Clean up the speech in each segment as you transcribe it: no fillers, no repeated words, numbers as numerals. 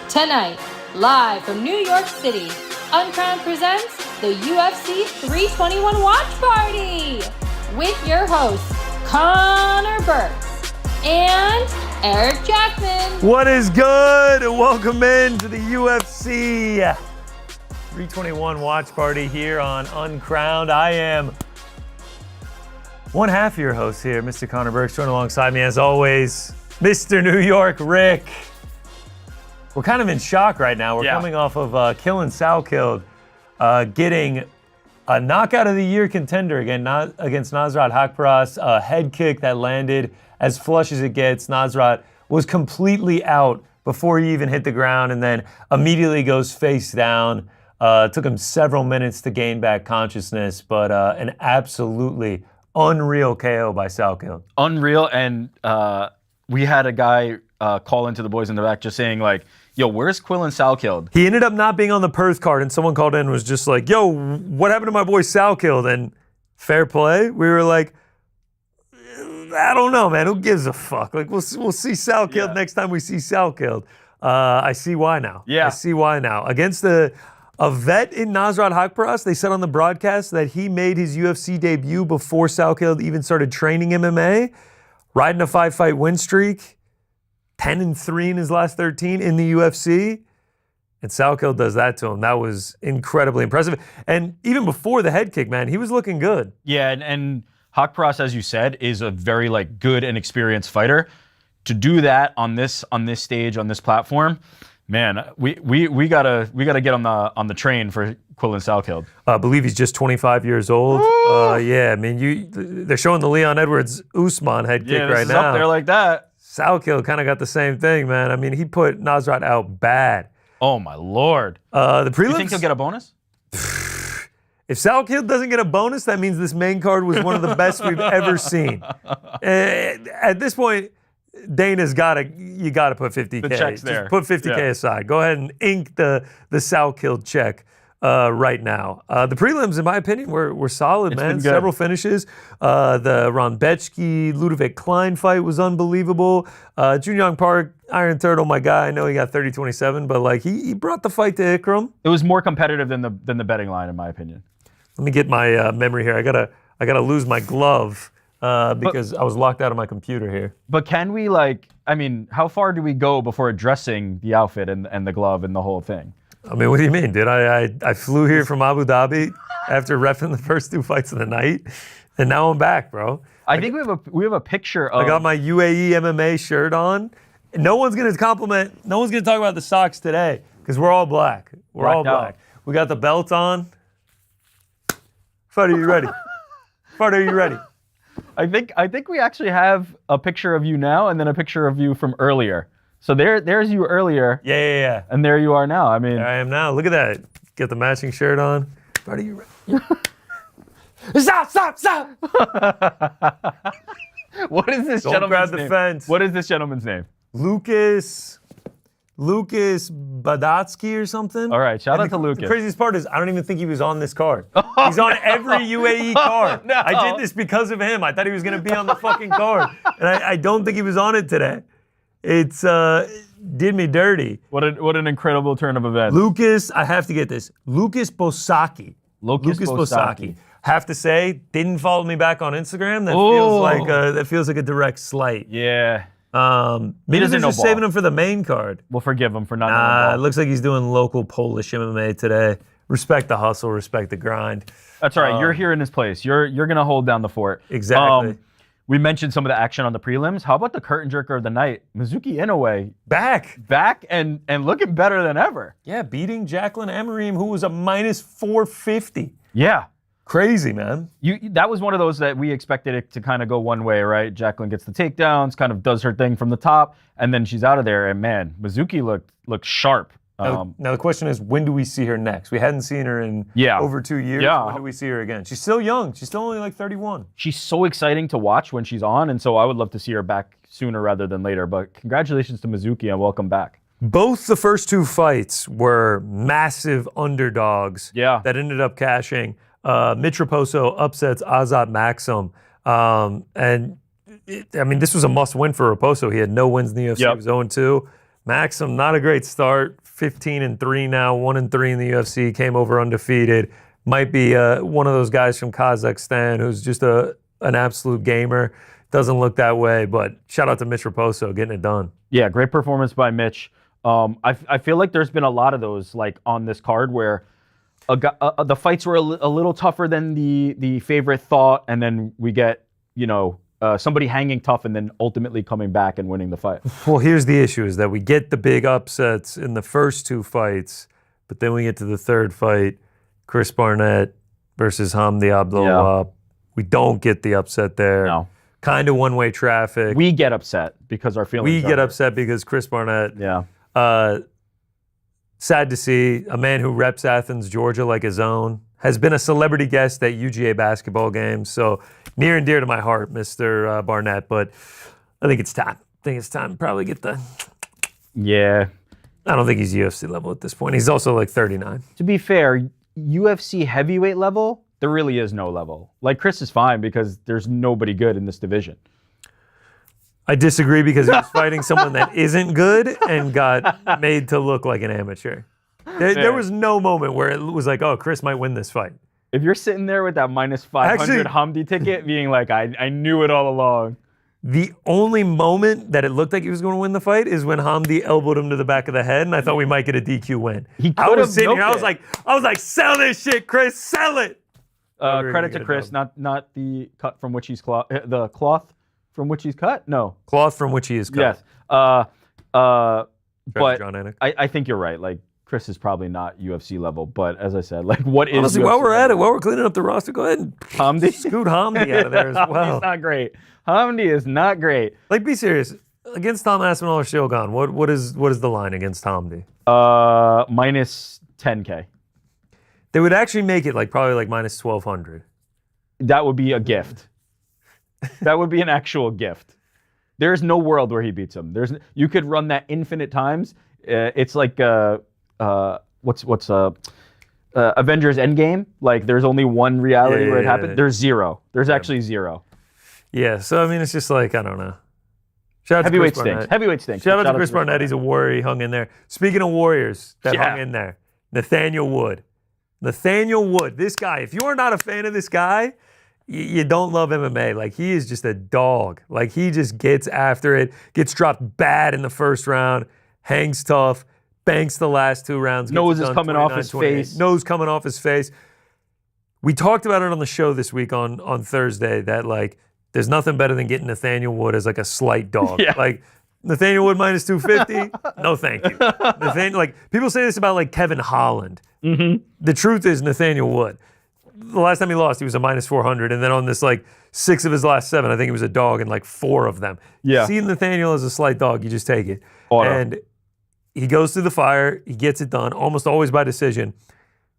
Tonight, live from New York City, Uncrowned presents the UFC 321 Watch Party with your hosts, Connor Burks and Eric Jackman. What is good? Welcome in to the UFC 321 Watch Party here on Uncrowned. I am one half of your host here, Mr. Connor Burks, joined alongside me as always, Mr. New York Rick. We're kind of in shock right now. We're coming off of killing Salkeld, getting a knockout of the year contender against Nasrat Haqparast, a head kick that landed as flush as it gets. Nasrat was completely out before he even hit the ground and then immediately goes face down. Took him several minutes to gain back consciousness, but an absolutely unreal KO by Salkeld. Unreal, and we had a guy call into the boys in the back just saying like, yo, where's Quillan Salkeld? He ended up not being on the Perth card, and someone called in and was just like, yo, what happened to my boy Salkeld? And fair play, we were like, I don't know, man. Who gives a fuck? Like, we'll see Salkeld next time we see Salkeld. I see why now. Yeah. I see why now. Against a vet in Nasrat Haqparast, they said on the broadcast that he made his UFC debut before Salkeld even started training MMA, riding a 5-fight win streak, 10-3 in his last 13 in the UFC, and Salkeld does that to him. That was incredibly impressive. And even before the head kick, man, he was looking good. Yeah, and Haqparast, as you said, is a very like good and experienced fighter. To do that on this stage, on this platform, man, we gotta get on the train for Quillan Salkeld. I believe he's just 25 years old. Yeah, I mean, they're showing the Leon Edwards Usman head kick right now. Up there like that. Salkeld kind of got the same thing, man. I mean, he put Nasrat out bad. Oh my lord. The prelims. You think he'll get a bonus? If Salkeld doesn't get a bonus, that means this main card was one of the best we've ever seen. At this point, Dana's you gotta put 50K. The check's there. Just put 50K aside. Go ahead and ink the Salkeld check right now. The prelims, in my opinion, were solid, man. Several finishes. The Ronbechki, Ludovic Klein fight was unbelievable. Junyoung Park, Iron Turtle, my guy. I know he got 30-27, but like he brought the fight to Ikram. It was more competitive than the betting line, in my opinion. Let me get my memory here. I gotta lose my glove because I was locked out of my computer here. But can we how far do we go before addressing the outfit and the glove and the whole thing? I mean, what do you mean, dude? I flew here from Abu Dhabi after reffing the first two fights of the night, and now I'm back, bro. I think we have a picture of. I got my UAE MMA shirt on. No one's gonna talk about the socks today because we're all black. We're all black. We got the belt on. Fud, are you ready? Fud, are you ready? I think we actually have a picture of you now and then a picture of you from earlier. So there's you earlier. Yeah. And there you are now. I mean, there I am now. Look at that. Get the matching shirt on. Fud, are you ready? Stop! What is this Don't gentleman's grab the name? fence. What is this gentleman's name? Lucas Badatsky or something. All right, shout out to Lucas. The craziest part is I don't even think he was on this card. He's on every UAE card. No. I did this because of him. I thought he was going to be on the fucking card. And I don't think he was on it today. It's did me dirty. What an incredible turn of events. Lucas, I have to get this. Lucas Bosaki. Lucas Bosaki. Have to say, didn't follow me back on Instagram. That feels like a direct slight. Yeah. Maybe they're just saving him for the main card. We'll forgive him for not knowing. It looks like he's doing local Polish MMA today. Respect the hustle, respect the grind. That's all right. You're here in this place. You're gonna hold down the fort. Exactly. We mentioned some of the action on the prelims. How about the curtain jerker of the night, Mizuki Inoue? Back and looking better than ever. Yeah, beating Jacqueline Amarim, who was a minus 450. Yeah. Crazy, man. That was one of those that we expected it to kind of go one way, right? Jacqueline gets the takedowns, kind of does her thing from the top, and then she's out of there. And man, Mizuki looked sharp. Now the question is, when do we see her next? We hadn't seen her in over 2 years. Yeah. When do we see her again? She's still young. She's still only like 31. She's so exciting to watch when she's on, and so I would love to see her back sooner rather than later. But congratulations to Mizuki and welcome back. Both the first two fights were massive underdogs that ended up cashing. Mitch Raposo upsets Azat Maxim. This was a must-win for Raposo. He had no wins in the UFC. He was 0-2. Maxim, not a great start. 15-3 now, 1-3 in the UFC. Came over undefeated. Might be one of those guys from Kazakhstan who's just an absolute gamer. Doesn't look that way, but shout out to Mitch Raposo getting it done. Yeah, great performance by Mitch. I feel like there's been a lot of those like on this card where the fights were a little tougher than the favorite thought, and then we get somebody hanging tough and then ultimately coming back and winning the fight. Well, here's the issue: is that we get the big upsets in the first two fights, but then we get to the third fight, Chris Barnett versus Hamdi Abdullah. Yeah. We don't get the upset there. No. Kind of one-way traffic. We get upset because our feelings. We get upset because Chris Barnett. Yeah. Sad to see a man who reps Athens, Georgia like his own, has been a celebrity guest at UGA basketball games. So near and dear to my heart, Mr. Barnett. But I think it's time. To probably get the... Yeah. I don't think he's UFC level at this point. He's also like 39. To be fair, UFC heavyweight level, there really is no level. Like Chris is fine because there's nobody good in this division. I disagree because he was fighting someone that isn't good and got made to look like an amateur. There was no moment where it was like, oh, Chris might win this fight. If you're sitting there with that minus 500 Hamdi ticket being like, I knew it all along. The only moment that it looked like he was going to win the fight is when Hamdi elbowed him to the back of the head, and I thought we might get a DQ win. I was sitting here, I was like, sell this shit, Chris, sell it. Credit to Chris, not the cut from which he's the cloth from which he's cut? No. Cloth from which he is cut. Yes. But John I think you're right. Like, Chris is probably not UFC level, but as I said, like, what is honestly, UFC while we're level? at it, while we're cleaning up the roster, go ahead and scoot Hamdi out of there as well. He's not great. Hamdi is not great. Like, be serious. Against Tom Aspinall or Ciryl Gane, what is the line against Hamdi? Minus 10K. They would actually make it probably minus 1,200. That would be a gift. That would be an actual gift. There's no world where he beats him. You could run that infinite times. It's like what's Avengers Endgame? Like, there's only one reality where it happened. There's zero. There's actually zero. Yeah. So I mean, it's just like, I don't know. Shout out Heavyweight to Chris stinks. Heavyweight stinks. Shout out to Chris Barnett. He's a warrior. He hung in there. Speaking of warriors that hung in there, Nathaniel Wood. Nathaniel Wood. This guy. If you are not a fan of this guy, you don't love MMA. Like, he is just a dog. Like, he just gets after it, gets dropped bad in the first round, hangs tough, banks the last two rounds. Nose is coming off his face. Nose coming off his face. We talked about it on the show this week on Thursday that, like, there's nothing better than getting Nathaniel Wood as, like, a slight dog. Yeah. Like, Nathaniel Wood minus 250? No, thank you. People say this about, like, Kevin Holland. Mm-hmm. The truth is Nathaniel Wood. The last time he lost, he was a minus 400, and then on this 6 of his last 7, I think he was a dog in 4 of them. Yeah. Seeing Nathaniel as a slight dog, you just take it. Auto. And he goes through the fire, he gets it done, almost always by decision.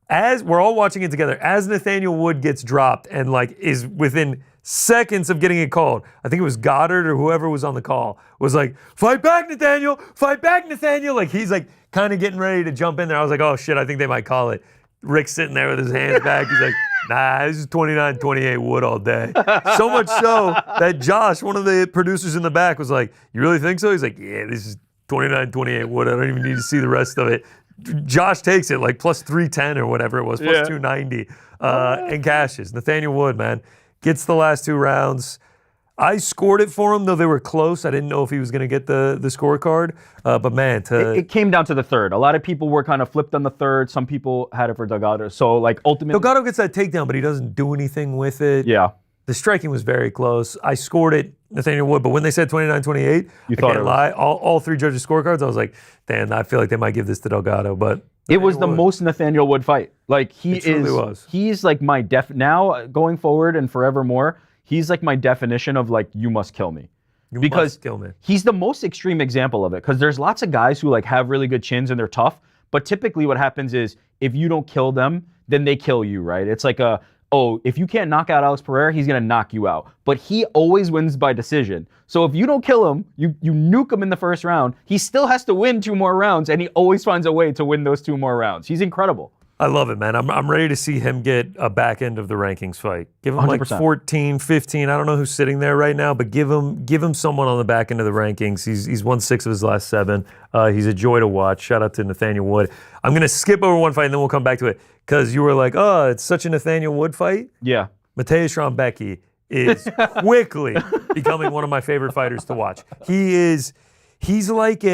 As we're all watching it together, as Nathaniel Wood gets dropped and is within seconds of getting it called, I think it was Goddard or whoever was on the call, was like, fight back, Nathaniel! Fight back, Nathaniel! Like, he's kind of getting ready to jump in there. I was like, oh shit, I think they might call it. Rick's sitting there with his hands back. He's like, nah, this is 29-28 Wood all day. So much so that Josh, one of the producers in the back, was like, you really think so? He's like, yeah, this is 29-28 Wood. I don't even need to see the rest of it. Josh takes it plus 310 or whatever it was, plus 290, and cashes. Nathaniel Wood, man, gets the last 2 rounds. I scored it for him, though they were close. I didn't know if he was going to get the scorecard. But, man, it came down to the third. A lot of people were kind of flipped on the third. Some people had it for Delgado. So, ultimately... Delgado gets that takedown, but he doesn't do anything with it. Yeah. The striking was very close. I scored it, Nathaniel Wood, but when they said 29-28, I can't lie. All 3 judges' scorecards, I was like, damn, I feel like they might give this to Delgado. But it was the most Nathaniel Wood fight. It truly was. He's my now going forward and forevermore, he's my definition of you must kill me. You must kill me. He's the most extreme example of it because there's lots of guys who have really good chins and they're tough, but typically what happens is if you don't kill them, then they kill you, right? It's if you can't knock out Alex Pereira, he's going to knock you out. But he always wins by decision. So if you don't kill him, you nuke him in the first round, he still has to win 2 more rounds, and he always finds a way to win those 2 more rounds. He's incredible. I love it, man. I'm ready to see him get a back end of the rankings fight. Give him like 14, 15. I don't know who's sitting there right now, but give him someone on the back end of the rankings. He's won 6 of his last 7. He's a joy to watch. Shout out to Nathaniel Wood. I'm going to skip over one fight and then we'll come back to it because you were like, oh, it's such a Nathaniel Wood fight. Yeah. Matteas Rebecki is quickly becoming one of my favorite fighters to watch. He's like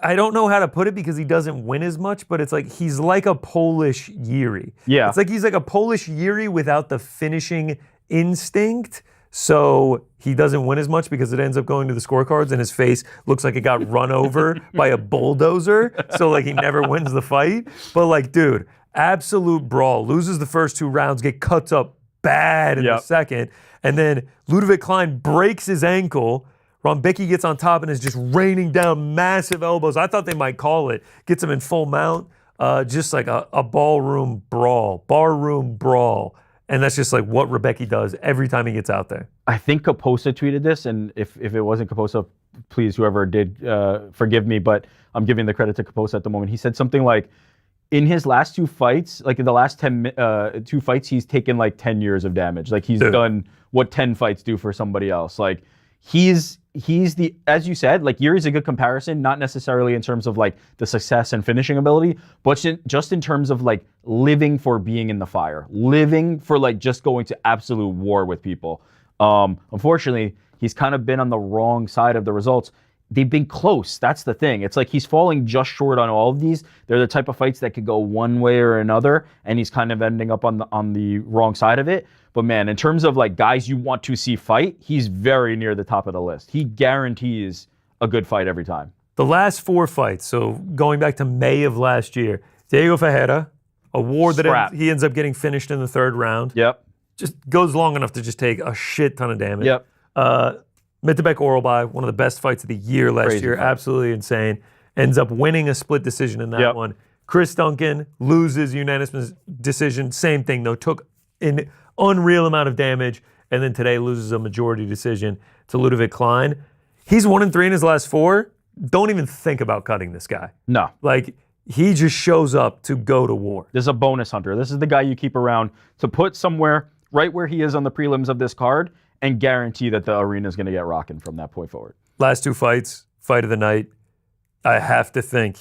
I don't know how to put it because he doesn't win as much, but it's like he's like a Polish Yuri. Yeah. It's like he's like a Polish Yuri without the finishing instinct. So he doesn't win as much because it ends up going to the scorecards and his face looks like it got run over by a bulldozer. So like he never wins the fight. But like, dude, absolute brawl. Loses the first 2 rounds, get cuts up bad in the second. And then Ludwig Klein breaks his ankle. Rebecki gets on top and is just raining down massive elbows. I thought they might call it. Gets him in full mount. Just like a barroom brawl. And that's just like what Rebecki does every time he gets out there. I think Kaposa tweeted this, and if it wasn't Kaposa, please, whoever did, forgive me, but I'm giving the credit to Kaposa at the moment. He said something like, in his last 2 fights, like in the last 2 fights, he's taken like 10 years of damage. Like he's done what 10 fights do for somebody else. Like he's the, as you said, like Yuri's a good comparison, not necessarily in terms of like the success and finishing ability, but just in terms of like living for being in the fire, living for like just going to absolute war with people. Unfortunately, he's kind of been on the wrong side of the results. They've been close. That's the thing. It's like he's falling just short on all of these. They're the type of fights that could go one way or another, and he's kind of ending up on the wrong side of it. But man, in terms of like guys you want to see fight, he's very near the top of the list. He guarantees a good fight every time. The last 4 fights, so going back to May of last year, Diego Ferreira, a war that he ends up getting finished in the 3rd round. Yep. Just goes long enough to just take a shit ton of damage. Yep. Mittebek Oralbai, one of the best fights of the year last year, absolutely insane. Ends up winning a split decision in that one. Chris Duncan loses unanimous decision. Same thing though, took an unreal amount of damage, and then today loses a majority decision to Ludwig Klein. He's 1-3 in his last 4. Don't even think about cutting this guy. No. Like, he just shows up to go to war. This is a bonus hunter. This is the guy you keep around to put somewhere right where he is on the prelims of this card and guarantee that the arena is going to get rocking from that point forward. Last 2 fights, fight of the night. I have to think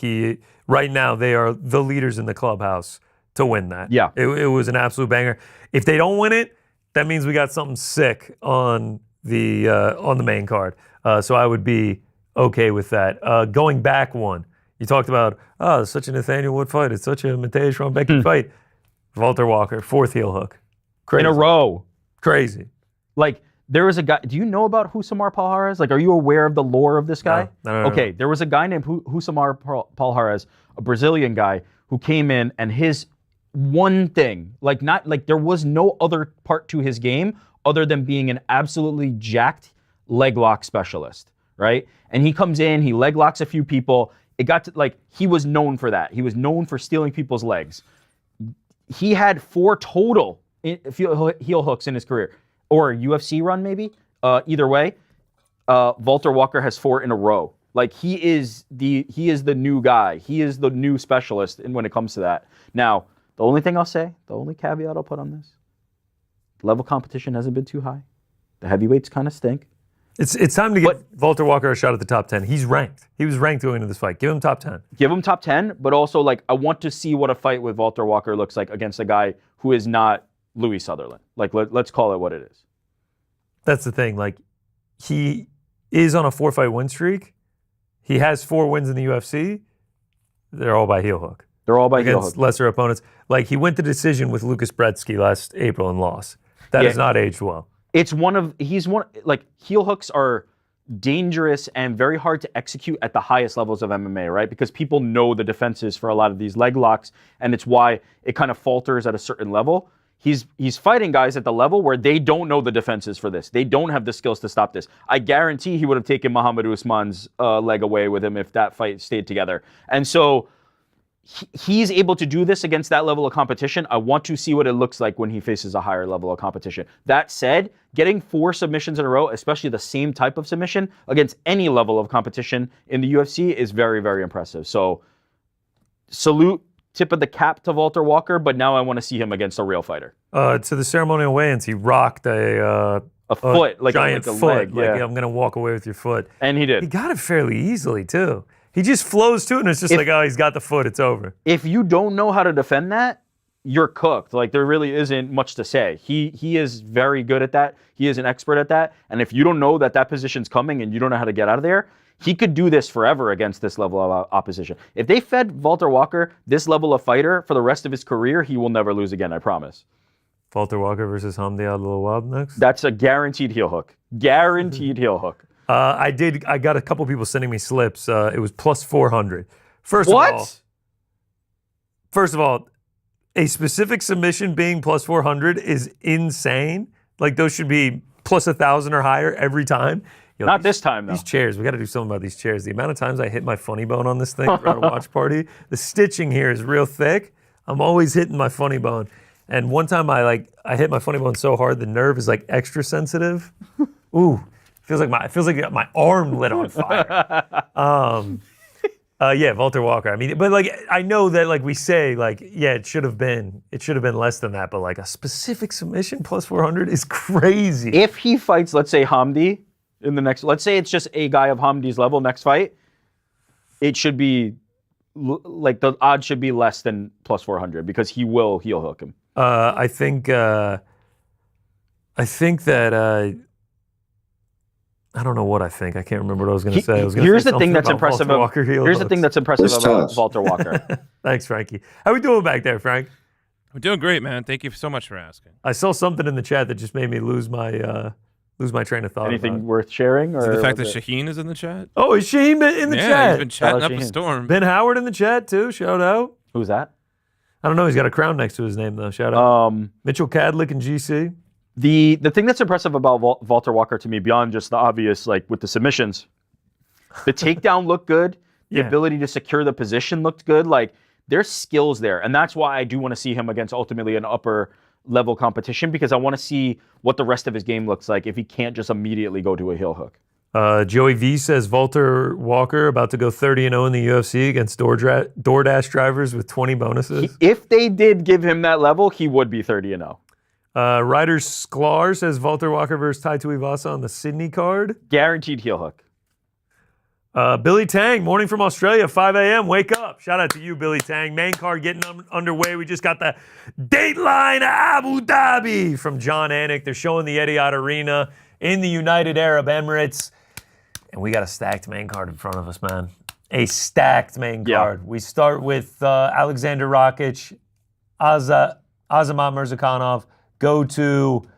right now they are the leaders in the clubhouse to win that. Yeah. It was an absolute banger. If they don't win it, that means we got something sick on the main card. So I would be okay with that. Going back one, you talked about, it's such a Nathaniel Wood fight. It's such a Matteas Rebecki fight. Valter Walker, 4th heel hook. Crazy. In a row. Crazy. Like, there was a guy, do you know about Husamar Palhares? Like, are you aware of the lore of this guy? No. Okay, there was a guy named Husamar Palhares, a Brazilian guy, who came in and his one thing, there was no other part to his game other than being an absolutely jacked leg lock specialist, right? And he comes in, he leg locks a few people. It got to, he was known for that. He was known for stealing people's legs. He had 4 total heel hooks in his career. Or a UFC run, maybe. Either way, Valter Walker has 4 in a row. Like, he is the new guy. He is the new specialist when it comes to that. Now, the only thing I'll say, the only caveat I'll put on this, the level of competition hasn't been too high. The heavyweights kind of stink. It's time to give Valter Walker a shot at the top 10. He's ranked. He was ranked going into this fight. Give him top 10. Give him top 10, but also, I want to see what a fight with Valter Walker looks like against a guy who is not Louis Sutherland. Let's call it what it is. That's the thing. He is on a 4-fight win streak. He has 4 wins in the UFC. They're all by heel hook. They're all by heel hook. Against lesser opponents. He went to decision with Lucas Brzeski last April and lost. That has not aged well. Heel hooks are dangerous and very hard to execute at the highest levels of MMA, right? Because people know the defenses for a lot of these leg locks, and it's why it kind of falters at a certain level. He's fighting guys at the level where they don't know the defenses for this. They don't have the skills to stop this. I guarantee he would have taken Muhammad Usman's leg away with him if that fight stayed together. And so he's able to do this against that level of competition. I want to see what it looks like when he faces a higher level of competition. That said, getting 4 submissions in a row, especially the same type of submission, against any level of competition in the UFC is very, very impressive. So salute tip of the cap to Valter Walker, but now I want to see him against a real fighter. To the ceremonial weigh-ins, he rocked a foot, like giant a foot. leg. Like, Yeah. I'm going to walk away with your foot. And he did. He got it fairly easily, too. He just flows to it, and it's just like, oh, he's got the foot. It's over. If you don't know how to defend that, you're cooked. Like, there really isn't much to say. He is very good at that. He is an expert at that. And if you don't know that position's coming and you don't know how to get out of there, he could do this forever against this level of opposition. If they fed Valter Walker this level of fighter for the rest of his career, he will never lose again, I promise. Valter Walker versus Hamdi Abdulwahab next? That's a guaranteed heel hook. Guaranteed heel hook. I got a couple people sending me slips. It was plus 400. First of all, a specific submission being plus 400 is insane. Like, those should be plus 1,000 or higher every time. Not this time, though. These chairs, we got to do something about these chairs. The amount of times I hit my funny bone on this thing throughout a watch party, the stitching here is real thick. I'm always hitting my funny bone. And one time I hit my funny bone so hard the nerve is like extra sensitive. Ooh, feels like my arm lit on fire. Yeah, Valter Walker. I mean, but like I know that like we say like yeah, it should have been less than that, but like a specific submission plus 400 is crazy. If he fights, let's say Hamdi in the next, let's say it's just a guy of Hamdi's level next fight, it should be like the odds should be less than plus 400 because he will heel hook him. I think that I don't know what I think. I can't remember what I was going to say. Here's the thing that's impressive about Valter Walker. Thanks, Frankie. How we doing back there, Frank? I'm doing great, man. Thank you so much for asking. I saw something in the chat that just made me lose my train of thought. Anything worth sharing? Or the fact that Shaheen is in the chat? Oh, is Shaheen in the chat? Yeah, he's been chatting up a storm. Ben Howard in the chat, too. Shout out. Who's that? I don't know. He's got a crown next to his name, though. Shout out. Mitchell Cadlick and GC. The thing that's impressive about Valter Walker to me, beyond just the obvious, like with the submissions, the takedown looked good. The ability to secure the position looked good. Like, there's skills there. And that's why I do want to see him against ultimately an upper level competition, because I want to see what the rest of his game looks like if he can't just immediately go to a heel hook. Joey V says Valter Walker about to go 30-0 in the UFC against DoorDash drivers with 20 bonuses. If they did give him that level, he would be 30-0. Ryder Sklar says Valter Walker versus Tai Tuivasa on the Sydney card. Guaranteed heel hook. Billy Tang, morning from Australia, 5 a.m. Wake up. Shout out to you, Billy Tang. Main card getting underway. We just got the Dateline Abu Dhabi from John Anik. They're showing the Etihad Arena in the United Arab Emirates. And we got a stacked main card in front of us, man. A stacked main card. We start with Alexander Rakić, Azamat Murzakanov, go to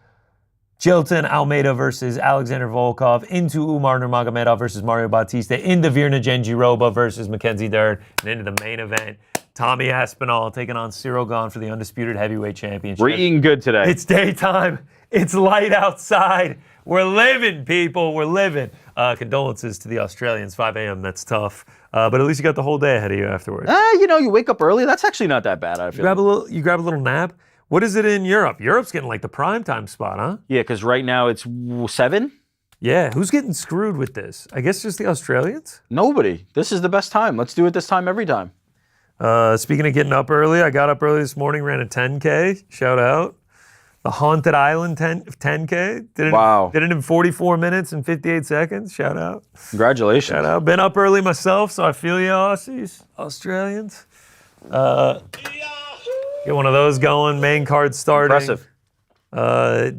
Jilton Almeida versus Alexander Volkov, into Umar Nurmagomedov versus Mario Batista, into Virna Jandiroba versus Mackenzie Durn, and into the main event, Tommy Aspinall taking on Ciryl Gane for the undisputed heavyweight championship. We're eating good today. It's daytime. It's light outside. We're living, people. We're living. Condolences to the Australians. 5 a.m. That's tough. But at least you got the whole day ahead of you afterwards. You wake up early. That's actually not that bad. I feel. You grab a little nap. What is it in Europe? Europe's getting like the prime time spot, huh? Yeah, because right now it's 7. Yeah, who's getting screwed with this? I guess just the Australians? Nobody. This is the best time. Let's do it this time every time. Speaking of getting up early, I got up early this morning, ran a 10K. Shout out. The Haunted Island 10K. Did it in 44 minutes and 58 seconds. Shout out. Congratulations. Shout out. Been up early myself, so I feel you, Aussies, Australians. Get one of those going. Main card starting. Impressive.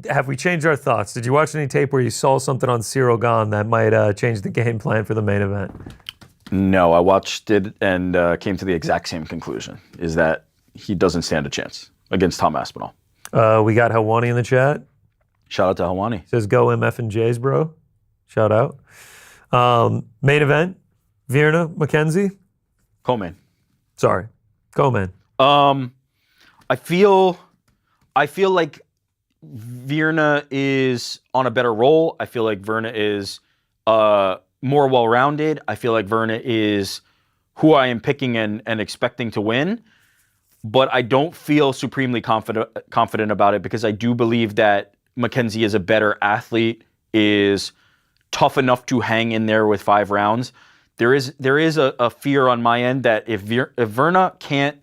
Have we changed our thoughts? Did you watch any tape where you saw something on Ciryl Gane that might change the game plan for the main event? No, I watched it and came to the exact same conclusion, is that he doesn't stand a chance against Tom Aspinall. We got Helwani in the chat. Shout out to Helwani. Says go MF and J's, bro. Shout out. Main event, Virna, Mackenzie. Co-main. Sorry, co-main. I feel like Virna is on a better roll. I feel like Virna is more well-rounded. I feel like Virna is who I am picking and expecting to win. But I don't feel supremely confident about it, because I do believe that Mackenzie is a better athlete, is tough enough to hang in there with 5 rounds. There is a fear on my end that if Virna can't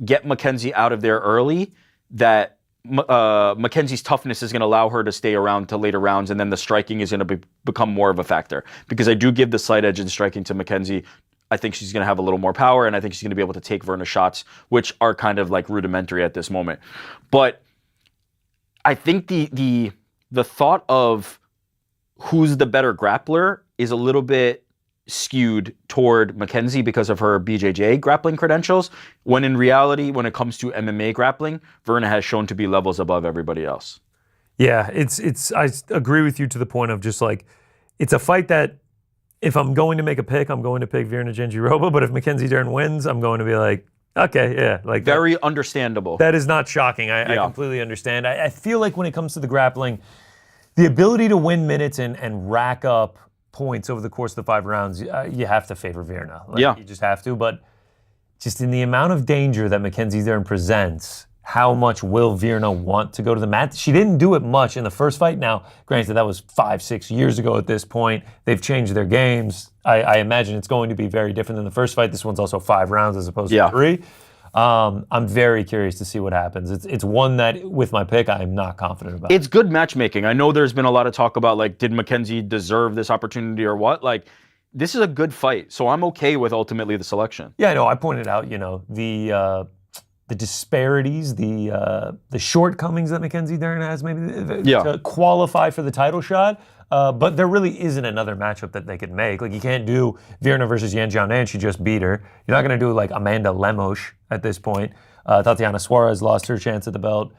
get Mackenzie out of there early, that Mackenzie's toughness is going to allow her to stay around to later rounds, and then the striking is going to become more of a factor. Because I do give the slight edge in striking to Mackenzie. I think she's going to have a little more power, and I think she's going to be able to take Virna shots, which are kind of like rudimentary at this moment. But I think the thought of who's the better grappler is a little bit skewed toward Mackenzie because of her BJJ grappling credentials, when in reality, when it comes to MMA grappling, Virna has shown to be levels above everybody else. Yeah, I agree with you to the point of just like, it's a fight that if I'm going to make a pick, I'm going to pick Virna Jandiroba, but if Mackenzie Durn wins, I'm going to be like, okay, yeah. Like very understandable. That is not shocking. I completely understand. I feel like when it comes to the grappling, the ability to win minutes and rack up points over the course of the 5 rounds, you have to favor Virna. You just have to. But just in the amount of danger that Mackenzie Durn presents, how much will Virna want to go to the mat? She didn't do it much in the first fight. Now, granted, that was 5-6 years ago at this point. They've changed their games. I imagine it's going to be very different than the first fight. This one's also 5 rounds as opposed to 3. I'm very curious to see what happens. It's one that, with my pick, I'm not confident about. It's good matchmaking. I know there's been a lot of talk about, like, did Mackenzie deserve this opportunity or what? Like, this is a good fight, so I'm okay with ultimately the selection. Yeah, no, I pointed out, the disparities, the shortcomings that Mackenzie Durn has maybe to qualify for the title shot. But there really isn't another matchup that they could make. Like, you can't do Virna versus Yan Xiaonan. She just beat her. You're not going to do, like, Amanda Lemos at this point. Tatiana Suarez lost her chance at the belt.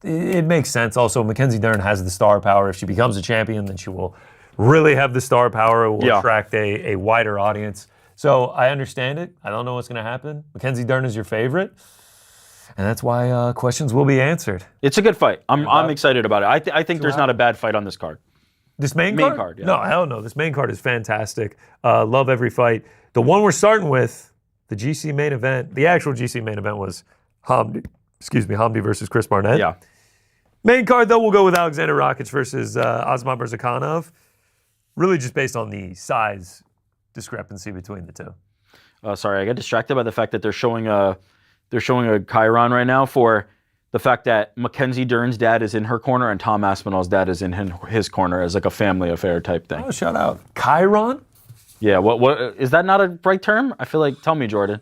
It makes sense. Also, Mackenzie Durn has the star power. If she becomes a champion, then she will really have the star power. It will attract a wider audience. So I understand it. I don't know what's going to happen. Mackenzie Durn is your favorite. And that's why questions will be answered. It's a good fight. I'm excited about it. I think there's not a bad fight on this card. This main card? Yeah. No, hell no. This main card is fantastic. Love every fight. The one we're starting with, the GC main event, the actual GC main event was Hamdi versus Chris Barnett. Yeah. Main card, though, we'll go with Alexander Rakić versus Umar Nurmagomedov. Really just based on the size discrepancy between the two. Sorry, I got distracted by the fact that they're showing a Chiron right now for the fact that Mackenzie Durn's dad is in her corner and Tom Aspinall's dad is in his corner as like a family affair type thing. Oh, shout out. Chiron? Yeah, what is that not a right term? I feel like, tell me, Jordan.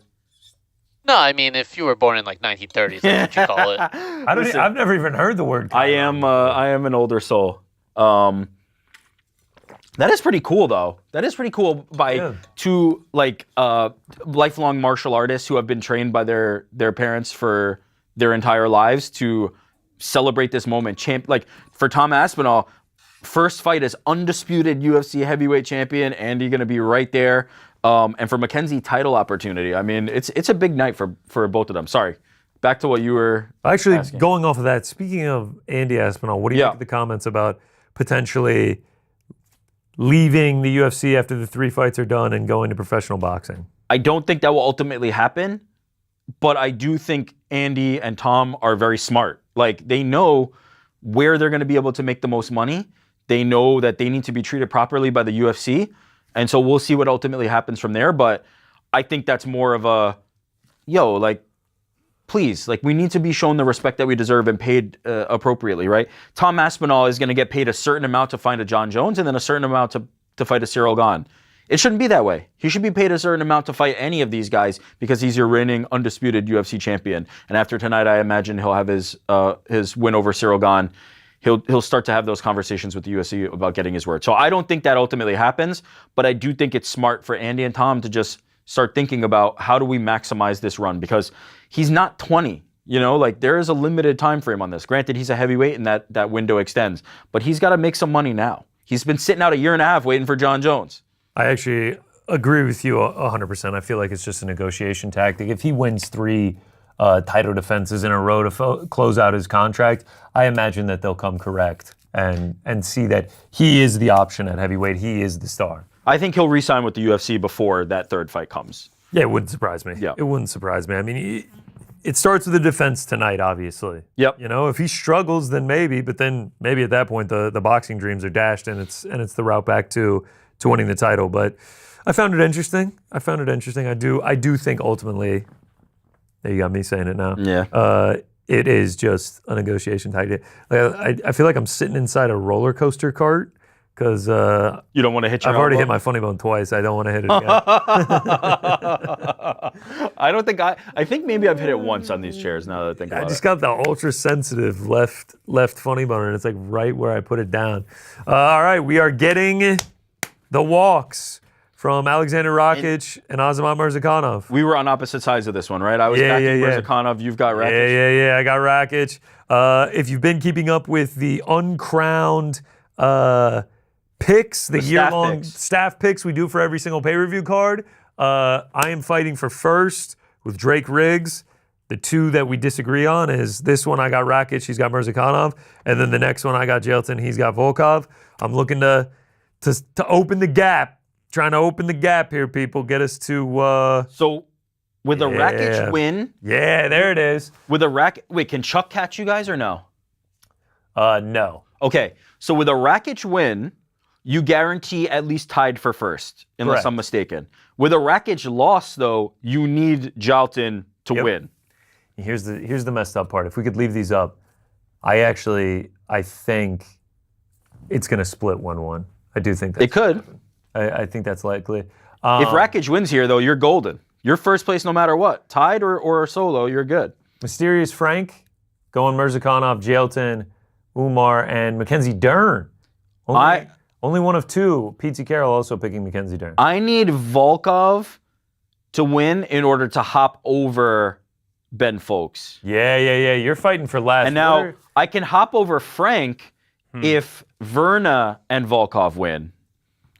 No, I mean, if you were born in like 1930s, that's what you call it. I've never even heard the word Chiron. I am an older soul. That is pretty cool, though. That is pretty cool by two like lifelong martial artists who have been trained by their parents for their entire lives to celebrate this moment. Like for Tom Aspinall, first fight as undisputed UFC heavyweight champion. Andy going to be right there. And for Mackenzie, title opportunity. I mean, it's a big night for both of them. Sorry. Back to what you were asking. Going off of that, speaking of Andy Aspinall, what do you think of the comments about potentially leaving the UFC after the 3 fights are done and going to professional boxing? I don't think that will ultimately happen, but I do think Andy and Tom are very smart. Like, they know where they're going to be able to make the most money. They know that they need to be treated properly by the UFC. And so we'll see what ultimately happens from there. But I think that's more of a, please, we need to be shown the respect that we deserve and paid appropriately, right? Tom Aspinall is going to get paid a certain amount to fight a John Jones and then a certain amount to fight a Ciryl Gane. It shouldn't be that way. He should be paid a certain amount to fight any of these guys because he's your reigning undisputed UFC champion. And after tonight, I imagine he'll have his win over Ciryl Gane. He'll start to have those conversations with the UFC about getting his word. So I don't think that ultimately happens, but I do think it's smart for Andy and Tom to just start thinking about how do we maximize this run, because he's not 20. There is a limited time frame on this. Granted, he's a heavyweight and that window extends, but he's got to make some money now. He's been sitting out 1.5 years waiting for John Jones. I actually agree with you 100%. I feel like it's just a negotiation tactic. If he wins 3 title defenses in a row to close out his contract, I imagine that they'll come correct and see that he is the option at heavyweight. He is the star. I think he'll re-sign with the UFC before that 3rd fight comes. Yeah, it wouldn't surprise me. Yeah. It wouldn't surprise me. I mean, it starts with the defense tonight, obviously. Yep. If he struggles, then maybe. But then maybe at that point, the boxing dreams are dashed, and it's the route back to winning the title. But I found it interesting. I do think ultimately There you got me saying it now. Yeah. It is just a negotiation tactic. I feel like I'm sitting inside a roller coaster cart because You don't want to hit your I've already elbow? hit my funny bone twice. I don't want to hit it again. I don't think I think maybe I've hit it once on these chairs now that I think about I it. just got the ultra sensitive left funny bone, and it's like right where I put it down. All right, we are getting the walks from Alexander Rakić and Azamat Murzakanov. We were on opposite sides of this one, right? I was Yeah, backing yeah, yeah. Murzakanov, you've got Rakić. Yeah. I got Rakić. If you've been keeping up with the Uncrowned picks, the year-long picks. staff picks we do for every single pay-per-view card, I am fighting for first with Drake Riggs. The two that we disagree on is this one I got Rakić, he's got Murzakanov, and then the next one I got Jelton, he's got Volkov. I'm looking to open the gap. Trying to open the gap here, people. Get us to... So with a Yeah. Rakić win, yeah, there it is. with a Rakić, wait, can Chuck catch you guys or no? No. Okay, so with a Rakić win, you guarantee at least tied for first, unless Correct. I'm mistaken. With a Rakić loss, though, you need Jalton to Yep. win. Here's the messed up part. If we could leave these up, I think it's going to split 1-1. I do think that. It could. I think that's likely. If Rakić wins here, though, you're golden. You're first place no matter what. Tied or solo, you're good. Mysterious Frank, going Murzakanov, Jelton, Umar, and Mackenzie Durn. Only one of two. Pete Carroll also picking Mackenzie Durn. I need Volkov to win in order to hop over Ben Folks. Yeah. You're fighting for last. And now I can hop over Frank if Virna and Volkov win.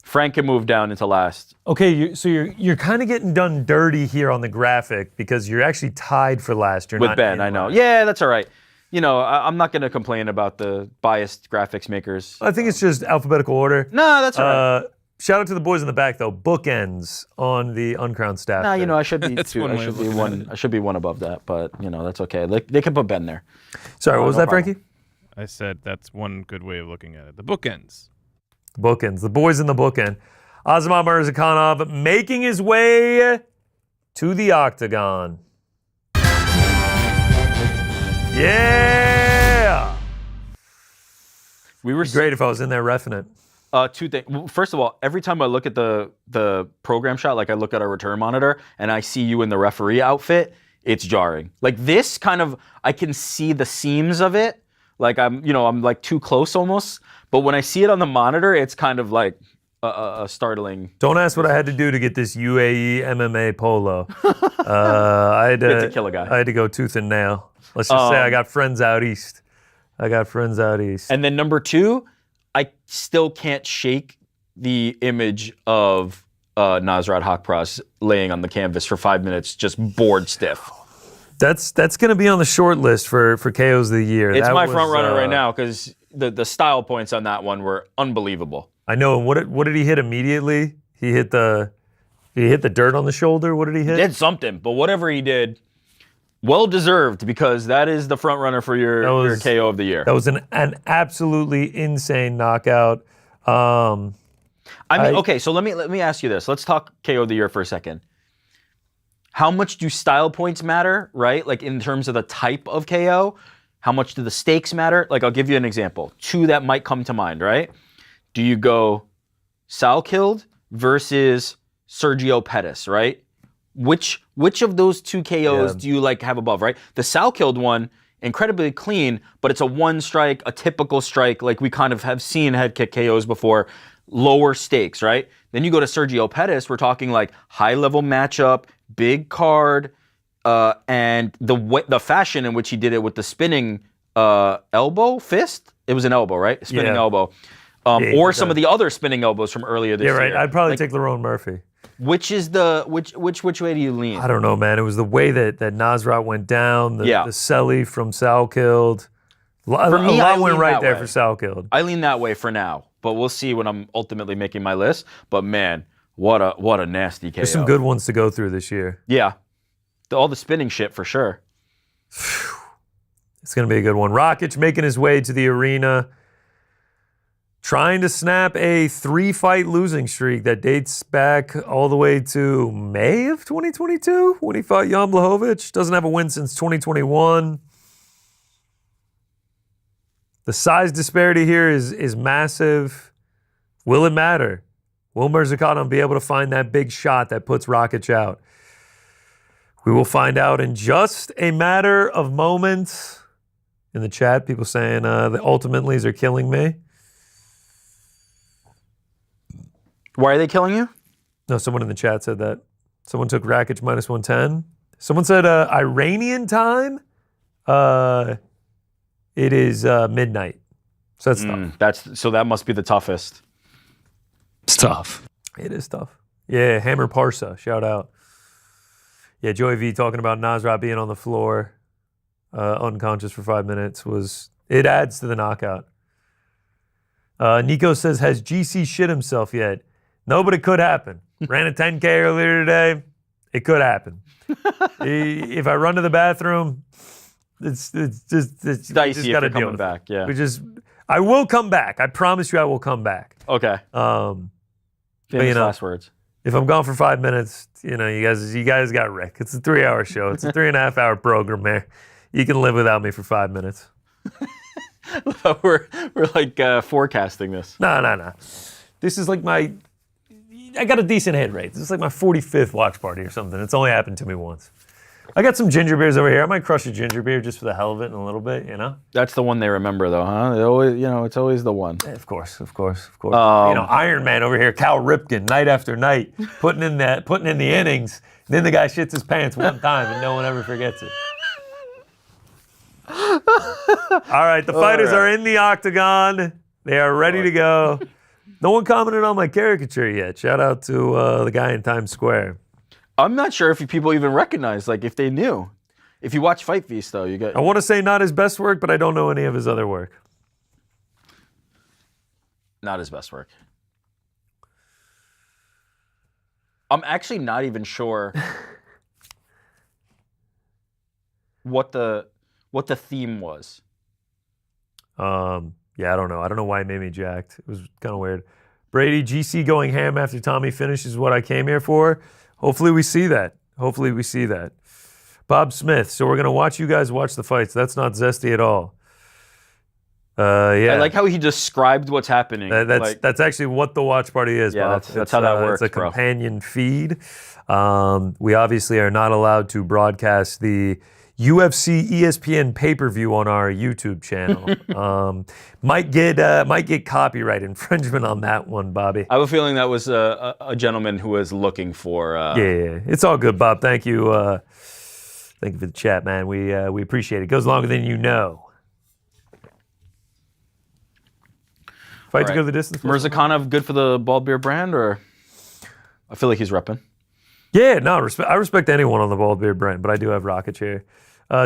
Frank can move down into last. Okay, so you're kind of getting done dirty here on the graphic because you're actually tied for last. You're With not Ben, in I know. last. Yeah, that's all right. You know, I'm not going to complain about the biased graphics makers. I think it's just alphabetical order. No, that's all right. Shout out to the boys in the back though. Bookends on the Uncrowned staff. No, there. you know, I should be That's two. one I way should of be looking one. I should be one above that, but you know, that's okay. They can put Ben there. Sorry, what was no that, problem. Frankie? I said that's one good way of looking at it. The bookends. Bookends. The boys in the bookend. Azamat Murzakanov making his way to the octagon. Yeah! We were Great if I was in there reffing it. two things. Well, first of all, every time I look at the program shot, like I look at our return monitor and I see you in the referee outfit, it's jarring. Like this kind of, I can see the seams of it. Like I'm like too close almost. But when I see it on the monitor, it's kind of like a startling. Don't ask what I had to do to get this UAE MMA polo. I had Get to kill a guy. I had to go tooth and nail. Let's just say I got friends out east. And then number two, I still can't shake the image of Nasrat Haqparast laying on the canvas for 5 minutes, just bored stiff. That's going to be on the short list for KOs of the year. It's That my was, front runner right now because the style points on that one were unbelievable. I know. And what did he hit immediately? He hit the dirt on the shoulder. What did he hit? Did something, but whatever he did, well deserved because that is the front runner for your KO of the year. That was an absolutely insane knockout. Okay, so let me ask you this. Let's talk KO of the year for a second. How much do style points matter, right? Like in terms of the type of KO, how much do the stakes matter? Like I'll give you an example. Two that might come to mind, right? Do you go Sal killed versus Sergio Pettis, right? Which of those two KOs do you like have above, right? The Sal killed one, incredibly clean, but it's a one strike, a typical strike, like we kind of have seen head kick KOs before, lower stakes, right? Then you go to Sergio Pettis, we're talking like high level matchup, big card, and the fashion in which he did it with the spinning fist. It was an elbow, right? Spinning elbow. Or some of the other spinning elbows from earlier this year. Yeah, right. I'd probably take Lerone Murphy. Which way do you lean? I don't know, man. It was the way that Nasrat went down, the Selly from Sal killed. A lot went right there for Sal killed. I lean that way for now, but we'll see when I'm ultimately making my list. But man, what a nasty KO. There's some good ones to go through this year. Yeah. All the spinning shit for sure. It's going to be a good one. Rakić making his way to the arena. trying to snap a 3-fight losing streak that dates back all the way to May of 2022 when he fought Jan Blachowicz. Doesn't have a win since 2021. The size disparity here is massive. Will it matter? Will Murzakanov be able to find that big shot that puts Rakić out? We will find out in just a matter of moments. In the chat, people saying the ultimately's are killing me. Why are they killing you? No, someone in the chat said that. Someone took Rakić minus 110. Someone said Iranian time. It is midnight. So that's tough. So that must be the toughest. It's tough. It is tough. Yeah, Hammer Parsa, shout out. Yeah, Joey V talking about Nasrat being on the floor, unconscious for 5 minutes, it adds to the knockout. Nico says, has GC shit himself yet? No, but it could happen. Ran a 10K earlier today. It could happen. If I run to the bathroom, it's dicey. Just got to deal coming with back. it. Yeah, I will come back. I promise you, I will come back. Okay. Famous last words. If I'm gone for 5 minutes, you guys got Rick. It's a 3-hour show. It's a 3.5-hour program there. You can live without me for 5 minutes. we're like forecasting this. No. This is like I got a decent hit rate. This is like my 45th watch party or something. It's only happened to me once. I got some ginger beers over here. I might crush a ginger beer just for the hell of it in a little bit, That's the one they remember, though, huh? They always, it's always the one. Of course. Iron Man over here, Cal Ripken, night after night, putting in the innings. And then the guy shits his pants one time, and no one ever forgets it. All right, the fighters are in the octagon. They are ready to go. No one commented on my caricature yet. Shout out to the guy in Times Square. I'm not sure if people even recognize, if they knew. If you watch Fight Feast, though, you get. I want to say not his best work, but I don't know any of his other work. Not his best work. I'm actually not even sure what the theme was. Yeah, I don't know. I don't know why it made me jacked. It was kind of weird. Brady, GC going ham after Tommy finishes what I came here for. Hopefully we see that. Bob Smith. So we're going to watch you guys watch the fights. That's not zesty at all. Yeah. I like how he described what's happening. That's actually what the watch party is, yeah, Bob. That's how that works, It's a companion feed. We obviously are not allowed to broadcast the UFC ESPN pay-per-view on our YouTube channel. Might get copyright infringement on that one, Bobby. I have a feeling that was a gentleman who was looking for. Yeah, it's all good, Bob. Thank you. Thank you for the chat, man. We appreciate it. It goes longer than you know. Fight to go the distance. Murzakanov good for the Bald Beer brand, or I feel like he's repping. Yeah, no, I respect anyone on the Bald Beard brand, but I do have Rakić here.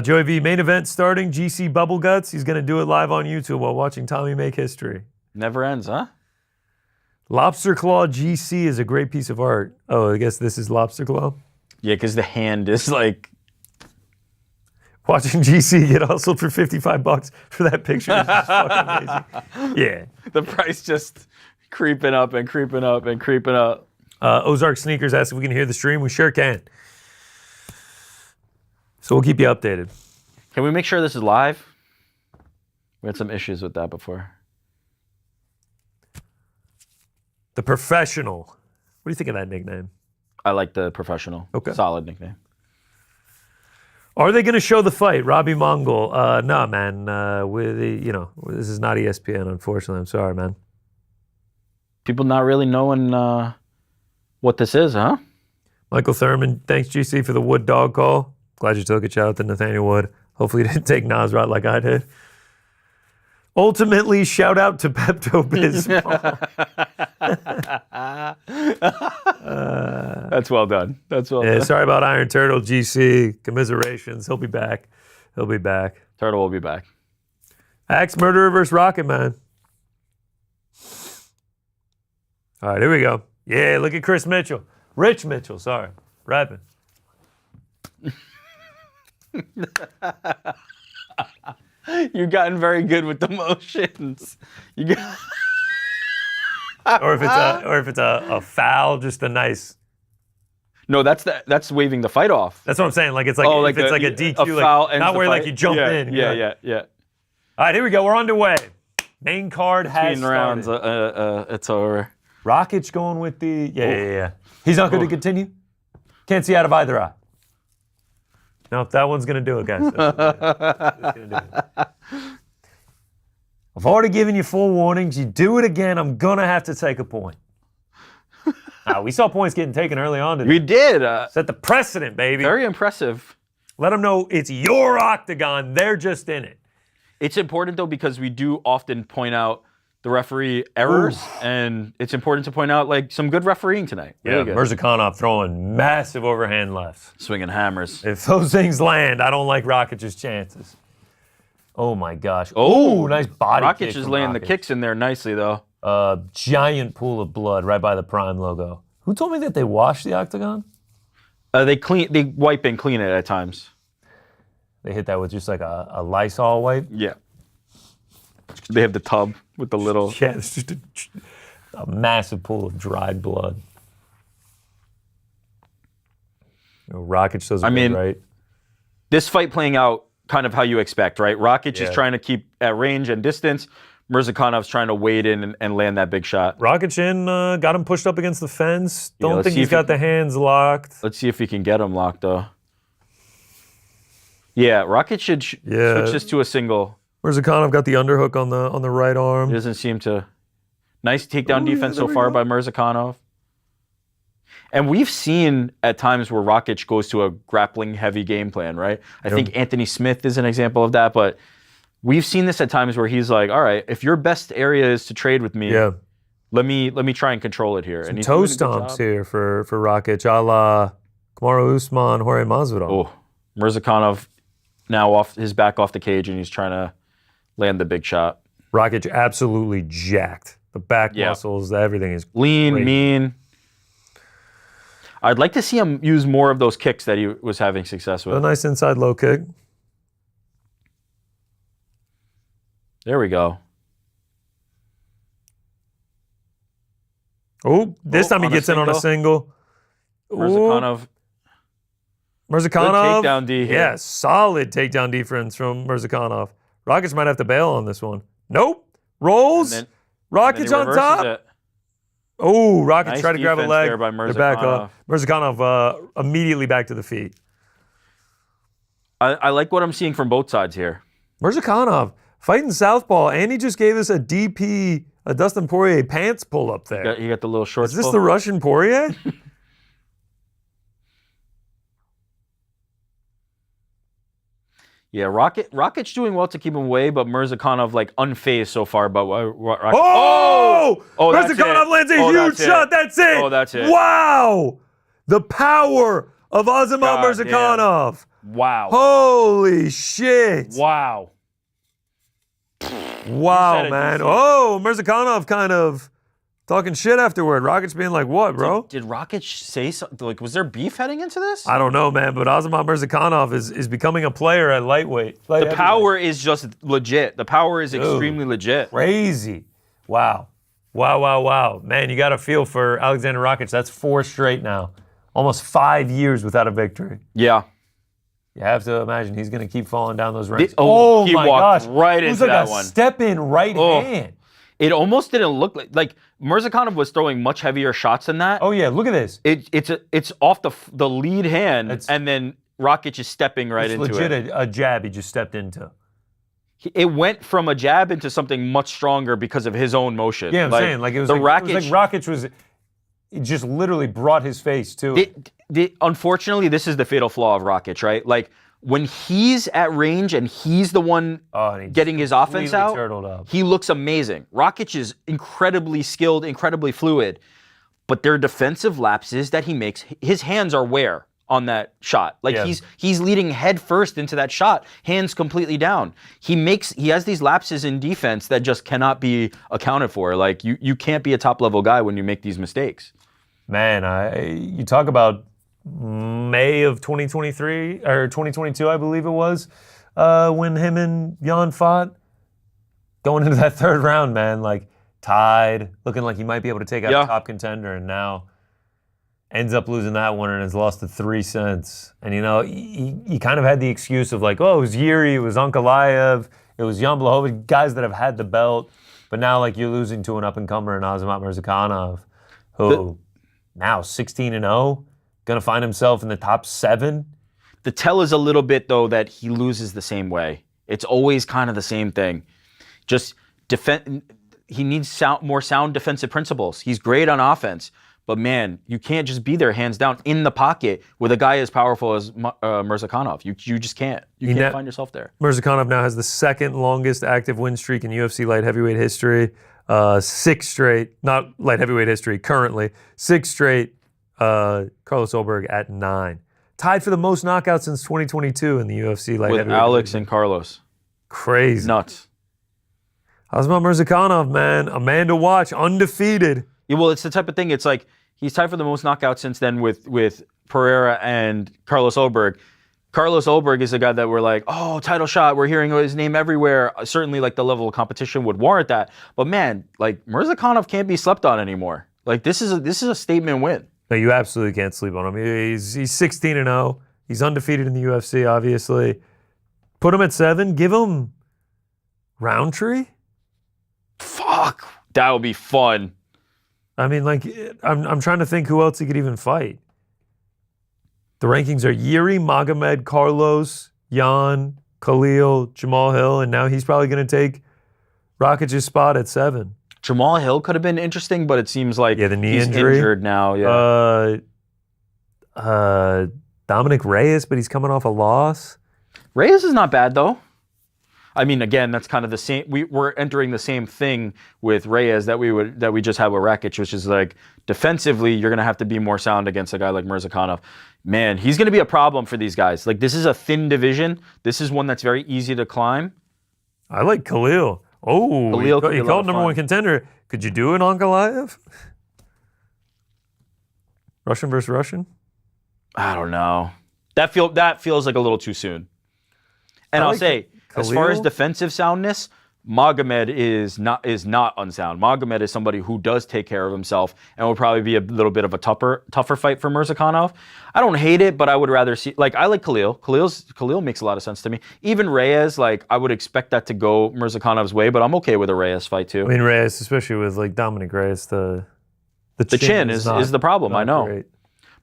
Joey V, main event starting, GC Bubble Guts. He's going to do it live on YouTube while watching Tommy make history. Never ends, huh? Lobster Claw GC is a great piece of art. Oh, I guess this is Lobster Claw? Yeah, because the hand is like... Watching GC get hustled for $55 for that picture is just fucking amazing. Yeah. The price just creeping up and creeping up and creeping up. Ozark Sneakers asks if we can hear the stream. We sure can. So we'll keep you updated. Can we make sure this is live? We had some issues with that before. The Professional. What do you think of that nickname? I like the Professional. Okay. Solid nickname. Are they going to show the fight? Robbie Mongol. No, man. This is not ESPN, unfortunately. I'm sorry, man. People not really knowing what this is, huh? Michael Thurman, thanks, GC, for the Wood dog call. Glad you took it. Shout out to Nathaniel Wood. Hopefully you didn't take Nasrat like I did. Ultimately, shout out to Pepto-Bismol. That's well done. That's well done. Sorry about Iron Turtle, GC. Commiserations. He'll be back. Turtle will be back. Axe Murderer versus Rocket Man. All right, here we go. Yeah, look at Chris Mitchell. Rich Mitchell, sorry. Rapping. You've gotten very good with the motions. or if it's a foul, just a nice. No, that's waving the fight off. That's what I'm saying. Like it's like if it's like a DQ, foul like not where like you jump in. Yeah. All right, here we go. We're underway. Main card has Between rounds, started. it's over. Rakić going with the yeah. He's not going to continue. Can't see out of either eye. Nope, that one's going to do it, guys. That's gonna do it. I've already given you full warnings. You do it again, I'm going to have to take a point. We saw points getting taken early on today. We did. Set the precedent, baby. Very impressive. Let them know it's your octagon. They're just in it. It's important, though, because we do often point out the referee errors, and it's important to point out like some good refereeing tonight. Really good. Murzakanov throwing massive overhand lefts. Swinging hammers. If those things land, I don't like Rakic's chances. Oh my gosh. Oh, nice body kick. Rakić is laying the kicks in there nicely, though. Giant pool of blood right by the Prime logo. Who told me that they wash the octagon? They wipe and clean it at times. They hit that with just like a Lysol wipe? Yeah. They have the tub with the little... Yeah, it's just a massive pool of dried blood. Rakić does it right. This fight playing out kind of how you expect, right? Rakić is trying to keep at range and distance. Murzakonov's trying to wade in and land that big shot. Rakić got him pushed up against the fence. Don't think he's got the hands locked. Let's see if he can get him locked, though. Yeah, Rakić should switch this to a single. Murzakanov got the underhook on the right arm. He doesn't seem to... Nice takedown defense so far by Murzakanov. And we've seen at times where Rakić goes to a grappling-heavy game plan, right? I think Anthony Smith is an example of that, but we've seen this at times where he's like, all right, if your best area is to trade with me, let me try and control it here. Some toe stomps here for Rakić, a la Kamaru Usman, Jorge Masvidal. Oh, Murzakanov now off his back off the cage, and he's trying to land the big shot. Rakić absolutely jacked. The back muscles, everything is lean, great. mean. I'd like to see him use more of those kicks that he was having success with. A nice inside low kick. There we go. Oh, this time he gets in on a single. Murzakanov. Good takedown D here. Yeah, solid takedown defense from Murzakanov. Rakić might have to bail on this one. Nope. Rolls. Rakić on top. Oh, Rakić tried to grab a leg. There by They're back up. Murzakanov immediately back to the feet. I like what I'm seeing from both sides here. Murzakanov fighting southpaw, and he just gave us a DP, a Dustin Poirier pants pull up there. You got the little shorts. Is this the Russian Poirier? Yeah, Rakić doing well to keep him away, but Murzakanov like unfazed so far. But Rakić, Murzakanov lands a huge shot. That's it. Oh, that's it. Wow, the power of Aspinall Murzakanov. Wow. Holy shit. Wow. Wow, man. Oh, Murzakanov kind of talking shit afterward. Rakić being like, what, bro? Did Rakić say something? Like, was there beef heading into this? I don't know, man, but Aspinall Murzakanov is becoming a player at lightweight. The power is just legit. The power is extremely legit. Crazy. Wow. Wow. Man, you got to feel for Alexander Rakić. That's 4 straight now. Almost 5 years without a victory. Yeah. You have to imagine he's going to keep falling down those ranks. He my walked gosh. right into that one. Step in right hand. It almost didn't look like Murzakanov was throwing much heavier shots than that. Oh yeah, look at this. It's off the lead hand, and then Rakić is stepping right into it. It's legit a jab he just stepped into. It went from a jab into something much stronger because of his own motion. Yeah, I'm saying it was Rakić was he just literally brought his face to it. Unfortunately, this is the fatal flaw of Rakić, right? Like when he's at range and he's the one getting his offense out, he looks amazing. Rakić is incredibly skilled, incredibly fluid, but there are defensive lapses that he makes. His hands are where on that shot. Like he's leading head first into that shot, hands completely down. He has these lapses in defense that just cannot be accounted for. Like you can't be a top level guy when you make these mistakes. Man, you talk about May of 2023 or 2022, I believe it was, when him and Jan fought. Going into that 3rd round, man, like tied, looking like he might be able to take out Yeah. a top contender, and now ends up losing that one and has lost to 3 cents. And, you know, he kind of had the excuse of like, oh, it was Yuri, it was Ankalaev, it was Jan Blachowicz, guys that have had the belt. But now, like, you're losing to an up-and-comer in Azamat Murzakanov, who now 16-0, going to find himself in the top 7. The tell is a little bit, though, that he loses the same way. It's always kind of the same thing. Just he needs more sound defensive principles. He's great on offense. But, man, you can't just be there hands down in the pocket with a guy as powerful as Murzakanov. You just can't. You can't find yourself there. Murzakanov now has the second longest active win streak in UFC light heavyweight history. 6 straight, not light heavyweight history currently, 6 straight. Carlos Ulberg at 9. Tied for the most knockouts since 2022 in the UFC light heavyweight. With Alex division. and Carlos. Crazy. Nuts. Azamat Murzakanov, man. A man to watch. Undefeated. Yeah, well, it's the type of thing. It's like he's tied for the most knockouts since then with Pereira and Carlos Ulberg. Carlos Ulberg is a guy that we're like, oh, title shot. We're hearing his name everywhere. Certainly, like the level of competition would warrant that. But man, like Murzakanov can't be slept on anymore. Like this is a statement win. No, you absolutely can't sleep on him. He's 16-0. He's undefeated in the UFC, obviously. Put him at 7. Give him Roundtree. Fuck, that would be fun. I mean, like, I'm trying to think who else he could even fight. The rankings are Yuri, Magomed, Carlos, Jan, Khalil, Jamal Hill, and now he's probably going to take Rakic's spot at 7. Jamal Hill could have been interesting, but it seems like the knee he's injury. Injured now. Yeah. Dominic Reyes, but he's coming off a loss. Reyes is not bad though. I mean, again, that's kind of the same. We're entering the same thing with Reyes that we just had with Rakić, which is like defensively, you're going to have to be more sound against a guy like Murzakanov. Man, he's going to be a problem for these guys. Like, this is a thin division. This is one that's very easy to climb. I like Khalil. Oh, Khalil he called number 1 contender. Could you do an Ankalaev? Russian versus Russian? I don't know. That feels like a little too soon. And I'll say, as far as defensive soundness, Magomed is not unsound. Magomed is somebody who does take care of himself and will probably be a little bit of a tougher fight for Murzakanov. I don't hate it, but I would rather see, like, I like Khalil. Khalil makes a lot of sense to me. Even Reyes, like, I would expect that to go Murzakanov's way, but I'm okay with a Reyes fight too. I mean, Reyes, especially with like Dominic Reyes, the chin is the problem. I know. Great.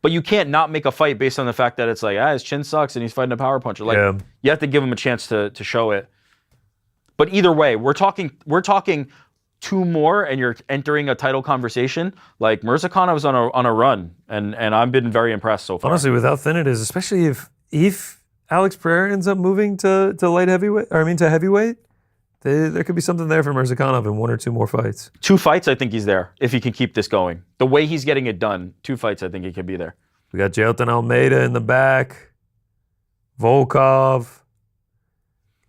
But you can't not make a fight based on the fact that it's like, his chin sucks and he's fighting a power puncher. Like, you have to give him a chance to show it. But either way, we're talking 2 more, and you're entering a title conversation. Like, Murzakanov's on a run, and I've been very impressed so far. Honestly, with how thin it is, especially if Alex Pereira ends up moving to light heavyweight, to heavyweight, there could be something there for Murzakanov in 1 or 2 more fights. 2 fights, I think he's there if he can keep this going. The way he's getting it done, 2 fights, I think he could be there. We got Jailton Almeida in the back, Volkov.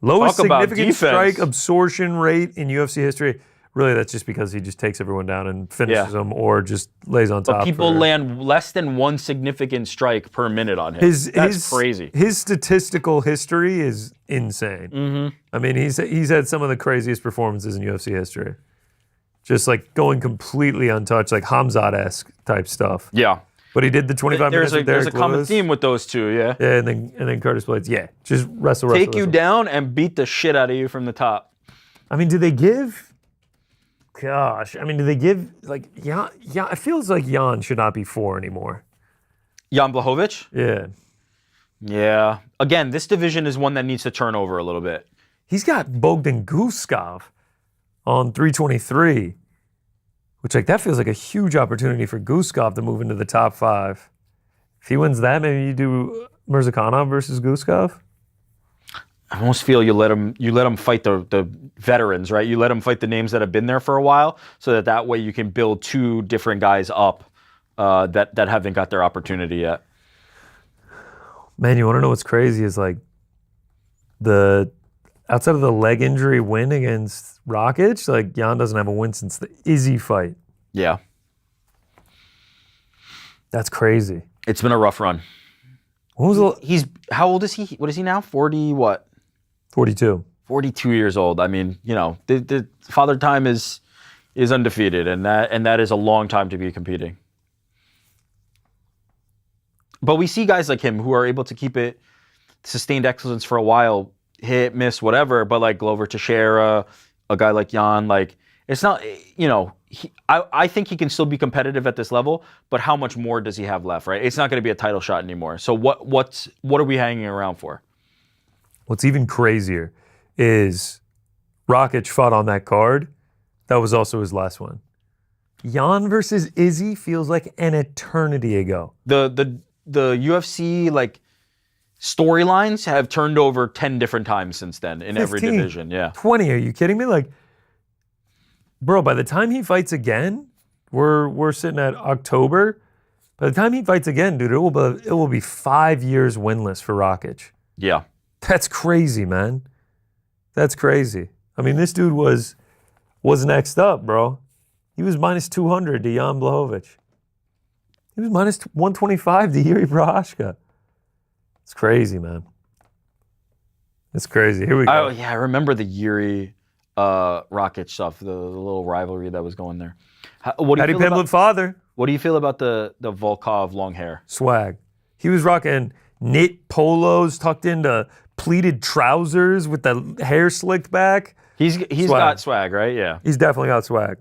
Lowest significant strike absorption rate in UFC history. Really, that's just because he just takes everyone down and finishes them, or just lays on top. But people land less than 1 significant strike per minute on him. That's crazy. His statistical history is insane. Mm-hmm. I mean, he's had some of the craziest performances in UFC history. Just like going completely untouched, like Hamzat-esque type stuff. Yeah. But he did the 25 minutes with Derek There's a common Lewis. theme with those 2, yeah. Yeah, and then Curtis Blades. Yeah, just wrestle. Take you down and beat the shit out of you from the top. I mean, do they give? Gosh, I mean, do they give like Jan? It feels like Jan should not be 4 anymore. Jan Blachowicz? Yeah. Yeah. Again, this division is one that needs to turn over a little bit. He's got Bogdan Guskov on 323. Which, like, that feels like a huge opportunity for Guskov to move into the top 5. If he wins that, maybe you do Murzakanov versus Guskov. I almost feel you let him fight the veterans, right? You let him fight the names that have been there for a while, so that way you can build 2 different guys up that haven't got their opportunity yet. Man, you want to know what's crazy is, like, outside of the leg injury win against Rakić, like, Jan doesn't have a win since the Izzy fight. Yeah. That's crazy. It's been a rough run. He's how old is he? What is he now? 40 what? 42. 42 years old. I mean, you know, the father time is, Is undefeated, and that is a long time to be competing. But we see guys like him who are able to keep it sustained excellence for a while, hit, miss, whatever. But like Glover Teixeira, a guy like Jan, like it's not, I think he can still be competitive at this level, but how much more does he have left, right? It's not going to be a title shot anymore. So what are we hanging around for? What's even crazier is Rakić fought on that card. That was also his last one. Jan versus Izzy feels like an eternity ago. The UFC like storylines have turned over 10 different times since then in 15, every division. Yeah. 20. Are you kidding me? Like, bro, by the time he fights again, we're sitting at October. By the time he fights again, dude, it will be 5 years winless for Rakić. Yeah. That's crazy, man. That's crazy. I mean, this dude was next up, bro. He was minus 200 to Jan Blachowicz. He was minus 125 to Jiri Prochazka. It's crazy, man. It's crazy. Here we go. Oh, yeah, I remember the Jiri Rakić stuff, the little rivalry that was going there. Paddy Pimblett father. What do you feel about the Volkov long hair? Swag. He was rocking knit polos tucked into pleated trousers with the hair slicked back. He's got swag, right? Yeah. He's definitely got swag.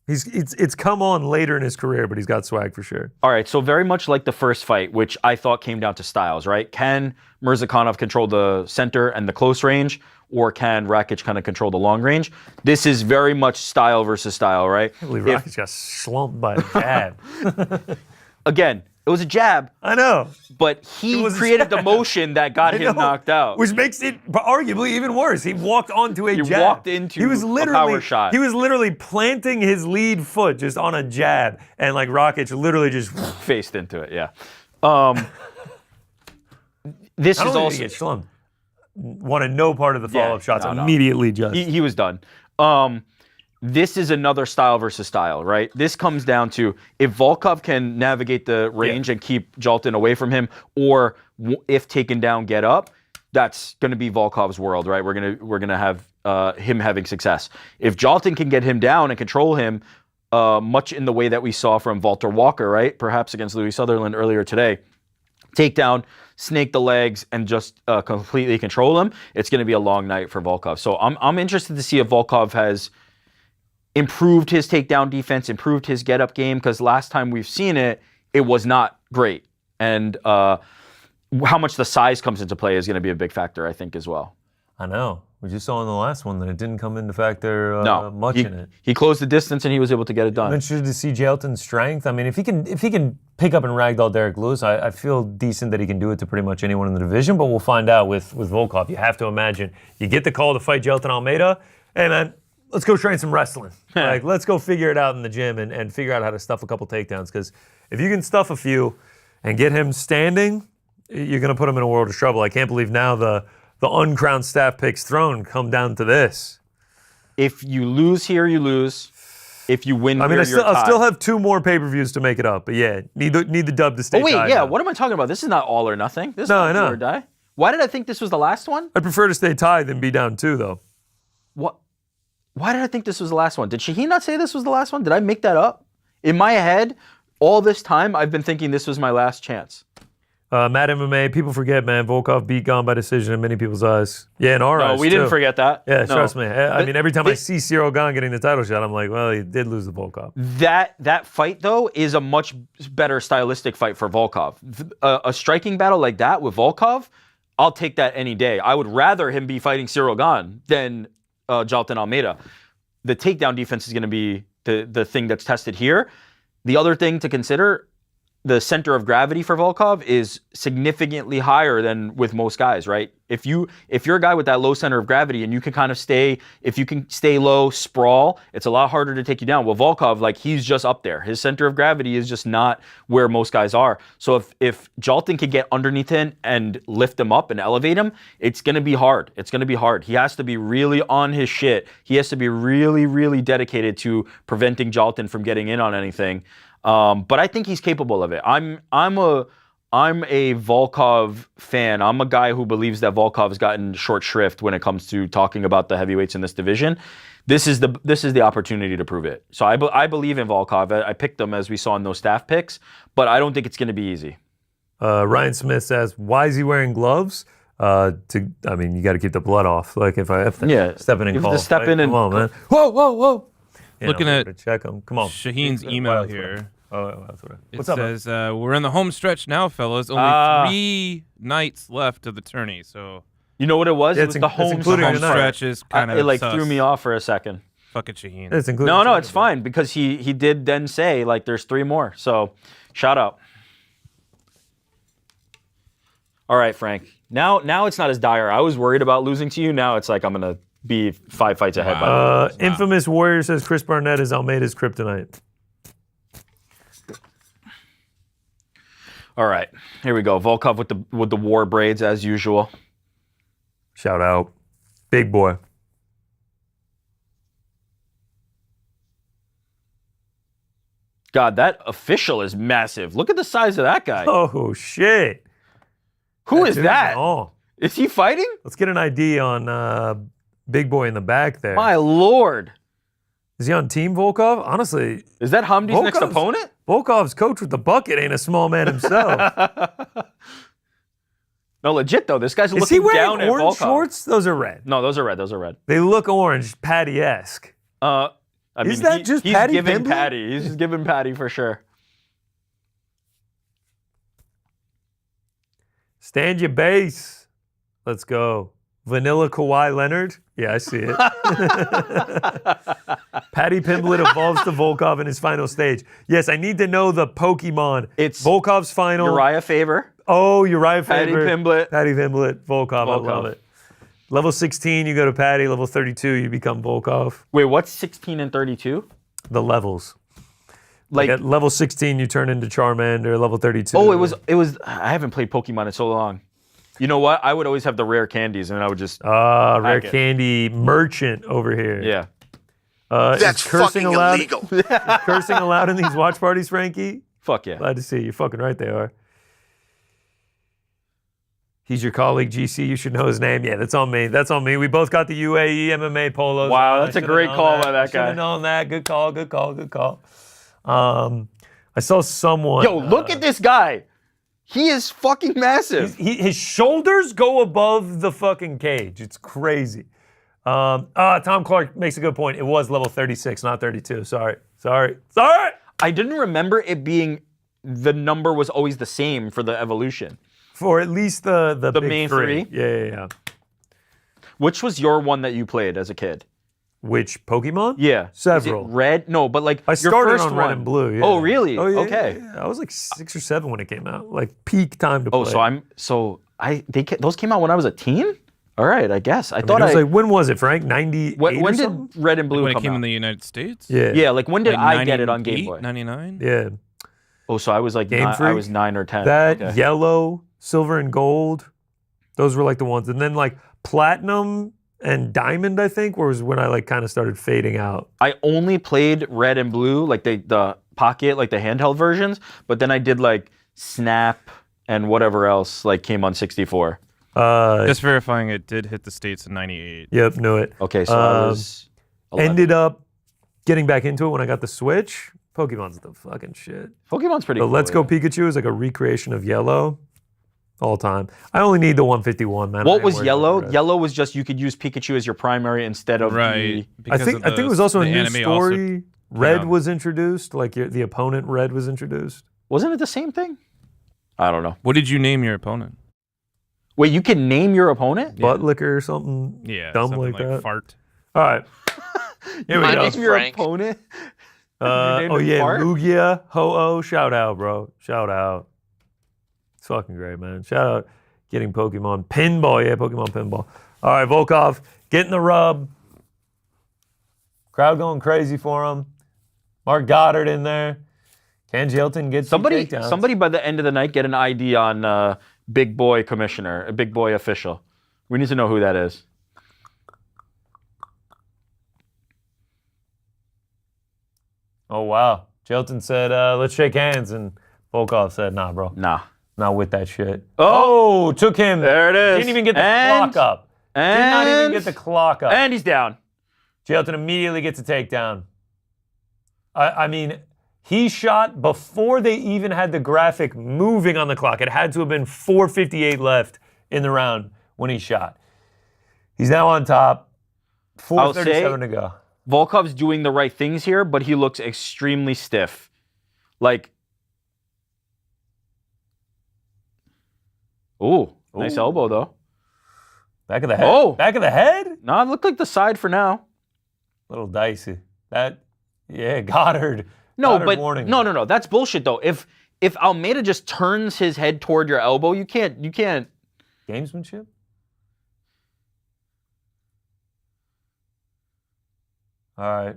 It's come on later in his career, but he's got swag for sure. All right, so very much like the first fight, which I thought came down to styles, right? Can Murzakanov control the center and the close range, or can Rakić kind of control the long range? This is very much style versus style, right? I can't believe Rakić got slumped by a jab. Again, it was a jab. I know. But he created the motion that got him knocked out. Which makes it arguably even worse. He walked onto a jab. He walked into a power shot. He was literally planting his lead foot just on a jab, and like Rakić literally just faced into it, yeah. This I don't is also... get slumped. Wanted no part of the follow-up shots. No. Immediately just. He was done. This is another style versus style, right? This comes down to if Volkov can navigate the range and keep Jaltin away from him, or if taken down, get up. That's going to be Volkov's world, right? We're gonna have him having success. If Jaltin can get him down and control him, much in the way that we saw from Valter Walker, right? Perhaps against Louis Sutherland earlier today, take down, snake the legs, and just completely control him. It's going to be a long night for Volkov. So I'm interested to see if Volkov has improved his takedown defense, improved his get-up game, because last time we've seen it, it was not great. And how much the size comes into play is going to be a big factor, I think, as well. I know. We just saw in the last one that it didn't come into factor much in it. He closed the distance and he was able to get it done. I'm interested to see Jaltin's strength. I mean, if he can pick up and ragdoll Derek Lewis, I feel decent that he can do it to pretty much anyone in the division, but we'll find out with Volkov. You have to imagine. You get the call to fight Jaltin Almeida, hey man, let's go train some wrestling. Like, let's go figure it out in the gym and figure out how to stuff a couple takedowns, because if you can stuff a few and get him standing, you're going to put him in a world of trouble. I can't believe now the uncrowned staff picks throne come down to this. If you lose here, you lose. If you win here, you're tied. I'll still have 2 more pay-per-views to make it up, but yeah, need the dub to stay tied. Yeah, what am I talking about? This is not all or nothing. This is not do or die. Why did I think this was the last one? I'd prefer to stay tied than be down 2, though. What? Why did I think this was the last one? Did Shaheen not say this was the last one? Did I make that up? In my head, all this time, I've been thinking this was my last chance. Matt MMA, people forget, man. Volkov beat Gane by decision in many people's eyes. Yeah, in our eyes, No, we didn't forget that. Yeah, trust me. I mean, every time I see Ciryl Gane getting the title shot, I'm like, well, he did lose to Volkov. That fight, though, is a much better stylistic fight for Volkov. A striking battle like that with Volkov, I'll take that any day. I would rather him be fighting Ciryl Gane than Jaltin Almeida. The takedown defense is going to be the thing that's tested here. The other thing to consider, the center of gravity for Volkov is significantly higher than with most guys, right? If you're a guy with that low center of gravity and you can kind of if you can stay low, sprawl, it's a lot harder to take you down. Well, Volkov, like, he's just up there. His center of gravity is just not where most guys are. So if Jaltin can get underneath him and lift him up and elevate him, it's going to be hard. It's going to be hard. He has to be really on his shit. He has to be really, really dedicated to preventing Jaltin from getting in on anything. But I think he's capable of it. I'm I'm a Volkov fan. I'm a guy who believes that Volkov's gotten short shrift when it comes to talking about the heavyweights in this division. This is the opportunity to prove it. So I believe in Volkov. I picked him as we saw in those staff picks, but I don't think it's going to be easy. Ryan Smith says, "Why is he wearing gloves?" You got to keep the blood off. Like if I have to step in and call, step in and come on, man. Whoa. Looking at check him. Come on. Shaheen's email here. What's it up? says, we're in the home stretch now, fellas. Only 3 nights left of the tourney, so... You know what it was? Yeah, It was the home stretch is kind of it like threw me off for a second. Fucking Shaheen. It's including No, it's fine because he did then say like there's 3 more. So shout out. All right, Frank. Now it's not as dire. I was worried about losing to you. Now it's like I'm gonna be 5 fights ahead. By Infamous Warrior says Chris Barnett is Almeida's kryptonite. All right, here we go. Volkov with the war braids as usual. Shout out, big boy. God, that official is massive. Look at the size of that guy. Oh shit! Who is that? Oh, Is he fighting? let's get an ID on big boy in the back there. My lord. Is he on Team Volkov? Honestly, Is that Hamdi's next Volkov's- opponent? Volkov's coach with the bucket ain't a small man himself. No, legit though. This guy's Is he looking wearing down orange at Volkov. shorts? Those are red. No, those are red. They look orange, Patty-esque. I mean, Is that just he's Patty giving Pimblett? Patty. He's just giving Patty for sure. Stand your base. Let's go. Vanilla Kawhi Leonard? Yeah, I see it. Patty Pimblett evolves to Volkov in his final stage. Yes, I need to know the Pokemon. It's Volkov's final. Uriah Faber. Oh, Uriah Patty Faber. Pimblett. Patty Pimblett. Volkov. I Volkov. love it. Level 16, you go to Patty. Level 32, you become Volkov. Wait, what's 16 and 32? The levels. Like, At level 16, you turn into Charmander. Level 32. oh, it was. I haven't played Pokemon in so long. You know what? I would always have the rare candies, and I would just. Rare hack it. candy merchant over here. Yeah. That's is cursing fucking allowed? illegal. Is cursing allowed in these watch parties, Frankie? Fuck yeah. Glad to see you. You're fucking right, they are. He's your colleague, GC. You should know his name. Yeah, that's on me. That's on me. We both got the UAE MMA polos. Wow, on. that's a I great should've call known by that Should guy. have known that. Good call. I saw someone. Yo, look at this guy. He is fucking massive. His shoulders go above the fucking cage. It's crazy. Tom Clark makes a good point. It was level 36, not 32. Sorry. I didn't remember it being the number was always the same for the evolution. For at least the big main three. three? Yeah. Which was your one that you played as a kid? Which Pokemon? Yeah. Several. Is it red? No, but like I your started first on one. Red and Blue. Yeah. Oh, really? Oh, yeah, okay. Yeah. I was like 6 or 7 when it came out. Like peak time to play. Oh, those came out when I was a teen? All right, I guess. I thought it was like, when was it, Frank? 98 when or did something? Red and Blue When it come came out? in the United States? Yeah. Yeah, like when did Like I get it on Game 98, Boy? 99? Yeah. Oh, so I was like Game I Freak? was 9 or 10. That, Okay. yellow, silver, and gold. Those were like the ones. And then like platinum and diamond, I think, was when I like kind of started fading out. I only played Red and Blue, like the pocket, like the handheld versions, but then I did like Snap and whatever else like came on 64. Just verifying it did hit the States in 98. Yep, knew it. Okay, so I was 11. Ended up getting back into it when I got the Switch. Pokemon's the fucking shit. Pokemon's pretty The cool. Let's Go yeah. Pikachu is like a recreation of Yellow. All time. I only need the 151, man. I What ain't was worried about Yellow? the rest. Yellow was just you could use Pikachu as your primary instead of Right. I think it was also a new story. Also, Red yeah. was introduced, like the opponent Red was introduced. Wasn't it the same thing? I don't know. What did you name your opponent? Wait, you can name your opponent? Butt licker or something Yeah, dumb something like that. Fart. All right. Here we My go. name's Name your Frank. opponent? Oh him yeah, Fart? Lugia, Ho-Oh, shout out, bro. Shout out. It's fucking great, man. Shout out getting Pokemon Pinball. Yeah, Pokemon Pinball. All right, Volkov, getting the rub. Crowd going crazy for him. Mark Goddard in there. Ken Jelton gets Somebody takedowns. by the end of the night get an ID on Big Boy Commissioner, a Big Boy official. We need to know who that is. Oh, wow. Jelton said, let's shake hands. And Volkov said, nah, bro. Nah. Not with that shit. Oh, Took him. there it is. Didn't even get the clock up. Did not even get the clock up. And he's down. Jailton immediately gets a takedown. I mean, he shot before they even had the graphic moving on the clock. It had to have been 4:58 left in the round when he shot. He's now on top. 4:37 to go. Volkov's doing the right things here, but he looks extremely stiff. Like, nice elbow, though. Back of the head. Oh. Back of the head? No, it looked like the side for now. Little dicey. Goddard. No, Goddard but warning. no. That's bullshit, though. If Almeida just turns his head toward your elbow, you can't. Gamesmanship? All right.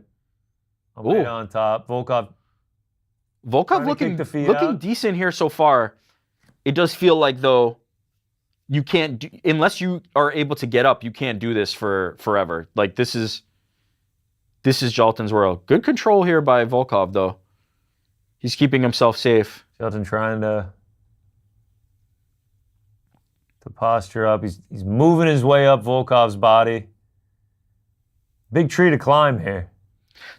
Almeida on top. Volkov looking decent here so far. It does feel like, though, you can't unless you are able to get up, you can't do this for forever. Like, this is Jalton's world. Good control here by Volkov, though. He's keeping himself safe. Jalton trying to posture up. He's moving his way up Volkov's body. Big tree to climb here.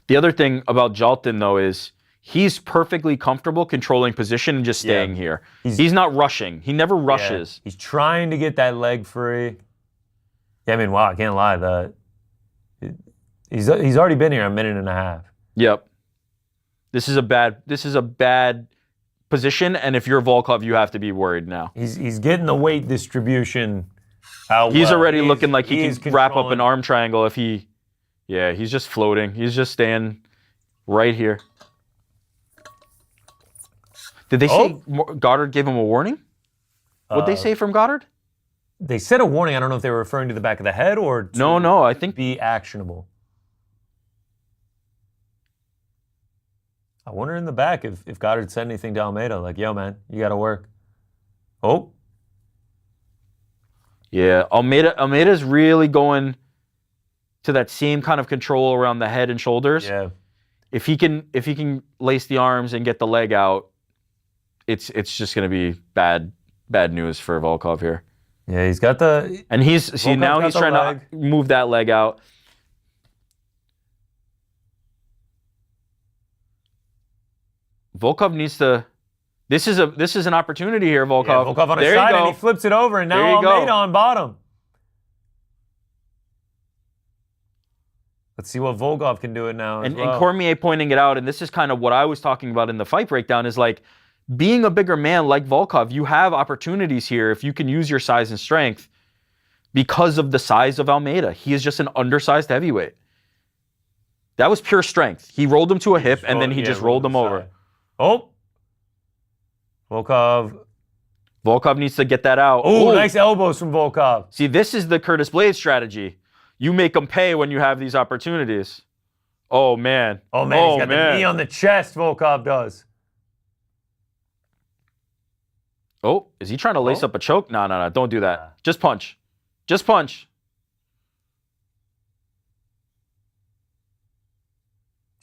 The other thing about Jalton, though, is he's perfectly comfortable controlling position and just staying here. He's not rushing. He never rushes. He's trying to get that leg free. Yeah, I mean, wow, I can't lie. He's already been here a minute and a half. Yep. This is a bad position, and if you're Volkov, you have to be worried now. He's getting the weight distribution out. He's already looking like he can wrap up an controlling. arm triangle if he. Yeah, he's just floating. He's just staying right here. Did they say Goddard gave him a warning? What'd they say from Goddard? They said a warning. I don't know if they were referring to the back of the head or to No, I think be actionable. I wonder in the back if Goddard said anything to Almeida, like, yo, man, you got to work. Oh. Yeah, Almeida's really going to that same kind of control around the head and shoulders. Yeah. If he can lace the arms and get the leg out, it's just going to be bad news for Volkov here. Yeah, he's got the... And he's trying leg. to move that leg out. Volkov needs to... This is an opportunity here, Volkov. Yeah, Volkov on his There side, you go. and he flips it over, and There now you Almeida go. on bottom. Let's see what Volkov can do it now as And well. Cormier pointing it out, and this is kind of what I was talking about in the fight breakdown, is like, being a bigger man like Volkov, you have opportunities here if you can use your size and strength because of the size of Almeida. He is just an undersized heavyweight. That was pure strength. He rolled him to a hip, and then he just rolled him over. Oh. Volkov needs to get that out. Oh, nice elbows from Volkov. See, this is the Curtis Blades strategy. You make them pay when you have these opportunities. Oh, man. He's got the knee on the chest, Volkov does. Oh, is he trying to lace up a choke? No, don't do that. Just punch. Just punch.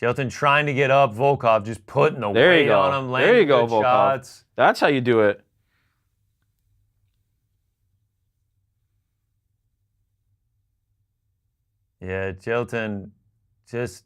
Jalton trying to get up, Volkov just putting the weight on him, landing There you go, good Volkov. shots. That's how you do it. Yeah, Jalton just,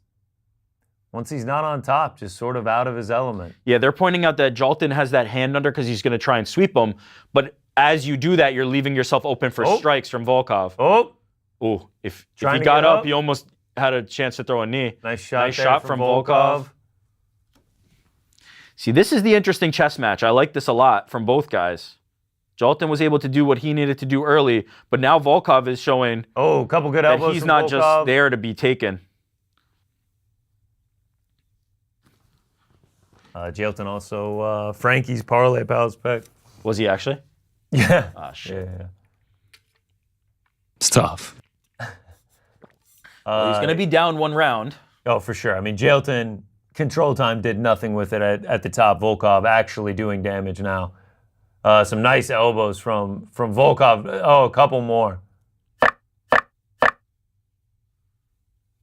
once he's not on top, just sort of out of his element. Yeah, they're pointing out that Jalton has that hand under because he's going to try and sweep him. But as you do that, you're leaving yourself open for strikes from Volkov. Oh, if he got up, he almost had a chance to throw a knee. Nice shot from Volkov. See, this is the interesting chess match. I like this a lot from both guys. Jalton was able to do what he needed to do early, but now Volkov is showing a couple good elbows that he's from not Volkov. just there to be taken. Jalton also Frankie's parlay pals pick. Was he actually? Yeah. Ah, shit. Yeah. It's tough. He's going to be down one round. Oh, for sure. I mean, Jalton, control time did nothing with it at the top. Volkov actually doing damage now. Some nice elbows from Volkov. Oh, a couple more.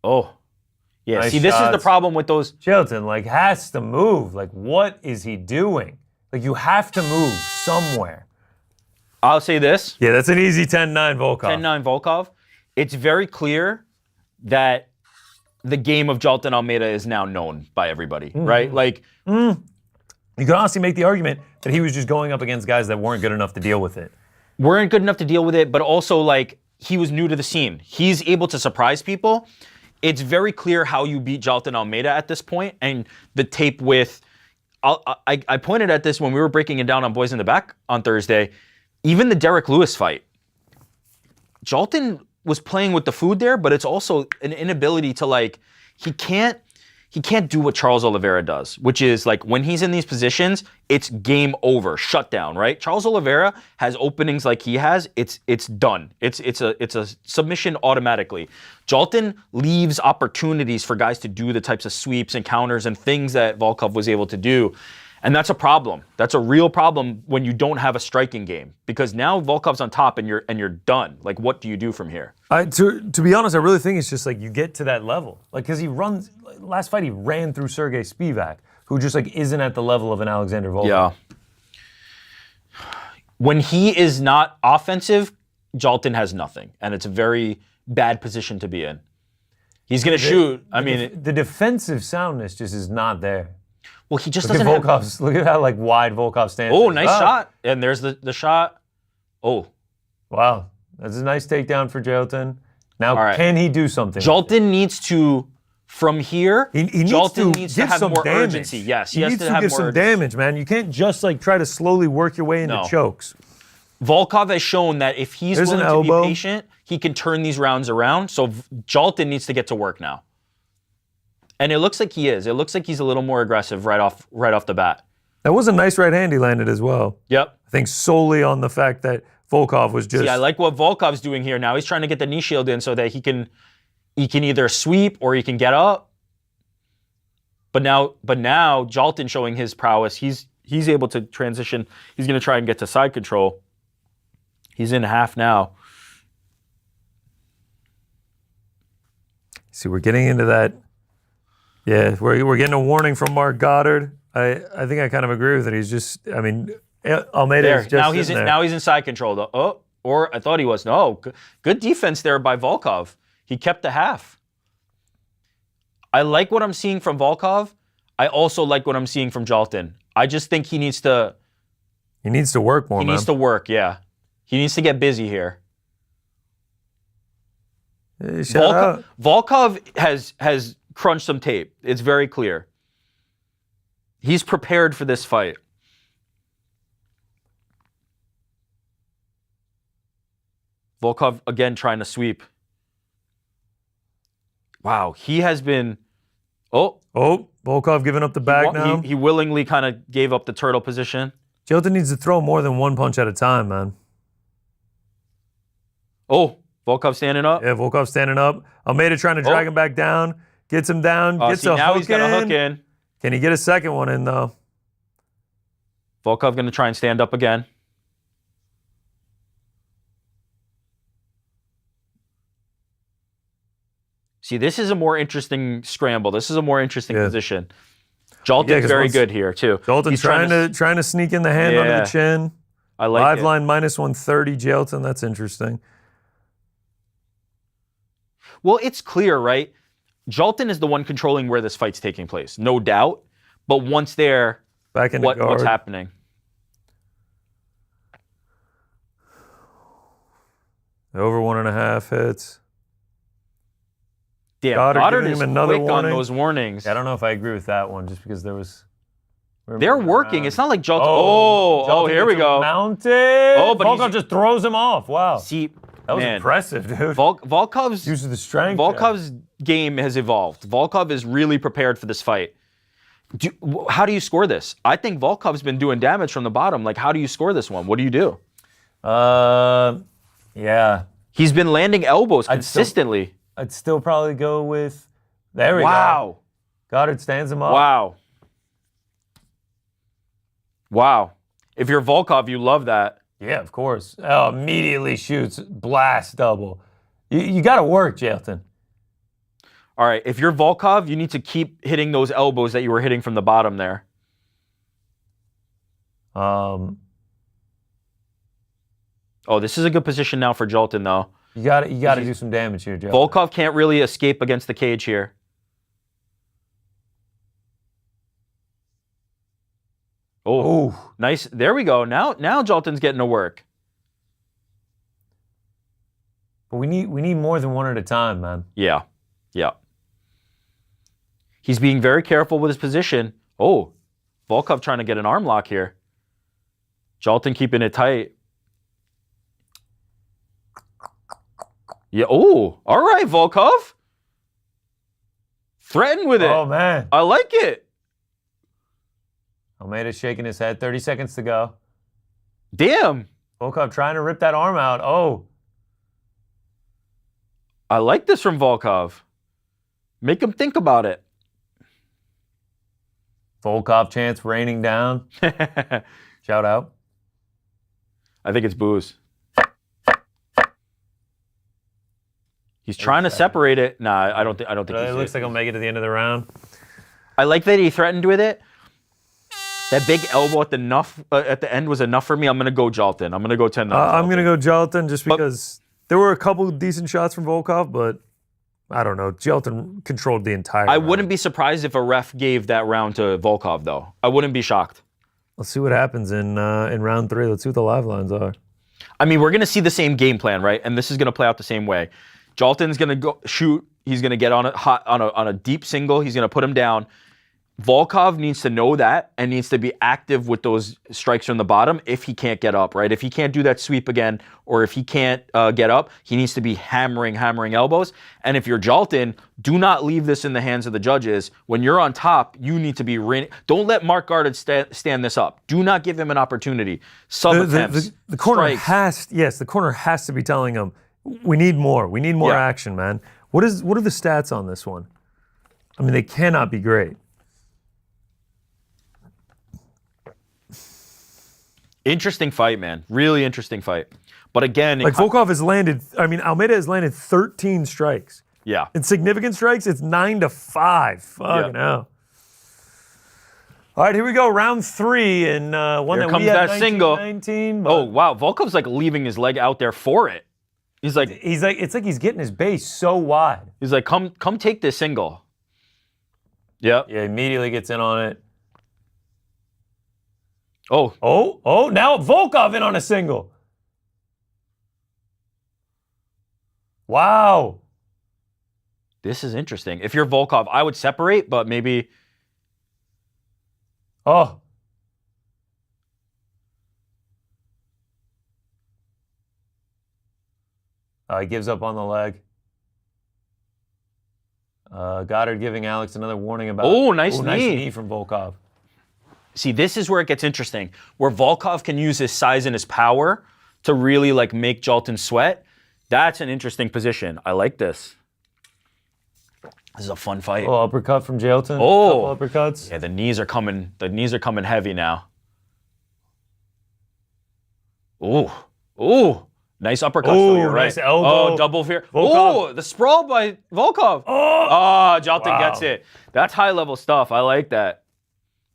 Oh. Yeah, Nice see, this is the shots. problem with those. Jalton, has to move. What is he doing? You have to move somewhere. I'll say this. Yeah, that's an easy 10-9 Volkov. 10-9 Volkov. It's very clear that the game of Jailton Almeida is now known by everybody, right? Like, you could honestly make the argument that he was just going up against guys that weren't good enough to deal with it. weren't good enough to deal with it, but also like he was new to the scene. He's able to surprise people. It's very clear how you beat Jailton Almeida at this point, and the tape with, I pointed at this when we were breaking it down on Boys in the Back on Thursday. Even the Derek Lewis fight, Jailton was playing with the food there, but it's also an inability to like, he can't do what Charles Oliveira does, which is like when he's in these positions, it's game over, shut down, right? Charles Oliveira has openings like he has, it's done. It's a submission automatically. Jailton leaves opportunities for guys to do the types of sweeps and counters and things that Volkov was able to do. And that's a problem. That's a real problem when you don't have a striking game, because now Volkov's on top and you're done. Like, what do you do from here? To be honest, I really think it's just like you get to that level. Like, because he runs, last fight he ran through Sergey Spivak, who just like isn't at the level of an Alexander Volkov. Yeah. When he is not offensive, Jailton has nothing, and it's a very bad position to be in. He's going to shoot. I mean, the defensive soundness just is not there. Well, he just Look doesn't at have... Volkov's. Look at how like wide Volkov stands. Oh, nice shot. And there's the shot. Oh. Wow. That's a nice takedown for Jailton. Now, right. Can he do something? Jailton needs to, from here, Jailton needs to have some more damage. urgency. Yes, he has needs to to have give more some urgency. damage, man. You can't just like try to slowly work your way into chokes. Volkov has shown that if he's There's willing an to elbow. be patient, he can turn these rounds around. So Jailton needs to get to work now. And it looks like he is. It looks like he's a little more aggressive right off the bat. That was a nice right hand he landed as well. Yep. I think solely on the fact that Volkov was just... See, I like what Volkov's doing here now. He's trying to get the knee shield in so that he can either sweep or he can get up. But now Jailton showing his prowess. He's able to transition. He's going to try and get to side control. He's in half now. See, we're getting into that. Yeah, we're getting a warning from Mark Goddard. I think I kind of agree with it. He's just, I mean, Almeida is just now he's in side control though. Oh, or I thought he was. No, good defense there by Volkov. He kept the half. I like what I'm seeing from Volkov. I also like what I'm seeing from Jailton. I just think he needs to. He needs to work more. He needs to work. Yeah, he needs to get busy here. Volkov has crunched some tape. It's very clear. He's prepared for this fight. Volkov again trying to sweep. Wow, he has been. Oh, Volkov giving up the bag now. He willingly kind of gave up the turtle position. Jailton needs to throw more than one punch at a time, man. Oh, Volkov standing up. Yeah, Volkov standing up. Almeida trying to drag him back down. Gets him down. Gets a now hook he's got a hook in. Can he get a second one in, though? Volkov going to try and stand up again. See, this is a more interesting scramble. This is a more interesting position. Jailton's very good here, too. Jailton's trying to sneak in the hand under the chin. I like Live it. line minus 130, Jailton. That's interesting. Well, it's clear, right? Jailton is the one controlling where this fight's taking place, no doubt. But once there, back in the guard. What's happening? Over 1.5 hits. Damn, Goddard is him another quick warning. on those warnings. Yeah, I don't know if I agree with that one, just because there was. They're working. It's not like Jailton. Oh, here we go. Mounted. Oh, but Volkov just throws him off. Wow. See, that was impressive, dude. Volkov's use of the strength. Volkov's game has evolved. Volkov is really prepared for this fight. How do you score this? I think Volkov's been doing damage from the bottom. Like, how do you score this one? What do you do? Yeah. He's been landing elbows consistently. I'd still probably go with. There we go. Wow. Goddard stands him up. Wow. If you're Volkov, you love that. Yeah, of course. Oh, immediately shoots. Blast double. You got to work, Jailton. All right. If you're Volkov, you need to keep hitting those elbows that you were hitting from the bottom there. Oh, this is a good position now for Jolton, though. You got to do some damage here, Joe. Volkov can't really escape against the cage here. Oh, nice. There we go. Now Jolton's getting to work. But we need more than one at a time, man. Yeah. He's being very careful with his position. Oh, Volkov trying to get an arm lock here. Jolton keeping it tight. Yeah. Oh, all right, Volkov. Threaten with it. Oh, man. I like it. Almeida's shaking his head. 30 seconds to go. Damn. Volkov trying to rip that arm out. Oh. I like this from Volkov. Make him think about it. Volkov chants raining down. Shout out. I think it's booze. He's trying to separate it. Nah, I don't think It looks like he'll make it to the end of the round. I like that he threatened with it. That big elbow at the end was enough for me. I'm gonna go Jolton. I'm gonna go 10-9. I'm gonna go Jolton just because there were a couple decent shots from Volkov, but I don't know. Jolton controlled the entire I round. wouldn't be surprised if a ref gave that round to Volkov, though. I wouldn't be shocked. Let's see what happens in round 3. Let's see what the live lines are. I mean, we're gonna see the same game plan, right? And this is gonna play out the same way. Jolton's gonna go shoot. He's gonna get on a deep single. He's gonna put him down. Volkov needs to know that and needs to be active with those strikes from the bottom if he can't get up, right? If he can't do that sweep again, or if he can't get up, he needs to be hammering elbows. And if you're Jolton, do not leave this in the hands of the judges. When you're on top, you need to be don't let Mark Guarded stand this up. Do not give him an opportunity. Attempts, the corner strikes. the corner has to be telling him, we need more. We need more action, man. What are the stats on this one? I mean, they cannot be great. Interesting fight, man. Really interesting fight. But again, Volkov has landed. I mean, Almeida has landed 13 strikes. Yeah. In significant strikes, it's 9-5. Fucking hell. All right, here we go. Round 3, and one Here that comes we had that single. 19. Oh wow, Volkov's like leaving his leg out there for it. He's like, it's like he's getting his base so wide. He's like, come take this single. Yep. Yeah, immediately gets in on it. Oh, now Volkov in on a single. Wow. this is interesting. If you're Volkov, I would separate, but maybe. Oh. He gives up on the leg. Goddard giving Alex another warning about. Nice knee from Volkov. See, this is where it gets interesting, where Volkov can use his size and his power to really like make Jolton sweat. That's an interesting position. I like this. This is a fun fight. Oh, uppercut from Jolton. Oh, couple uppercuts. Yeah, the knees are coming. The knees are coming heavy now. Ooh. Nice uppercut. Oh, you're right. nice elbow. Oh, double fear. Volkov. Oh, the sprawl by Volkov. Oh, Jolton gets it. That's high level stuff. I like that.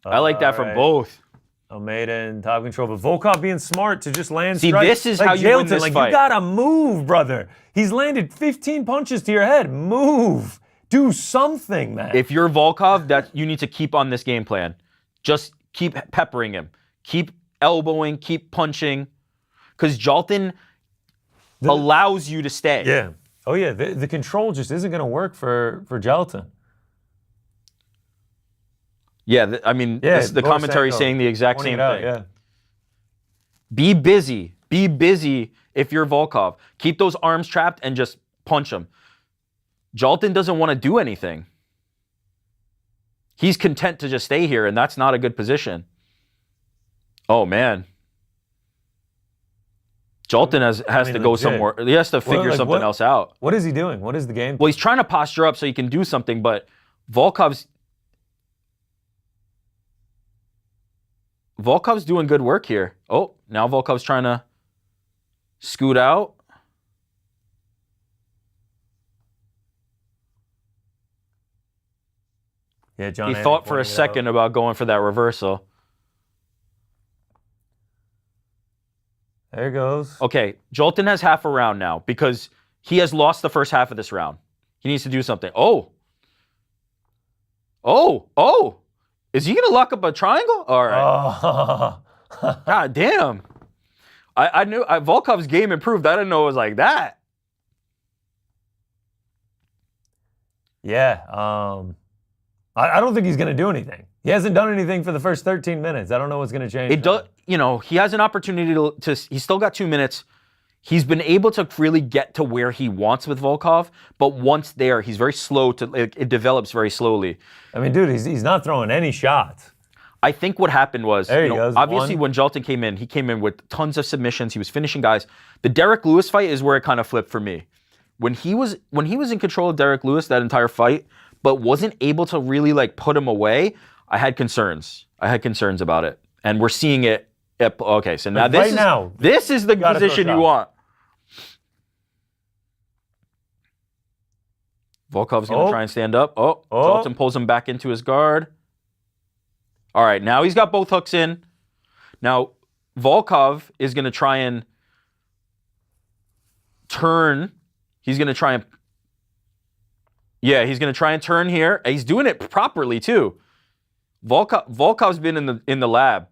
I like that from both. Almeida in top control, but Volkov being smart to just land See, strikes. this is how you win this like, fight. You gotta move, brother. He's landed 15 punches to your head. Move. Do something, man. If you're Volkov, that you need to keep on this game plan. Just keep peppering him. Keep elbowing, keep punching. Because Jolton allows you to stay. Yeah. Oh, yeah. The control just isn't going to work for Jolton. Yeah, the commentary is saying the exact same thing. Yeah. Be busy. Be busy if you're Volkov. Keep those arms trapped and just punch them. Jolton doesn't want to do anything. He's content to just stay here, and that's not a good position. Oh, man. Jolton has to go somewhere. He has to figure something else out. What is he doing? What is the game? Well, he's trying to posture up so he can do something, but Volkov's doing good work here. Oh, now Volkov's trying to scoot out. Yeah, John. He thought for a second about going for that reversal. There goes. Okay, Jolton has half a round now because he has lost the first half of this round. He needs to do something. Oh. Is he going to lock up a triangle? All right. Oh. God damn. I knew Volkov's game improved. I didn't know it was like that. Yeah. I don't think he's going to do anything. He hasn't done anything for the first 13 minutes. I don't know what's going to change. It does, he has an opportunity to he's still got 2 minutes. He's been able to really get to where he wants with Volkov, but once there, he's very slow it develops very slowly. I mean, dude, he's not throwing any shots. I think what happened was, There he goes, obviously one. when Jolton came in, he came in with tons of submissions. He was finishing guys. The Derek Lewis fight is where it kind of flipped for me. When he was in control of Derek Lewis that entire fight, but wasn't able to really put him away, I had concerns. About it, and we're seeing it. Okay, so now this is the position you want. Volkov's going to try and stand up. Jolton pulls him back into his guard. All right, now he's got both hooks in. Now, Volkov is going to try and turn. He's going to try and turn here. He's doing it properly, too. Volkov's been in the lab.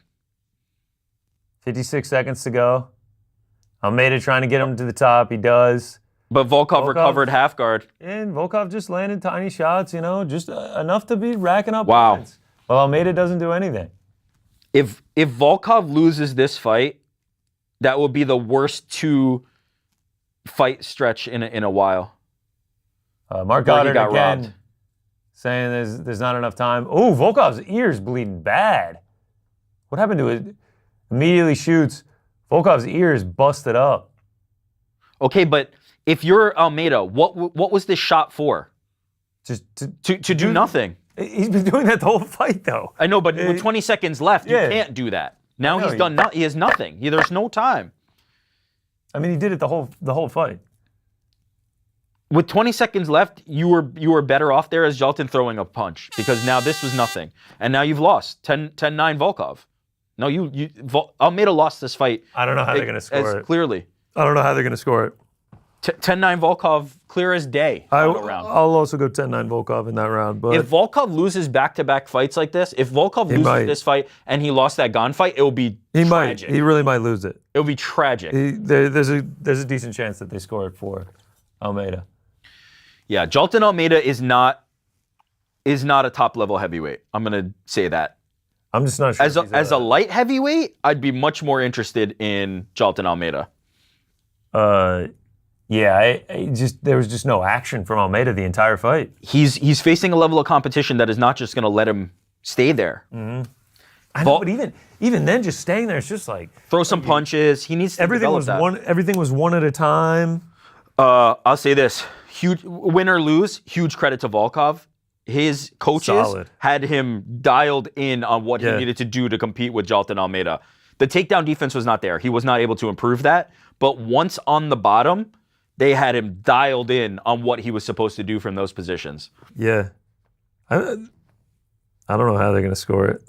56 seconds to go. Almeida trying to get him to the top. He does. But Volkov recovered half guard. And Volkov just landed tiny shots, just enough to be racking up Wow. points. Well, Almeida doesn't do anything. If Volkov loses this fight, that will be the worst 2-fight stretch in a while. Mark Where he Goddard got again robbed. saying there's not enough time. Oh, Volkov's ear's bleeding bad. What happened to it? Immediately shoots. Volkov's ear is busted up. Okay, but if you're Almeida, what was this shot for? Just To do nothing. He's been doing that the whole fight, though. I know, but with 20 seconds left, you Yeah. can't do that. Now No, he's done. He has nothing. There's no time. I mean, he did it the whole fight. With 20 seconds left, you were better off there as Jolton throwing a punch because now this was nothing, and now you've lost 10-9 Volkov. No, Almeida lost this fight. I don't know how they're going to score it. Clearly, I don't know how they're going to score it. 10-9 Volkov, clear as day. I'll Round. also go 10-9 Volkov in that round. But If Volkov loses back-to-back fights like this, if Volkov loses this fight and he lost that Gane fight, it will be tragic. He really might lose it. It will be tragic. There's a decent chance that they score it for Almeida. Yeah, Jolton Almeida is not a top-level heavyweight. I'm going to say that. I'm just not sure. As a light heavyweight, I'd be much more interested in Jolton Almeida. Yeah, there was just no action from Almeida the entire fight. He's facing a level of competition that is not just going to let him stay there. Mm-hmm. I know, but even then, just staying there, it's just like throw some punches. He needs to develop that. Everything was one at a time. I'll say this: huge win or lose, huge credit to Volkov. His coaches had him dialed in on what he needed to do to compete with Jolton Almeida. The takedown defense was not there. He was not able to improve that. But once on the bottom, they had him dialed in on what he was supposed to do from those positions. Yeah. I don't know how they're going to score it.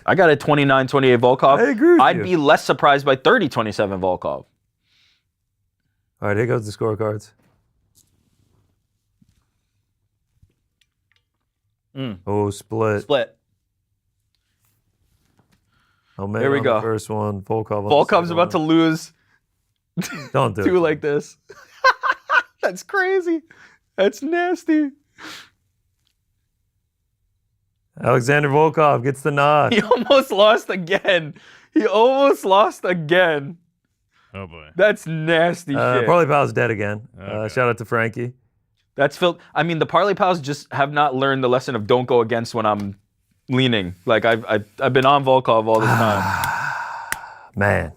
I got a 29-28 Volkov. I agree with I'd you. be less surprised by 30-27 Volkov. All right, here goes the scorecards. Oh, split. Almeida There we on go. The first one. Volkov's about to lose. Don't do Two it. like this. That's crazy. That's nasty. Alexander Volkov gets the nod. He almost lost again. Oh boy. That's nasty shit. Parlay Pal's dead again. Okay. Shout out to Frankie. That's Phil. I mean, the Parlay Pals just have not learned the lesson of don't go against when I'm leaning. Like I've been on Volkov all this time. Man,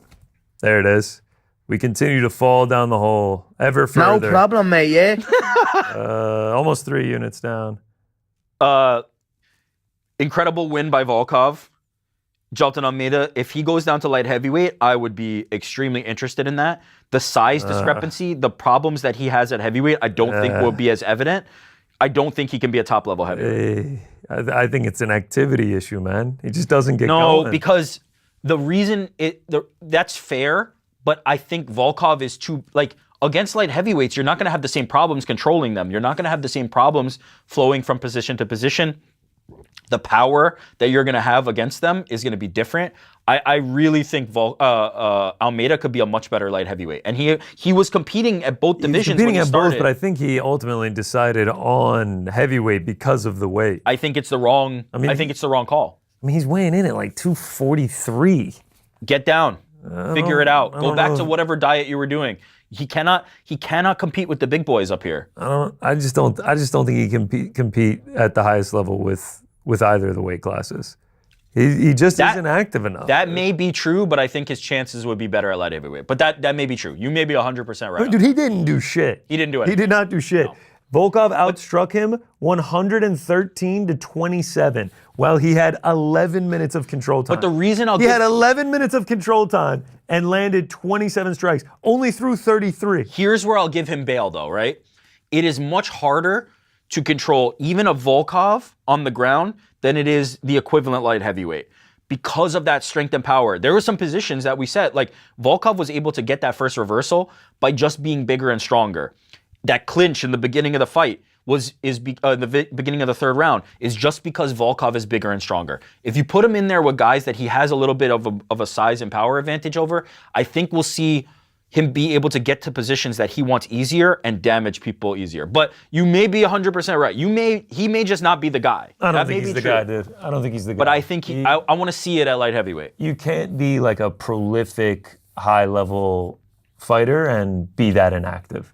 there it is. We continue to fall down the hole ever further. No problem, mate, yeah? Almost 3 units down. Incredible win by Volkov. Jolton Almeida, if he goes down to light heavyweight, I would be extremely interested in that. The size discrepancy, the problems that he has at heavyweight, I don't think will be as evident. I don't think he can be a top-level heavyweight. I think it's an activity issue, man. He just doesn't get going. No, because the reason that's fair, but I think Volkov is too, like, against light heavyweights, you're not going to have the same problems controlling them. You're not going to have the same problems flowing from position to position. The power that you're going to have against them is going to be different. I really think Almeida could be a much better light heavyweight. And he was competing at both divisions. Competing when he at both, started. but I think he ultimately decided on heavyweight because of the weight. I think it's the wrong. I think it's the wrong call. I mean, he's weighing in at like 243. Get down. Figure it out. Go back to whatever diet you were doing. He cannot compete with the big boys up here. I just don't think he can compete at the highest level with either of the weight classes. He just isn't active enough. That may be true, but I think his chances would be better at light heavyweight. But that may be true. You may be 100% right. Dude, he didn't do shit. He didn't do anything. He did not do shit. No. Volkov outstruck him 113-27 while he had 11 minutes of control time. But the reason he had 11 minutes of control time and landed 27 strikes, only threw 33. Here's where I'll give him bail, though, right? It is much harder to control even a Volkov on the ground than it is the equivalent light heavyweight because of that strength and power. There were some positions that we said, like Volkov was able to get that first reversal by just being bigger and stronger. That clinch in the beginning of the fight beginning of the third round is just because Volkov is bigger and stronger. If you put him in there with guys that he has a little bit of a size and power advantage over, I think we'll see him be able to get to positions that he wants easier and damage people easier. But you may be 100% right. He may just not be the guy. I don't think he's the guy, dude. I don't think he's the guy. But I think I want to see it at light heavyweight. You can't be like a prolific, high-level fighter and be that inactive.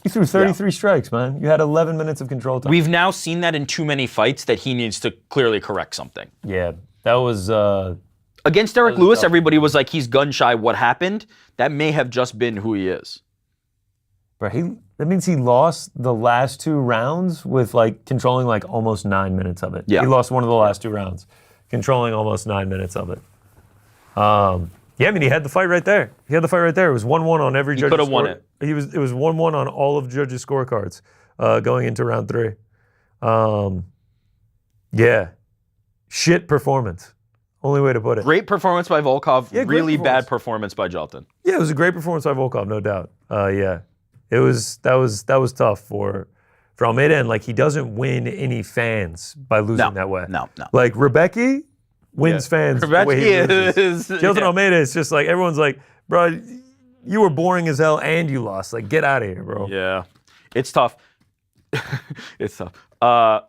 You threw 33 strikes, man. You had 11 minutes of control time. We've now seen that in too many fights that he needs to clearly correct something. Yeah, that was... Against Derek Lewis, everybody was like, he's gun-shy. What happened? That may have just been who he is. Bro, that means he lost the last 2 rounds with like controlling like almost 9 minutes of it. Yeah. He lost one of the last 2 rounds, controlling almost 9 minutes of it. Yeah, I mean, he had the fight right there. It was 1-1 on every judge's could have won it. It was 1-1 on all of judges' scorecards going into round 3. Yeah. Shit performance. Only way to put it. Great performance by Volkov. Yeah, really bad performance by Jelton. Yeah, it was a great performance by Volkov, no doubt. Yeah. That was tough for Almeida, and like he doesn't win any fans by losing that way. No. Like Rebecki wins fans. Rebecki is Jelton Almeida is just like everyone's like, bro, you were boring as hell and you lost. Like, get out of here, bro. Yeah, it's tough. It's tough. I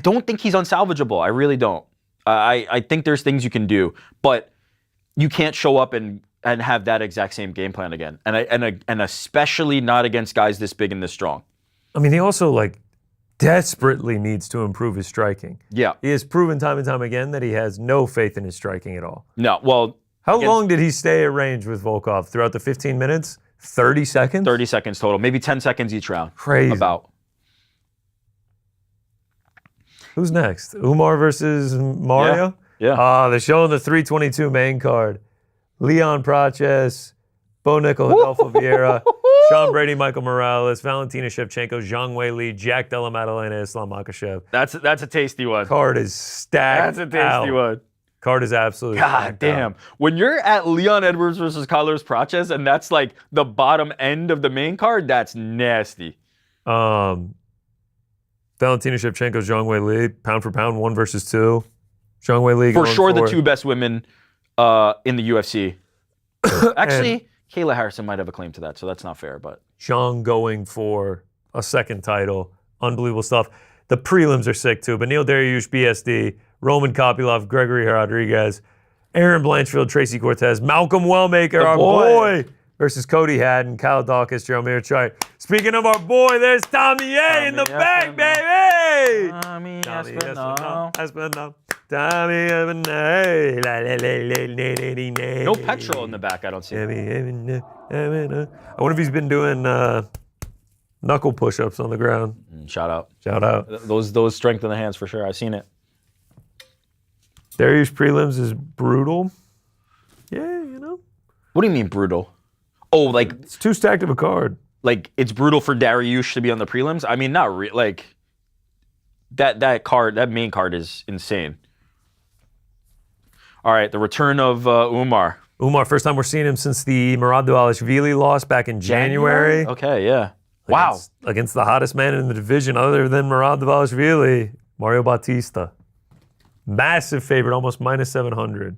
don't think he's unsalvageable. I really don't. I think there's things you can do, but you can't show up and have that exact same game plan again, and especially not against guys this big and this strong. I mean, he also like desperately needs to improve his striking. Yeah, he has proven time and time again that he has no faith in his striking at all. No, well, how long did he stay at range with Volkov throughout the 15 minutes? 30 seconds? 30 seconds total, maybe 10 seconds each round. Crazy. About. Who's next? Umar versus Mario? Yeah. They're showing the 322 main card. Leon Praches, Bo Nickel, Adolfo Vieira, Sean Brady, Michael Morales, Valentina Shevchenko, Zhang Weili, Jack Della Maddalena, Islam Makhachev. That's a tasty one. Card is stacked. That's a tasty one. Card is absolutely God damn. When you're at Leon Edwards versus Carlos Praches and that's like the bottom end of the main card, that's nasty. Valentina Shevchenko, Zhang Weili, pound for pound, 1 versus 2. Zhang Weili for sure the 2 best women in the UFC. Actually, Kayla Harrison might have a claim to that, so that's not fair. But Zhang going for a second title. Unbelievable stuff. The prelims are sick too. Benil Dariush, BSD, Roman Kopylov, Gregory Rodriguez, Aaron Blanchfield, Tracy Cortez, Malcolm Wellmaker, our boy, versus Cody Haddon, Kyle Dawkins, Jeremiah Chart. Speaking of our boy, there's Tommy A in the back, baby! Tommy Aspinall. Tommy No petrol in the back, I don't see. I wonder if he's been doing knuckle push-ups on the ground. Shout out. Those strength in the hands for sure. I've seen it. Dariush prelims is brutal. Yeah, you know. What do you mean brutal? Oh, like it's too stacked of a card. Like it's brutal for Dariush to be on the prelims? I mean, not like that main card is insane. All right, the return of Umar. Umar, first time we're seeing him since the Murzakanov loss back in January. Okay, yeah. Wow. Against the hottest man in the division other than Murzakanov, Mario Batista. Massive favorite, almost minus 700.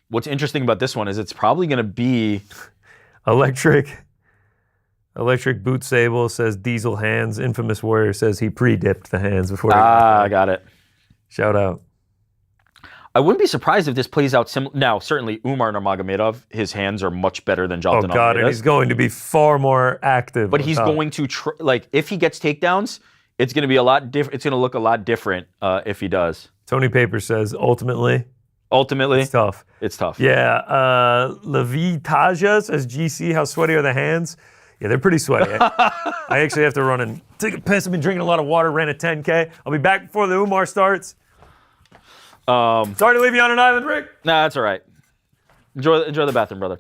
What's interesting about this one is it's probably going to be... Electric Boot Sable says Diesel hands. Infamous Warrior says he pre-dipped the hands before. I got it. Shout out. I wouldn't be surprised if this plays out similar. Now, certainly Umar Nurmagomedov, his hands are much better than Jalton Oh God, and he's going to be far more active. But he's going to if he gets takedowns, it's going to be a lot different. It's going to look a lot different if he does. Tony Paper says ultimately, it's tough. It's tough. Yeah. Levi Taja says GC, how sweaty are the hands? Yeah, they're pretty sweaty. I actually have to run and take a piss. I've been drinking a lot of water. Ran a 10K. I'll be back before the Umar starts. Sorry to leave you on an island, Rick. Nah, that's all right. Enjoy the bathroom, brother.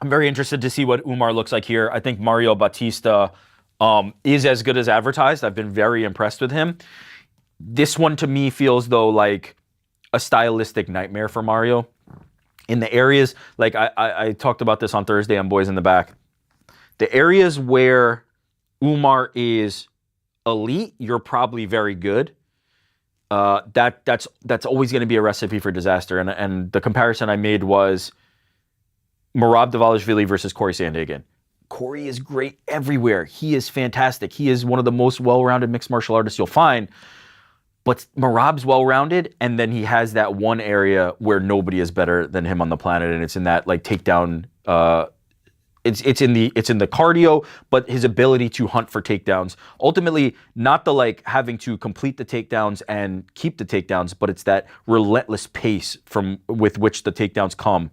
I'm very interested to see what Umar looks like here. I think Mario Batista is as good as advertised. I've been very impressed with him. This one to me feels though like a stylistic nightmare for Mario. In the areas, like I talked about this on Thursday on Boys in the Back. The areas where Umar is elite, you're probably very good. That's always going to be a recipe for disaster. And the comparison I made was Murzakanov versus Corey Sandhagen. Corey is great everywhere. He is fantastic. He is one of the most well-rounded mixed martial artists you'll find. But Merab's well-rounded, and then he has that one area where nobody is better than him on the planet, and it's in that like takedown. It's in the cardio, but his ability to hunt for takedowns. Ultimately, not the like having to complete the takedowns and keep the takedowns, but it's that relentless pace with which the takedowns come.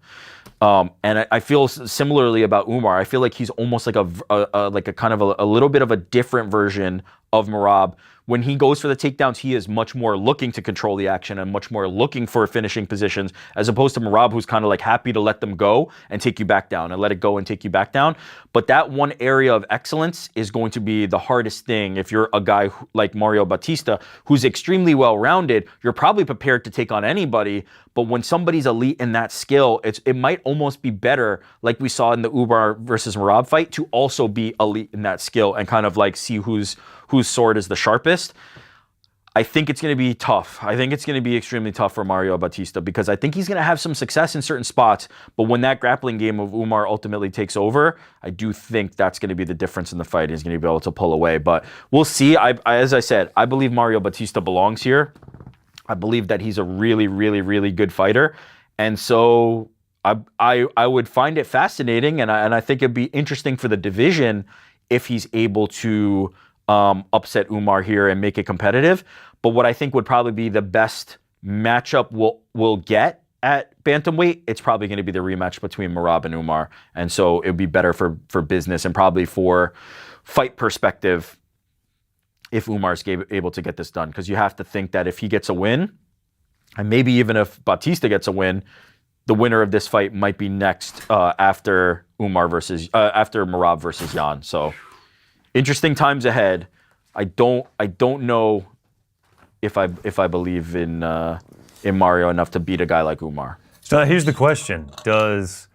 And I feel similarly about Umar. I feel like he's almost like a kind of a little bit of a different version of Merab. When he goes for the takedowns, he is much more looking to control the action and much more looking for finishing positions, as opposed to Merab, who's kind of like happy to let them go and take you back down and let it go and take you back down. But that one area of excellence is going to be the hardest thing. If you're a guy like Mario Batista, who's extremely well-rounded, you're probably prepared to take on anybody. But when somebody's elite in that skill, it might almost be better, like we saw in the Umar versus Merab fight, to also be elite in that skill and kind of like see whose sword is the sharpest. I think it's going to be tough. I think it's going to be extremely tough for Mario Batista because I think he's going to have some success in certain spots, but when that grappling game of Umar ultimately takes over, I do think that's going to be the difference in the fight. He's going to be able to pull away, but we'll see. As I said, I believe Mario Batista belongs here. I believe that he's a really, really, really good fighter, and so I would find it fascinating, and I think it'd be interesting for the division if he's able to upset Umar here and make it competitive. But what I think would probably be the best matchup we'll get at bantamweight, it's probably going to be the rematch between Merab and Umar. And so it would be better for business and probably for fight perspective if Umar's able to get this done. Because you have to think that if he gets a win, and maybe even if Batista gets a win, the winner of this fight might be next after Merab versus Jan. So interesting times ahead. I don't know if I believe in Mario enough to beat a guy like Umar. So here's the question: does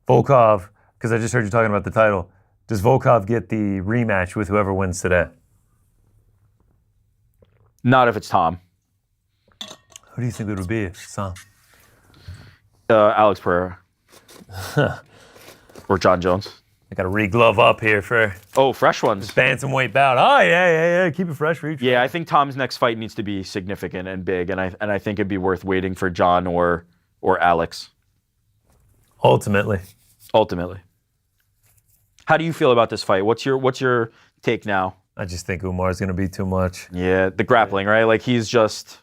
Volkov? Because I just heard you talking about the title. Does Volkov get the rematch with whoever wins today? Not if it's Tom. Who do you think it would be if it's Tom? Alex Pereira or John Jones. I got to re-glove up here for fresh ones. Bantamweight bout. Oh yeah. Keep it fresh for each. Yeah, I think Tom's next fight needs to be significant and big, and I think it'd be worth waiting for John or Alex. Ultimately. How do you feel about this fight? What's your take now? I just think Umar's going to be too much. Yeah, the grappling, right? Like he's just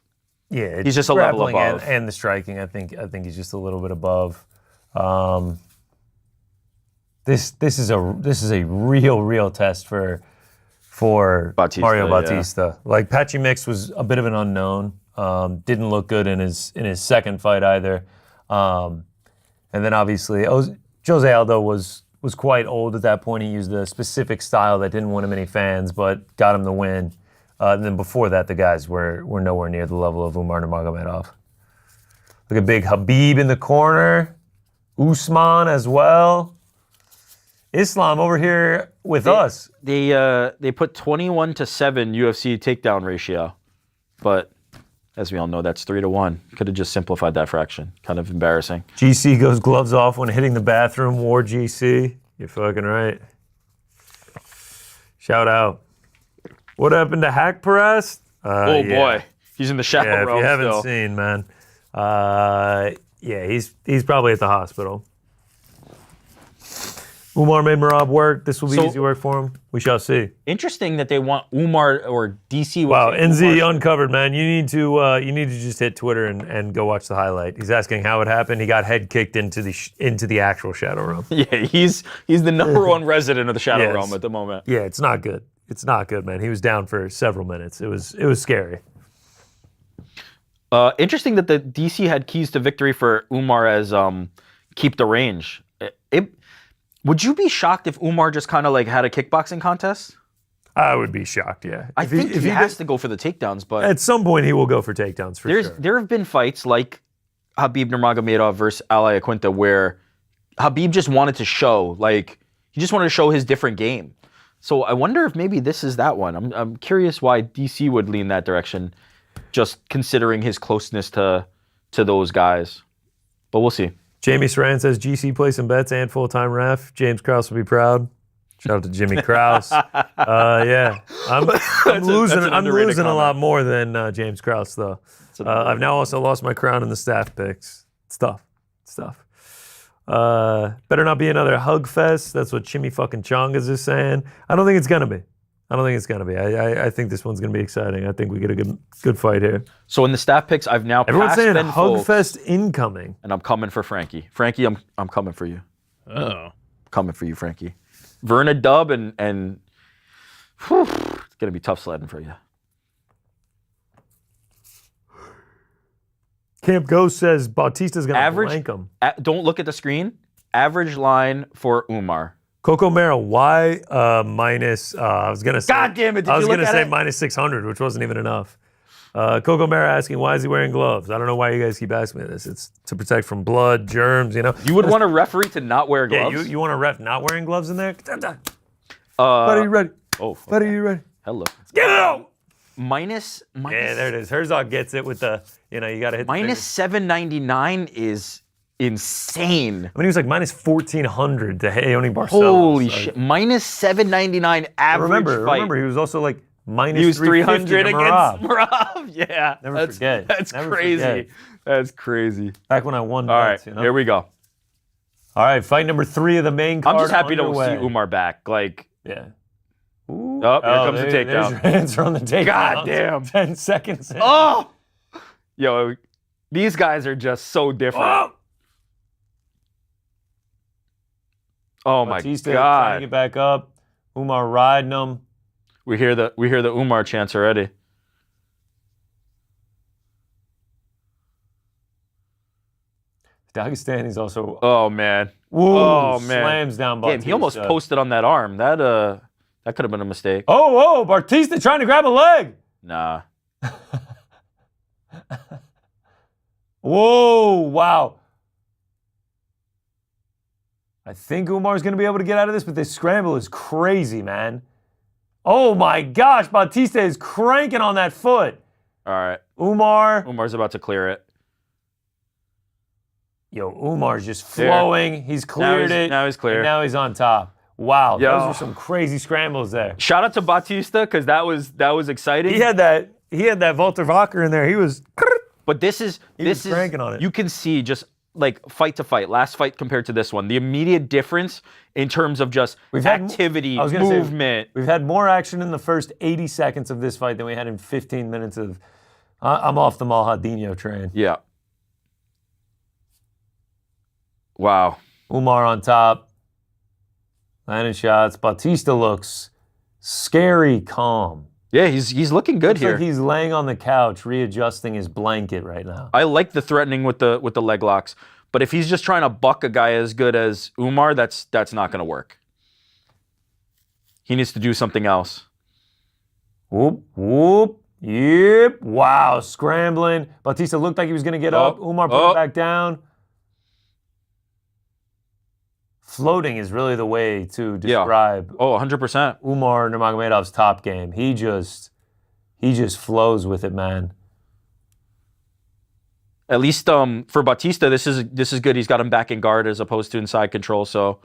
a level above. And the striking. I think he's just a little bit above. This is a real test for Batista, Mario Batista. Yeah. Like Patchy Mix was a bit of an unknown. Didn't look good in his second fight either. And then obviously Jose Aldo was quite old at that point. He used a specific style that didn't win him any fans, but got him the win. And then before that, the guys were nowhere near the level of Umar Nurmagomedov. Look at big Khabib in the corner. Usman as well. Islam over here with us. They put 21-7 UFC takedown ratio, but as we all know, that's 3-1. Could have just simplified that fraction. Kind of embarrassing. GC goes gloves off when hitting the bathroom. War GC. You're fucking right. Shout out. What happened to Hack Press? Boy, he's in the shadow Yeah, if realm you haven't still. seen, man. Yeah, he's probably at the hospital. Umar made Merab work. This will be easy work for him. We shall see. Interesting that they want Umar or DC. Wow, NZ uncovered, man. You need to just hit Twitter and go watch the highlight. He's asking how it happened. He got head kicked into the actual Shadow Realm. Yeah, he's the number one resident of the Shadow Yes. Realm at the moment. Yeah, it's not good. It's not good, man. He was down for several minutes. It was scary. Interesting that the DC had keys to victory for Umar as keep the range. Would you be shocked if Umar just kind of like had a kickboxing contest? I would be shocked, yeah. I think he has to go for the takedowns, but at some point he will go for takedowns for sure. There have been fights like Khabib Nurmagomedov versus Ali Aquinta where Khabib just wanted to show, he just wanted to show his different game. So I wonder if maybe this is that one. I'm curious why DC would lean that direction, just considering his closeness to those guys. But we'll see. Jamie Saran says GC play some bets and full-time ref. James Krause will be proud. Shout out to Jimmy Krause. Yeah, I'm losing a lot more than James Krause though. I've now also lost my crown in the staff picks. It's tough. Better not be another hug fest. That's what Chimmy fucking Chongas is saying. I don't think it's gonna be. I think this one's gonna be exciting. I think we get a good fight here. So in the staff picks, I've now Everyone's passed saying Ben hug Folks, fest incoming. and I'm coming for Frankie. Frankie, I'm coming for you. Oh. Coming for you, Frankie. Virna dub and whew, it's gonna be tough sledding for you. Camp Ghost says Batista's gonna Average. blank him. Don't look at the screen. Average line for Umar. Coco Mero, why minus? I was gonna say. God damn it! Did I was you look gonna at say it? minus 600, which wasn't even enough. Coco Mero asking, why is he wearing gloves? I don't know why you guys keep asking me this. It's to protect from blood, germs, you know. You would want a referee to not wear Yeah, gloves. you want a ref not wearing gloves in there? Buddy, Uh, you ready? oh, Buddy, you ready? hello. Get out! Minus. Yeah, there it is. Herzog gets it with the, you gotta hit the Minus fingers. $799 is insane. I mean, he was like minus 1,400 to Heoni Barcelos. Holy Like, shit! Minus $799 average fight. Remember, he was also like minus He was 300 300 to against Merab. Merab. Yeah, Never forget. That's Never crazy. forget. That's crazy. Back when I won All right, bets, you know? here we go. All right, fight number 3 of the main card. I'm just happy underway. to see Umar back. Like, Yeah. oh, here comes the There's takedown. your answer on the takedown. God damn. 10 seconds in. Oh, yo, these guys are just so different. Oh! Oh my Batista trying to god, get back up. Umar riding him. we hear the Umar chants already. Dagestani's also. Oh man. Woo, Oh man. slams down Damn, Batista. he almost posted on that arm. That could have been a mistake. Oh, Batista trying to grab a leg. Nah. Whoa, wow. I think Umar's going to be able to get out of this, but this scramble is crazy, man. Oh my gosh, Batista is cranking on that foot. All right. Umar's about to clear it. Umar's just There. flowing. He's cleared it. Now he's clear. And now he's on top. Wow, Yo. those were some crazy scrambles there. Shout out to Batista because that was exciting. He had that Valter Walker in there. He was. But this is cranking on it. You can see just like fight to fight, last fight compared to this one, the immediate difference in terms of just activity, I was gonna say, movement. we've had more action in the first 80 seconds of this fight than we had in 15 minutes of. I'm off the Malhadinho train. Yeah. Wow. Umar on top. Landing shots. Batista looks scary calm. Yeah, he's looking good Looks here. like he's laying on the couch readjusting his blanket right now. I like the threatening with the leg locks, but if he's just trying to buck a guy as good as Umar, that's not going to work. He needs to do something else. Whoop, whoop. Yep. Wow, scrambling. Batista looked like he was going to get up. Umar put it back down. Floating is really the way to describe 100%. Umar Nurmagomedov's top game. He just flows with it, man. At least for Batista, this is good. He's got him back in guard as opposed to inside control, so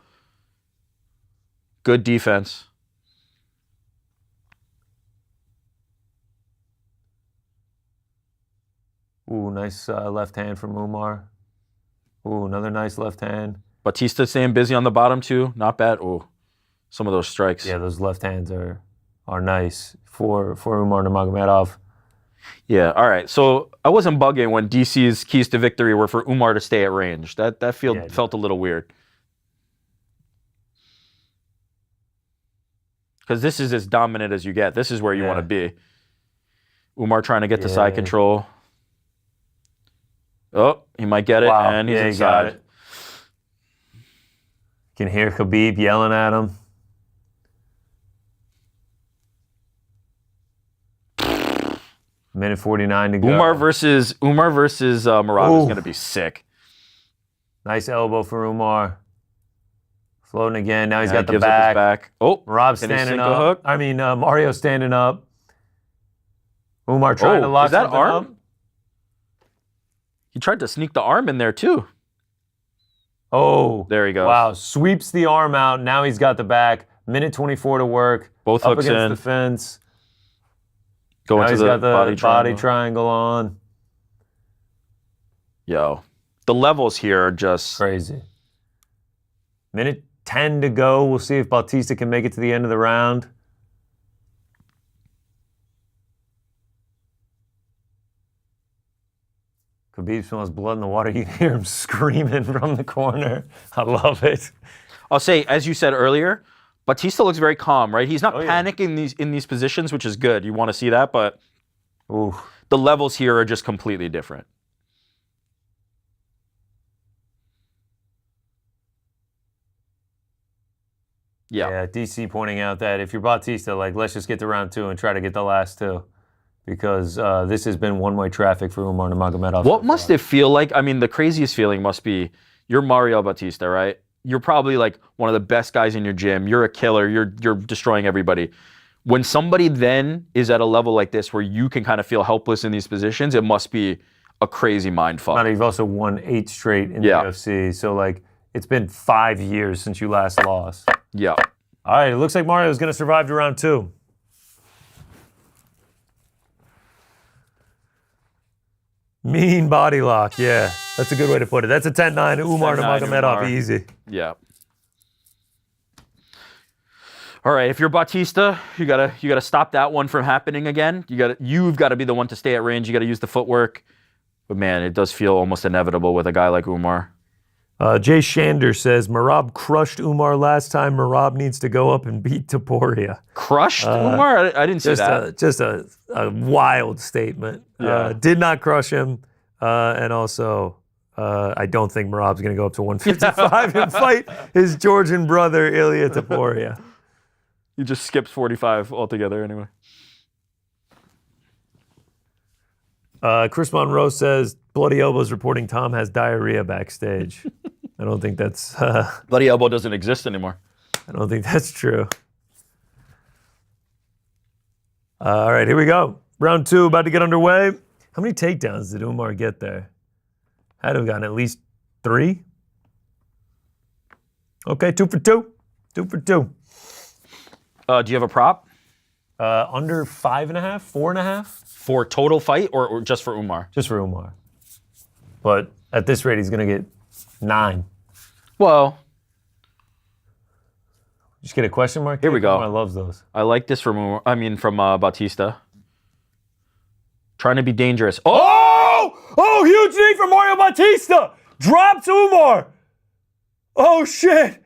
good defense. Ooh, nice left hand from Umar. Ooh, another nice left hand. Batista staying busy on the bottom too. Not bad. Ooh, some of those strikes. Yeah, those left hands are nice for Umar Nurmagomedov. Yeah, all right. So I wasn't bugging when DC's keys to victory were for Umar to stay at range. That felt a little weird. Because this is as dominant as you get. This is where you want to be. Umar trying to get to side control. Oh, he might get it, and he's inside. Got it. You can hear Khabib yelling at him. Minute 49 to go. Umar versus Murad is going to be sick. Nice elbow for Umar. Floating again. Now he's got the gives up his back. Oh, Murad's standing up. Hook? I mean, Mario standing up. Umar trying to lock something up. He tried to sneak the arm in there too. Oh. There he goes. Wow. Sweeps the arm out. Now he's got the back. Minute 24 to work. Both up hooks against in. the fence. Going now to he's the got the body triangle on. Yo. The levels here are just crazy. Minute 10 to go. We'll see if Batista can make it to the end of the round. Khabib smells blood in the water. You can hear him screaming from the corner. I love it. I'll say, as you said earlier, Batista looks very calm, right? He's not panicking in these positions, which is good. You want to see that, but the levels here are just completely different. Yeah, DC pointing out that if you're Batista, let's just get to round 2 and try to get the last 2. Because this has been one-way traffic for Umar Nurmagomedov. What must it feel like? I mean, the craziest feeling must be, you're Mario Batista, right? You're probably one of the best guys in your gym. You're a killer. You're destroying everybody. When somebody then is at a level like this where you can kind of feel helpless in these positions, it must be a crazy mind fuck. You've also won 8 straight in the UFC. So, it's been 5 years since you last lost. Yeah. All right, it looks like Mario's going to survive to round 2. Mean body lock, yeah. That's a good way to put it. That's a 10-9 Umar Nurmagomedov, easy. Yeah. All right, if you're Batista, you gotta stop that one from happening again. You've got to be the one to stay at range. You got to use the footwork. But man, it does feel almost inevitable with a guy like Umar. Jay Shander says, Merab crushed Umar last time. Merab needs to go up and beat Topuria. Crushed Umar? I didn't see that. Just a wild statement. Yeah. Did not crush him. And also, I don't think Merab's going to go up to 155 and fight his Georgian brother, Ilya Topuria. He just skips 45 altogether anyway. Chris Monroe says, Bloody Elbow's reporting Tom has diarrhea backstage. I don't think that's... Bloody Elbow doesn't exist anymore. I don't think that's true. All right, here we go. Round 2 about to get underway. How many takedowns did Umar get there? Had to have gotten at least 3. Okay, 2 for 2. 2 for 2. Do you have a prop? Under 5.5, 4.5. For total fight or just for Umar? Just for Umar. But at this rate, he's going to get 9. Well. Just get a question mark? Here we go. Umar loves those. I like this from Batista. Trying to be dangerous. Oh, huge knee from Mario Batista. Drops Umar. Oh, shit.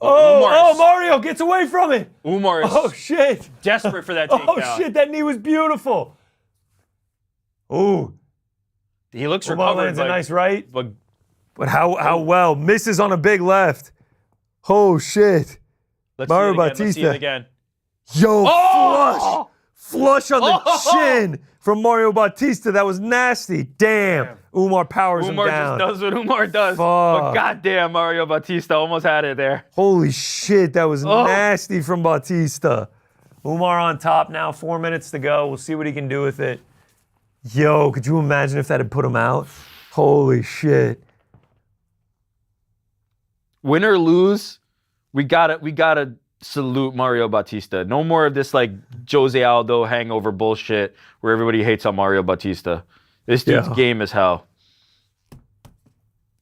Mario gets away from it. Umar is shit. desperate for that takedown. Oh, shit, that knee was beautiful. Ooh. He looks Umar recovered. lands a nice right. But how well? Misses on a big left. Oh, shit. Let's Mario see it again. Batista. Let's see it again. Yo, flush on the chin from Mario Batista. That was nasty. Damn. Umar powers him down. Umar just does what Umar does. Fuck. But goddamn, Mario Batista almost had it there. Holy shit, that was nasty from Batista. Umar on top now, 4 minutes to go. We'll see what he can do with it. Yo, could you imagine if that had put him out? Holy shit. Win or lose, we gotta salute Mario Batista. No more of this like Jose Aldo hangover bullshit where everybody hates on Mario Batista. This dude's game is hell.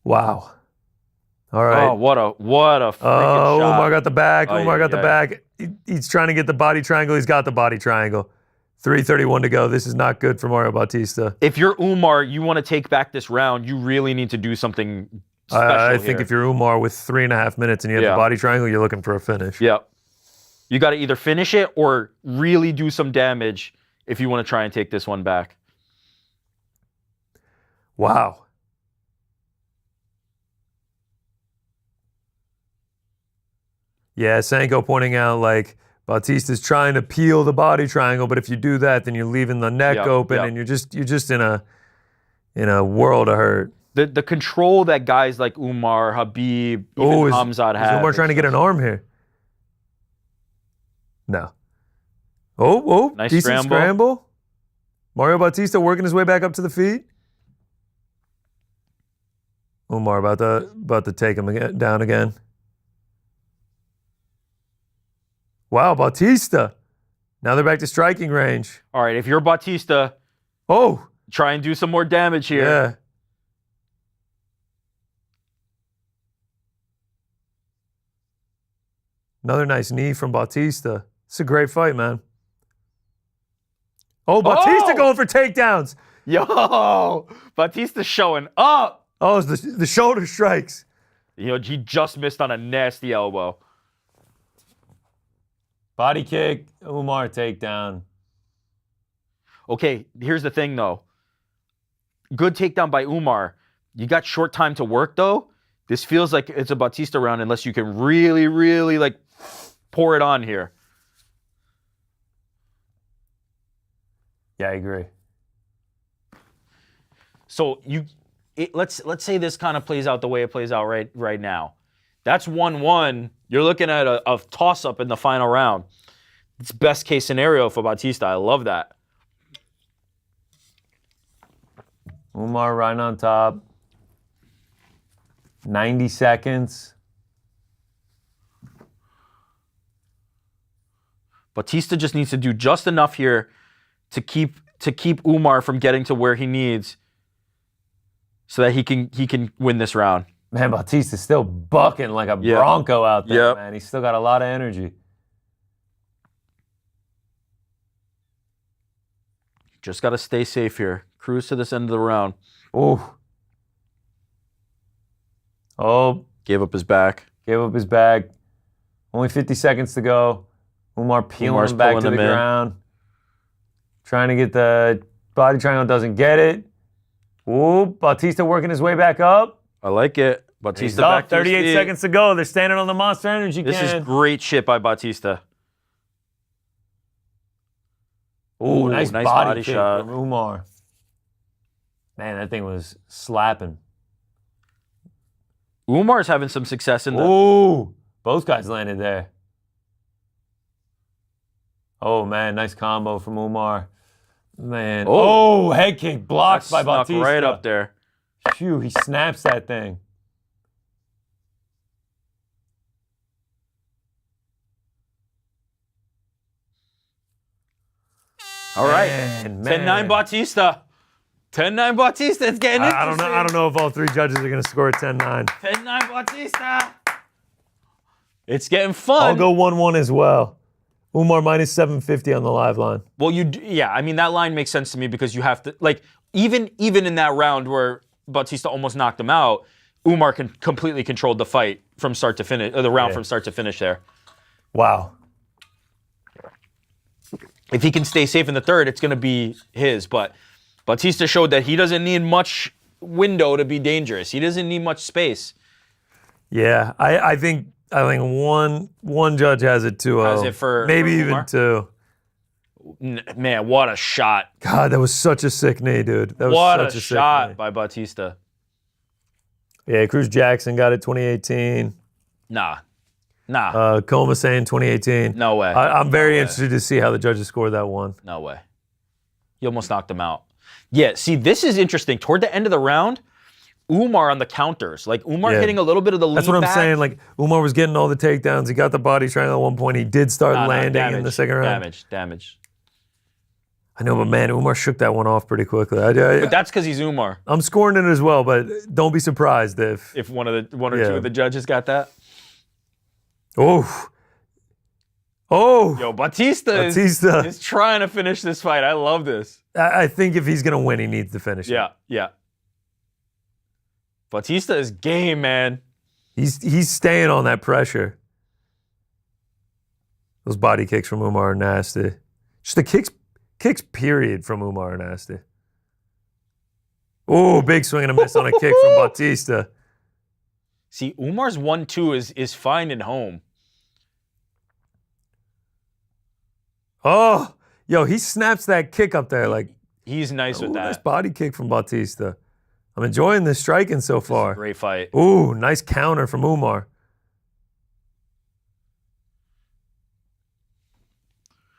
Wow. All right. Oh, what a freaking shot. Umar got the back. Oh, Umar got the back. He's trying to get the body triangle. He's got the body triangle. 3:31 to go. This is not good for Mario Batista. If you're Umar, you want to take back this round, you really need to do something special I think if you're Umar with 3.5 minutes and you have the body triangle, you're looking for a finish. Yep. You got to either finish it or really do some damage if you want to try and take this one back. Wow. Yeah, Sanko pointing out like Batista's trying to peel the body triangle, but if you do that, then you're leaving the neck open and you're just in a world of hurt. The control that guys like Umar, Habib, even Hamzat have. Is Umar trying to get an arm here? No. Oh, nice decent scramble. Mario Batista working his way back up to the feet. Umar about to take him down again. Wow, Batista. Now they're back to striking range. All right, if you're Batista, try and do some more damage here. Yeah. Another nice knee from Batista. It's a great fight, man. Oh, Batista going for takedowns. Yo, Batista's showing up. Oh, it's the shoulder strikes. He just missed on a nasty elbow. Body kick, Umar takedown. Okay, here's the thing, though. Good takedown by Umar. You got short time to work, though. This feels like it's a Batista round unless you can really, really, like, pour it on here. Yeah, I agree. So let's say this kind of plays out the way it plays out right now. That's 1-1. You're looking at a toss-up in the final round. It's best case scenario for Batista. I love that. Umar right on top. 90 seconds. Batista just needs to do just enough here to keep Umar from getting to where he needs so that he can win this round. Man, Batista's still bucking like a bronco out there, man. He's still got a lot of energy. Just got to stay safe here. Cruise to this end of the round. Oh. Gave up his back. Only 50 seconds to go. Umar peeling him back to the ground. Trying to get the body triangle, doesn't get it. Ooh, Batista working his way back up. I like it. Batista back back to 38 seconds to go. They're standing on the Monster Energy can. This is great shit by Batista. Ooh, nice body shot from Umar. Man, that thing was slapping. Umar's having some success in the... Ooh, both guys landed there. Oh, man, nice combo from Umar. Man. Oh, head kick blocked by Batista. Right up there. Phew, he snaps that thing. All right. 10-9 Batista. 10-9 Batista. It's getting interesting. I don't know if all three judges are going to score 10-9. 10-9 Batista. It's getting fun. I'll go 1-1 as well. Umar minus 750 on the live line. Well, I mean, that line makes sense to me because you have to, like, even in that round where Batista almost knocked him out, Umar completely controlled the fight from start to finish, or the round from start to finish there. Wow. If he can stay safe in the third, it's going to be his. But Batista showed that he doesn't need much window to be dangerous. He doesn't need much space. Yeah, I think I think one judge has it 2-0. Has it for maybe for even Umar? 2. Man, what a shot. God, that was such a sick knee, dude. That was What such a sick shot knee. by Batista. Yeah, Cruz Jackson got it 2018. Nah. Coma saying 2018. No way. I'm very interested to see how the judges scored that one. No way. He almost knocked him out. Yeah, see, this is interesting. Toward the end of the round, Umar on the counters. Like, Umar Yeah. hitting a little bit of the lead That's what I'm back. saying. Like, Umar was getting all the takedowns. He got the body triangle at one point. He did start landing in the second round. Damage. I know, but man, Umar shook that one off pretty quickly. But that's because he's Umar. I'm scoring it as well, but don't be surprised if One or two of the judges got that. Oh, Yo, Batista is trying to finish this fight. I love this. I think if he's gonna win, he needs to finish it. Yeah. Batista is game, man. He's staying on that pressure. Those body kicks from Umar are nasty. Just the kicks period from Umar are nasty. Oh, big swing and a miss on a kick from Batista. See, Umar's 1-2 is finding home. Oh, yo, he snaps that kick up there like. He's nice with that. Nice body kick from Batista. I'm enjoying the striking so far. Great fight. Ooh, nice counter from Umar.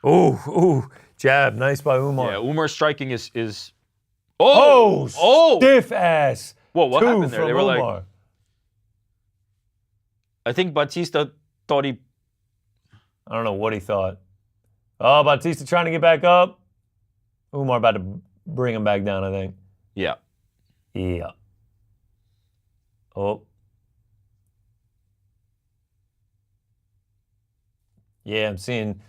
Ooh, jab, nice by Umar. Yeah, Umar's striking is stiff ass. Whoa, what Two happened there? from They were Umar. like, I think Batista thought he. I don't know what he thought. Oh, Batista trying to get back up. Umar about to bring him back down, I think. Yeah. Yeah. Oh. Yeah, I'm seeing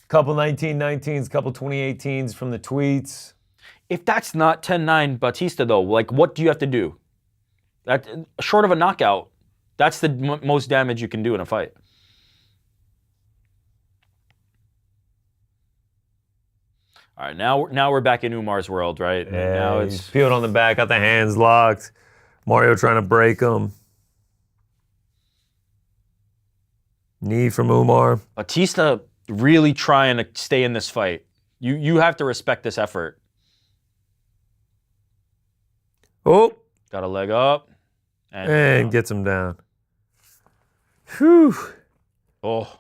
a couple 1919s, a couple 2018s from the tweets. If that's not 10-9 Batista, though, like, what do you have to do? That short of a knockout, that's the most damage you can do in a fight. All right, now we're back in Umar's world, right? And Yeah, now he's peeled on the back, got the hands locked. Mario trying to break him. Knee from Umar. Batista really trying to stay in this fight. You have to respect this effort. Oh, Got a leg up. and gets him down. Whew. Oh.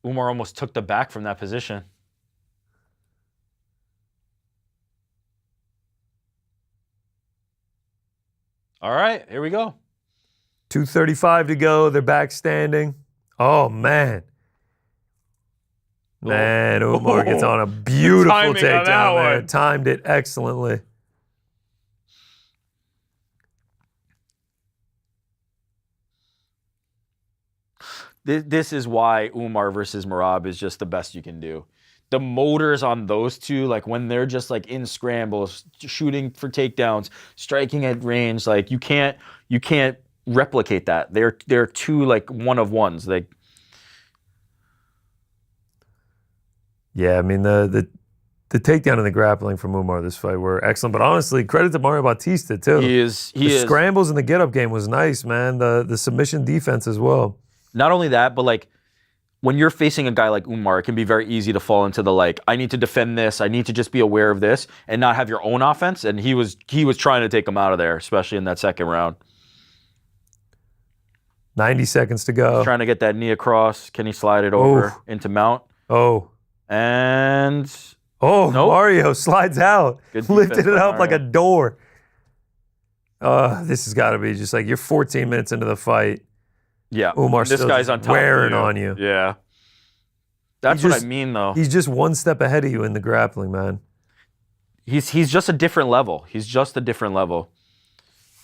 Umar almost took the back from that position. All right, here we go. 2:35 to go. They're back standing. Oh, man. Man, Umar gets on a beautiful Timing on that takedown there. one. Timed it excellently. This is why Umar versus Merab is just the best you can do. The motors on those two, like when they're just like in scrambles, shooting for takedowns, striking at range, like you can't replicate that. They're two like one of ones. Like, Yeah, I mean, the takedown and the grappling from Umar this fight were excellent. But honestly, credit to Mario Batista, too. he The is scrambles and the get-up game was nice, man. The submission defense as well. not only that, but like when you're facing a guy like Umar, it can be very easy to fall into the like, I need to defend this, I need to just be aware of this, and not have your own offense. And he was trying to take him out of there, especially in that second round. 90 seconds to go. Trying to get that knee across. Can he slide it over into mount? Oh. And Oh, Nope. Mario slides out. Good Lifted defense it by up like a Mario. door. This has got to be just like you're 14 minutes into the fight. yeah, Umar's this still guy's just on top wearing of you. on you. Yeah, that's He what just- I mean, though. He's just one step ahead of you in the grappling, man. He's just a different level. He's just a different level.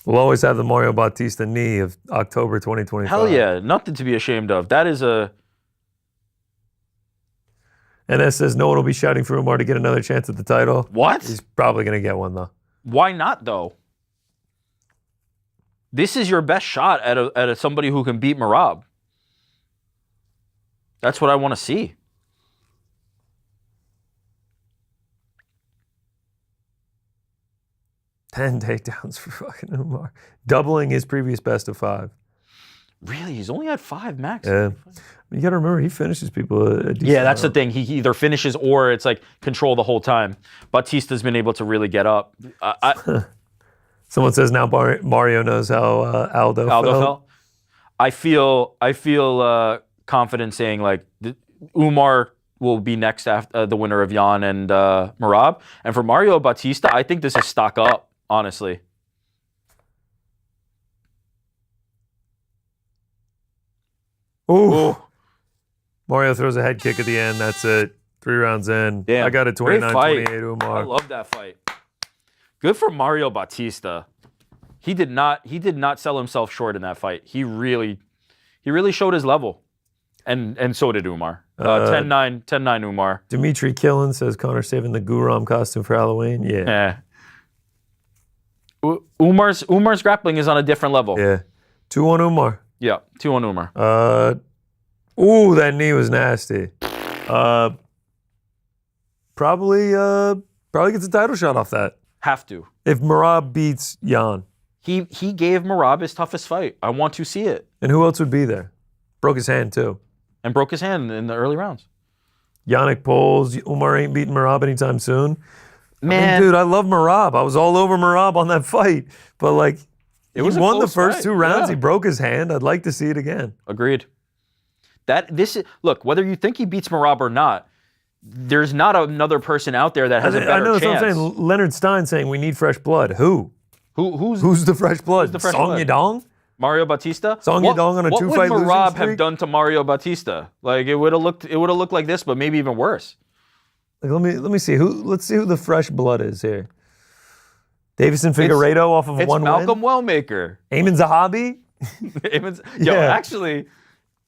We'll always have the Mario Batista knee of October 2025. Hell yeah, nothing to be ashamed of. That is a And that says no one will be shouting for Umar to get another chance at the title. what? He's probably going to get one, though. Why not though? This is your best shot at somebody who can beat Merab. That's what I want to see. Ten takedowns for fucking Umar. Doubling his previous best of 5. Really? He's only had 5 max. Yeah. You got to remember, he finishes people a decent Yeah, that's the amount. thing. He either finishes or it's like control the whole time. Batista's been able to really get up. Someone says now Mario knows how Aldo felt. I feel confident saying like Umar will be next after the winner of Jan and Merab. And for Mario Batista, I think this is stock up, honestly. Ooh. Mario throws a head kick at the end. That's it. 3 rounds in. Damn. I got a Great fight. 29-28 Umar. I love that fight. Good for Mario Batista. He did not sell himself short in that fight. He really showed his level. And so did Umar. 10-9 Umar. Dimitri Killen says Connor saving the Guram costume for Halloween. Yeah. Umar's grappling is on a different level. Yeah. 2-1 Umar. Yeah, 2-1 Umar. Ooh, that knee was nasty. Probably gets a title shot off that. Have to. If Merab beats Jan. He gave Merab his toughest fight. I want to see it. And who else would be there? Broke his hand too. And broke his hand in the early rounds. Yannick Poles, Umar ain't beating Merab anytime soon. Man, I mean, dude, I love Merab. I was all over Merab on that fight. But like, he won the first 2 rounds. Yeah. He broke his hand. I'd like to see it again. Agreed. Look, whether you think he beats Merab or not, there's not another person out there that has a better I know chance. that's what I'm saying. Leonard Stein saying we need fresh blood. Who's the fresh blood? the fresh Song blood? Yadong? Mario Batista? Song Yadong on a 2-fight losing What would Merab have streak? done to Mario Batista? Like it would have looked like this, but maybe even worse. Like, let me see let's see who the fresh blood is here. Davison Figueiredo off of It's one Malcolm win. Wellmaker. Eamon Zahabi? Yo, Yeah. actually,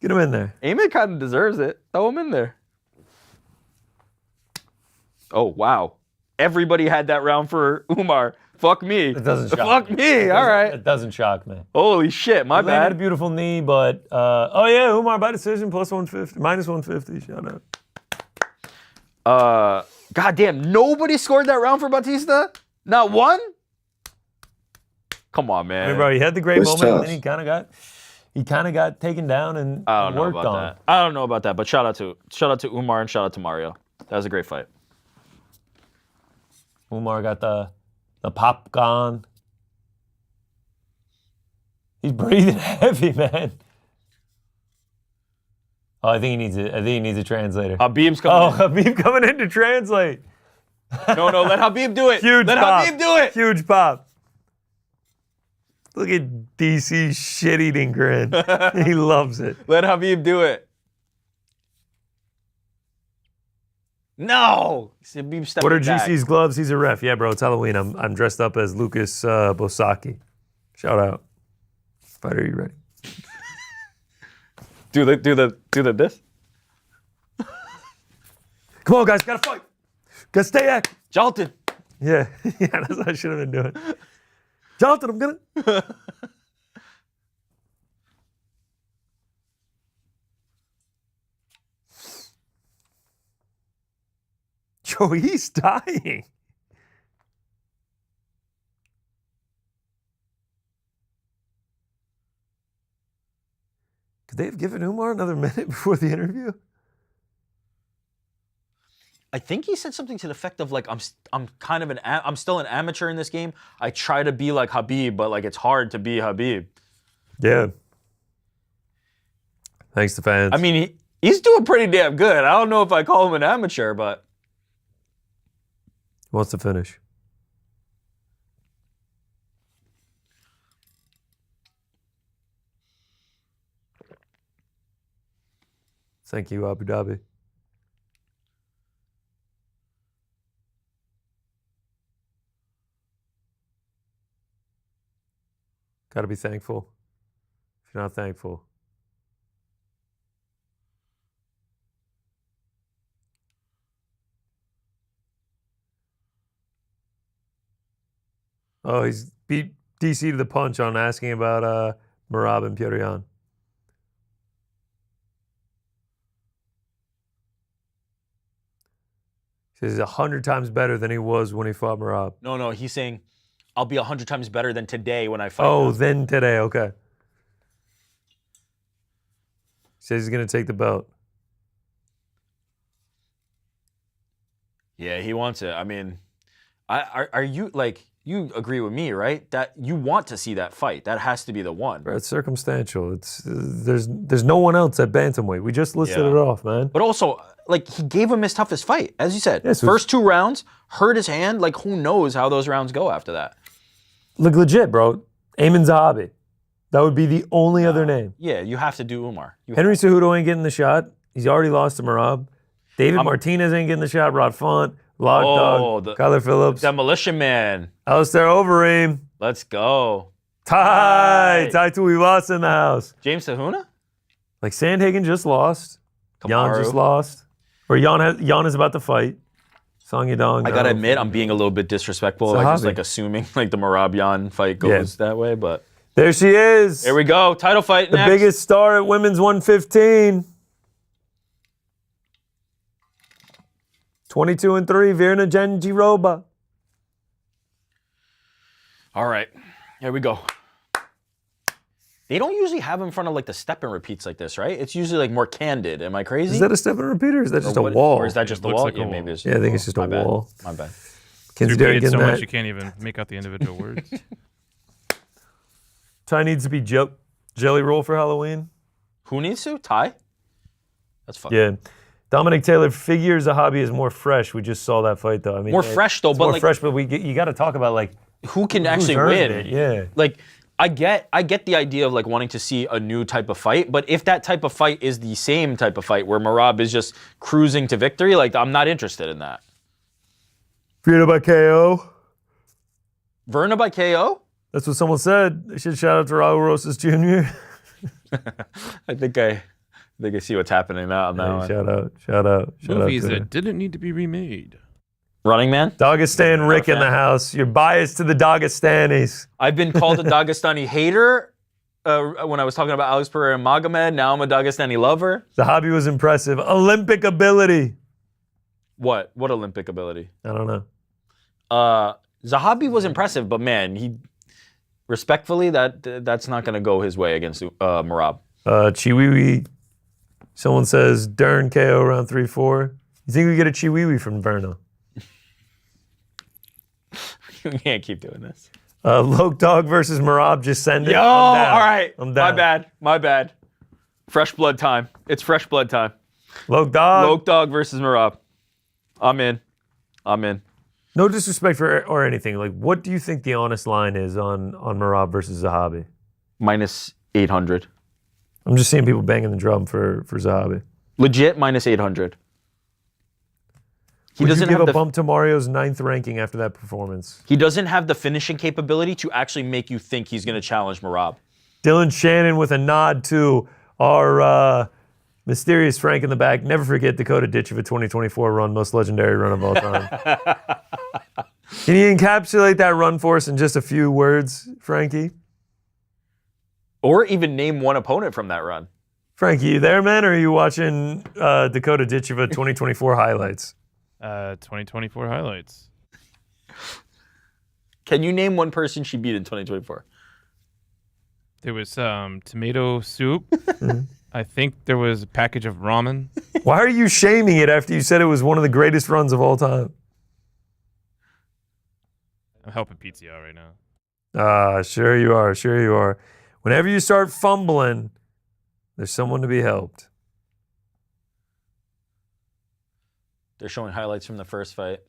Get him in there. Eamon kind of deserves it. Throw him in there. Oh, wow. Everybody had that round for Umar. Fuck me. It doesn't shock Fuck me. All right. It doesn't shock me. Holy shit. My He landed a bad. beautiful knee, but Umar by decision plus 150, minus 150. Shout out. Goddamn, nobody scored that round for Batista? Not one? Come on, man. I mean, bro, he had the great It's moment, and tough. then he kind of got taken down and I don't know worked about on. that. I don't know about that, but shout out to Umar and shout out to Mario. That was a great fight. Umar got the pop gone. He's breathing heavy, man. Oh, I think he needs a translator. Habib's Oh, coming Habib coming in to translate. in. No, let Habib do it. Huge Let pop. Habib do it. Huge pop. Look at DC's shit-eating grin. He loves it. Let Habib do it. No. Habib stepping What are back. GC's gloves? He's a ref. Yeah, bro, it's Halloween. I'm dressed up as Lucas Bosaki. Shout out. Fighter, are you ready? Do the this? Come on, guys, gotta fight. Gotta stay active. Jalton. Yeah, yeah, that's what I should have been doing. Jonathan, I'm gonna. Yo, he's dying. Could they have given Umar another minute before the interview? I think he said something to the effect of like, I'm kind of I'm still an amateur in this game. I try to be like Habib, but like it's hard to be Habib. Yeah. Thanks to fans. I mean, he's doing pretty damn good. I don't know if I call him an amateur, but Who wants to finish? Thank you, Abu Dhabi. Got to be thankful. If you're not thankful. Oh, he's beat DC to the punch on asking about Merab and Pyotr. He says he's 100 times better than he was when he fought Merab. no, he's saying I'll be 100 times better than today when I fight. Oh, him. then today, okay. Says he's going to take the belt. Yeah, he wants it. I mean, are you like, you agree with me, right? That you want to see that fight. That has to be the one. Bro, it's circumstantial. There's no one else at bantamweight. We just listed it off, man. But also, like, he gave him his toughest fight, as you said. Yes, First 2 rounds, hurt his hand. Like, who knows how those rounds go after that? Look, legit, bro. Ayman Zahabi. That would be the only other name. Yeah, you have to do Umar. Henry Cejudo ain't getting the shot. He's already lost to Merab. David Martinez ain't getting the shot. Rod Font, Lockdog, Kyler Phillips. Demolition Man. Alistair Overeem. Let's go. Tai Tuivasa in the house. James Sahuna? Like, Sandhagen just lost. Jan Kamaru. just lost. Or Jan is about to fight. Song Yadong. I gotta admit, I'm being a little bit disrespectful. Like, just Zahabi. like assuming like the Merab Jan fight goes that way, but There she is. here we go. Title fight The next. biggest star at women's 115. 22-3, Virna Jandiroba. All right, here we go. They don't usually have in front of like the step and repeats like this, right? It's usually like more candid. Am I crazy? Is that a step and repeat, or is that just a what- wall? Or is that just the looks wall? like a Yeah, wall. maybe it's Yeah, I think it's just a my bad. wall. My bad. Mackenzie You Durn repeat it getting so that. much you can't even make out the individual words. Ty needs to be jelly roll for Halloween. Who needs to? Ty? That's fun. Yeah. Dominic Taylor figures Zahabi is more fresh. We just saw that fight, though. I mean, More fresh, though, it's but more like- fresh, but you got to talk about, like, Who can who's actually earned win? it. Yeah. Like, I get the idea of like wanting to see a new type of fight, but if that type of fight is the same type of fight where Merab is just cruising to victory, like I'm not interested in that. Virna by KO. Virna by KO? That's what someone said. They should shout out to Raul Rosas Jr. I think I see what's happening now. Hey, shout out. Movies to that didn't need to be remade. Running Man? Dagestan Rick in the house. You're biased to the Dagestanis. I've been called a Dagestani hater when I was talking about Alex Pereira and Magomed. Now I'm a Dagestani lover. Zahabi was impressive. Olympic ability. What? What Olympic ability? I don't know. Zahabi was impressive, but man, he respectfully that's not going to go his way against Merab. Chiwiwi. Someone says Dern KO round 3-4. You think we get a Chiwiwi from Virna? We can't keep doing this. Loke Dog versus Merab. Just send it. Yo, I'm down. all right. I'm down. My bad. Fresh blood time. It's fresh blood time. Loke Dog. Loke Dog versus Merab. I'm in. No disrespect or anything. Like, what do you think the honest line is on Merab versus Zahabi? Minus 800. I'm just seeing people banging the drum for Zahabi. Legit minus 800. He Would doesn't you give have a the bump to Mario's 9th ranking after that performance? he doesn't have the finishing capability to actually make you think he's going to challenge Merab. Dylan Shannon with a nod to our mysterious Frank in the back. Never forget Dakota Ditcheva 2024 run, most legendary run of all time. Can you encapsulate that run for us in just a few words, Frankie? Or even name one opponent from that run. Frankie, you there, man, or are you watching Dakota Ditcheva 2024 highlights? 2024 highlights. Can you name one person she beat in 2024? There was tomato soup. I think there was a package of ramen. Why are you shaming it after you said it was one of the greatest runs of all time? I'm helping Pizza out right now. Sure you are. Whenever you start fumbling, there's someone to be helped. They're showing highlights from the first fight.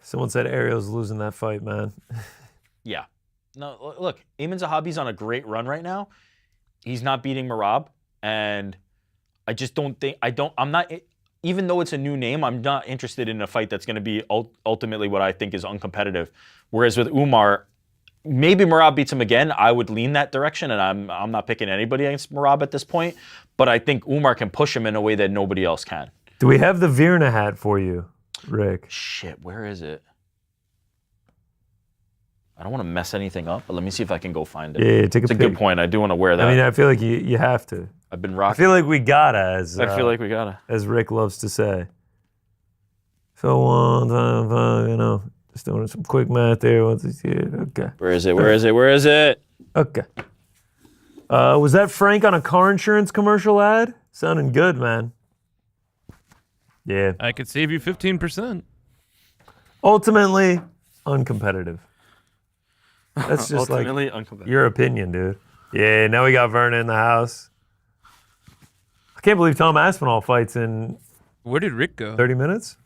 Someone said Ariel's losing that fight, man. Yeah. No, look, Ayman Zahabi's on a great run right now. He's not beating Merab, and I just don't think I'm not. Even though it's a new name, I'm not interested in a fight that's going to be ultimately what I think is uncompetitive. Whereas with Umar, maybe Merab beats him again. I would lean that direction, and I'm not picking anybody against Merab at this point. But I think Umar can push him in a way that nobody else can. Do we have the Virna hat for you, Rick? Shit, where is it? I don't want to mess anything up, but let me see if I can go find it. Yeah, take a It's a good point. I do want to wear that. I mean, I feel like you have to. I've been I rocking. feel like we gotta, as I feel like we gotta. as Rick loves to say. So just doing some quick math there. Okay. Where is it? Where is it? Where is it? Okay. Was that Frank on a car insurance commercial ad? Sounding good, man. Yeah. I could save you 15%. Ultimately, uncompetitive. That's just like Ultimately uncompetitive. your opinion, dude. Yeah, now we got Virna in the house. I can't believe Tom Aspinall fights in Where did Rick go? 30 minutes.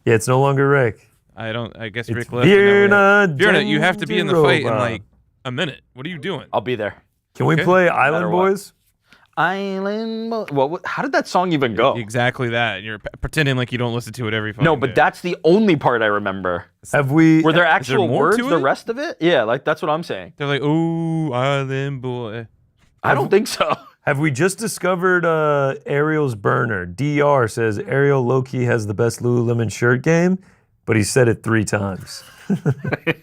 Yeah, it's no longer Rick. I guess It's Rick left. Virna, Virna, you have to be in the fight in Jandiroba. like a minute. What are you doing? I'll be there. Can we Okay. play matter Island what. Boys? Well, how did that song even go? Exactly that. You're pretending like you don't listen to it every fucking No, but day. that's the only part I remember. Have we? Were there actual more words? to The it? rest of it? Yeah, like that's what I'm saying. They're like, "Ooh, Island boy." I don't think so. Have we just discovered Ariel's burner? DR says Ariel low-key has the best Lululemon shirt game, but he said it 3 times.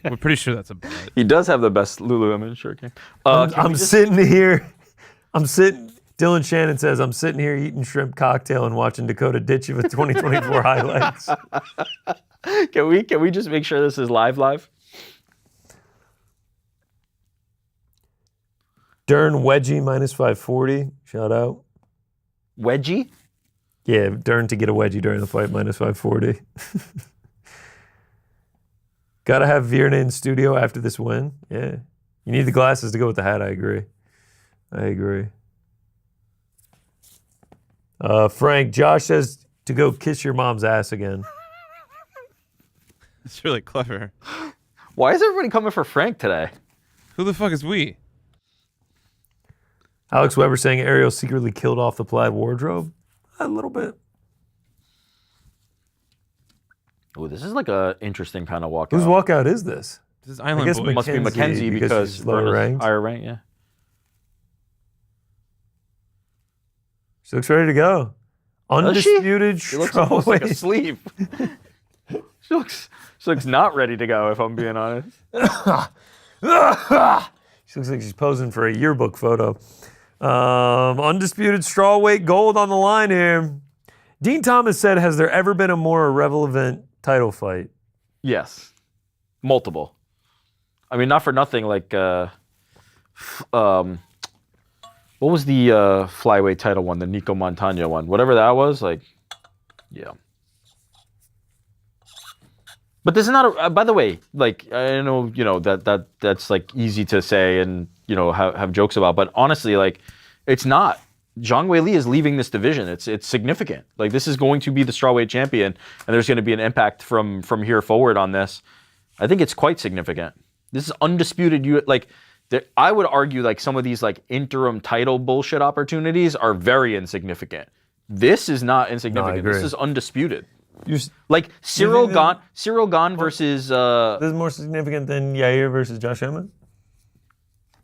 We're pretty sure that's a bet. He does have the best Lululemon shirt game. I'm sitting here. Dylan Shannon says, I'm sitting here eating shrimp cocktail and watching Dakota Ditch with 2024 highlights. Can we just make sure this is live? Dern wedgie minus 540. Shout out. Wedgie? Yeah, Dern to get a wedgie during the fight minus 540. Gotta have Virna in studio after this win. Yeah. You need the glasses to go with the hat. I agree. Frank, Josh says to go kiss your mom's ass again. It's really clever. Why is everybody coming for Frank today? Who the fuck is we? Alex Weber saying Ariel secretly killed off the plaid wardrobe. A little bit. Oh, this is like a interesting kind of walkout. Whose walkout is this? This is I Island guess boy. Must be Mackenzie because she's lower Virna's ranked. higher rank, yeah. She looks ready to go. Undisputed She looks almost like strawweight. asleep. she looks not ready to go, if I'm being honest. She looks like she's posing for a yearbook photo. Undisputed strawweight gold on the line here. Dean Thomas said, has there ever been a more irrelevant title fight? Yes. Multiple. I mean, not for nothing, like, what was the flyweight title one, the Nico Montano one? Whatever that was, like, yeah. But this is not a, by the way, like, I know, that's like easy to say and, have jokes about, but honestly, like, it's not. Zhang Weili is leaving this division. It's significant. Like, this is going to be the strawweight champion, and there's going to be an impact from here forward on this. I think it's quite significant. This is undisputed. I would argue like some of these like interim title bullshit opportunities are very insignificant. This is not insignificant. agree. This is undisputed. This Like Ciryl Gane versus is more significant than Yair versus Josh Emmett?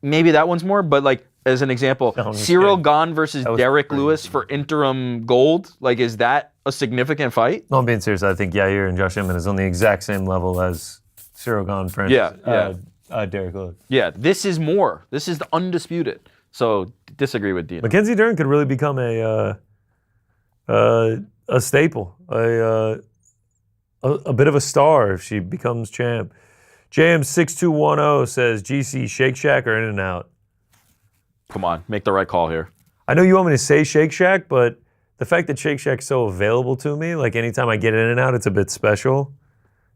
maybe that one's more, but like as an example, No, I'm just Ciryl kidding. Gane versus That was Derek crazy. Lewis for interim gold. Like, is that a significant fight? No, I'm being serious. I think Yair and Josh Emmett is on the exact same level as Ciryl Gane, for instance. Derek Lewis. Yeah, this is more. This is the undisputed. So disagree with Dino. Mackenzie Durn could really become a staple, a bit of a star if she becomes champ. JM6210 says GC Shake Shack or In-N-Out. Come on, make the right call here. I know you want me to say Shake Shack, but the fact that Shake Shack's so available to me, like anytime I get In-N-Out, it's a bit special.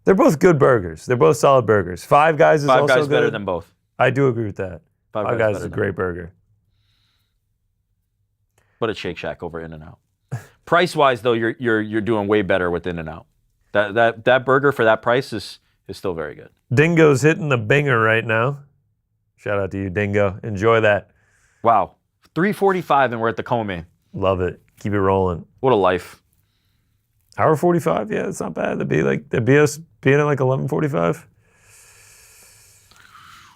They're both good burgers. They're both solid burgers. Five Guys is Five also Guys good. better than both. I do agree with that. Five Guys better is a than great burger. But it's Shake Shack over In-N-Out. Price wise though, you're doing way better with In-N-Out. That burger for that price is still very good. Dingo's hitting the binger right now. Shout out to you, Dingo. Enjoy that. Wow. 3:45 and we're at the co-main. Love it. Keep it rolling. What a life. Hour 45? Yeah, it's not bad. That'd be us being at like 11:45.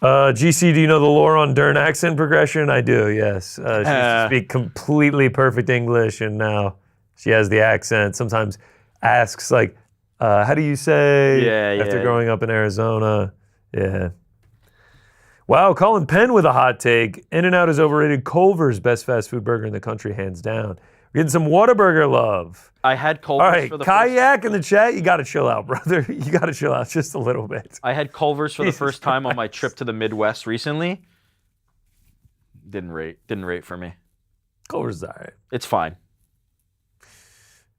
GC, do you know the lore on Dern accent progression? I do, yes. She used to speak completely perfect English, and now she has the accent. Sometimes asks, like, how do you say Yeah, after yeah. growing up in Arizona? Yeah. Wow, Colin Penn with a hot take. In-N-Out is overrated. Culver's best fast food burger in the country, hands down. We're getting some Whataburger love. I had Culver's All right, for the Kayak in the chat, you got to chill out, brother. You got to chill out just a little bit. I had Culver's for the first time on my trip to the Midwest recently. Didn't rate for me. Culver's is all right. It's fine.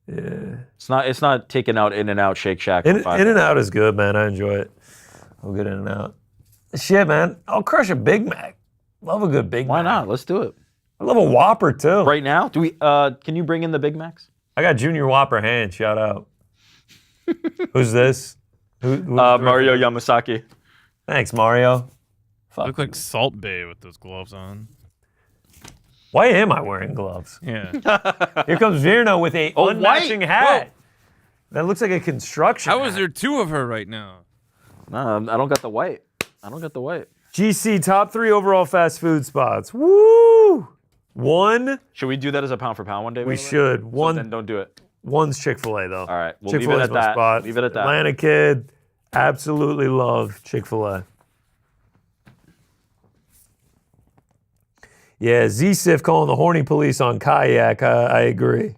Yeah. It's not taking out In-N-Out, Shake Shack. In-N-Out is good, man. I enjoy it. I'll get In-N-Out. Shit, man. I'll crush a Big Mac. Love a good Big Mac. Why not? Let's do it. I love a Whopper, too. Right now? Do we? Can you bring in the Big Macs? I got Junior Whopper hand. Shout out. Who's this? Who's Mario Yamasaki. Thanks, Mario. Fuck. Look like Salt Bay with those gloves on. Why am I wearing gloves? Yeah. Here comes Virna with a unmatching white. hat. That looks like a construction How is hat. there two of her right now? No, I don't got the white. GC, top 3 overall fast food spots. Woo! 1, Should we do that as a pound for pound one day? by we the way? should. So 1, then don't do it. 1's Chick-fil-A, though. All right, we'll leave it Chick-fil-A is at my that. spot. Leave it at that. Atlanta kid, absolutely love Chick-fil-A. Yeah, Z-Sif calling the horny police on Kayak. I agree.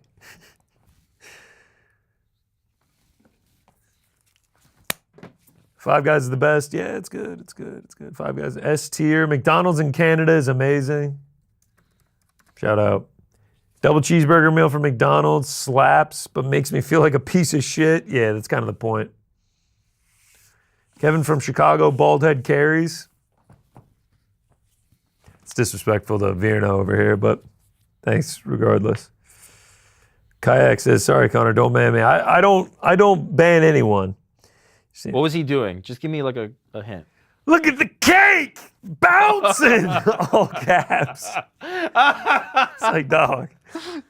Five Guys is the best. Yeah, it's good. It's good. It's good. Five Guys S tier. McDonald's in Canada is amazing. Shout out. Double cheeseburger meal from McDonald's slaps, but makes me feel like a piece of shit. Yeah, that's kind of the point. Kevin from Chicago, bald head carries. It's disrespectful to Virna over here, but thanks regardless. Kayak says, sorry, Connor, don't ban me. I don't ban anyone. What was he doing? Just give me like a hint. Look at the cake bouncing, all caps. It's like, dog.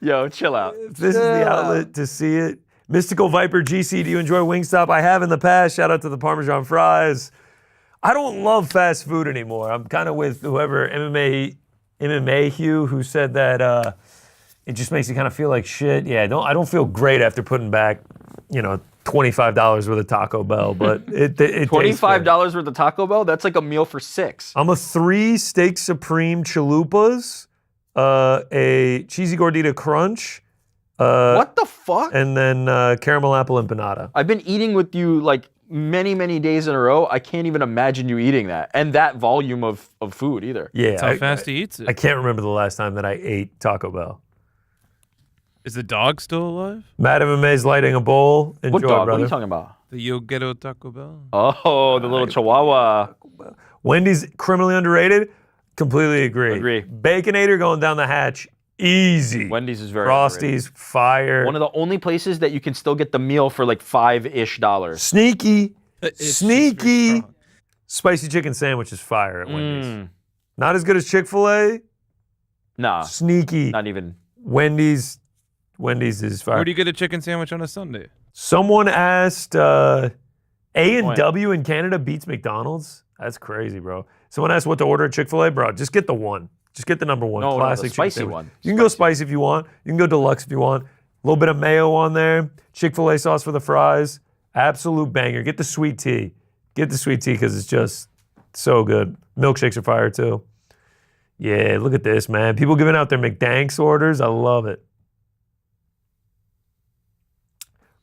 Yo, chill out. If this is the outlet to see it. Mystical Viper GC, do you enjoy Wingstop? I have in the past. Shout out to the Parmesan fries. I don't love fast food anymore. I'm kind of with whoever MMA Hugh who said that it just makes you kind of feel like shit. Yeah, I don't feel great after putting back, $25 worth of Taco Bell, but it $25 worth of Taco Bell? That's like a meal for 6. I'm a 3 steak supreme chalupas, a cheesy gordita crunch. What the fuck? And then caramel apple empanada. I've been eating with you like many, many days in a row. I can't even imagine you eating that. And that volume of food either. Yeah. That's how fast he eats it. I can't remember the last time that I ate Taco Bell. Is the dog still alive? Matt MMA's lighting a bowl. Enjoy, What dog? brother. What are you talking about? The Yo Ghetto Taco Bell? Oh, the little Chihuahua. Wendy's criminally underrated. Completely agree. Agree. Baconator going down the hatch. Easy. Wendy's is very Frosties, underrated. fire. One of the only places that you can still get the meal for like $5-ish. Sneaky. It's Sneaky. just very Spicy chicken sandwich is fire at Wendy's. Not as good as Chick-fil-A. Nah, Sneaky. not even. Wendy's is fire. Where do you get a chicken sandwich on a Sunday? Someone asked, A&W in Canada beats McDonald's? That's crazy, bro. Someone asked what to order at Chick-fil-A. Bro, just get the one. Just get the number one. No, Classic the chicken spicy sandwich. one. You can go spicy if you want. You can go deluxe if you want. A little bit of mayo on there. Chick-fil-A sauce for the fries. Absolute banger. Get the sweet tea. Get the sweet tea because it's just so good. Milkshakes are fire too. Yeah, look at this, man. People giving out their McDanks orders. I love it.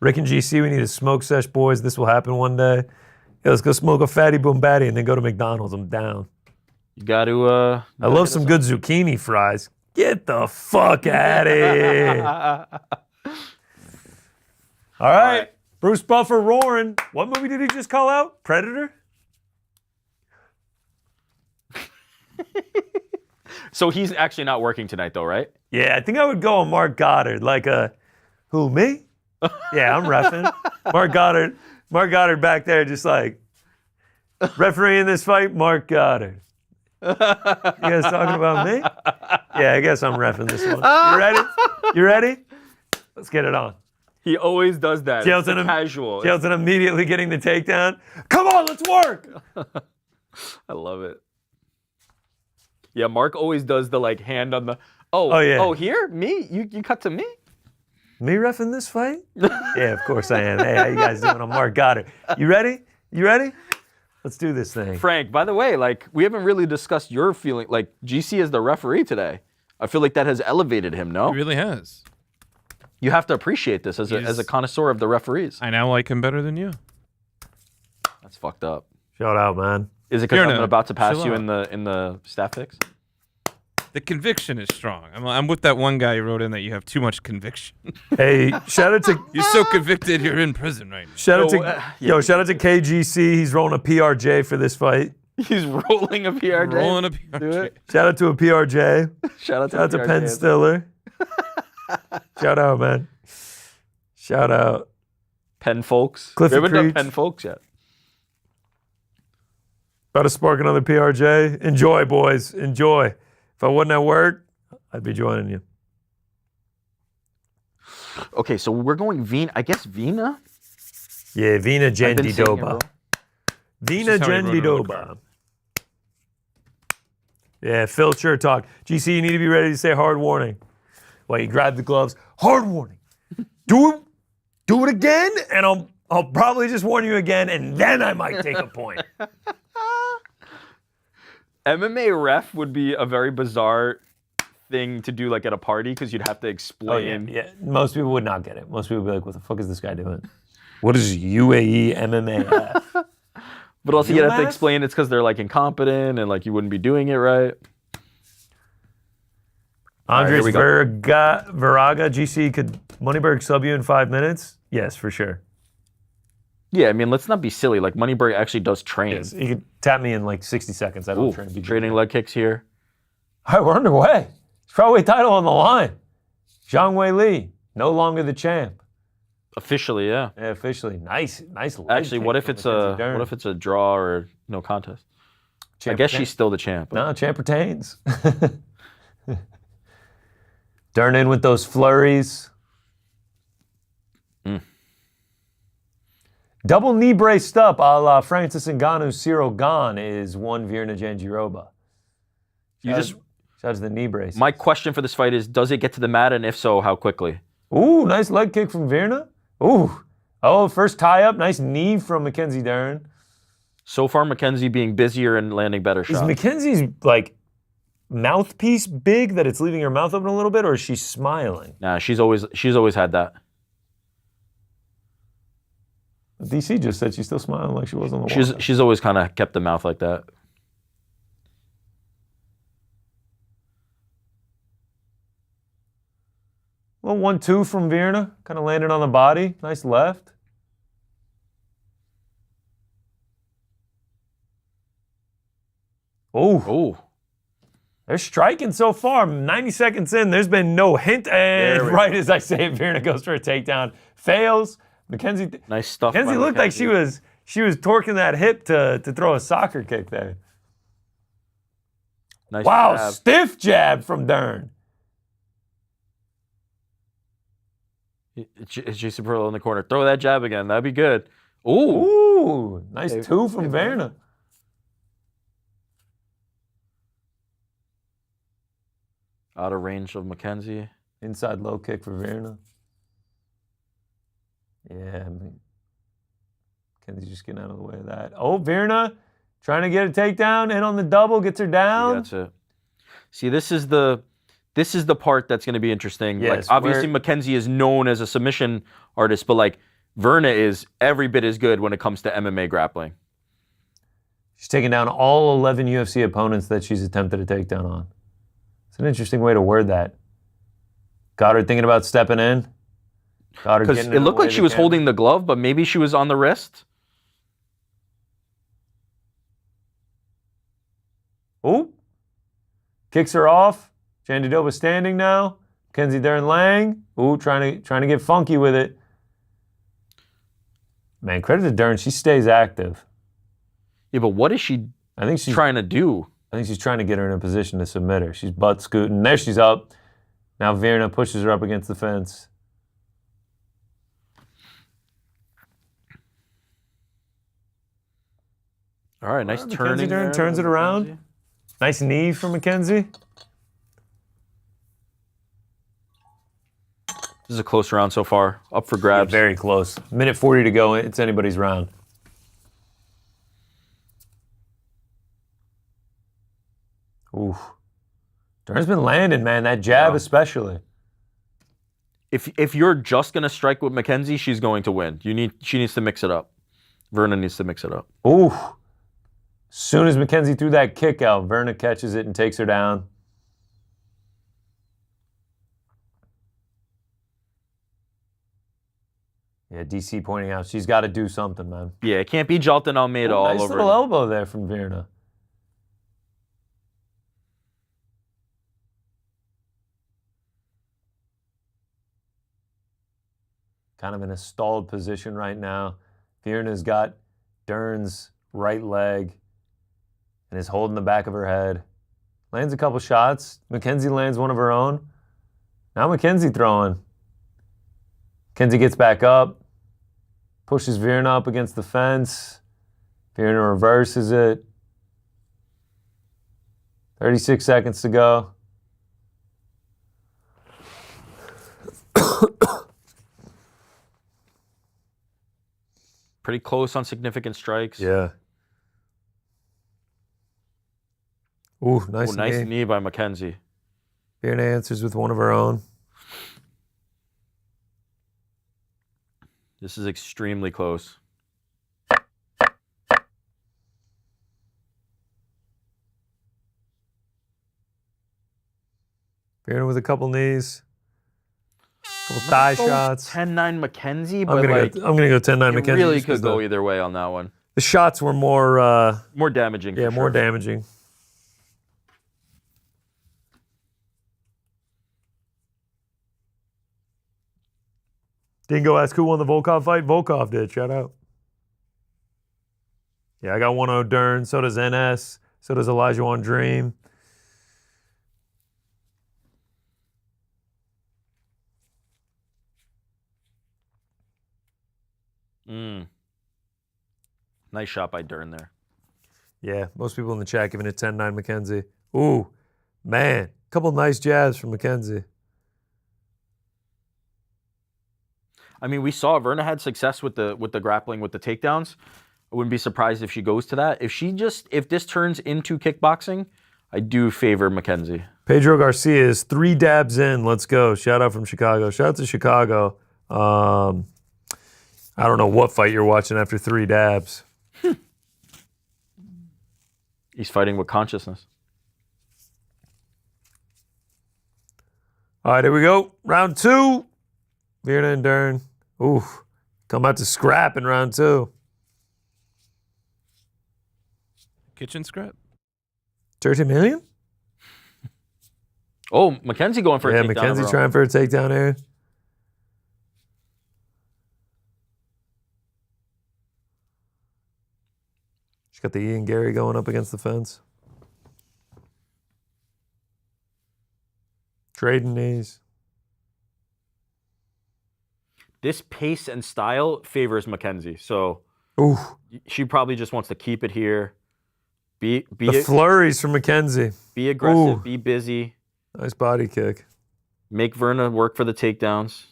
Rick and GC, we need a smoke sesh, boys. This will happen one day. Yeah, let's go smoke a fatty boom batty and then go to McDonald's. I'm down. You got to. I love some good zucchini fries. Get the fuck out of here. All right. Bruce Buffer roaring. What movie did he just call out? Predator? So he's actually not working tonight, though, right? Yeah, I think I would go on Mark Goddard. Like who, me? Yeah, I'm reffing. Mark Goddard back there just like, refereeing this fight, Mark Goddard. You guys talking about me? Yeah, I guess I'm reffing this one. You ready? You ready? Let's get it on. He always does that. It's the casual. Jelton immediately getting the takedown. Come on, let's work. I love it. Yeah, Mark always does the like hand on the. Yeah. Oh, here? Me? You cut to me? Me reffing this fight? Yeah, of course I am. Hey, how you guys doing? I'm Mark Goddard. You ready? You ready? Let's do this thing. Frank, by the way, like we haven't really discussed your feeling. Like GC is the referee today. I feel like that has elevated him. No, He really has. you have to appreciate this as a connoisseur of the referees. I now like him better than you. That's fucked up. Shout out, man. Is it because Virna, I'm about to pass chill you out. in the staff picks? The conviction is strong. I'm with that one guy who wrote in that you have too much conviction. Hey, shout out to You're so convicted you're in prison right now. shout out to yeah. shout out to KGC. He's rolling a PRJ for this fight. He's rolling a PRJ. Rolling a Do PRJ. it. Shout out to a PRJ. Shout out to, Shout out to PRJ. Penn Stiller. Shout out, man. Shout out. Penn folks. Cliffy we haven't done Creech. Penn folks yet. About to spark another PRJ. Enjoy, boys. Enjoy. If I wasn't at work, I'd be joining you. Okay, so we're going Virna. I guess Virna. Yeah, Virna I've been saying it Jandiroba. wrong. Virna That's how he wrote it on the Jandiroba. card. Yeah, Phil sure talk. GC, you need to be ready to say hard warning. Well, you grab the gloves. Hard warning. Do it again, and I'll probably just warn you again, and then I might take a point. MMA ref would be a very bizarre thing to do, like at a party, because you'd have to Oh, explain. yeah. Most people would not get it. Most people would be like, what the fuck is this guy doing? What is UAE MMA? But also, you'd have to UMass? explain it's because they're like incompetent and like you wouldn't be doing it right. Andres here we go. Viraga, GC, could Moneyberg sub you in 5 minutes? Yes, for sure. Yeah, I mean, let's not be silly. Like Moneyberg actually does train. Yes, he could tap me in like 60 seconds. I don't Ooh, train. BJJ. trading leg kicks here. All right, we're underway. Strawweight title on the line. Zhang Wei Li, no longer the champ. Officially, yeah. Yeah, officially. Nice leg Actually, kick what if from it's Mackenzie Durn. what if it's a draw or no contest? Champ I guess retains. she's still the champ. No, champ retains. Dern in with those flurries. Double knee braced up, a la Francis Ngannou's Ciryl Gane is one Virna Jandiroba. Shout out to the knee brace. My question for this fight is, does it get to the mat, and if so, how quickly? Ooh, nice leg kick from Virna. Ooh. Oh, first tie up. Nice knee from Mackenzie Durn. So far, Mackenzie being busier and landing better Is shots. Mackenzie's like mouthpiece big that it's leaving her mouth open a little bit, or is she smiling? Nah, she's always had that. DC just said she's still smiling like she was on the walkout. She's always kind of kept the mouth like that. Little 1-2 from Virna, kind of landed on the body. Nice left. Oh, Oh, they're striking so far. 90 seconds in, there's been no hint. And There we right as I say it, Virna goes for a takedown. Fails. Mackenzie nice stuff. Mackenzie by looked like Mackenzie. she was torquing that hip to throw a soccer kick there. Nice Wow, jab. stiff jab from Dern. It's Jason Pearl in the corner. Throw that jab again. That'd be good. Ooh. Ooh, nice Hey, two from hey, Virna. Out of range of Mackenzie. Inside low kick for Virna. Yeah, I mean, Mackenzie's just getting out of the way of that. Oh, Virna trying to get a takedown, and on the double, gets her down. That's it. See, this is the part that's going to be interesting. Yes, like, obviously, where- Mackenzie is known as a submission artist, but like Virna is every bit as good when it comes to MMA grappling. She's taken down all 11 UFC opponents that she's attempted a takedown on. It's an interesting way to word that. Got her thinking about stepping in. Got her Because getting it looked like she was holding the glove, but maybe she was on the wrist. Ooh. Kicks her off. Jandiroba standing now. Mackenzie Durn Lang. Ooh, trying to get funky with it. Man, credit to Dern. She stays active. Yeah, but what is she I think she's trying to do? I think she's trying to get her in a position to submit her. She's butt scooting. There she's up. Now Virna pushes her up against the fence. All right, nice Mackenzie turning. Durn there turns by it around. Mackenzie. Nice knee from Mackenzie. This is a close round so far. Up for grabs. Very close. Minute 40 to go. It's anybody's round. Oof. Dern's been landing, man. That jab especially. If you're just gonna strike with Mackenzie, she's going to win. She needs to mix it up. Virna needs to mix it up. Oof. As soon as Mackenzie threw that kick out, Virna catches it and takes her down. Yeah, DC pointing out she's got to do something, man. Yeah, it can't be Jaltin Almeida all nice over. Nice little elbow there from Virna. Kind of in a stalled position right now. Virna's got Dern's right leg and is holding the back of her head. Lands a couple shots. Mackenzie lands one of her own. Now Mackenzie throwing. Mackenzie gets back up. Pushes Virna up against the fence. Virna reverses it. 36 seconds to go. Pretty close on significant strikes. Yeah. Ooh, nice nice knee by Mackenzie. Virna answers with one of her own. This is extremely close. Virna with a couple knees. Couple thigh shots. 10-9 Mackenzie, I'm but gonna go 10-9 it Mackenzie. really could go either way on that one. The shots were more damaging. Yeah, more damaging. Dingo asked who won the Volkov fight. Volkov did. Shout out. Yeah, I got 1-0 Dern. So does NS. So does Elijah on Dream. Nice shot by Dern there. Yeah, most people in the chat giving it 10-9 Mackenzie. Ooh, man. Couple nice jabs from Mackenzie. I mean, we saw Virna had success with the grappling, with the takedowns. I wouldn't be surprised if she goes to that. If this turns into kickboxing, I do favor Mackenzie. Pedro Garcia is 3 dabs in. Let's go. Shout out from Chicago. Shout out to Chicago. I don't know what fight you're watching after 3 dabs. He's fighting with consciousness. All right, here we go. Round 2. Virna and Dern. Ooh, come out to scrap in round 2. Kitchen scrap. 30 million? Oh, Mackenzie going for a takedown. Yeah, Mackenzie trying for a takedown here. She's got the Ian Gary going up against the fence. Trading knees. This pace and style favors Mackenzie, so Ooh. She probably just wants to keep it here. The flurries from Mackenzie. Be aggressive, Ooh. be busy. Nice body kick. Make Virna work for the takedowns.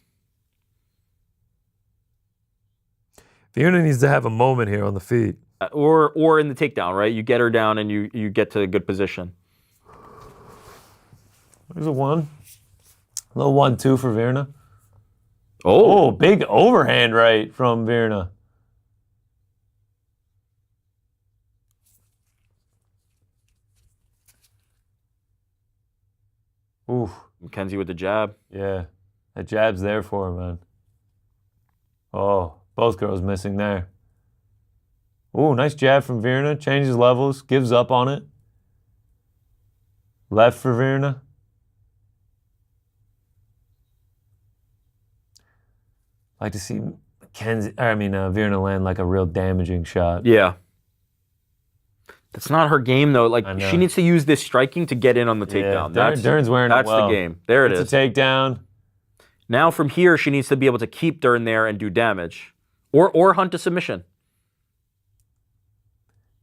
Virna needs to have a moment here on the feet. Or in the takedown, right? You get her down and you get to a good position. There's a 1. A little 1-2 for Virna. Oh, big overhand right from Virna. Ooh. Mackenzie with the jab. Yeah. That jab's there for her, man. Oh, both girls missing there. Ooh, nice jab from Virna. Changes levels, gives up on it. Left for Virna. Like to see Virna land like a real damaging shot. Yeah. That's not her game, though. Like, she needs to use this striking to get in on the takedown. Dern's wearing it well. That's the game. There it is. It's a takedown. Now, from here, she needs to be able to keep Dern there and do damage. Or hunt a submission.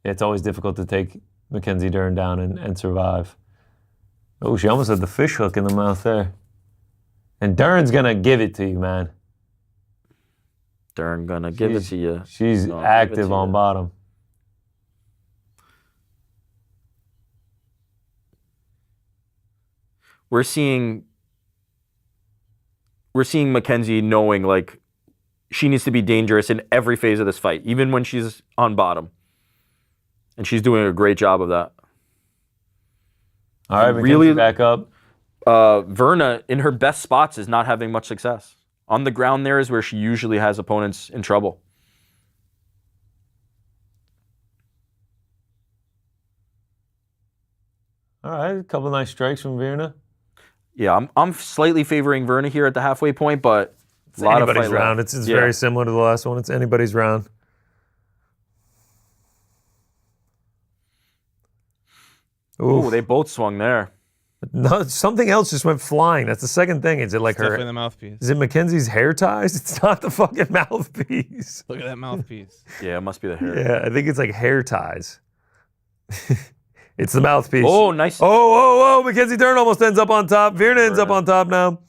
Yeah, it's always difficult to take Mackenzie Durn down and survive. Oh, she almost had the fish hook in the mouth there. And Dern's going to give it to you, man. Dern going to give it to you. She's active on bottom. we're seeing Mackenzie knowing like she needs to be dangerous in every phase of this fight, even when she's on bottom. And she's doing a great job of that. All right, Mackenzie really back up. Virna, in her best spots, is not having much success. On the ground there is where she usually has opponents in trouble. All right, a couple nice strikes from Virna. Yeah, I'm slightly favoring Virna here at the halfway point, but it's anybody's round. It's very similar to the last one. It's anybody's round. Ooh, they both swung there. No, something else just went flying. That's the second thing. Is it like Definitely the mouthpiece. Is it Mackenzie's hair ties? It's not the fucking mouthpiece. Look at that mouthpiece. Yeah, it must be the hair. Yeah, I think it's like hair ties. It's the mouthpiece. Oh, nice. Oh, Mackenzie Durn almost ends up on top. Virna ends up on top now.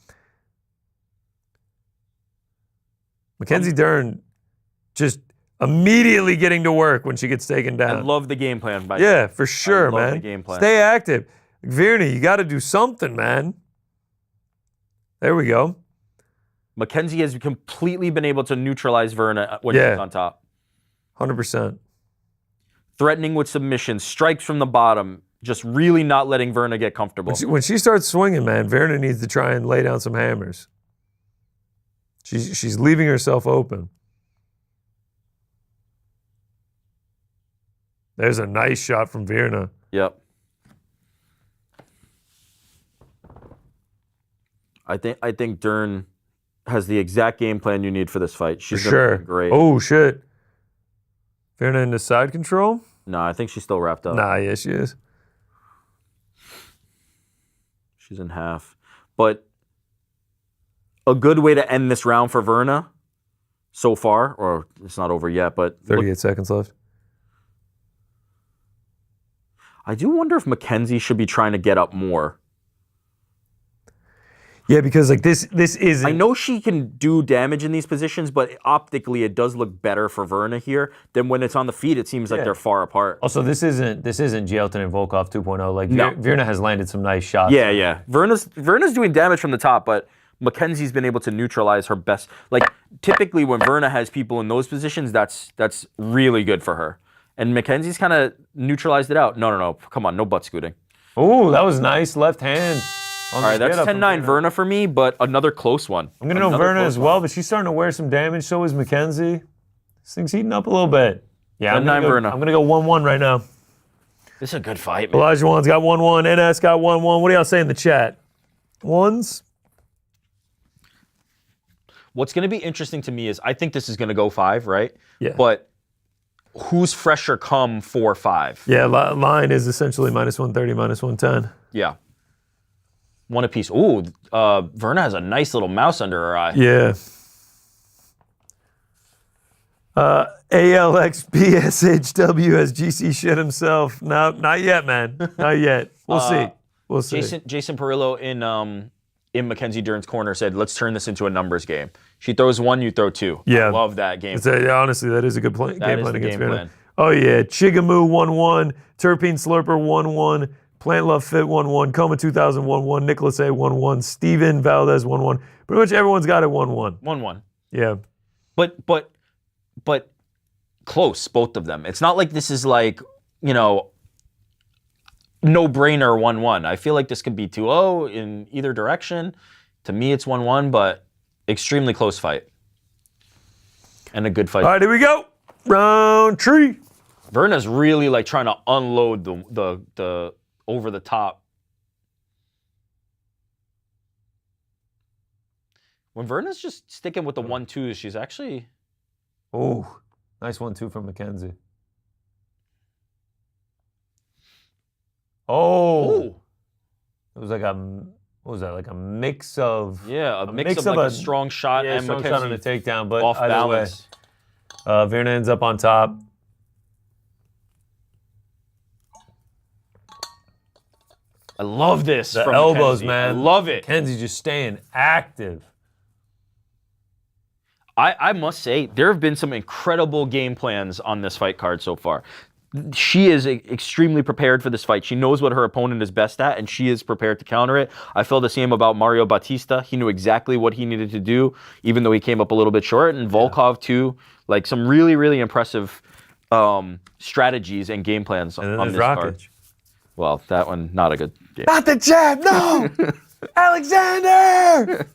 Mackenzie Durn just immediately getting to work when she gets taken down. I love the game plan. Yeah, for sure, man. I love the game plan. Stay active. Virna, you got to do something, man. There we go. Mackenzie has completely been able to neutralize Virna when she's on top. 100%. Threatening with submissions, strikes from the bottom, just really not letting Virna get comfortable. When she starts swinging, man, Virna needs to try and lay down some hammers. She's leaving herself open. There's a nice shot from Virna. Yep. I think Dern has the exact game plan you need for this fight. She's great. Oh shit. Virna into side control? No, I think she's still wrapped up. Nah, yeah, she is. She's in half. But a good way to end this round for Virna so far, or it's not over yet, but 38 seconds left. I do wonder if Mackenzie should be trying to get up more. Yeah, because like this isn't. I know she can do damage in these positions, but optically it does look better for Virna here than when it's on the feet. It seems like they're far apart. Also, this isn't Jelton and Volkov 2.0. Like Virna has landed some nice shots. Yeah. Virna's doing damage from the top, but Mackenzie's been able to neutralize her best. Like typically when Virna has people in those positions, that's really good for her. And Mackenzie's kind of neutralized it out. No. Come on, no butt scooting. Ooh, that was nice. Left hand. All right, that's 10-9 Virna for me, but another close one. I'm going to know Virna as well, but she's starting to wear some damage. So is Mackenzie. This thing's heating up a little bit. Yeah, 10-9 Virna. I'm going to go 1-1 right now. This is a good fight, man. Elijah Wan's got 1-1. NS got 1-1. What do y'all say in the chat? Ones? What's going to be interesting to me is I think this is going to go 5, right? Yeah. But who's fresher come 4-5? Yeah, line is essentially -130, -110. Yeah. One apiece. Ooh, Virna has a nice little mouse under her eye. Yeah. ALXBSHW has GC shit himself. No, not yet, man. Not yet. We'll see. We'll see. Jason Perillo in Mackenzie Dern's corner said, let's turn this into a numbers game. She throws 1, you throw 2. Yeah. I love that game. Honestly, that is a good game plan against Virna. Plan. Oh, yeah. Chigamoo 1-1. Terpene Slurper 1-1. Plant Love Fit 1-1, Coma 2000 1-1, Nicholas A 1-1, Steven Valdez 1-1. Pretty much everyone's got it 1-1. 1-1. Yeah. But close, both of them. It's not like this is like, no-brainer 1-1. I feel like this could be 2-0 in either direction. To me, it's 1-1, but extremely close fight. And a good fight. All right, here we go. Round 3. Virna's really like trying to unload the over the top. When Virna's just sticking with the 1-2s, she's actually... Oh, nice 1-2 from Mackenzie. Oh. It was like a, what was that, like a mix of... Yeah, a mix of like a strong shot and strong Mackenzie shot on a takedown, but off balance. Virna ends up on top. I love this. The from elbows, Mackenzie. man. I love it. Mackenzie just staying active. I must say, there have been some incredible game plans on this fight card so far. she is extremely prepared for this fight. She knows what her opponent is best at, and she is prepared to counter it. I feel the same about Mario Batista. He knew exactly what he needed to do, even though he came up a little bit short. And Volkov, too, like some really, really impressive strategies and game plans on this card. Well, that one, not a good game. Not the jab, no! Alexander!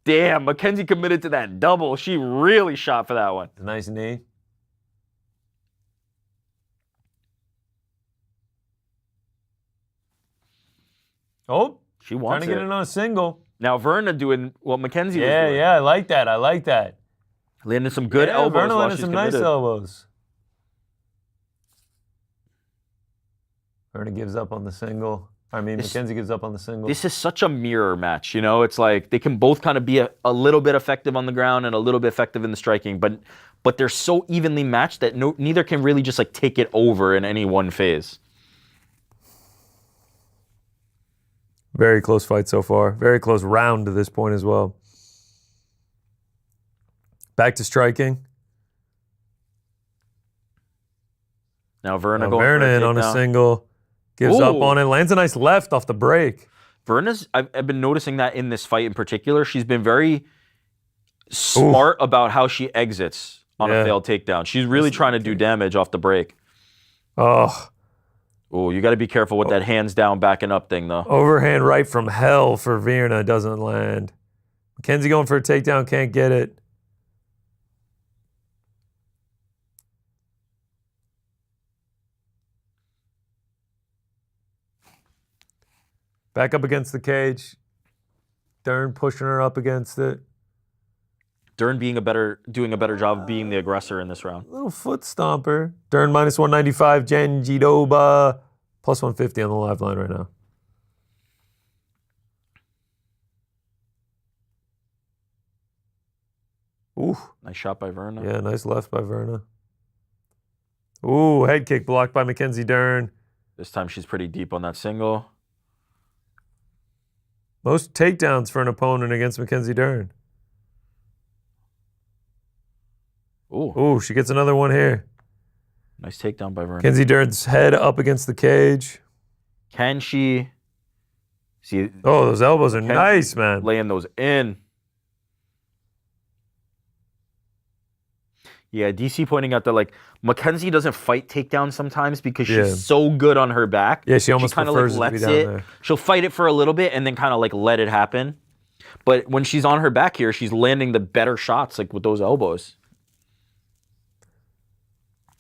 Damn, Mackenzie committed to that double. She really shot for that one. Nice knee. Oh, she wants trying to get it on a single. Now Virna doing what Mackenzie was doing. Yeah, I like that. I like that. Landing some good elbows. Virna landed some nice elbows. Virna gives up on the single. Mackenzie gives up on the single. This is such a mirror match, you know? It's like they can both kind of be a little bit effective on the ground and a little bit effective in the striking, but they're so evenly matched that neither can really just like take it over in any one phase. Very close fight so far. Very close round to this point as well. Back to striking. Now Virna Virna in on a single. Gives up on it. Lands a nice left off the break. Virna's, I've been noticing that in this fight in particular, she's been very smart about how she exits on a failed takedown. She's really trying to do damage off the break. Oh, you got to be careful with that hands down backing up thing, though. Overhand right from hell for Virna doesn't land. Mackenzie going for a takedown, can't get it. Back up against the cage. Dern pushing her up against it. Dern doing a better job of being the aggressor in this round. Little foot stomper. Dern minus 195. Jandiroba plus 150 on the live line right now. Ooh. Nice shot by Virna. Yeah, nice left by Virna. Ooh, head kick blocked by Mackenzie Durn. This time she's pretty deep on that single. Most takedowns for an opponent against Mackenzie Durn. Ooh, she gets another one here. Nice takedown by Virna. Mackenzie Durn's head up against the cage. Can she see? Oh, those elbows are nice, man. Laying those in. Yeah, DC pointing out that like Mackenzie doesn't fight takedowns sometimes because she's so good on her back. Yeah, she almost kind of prefers like it to lets be it. down there. She'll fight it for a little bit and then kind of like let it happen. But when she's on her back here, she's landing the better shots like with those elbows.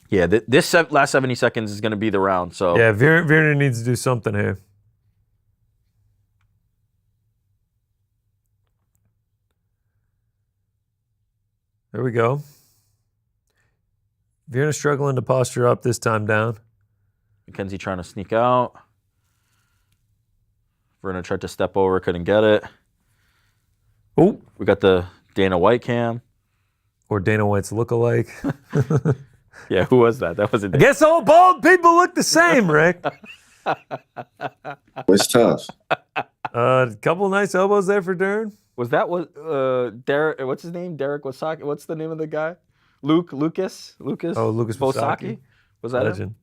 Yeah, this last 70 seconds is going to be the round. So yeah, Virna needs to do something here. There we go. Virna struggling to posture up this time down. Mackenzie trying to sneak out. Virna tried to step over, couldn't get it. Oh, we got the Dana White cam. Or Dana White's lookalike. Yeah, who was that? That was a. I guess all bald people look the same, Rick. It's tough. A couple nice elbows there for Dern. Was that Derek? What's his name? Derek Wasaki. What's the name of the guy? Lucas. Oh, Lucas Wasaki. Was that Legend?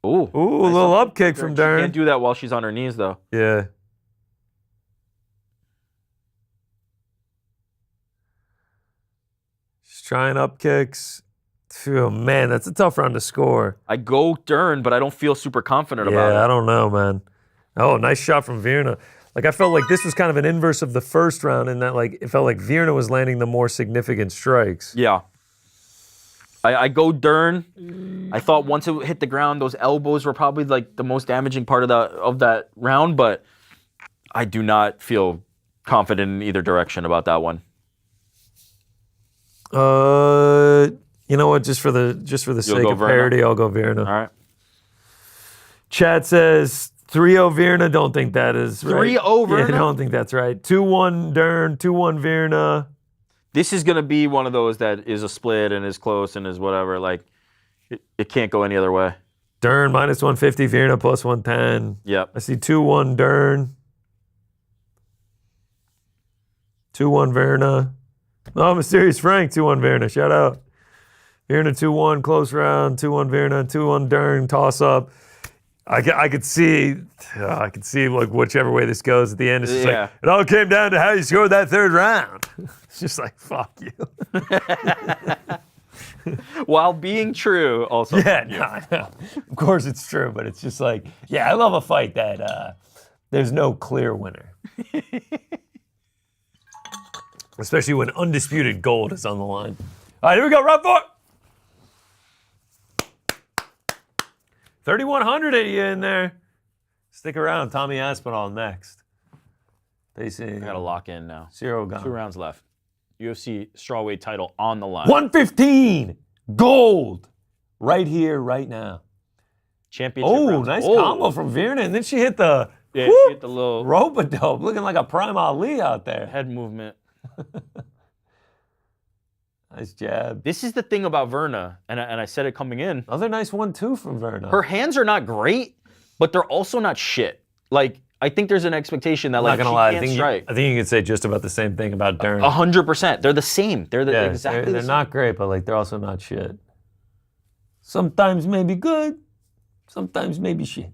Ooh, a little up kick from Dern. She can't do that while she's on her knees, though. Yeah. She's trying up kicks. Phew, man, that's a tough round to score. I go Dern, but I don't feel super confident about it. Yeah, I don't know, man. Oh, nice shot from Virna. Like, I felt like this was kind of an inverse of the first round in that, like, it felt like Virna was landing the more significant strikes. Yeah. I go Dern. I thought once it hit the ground, those elbows were probably, like, the most damaging part of that round, but I do not feel confident in either direction about that one. You know what? Just for the sake of parity, I'll go Virna. All right. Chat says 3-0 Virna. Don't think that is right. 3-0 Virna? Yeah, I don't think that's right. 2-1 Dern, 2-1 Virna. This is going to be one of those that is a split and is close and is whatever. Like, it can't go any other way. Dern minus 150, Virna plus 110. Yep. I see 2-1 Dern. 2-1 Virna. Oh, Mysterious Frank, 2-1 Virna. Shout out. Virna 2-1, close round, 2-1 Virna, 2-1 Dern, toss up. I could see like whichever way this goes at the end. It's just like, it all came down to how you scored that third round. It's just like, fuck you. While being true, also. Yeah, no. Of course it's true, but it's just like, I love a fight that there's no clear winner. Especially when undisputed gold is on the line. All right, here we go, round 4. 3,100 at you in there. Stick around, Tommy Aspinall next. Facing I gotta lock in now. Ciryl Gane. 2 rounds left. UFC strawweight title on the line. 115 gold right here, right now. Championship. Oh, nice combo from Virna, and then she hit the Yeah, she hit the little rope-a-dope, looking like a prime Ali out there. head movement. Nice jab. This is the thing about Virna, and I said it coming in. Another nice 1-2 from Virna. Her hands are not great, but they're also not shit. Like, I think there's an expectation that, I'm like, not gonna she lie. can't I strike. think you could say just about the same thing about Dern. 100%. They're the same. They're exactly they're the same. not great, but like they're also not shit. Sometimes maybe good, sometimes maybe shit.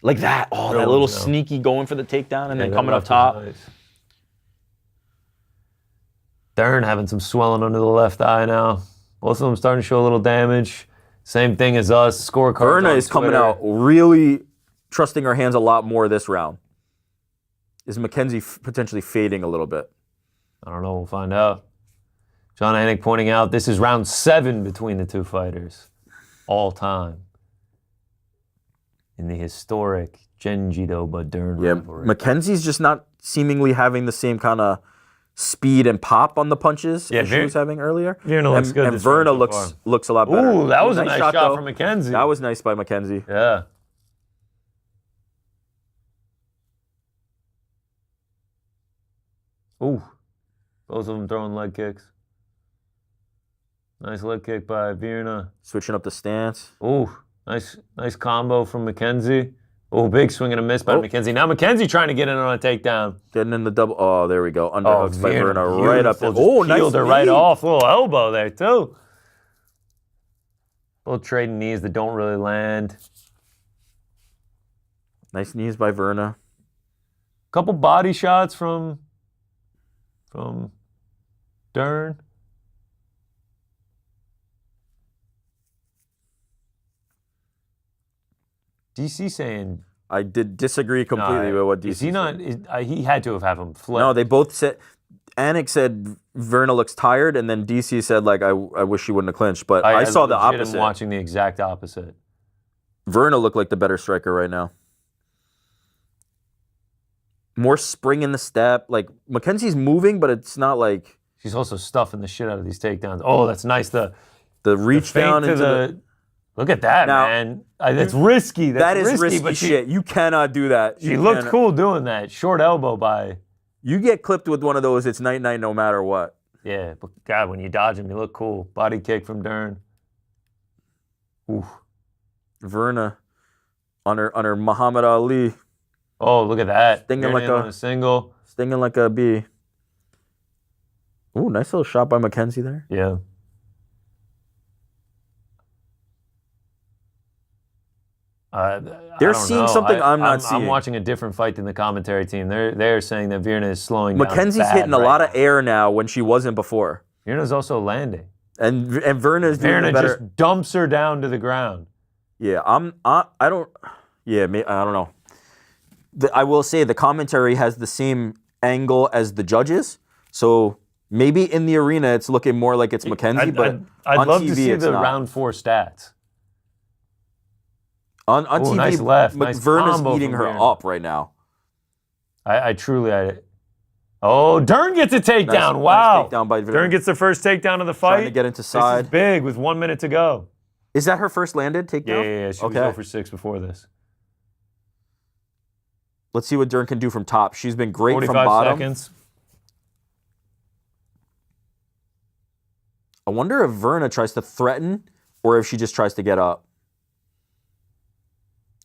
Like that. Oh, They're that little ones now. sneaky going for the takedown and then that coming up left was top. nice. Dern having some swelling under the left eye now. Both of them starting to show a little damage. Same thing as us. Scorecard. Virna is coming out really trusting her hands a lot more this round. Is Mackenzie potentially fading a little bit? I don't know. We'll find out. John Anik pointing out this is round 7 between the two fighters, all time, in the historic Jandiroba Dern rivalry. Mackenzie's just not seemingly having the same kind of speed and pop on the punches as she was having earlier. Virna looks good. And this round Virna so far. looks a lot better. Ooh, that was a nice shot though. from Mackenzie. That was nice by Mackenzie. Yeah. Ooh, both of them throwing leg kicks. Nice leg kick by Virna. Switching up the stance. Ooh, nice combo from Mackenzie. Oh, big swing and a miss by Mackenzie. Now Mackenzie trying to get in on a takedown. Getting in the double. Oh, there we go. Underhooks by Virna right up there. Oh, nice. Peeled her right off. Little elbow there, too. Little trading knees that don't really land. Nice knees by Virna. Couple body shots from Dern. DC saying... I did disagree completely with what DC is he not? He had to have had him flip. No, they both said... Anik said Virna looks tired, and then DC said, like, I wish she wouldn't have clinched. But I saw the opposite. I'm watching the exact opposite. Virna looked like the better striker right now. More spring in the step. Like, Mackenzie's moving, but it's not like... She's also stuffing the shit out of these takedowns. Oh, that's nice. The reach down into the... Look at that, now, man. That's risky. That is risky shit. You cannot do that. She looked cool doing that. Short elbow by... You get clipped with one of those, it's night-night no matter what. Yeah, but God, when you dodge him, you look cool. Body kick from Dern. Ooh. Virna on her Muhammad Ali. Oh, look at that. Stinging like a single. Stinging like a bee. Ooh, nice little shot by Mackenzie there. Yeah. They're seeing something I'm not seeing. I'm watching a different fight than the commentary team. They're saying that Virna is slowing down. Mackenzie's hitting a lot of air now when she wasn't before. Virna's also landing. And Virna's doing Virna better. Just dumps her down to the ground. Yeah, I don't know. I will say the commentary has the same angle as the judges, so maybe in the arena it's looking more like it's Mackenzie, but I'd love TV, to see it's the not. round 4 stats. On TV, nice left. Nice Virna's combo eating from her Virna. up right now. Oh, Dern gets a takedown. Wow. Nice takedown by Virna. Dern gets the first takedown of the fight. Trying to get into side. This is big with 1 minute to go. Is that her first landed takedown? Yeah. She was 0 for 6 before this. Let's see what Dern can do from top. She's been great from 45 bottom. seconds. I wonder if Virna tries to threaten or if she just tries to get up.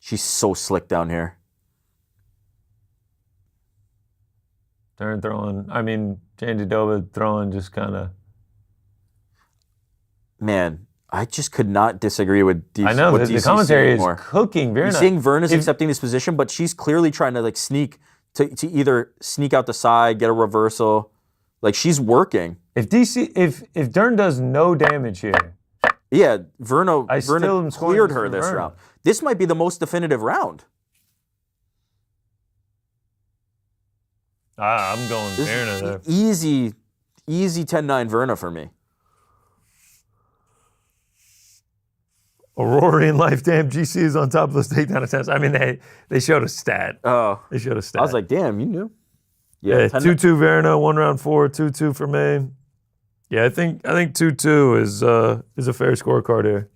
She's so slick down here. Jandiroba throwing just kind of. Man, I just could not disagree with DC. I know what the DC's commentary is more. cooking Virna. You're seeing Virna's accepting this position, but she's clearly trying to like sneak to either sneak out the side, get a reversal. Like she's working. If Dern does no damage here, Yeah, Virna still am scoring cleared this her for this Virna. round. This might be the most definitive round. I'm going This Virna is there. easy 10-9 Virna for me. Aurorian life, damn, GC is on top of those takedown attempts. I mean, they showed a stat. Oh, They showed a stat. I was like, damn, you knew. yeah, 10 2-2 Virna, 1 round 4, 2-2 for me. Yeah, I think 2-2 is a fair scorecard here.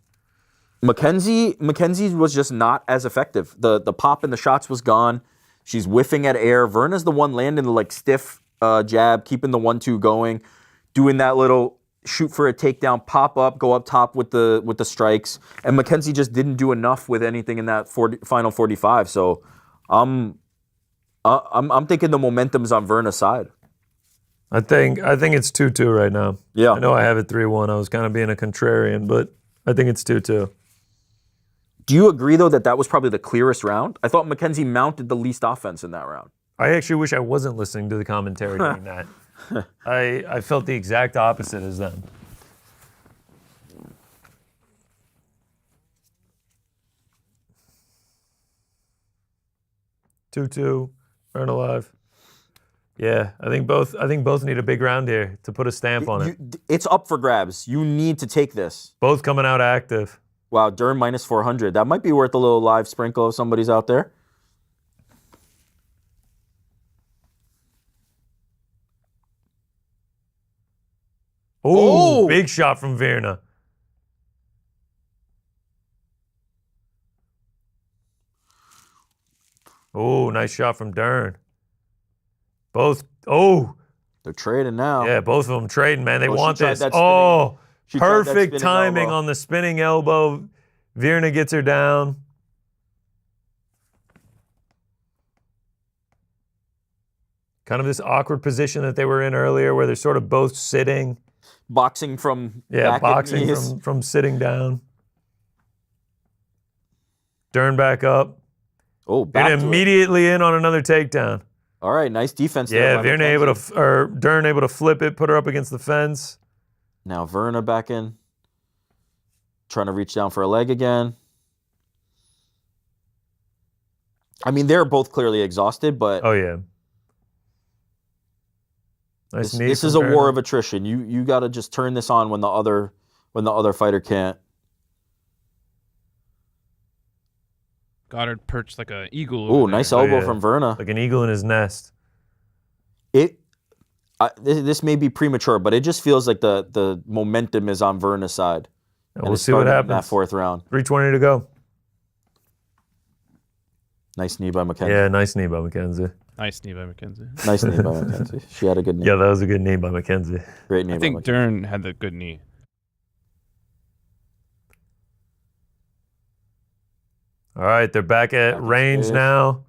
Mackenzie was just not as effective. The pop and the shots was gone. She's whiffing at air. Virna's the one landing the like stiff jab, keeping the 1-2 going, doing that little shoot for a takedown, pop up, go up top with the strikes. And Mackenzie just didn't do enough with anything in that final 45. So I'm thinking the momentum's on Virna's side. I think it's 2-2 right now. Yeah. I know I have it 3-1. I was kind of being a contrarian, but I think it's 2-2. Do you agree, though, that was probably the clearest round? I thought Mackenzie mounted the least offense in that round. I actually wish I wasn't listening to the commentary during that. I felt the exact opposite as them. Two, Earn alive. Yeah, I think both need a big round here to put a stamp on it. It's up for grabs. You need to take this. Both coming out active. Wow, Dern minus 400. That might be worth a little live sprinkle if somebody's out there. Ooh, big shot from Virna. Oh, nice shot from Dern. Both. Oh, They're trading now. yeah, both of them trading, man. They Oh, she want tried this. that spinning- Oh, she tried that perfect spinning timing elbow. on the spinning elbow. Virna gets her down. Kind of this awkward position that they were in earlier where they're sort of both sitting. Boxing from Yeah, back boxing knees. from sitting down. Dern back up. Oh, back And to it. immediately in on another takedown. All right, nice defense Yeah, there. by Virna Dern able to flip it, put her up against the fence. Now Virna back in. Trying to reach down for a leg again. I mean, they're both clearly exhausted, but Oh yeah. Nice knee this from is a Virna. war of attrition. You got to just turn this on when the other fighter can't. Goddard perched like an eagle. Oh, over nice there. elbow yeah. from Virna. Like an eagle in his nest. This may be premature, but it just feels like the momentum is on Virna's side. And And we'll it see what started in happens. that fourth round. 3:20 to go. Nice knee by Mackenzie. Yeah, nice knee by Mackenzie. Nice knee by Mackenzie. Nice knee by Mackenzie. She had a good knee. Yeah, that was a good knee by Mackenzie. Great knee I by think Mackenzie. Dern had the good knee. All right, they're back at Back in range space. now.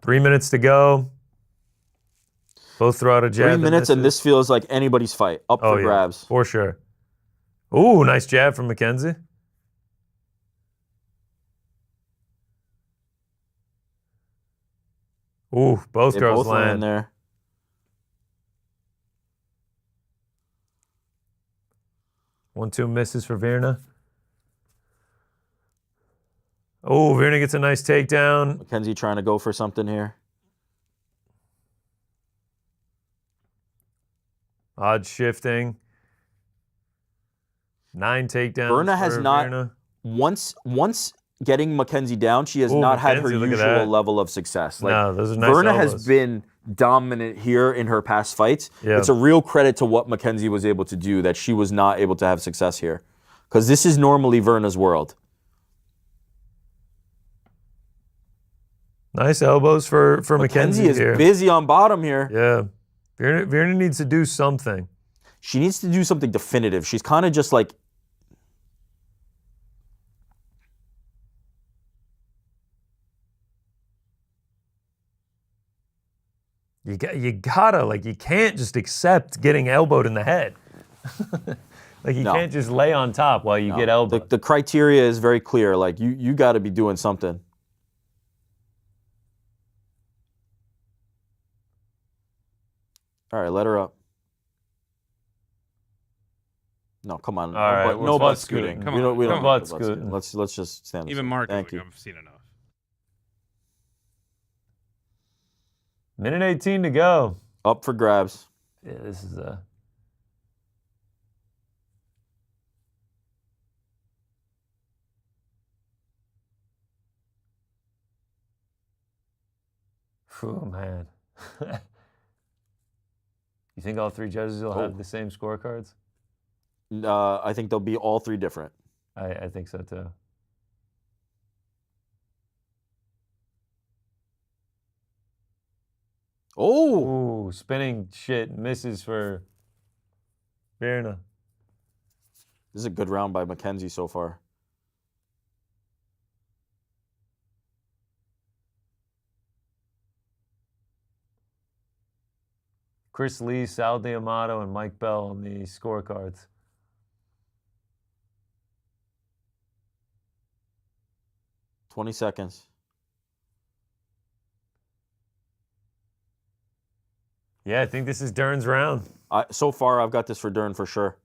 3 minutes to go. Both throw out a jab. 3 that minutes, and misses. this feels like anybody's fight. Up Oh, for yeah, grabs. for sure. Ooh, nice jab from Mackenzie. Ooh, both They throws both land land. there. One, two misses for Virna. Oh, Virna gets a nice takedown. Mackenzie trying to go for something here. Odd shifting. 9 takedowns. Virna has for not- Virna. Once getting Mackenzie down, she has Ooh, not had her Mackenzie, look at usual that. level of success. Like, No, those are nice Virna elbows. has been dominant here in her past fights. Yeah. It's a real credit to what Mackenzie was able to do that she was not able to have success here. Because this is normally Virna's world. Nice elbows for Mackenzie Mackenzie is here. busy on bottom here. Yeah. Virna needs to do something. She needs to do something definitive. She's kind of just like, You gotta, like, you can't just accept getting elbowed in the head. Like you No. can't just lay on top while you get elbowed. The criteria is very clear. Like you got to be doing something. All right, let her up. No, come on. All right, no we're butt butt scooting. scooting. Come We don't. on, We don't come do on. butt Butt scooting. Let's just stand. Even aside. Mark, Thank you. I've seen enough. Minute 18 to go. Up for grabs. Yeah, this is a. Oh man. You think all three judges will have the same scorecards? I think they'll be all three different. I think so too. Oh, Ooh, spinning shit misses for Virna. this is a good round by Mackenzie so far. Chris Lee, Sal D'Amato, and Mike Bell on the scorecards. $20 seconds. Yeah, I think this is Dern's round. So far, I've got this for Dern for sure.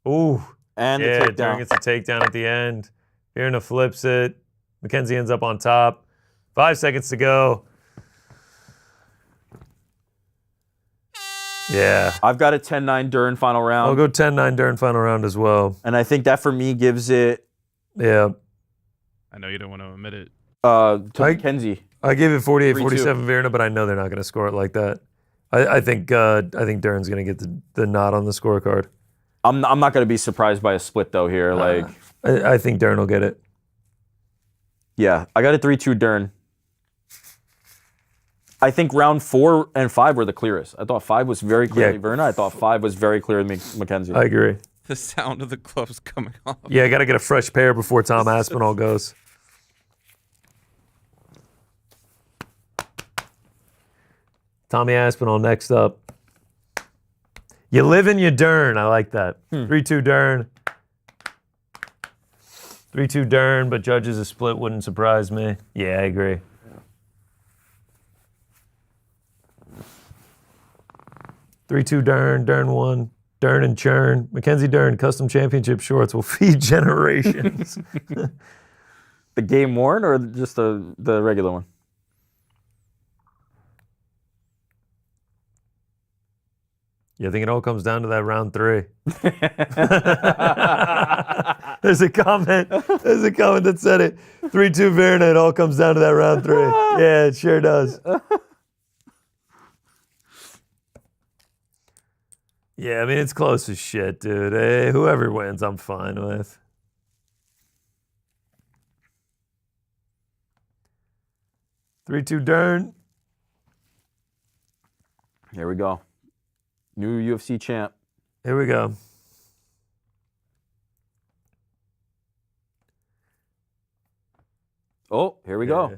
Ooh. And Yeah, the Dern takedown. gets a takedown at the end. Virna flips it. Mackenzie ends up on top. 5 seconds to go. Yeah. I've got a 10-9 Dern final round. I'll go 10-9 Dern final round as well. And I think that for me gives it Yeah. I know you don't want to admit it. to Mackenzie. I gave it 48-47 3-2. Virna, but I know they're not going to score it like that. I think Dern's going to get the nod on the scorecard. I'm not going to be surprised by a split though here. I think Dern will get it. Yeah, I got a 3-2 Dern. I think round 4 and 5 were the clearest. I thought 5 was very clearly Virna. I thought 5 was very clearly Mackenzie. I agree. The sound of the gloves coming off. Yeah, I got to get a fresh pair before Tom Aspinall goes. Tommy Aspinall next up. You live in your Dern. I like that. 3-2 Dern. 3-2 Dern, but judges a split wouldn't surprise me. Yeah, I agree. Yeah. 3-2 Dern. Dern won. Dern and Churn. Mackenzie Durn, custom championship shorts will feed generations. The game worn or just the regular one? Yeah, I think it all comes down to that round 3. There's a comment that said it. 3-2 Virna, it all comes down to that round 3. Yeah, it sure does. Yeah, I mean, it's close as shit, dude. Hey, whoever wins, I'm fine with. Three-two Dern. Here we go. New UFC champ. Here we go. Oh, here we go.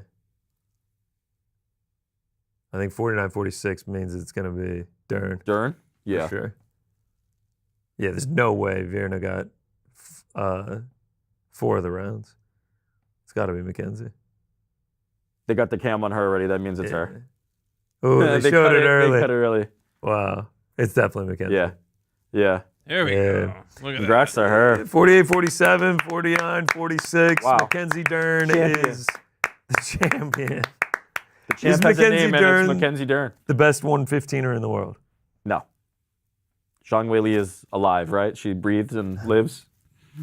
I think 49-46 means it's going to be Dern. Dern? Yeah. For sure. Yeah, there's no way Virna got 4 of the rounds. It's got to be Mackenzie. They got the cam on her already. That means it's her. Oh, they showed it early. They cut it early. Wow. It's definitely Mackenzie. Yeah. Yeah. There we go. Look at Congrats to her. 48-47, 49-46. Wow. Mackenzie Durn Champion. is the champion. The champ has a Mackenzie name, Durn and it's Mackenzie Durn. the best 115er in the world? No. Zhang Weili is alive, right? She breathes and lives.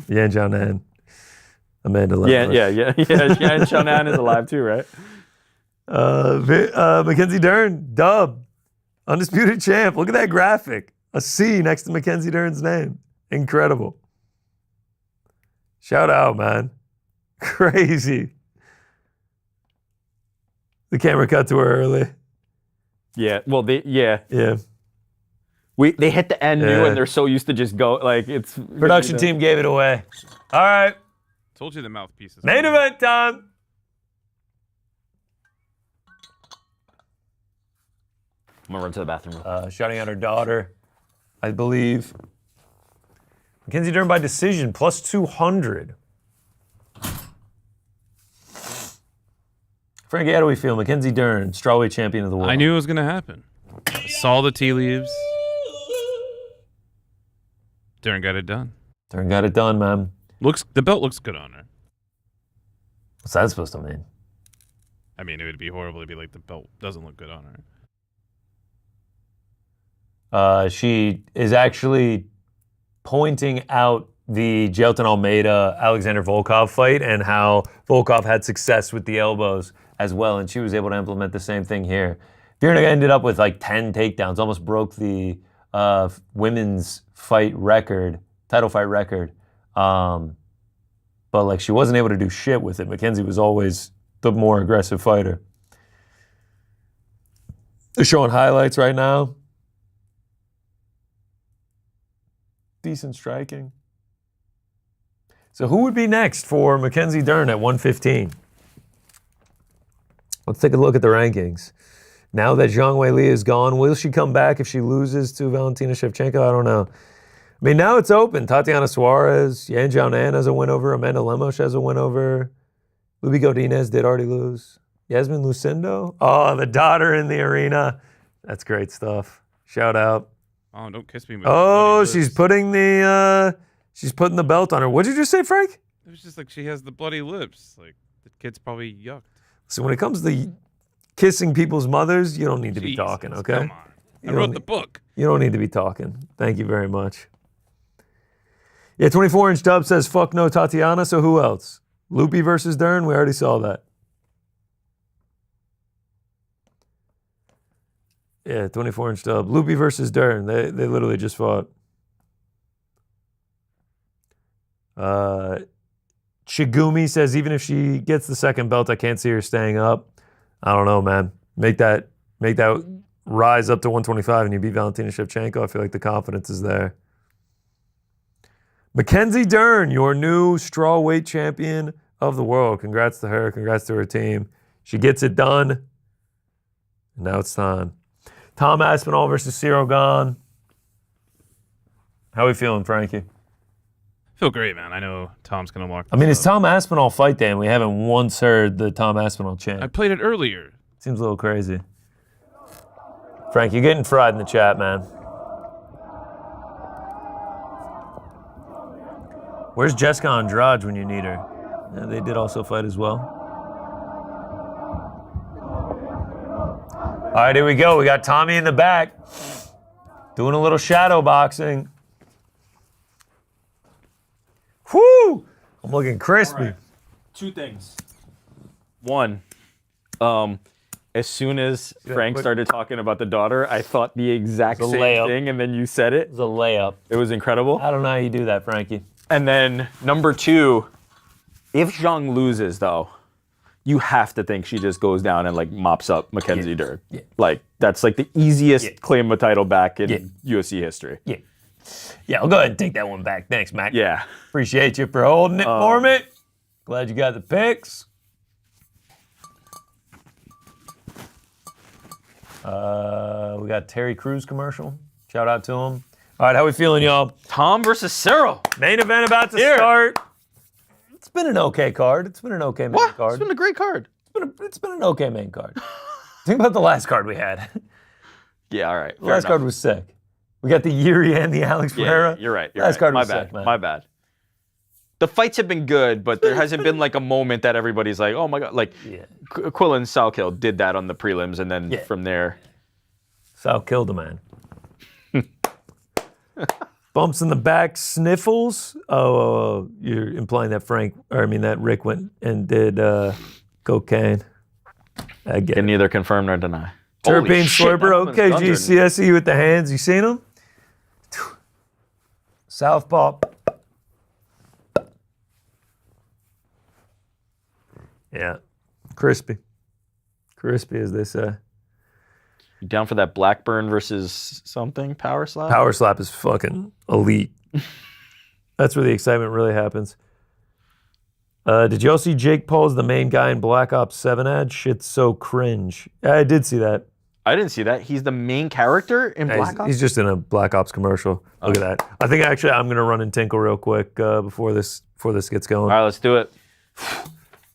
Yan Jianan. Amanda Yeah, Leffler. yeah. And Shonan is alive too, right? Mackenzie Durn, dub. Undisputed champ. Look at that graphic. A C next to Mackenzie Durn's name. Incredible. Shout out, man. Crazy. The camera cut to her early. Yeah. Well, they Yeah. they hit the end new Yeah. and they're so used to just go like it's Production team gave it away. All right. Told you the mouthpieces. Main event time. I'm gonna run to the bathroom. Shouting out her daughter, I believe. Mackenzie Durn by decision, plus 200. Frankie, how do we feel? Mackenzie Durn, strawweight champion of the world. I knew it was going to happen. I saw the tea leaves. Dern got it done. Durn got it done, man. The belt looks good on her. What's that supposed to mean? I mean, it would be horrible to be like the belt doesn't look good on her. She is actually pointing out the Jelton Almeida Alexander Volkov fight and how Volkov had success with the elbows as well, and she was able to implement the same thing here. Virna ended up with like 10 takedowns, almost broke the women's fight record, title fight record. But like she wasn't able to do shit with it. Mackenzie was always the more aggressive fighter. They're showing highlights right now. Decent striking. So who would be next for Mackenzie Durn at 115? Let's take a look at the rankings. Now that Zhang Weili is gone, will she come back if she loses to Valentina Shevchenko? I don't know. I mean, now it's open. Tatiana Suarez, Yan Jiaonan has a win over, Amanda Lemos has a win over, Luby Godinez did already lose. Yasmin Lucindo, oh, the daughter in the arena. That's great stuff. Shout out. Oh, don't kiss me. Oh, she's putting the belt on her. What did you just say, Frank? It was just like she has the bloody lips. Like the kid's probably yucked. So when it comes to kissing people's mothers, you don't need to be talking, okay? Come on. I wrote the book. You don't need to be talking. Thank you very much. Yeah, 24-inch dub says, fuck no Tatiana, so who else? Loopy versus Dern, we already saw that. Yeah, 24-inch dub. Loopy versus Dern, they literally just fought. Shigumi says, even if she gets the second belt, I can't see her staying up. I don't know, man. Make that rise up to 125 and you beat Valentina Shevchenko. I feel like the confidence is there. Mackenzie Durn, your new strawweight champion of the world. Congrats to her. Congrats to her team. She gets it done. And now it's time. Tom Aspinall versus Ciryl Gane. How are we feeling, Frankie? Feel great, man. I know Tom's going to walk. I mean, it's Tom Aspinall fight day, and we haven't once heard the Tom Aspinall chant. I played it earlier. Seems a little crazy. Frank, you're getting fried in the chat, man. Where's Jessica Andrade when you need her? Yeah, they did also fight as well. All right, here we go. We got Tommy in the back doing a little shadow boxing. Whoo! I'm looking crispy. Right. Two things. One, as soon as Frank started talking about the daughter, I thought the exact same thing, and then you said it. It was a layup. It was incredible. I don't know how you do that, Frankie. And then number two, if Zhang loses, though, you have to think she just goes down and like mops up Mackenzie Durn. Yeah. Like that's like the easiest claim of title back in UFC history. Yeah. Yeah, I'll go ahead and take that one back. Thanks, Mac. Yeah. Appreciate you for holding it for me. Glad you got the picks. We got Terry Crews commercial. Shout out to him. All right, how we feeling, y'all? Tom versus Ciryl. Main event about to start. It's been an okay card. It's been an okay main card. It's been a great card. It's been an okay main card. Think about the last card we had. Yeah, all right. The last card was sick. We got the Yuri and the Alex Pereira. Yeah, you're right. Last card was My bad. sick, man. My bad. The fights have been good, but there hasn't been like a moment that everybody's like, oh my God. Like Quillen Salkill did that on the prelims, and then from there. Sal killed a man. Bumps in the back, sniffles. Oh, you're implying that that Rick went and did cocaine. I get Can neither confirm nor deny. Terpene slurper. Okay, GC, I see you with the hands. You seen him? Southpaw. Yeah. Crispy. Crispy, as they say. You down for that Blackburn versus something? Power slap? Power slap is fucking elite. That's where the excitement really happens. Did y'all see Jake Paul's the main guy in Black Ops 7 ad? Shit's so cringe. I did see that. I didn't see that. He's the main character in Black Ops? He's just in a Black Ops commercial. Look at that. I think actually I'm going to run and tinkle real quick before this gets going. All right, let's do it.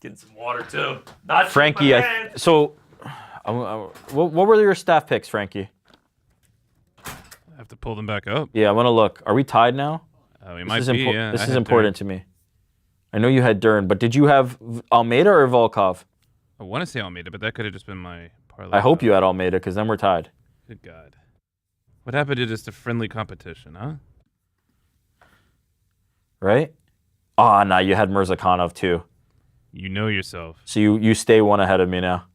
Getting some water too. Not Frankie, what were your staff picks, Frankie? I have to pull them back up. Yeah, I want to look. Are we tied now? We might be, yeah. This is important to me. I know you had Dern, but did you have Almeida or Volkov? I want to say Almeida, but that could have just been my parlay. I hope you had Almeida, because then we're tied. Good God. What happened to just a friendly competition, huh? Right? Oh, nah, you had Murzakanov too. You know yourself. So you stay one ahead of me now.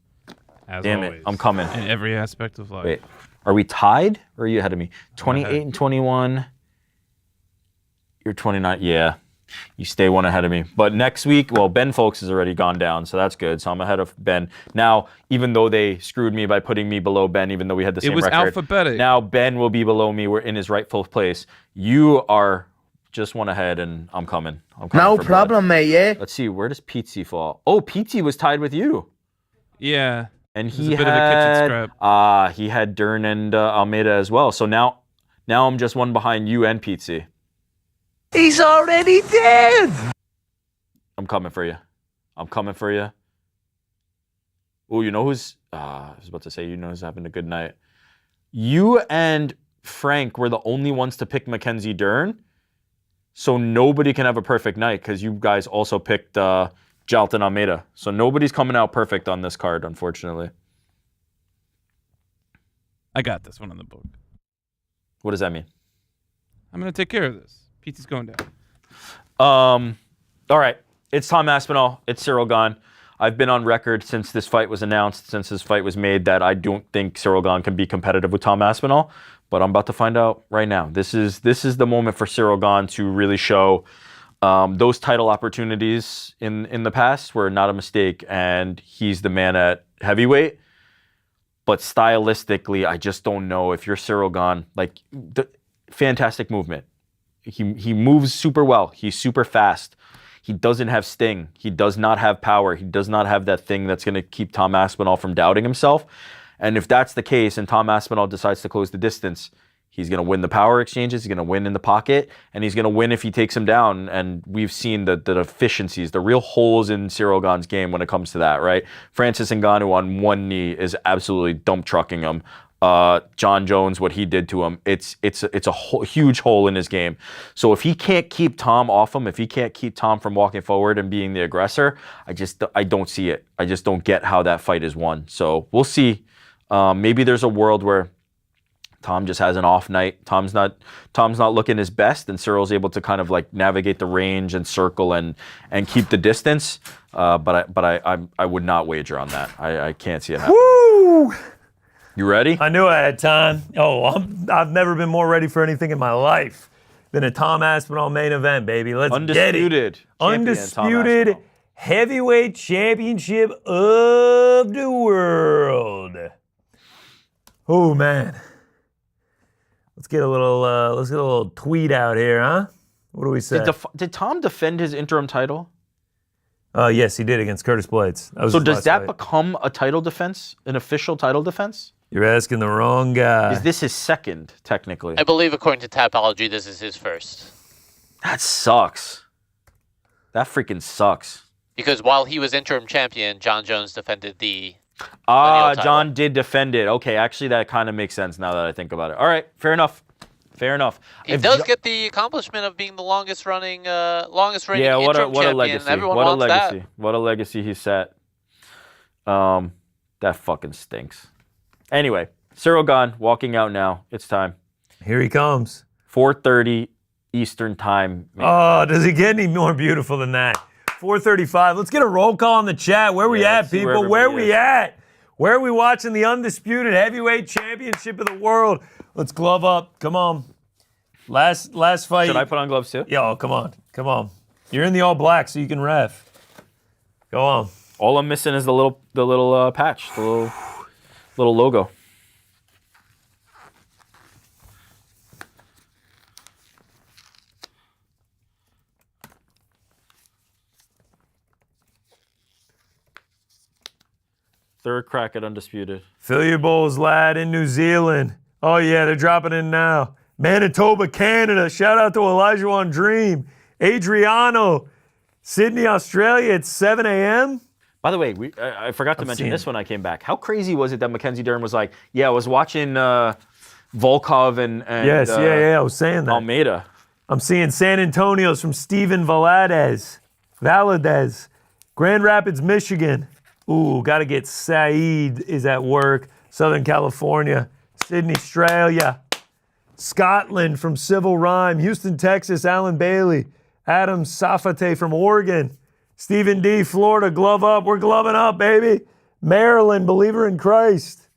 As Damn always. it, I'm coming. In every aspect of life. Wait, are we tied or are you ahead of me? 28 and 21. You're 29. Yeah, you stay one ahead of me. But next week, well, Ben Folks has already gone down, so that's good. So I'm ahead of Ben. Now, even though they screwed me by putting me below Ben, even though we had the same record. It was alphabetic. Now Ben will be below me. We're in his rightful place. You are just one ahead, and I'm coming. No problem, mate, yeah? Let's see, where does Pizzi fall? Oh, Pizzi was tied with you. Yeah. And he had a bit of a kitchen scrap. He had Dern and Almeida as well. So now I'm just one behind you and Pizzi. He's already dead! I'm coming for you. Oh, you know who's... I was about to say, you know who's having a good night. You and Frank were the only ones to pick Mackenzie Durn. So nobody can have a perfect night because you guys also picked Jalton Almeida. So nobody's coming out perfect on this card, unfortunately. I got this one on the book. What does that mean? I'm going to take care of this. Pizzi's going down. All right. It's Tom Aspinall. It's Ciryl Gane. I've been on record since this fight was announced, since this fight was made, that I don't think Ciryl Gane can be competitive with Tom Aspinall. But I'm about to find out right now. This is the moment for Ciryl Gane to really show those title opportunities in the past were not a mistake, and he's the man at heavyweight. But stylistically, I just don't know if you're Ciryl Gane. Like, fantastic movement. He moves super well. He's super fast. He doesn't have sting. He does not have power. He does not have that thing that's going to keep Tom Aspinall from doubting himself. And if that's the case and Tom Aspinall decides to close the distance, he's going to win the power exchanges, he's going to win in the pocket, and he's going to win if he takes him down. And we've seen the deficiencies, the real holes in Ciryl Gane's game when it comes to that, right? Francis Ngannou on one knee is absolutely dump trucking him. John Jones, what he did to him, it's a huge hole in his game. So if he can't keep Tom off him, if he can't keep Tom from walking forward and being the aggressor, I don't see it. I just don't get how that fight is won. So we'll see. Maybe there's a world where Tom just has an off night. Tom's not looking his best, and Cyril's able to kind of like navigate the range and circle and keep the distance. But I would not wager on that. I can't see it happening. Woo! You ready? I knew I had time. I've never been more ready for anything in my life than a Tom Aspinall main event, baby. Let's Undisputed get it. Undisputed heavyweight championship of the world. Oh man. Let's get a little tweet out here, huh? What do we say? Did Tom defend his interim title? Yes, he did against Curtis Blades. So does that become a title defense, an official title defense? You're asking the wrong guy. Is this his second, technically? I believe, according to Tapology, this is his first. That sucks. That freaking sucks. Because while he was interim champion, John Jones defended the John did defend it. Okay, actually, that kind of makes sense now that I think about it. All right, fair enough. He does get the accomplishment of being the longest reigning interim what champion. a legacy. Everyone What a wants legacy. that. What a legacy he set. That fucking stinks. Anyway, Ciryl Gane walking out now. It's time. Here he comes. 4:30 Eastern time. Oh, does it get any more beautiful than that? 4:35. Let's get a roll call in the chat. Where we at, people? Where we at? Where are we watching the undisputed heavyweight championship of the world? Let's glove up. Come on. Last fight. Should I put on gloves too? Yo, come on. You're in the all black, so you can ref. Go on. All I'm missing is the little patch, the little logo. Third crack at undisputed. Fill your bowls, lad, in New Zealand. Oh, yeah, they're dropping in now. Manitoba, Canada. Shout out to Elijah Dream. Adriano, Sydney, Australia at 7 a.m. By the way, I forgot to mention this when I came back. How crazy was it that Mackenzie Durn was like, yeah, I was watching Volkov and yes, I was saying that. Almeida. I'm seeing San Antonio's from Steven Valadez. Grand Rapids, Michigan. Ooh, got to get Saeed is at work. Southern California. Sydney, Australia. Scotland from Civil Rhyme. Houston, Texas, Alan Bailey. Adam Safate from Oregon. Stephen D, Florida, glove up. We're gloving up, baby. Maryland, believer in Christ.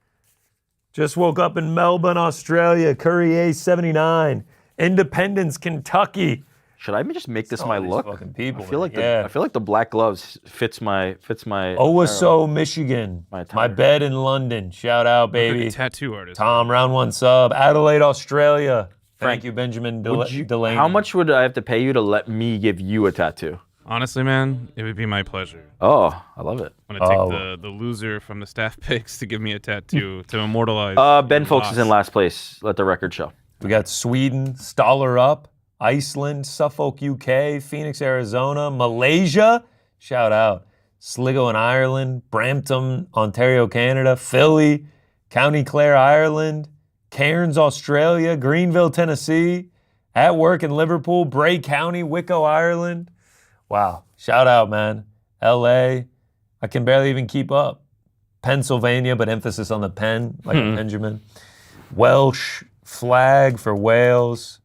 Just woke up in Melbourne, Australia. Curry A, 79. Independence, Kentucky. Should I just make this my look? Fucking people. I feel like the black gloves fits my. Owasso, Michigan. My bed in London. Shout out, baby. Tattoo artist. Tom, round one sub. Adelaide, Australia. Thank you, Benjamin Delaney. How much would I have to pay you to let me give you a tattoo? Honestly, man, it would be my pleasure. Oh, I love it. I'm going to take the loser from the staff picks to give me a tattoo to immortalize. Ben Folks is in last place. Let the record show. We got Sweden, Staller up, Iceland, Suffolk, UK, Phoenix, Arizona, Malaysia. Shout out. Sligo in Ireland, Brampton, Ontario, Canada, Philly, County Clare, Ireland, Cairns, Australia, Greenville, Tennessee, at work in Liverpool, Bray County, Wicklow, Ireland. Wow. Shout out, man. LA. I can barely even keep up. Pennsylvania, but emphasis on the pen, like a Benjamin. Welsh flag for Wales.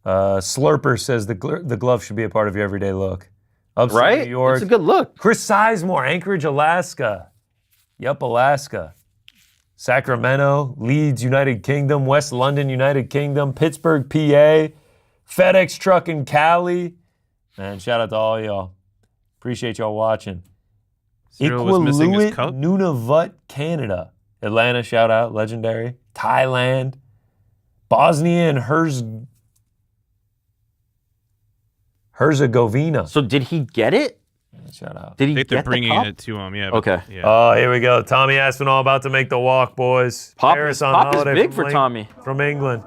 Slurper says the glove should be a part of your everyday look. Upstate Right? New York. It's a good look. Chris Sizemore, Anchorage, Alaska. Yup, Alaska. Sacramento, Leeds, United Kingdom, West London, United Kingdom, Pittsburgh, PA, FedEx Truck in Cali. Man, shout out to all y'all. Appreciate y'all watching. Ciryl was missing his cup. Nunavut, Canada. Atlanta, shout out, legendary. Thailand. Bosnia and Herzegovina. So did he get it? Shout out. Did he I think they're get the bringing cup? it to him. Yeah. Okay. Yeah. Oh, here we go. Tommy Aspinall about to make the walk, boys. Pop Paris is on big holiday for Tommy. From England.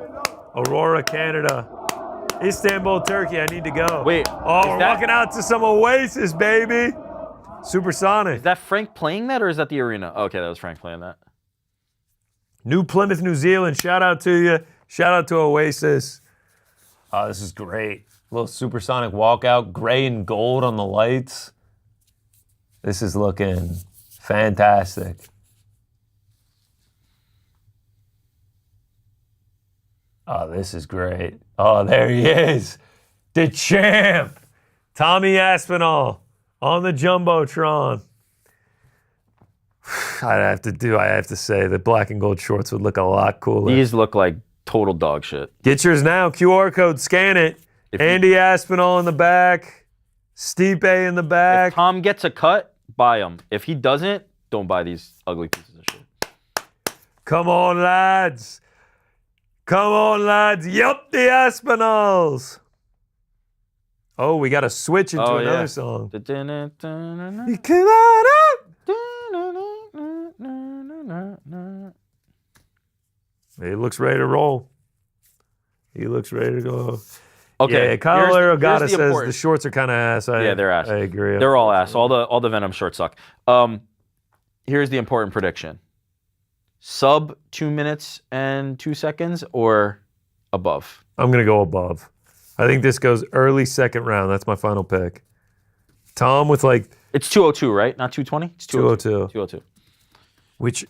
Aurora, Canada. Istanbul, Turkey. I need to go. Wait, Oh, we're walking out to some Oasis, baby. Supersonic. Is that Frank playing that, or is that the arena? Okay, that was Frank playing that. New Plymouth, New Zealand. Shout out to you. Shout out to Oasis. Oh, this is great. Little supersonic walkout. Gray and gold on the lights. This is looking fantastic. Oh, this is great. Oh, there he is. The champ. Tommy Aspinall on the Jumbotron. I have to say, the black and gold shorts would look a lot cooler. These look like total dog shit. Get yours now. QR code, scan it. Andy Aspinall in the back. Stipe in the back. If Tom gets a cut, buy them. If he doesn't, don't buy these ugly pieces of shit. Come on, lads. Come on, lads. Yup, the Aspinalls. Oh, we got to switch into another song. You come out up. He looks ready to roll. He looks ready to go. Okay, yeah, Kyle Aragata says important. the shorts are kind of ass. Yeah, they're ass. I agree. They're all ass. All the Venom shorts suck. Here's the important prediction. Sub 2 minutes and 2 seconds or above? I'm going to go above. I think this goes early second round. That's my final pick. Tom with It's 202, right? Not 220? It's 202. 202. Which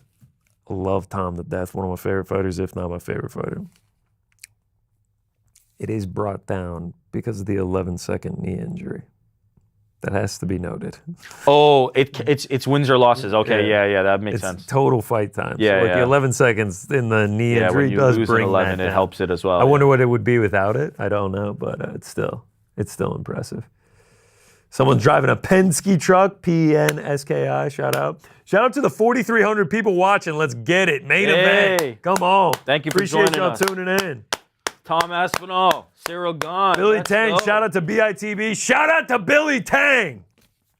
I love Tom to death. One of my favorite fighters, if not my favorite fighter. It is brought down because of the 11-second knee injury. That has to be noted. Oh, it's wins or losses. Okay, yeah, that makes sense. It's total fight time. Yeah, so the 11 seconds in the knee injury when you does lose bring 11, that it down. helps it as well. I wonder what it would be without it. I don't know, but it's still impressive. Someone's driving a Penske truck, P-E-N-S-K-I, shout out. Shout out to the 4,300 people watching. Let's get it. Main event. Come on. Thank you for Appreciate joining y'all us. tuning in. Tom Aspinall, Ciryl Gane. Billy Tang, shout out to BITB. Shout out to Billy Tang.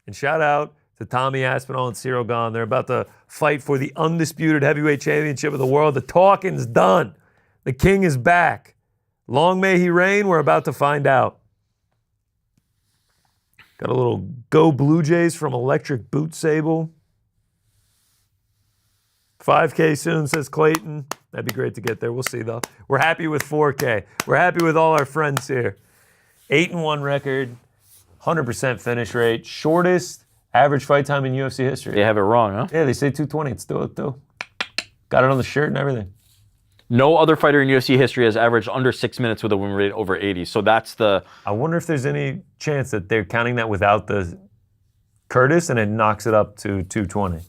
And shout out to Tommy Aspinall and Ciryl Gane. They're about to fight for the undisputed heavyweight championship of the world. The talking's done. The king is back. Long may he reign. We're about to find out. Got a little Go Blue Jays from Electric Boot Sable. 5K soon, says Clayton. That'd be great to get there. We'll see, though. We're happy with 4K. We're happy with all our friends here. 8-1 record, 100% finish rate, shortest average fight time in UFC history. They have it wrong, huh? Yeah, they say 220. It's still, got it on the shirt and everything. No other fighter in UFC history has averaged under 6 minutes with a win rate over 80. So that's the... I wonder if there's any chance that they're counting that without the Curtis and it knocks it up to 220.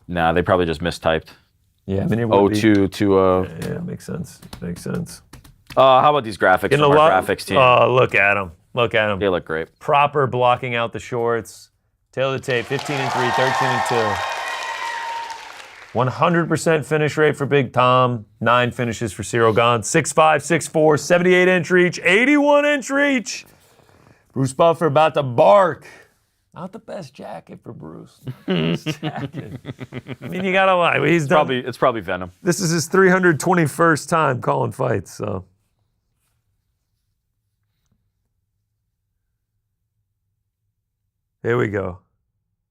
Nah, they probably just mistyped. Yeah, I mean, it would 02 to... Yeah, makes sense. Makes sense. How about these graphics from our graphics team? Oh, look at them. Look at them. They look great. Proper blocking out the shorts. Tail of the tape, 15-3, 13-2. 100% finish rate for Big Tom. 9 finishes for Ciryl Gane. 6'5", 6'4", 78-inch reach, 81-inch reach. Bruce Buffer about to bark. Not the best jacket for Bruce. Best jacket. I mean, you gotta lie. It's probably Venom. This is his 321st time calling fights, so. Here we go.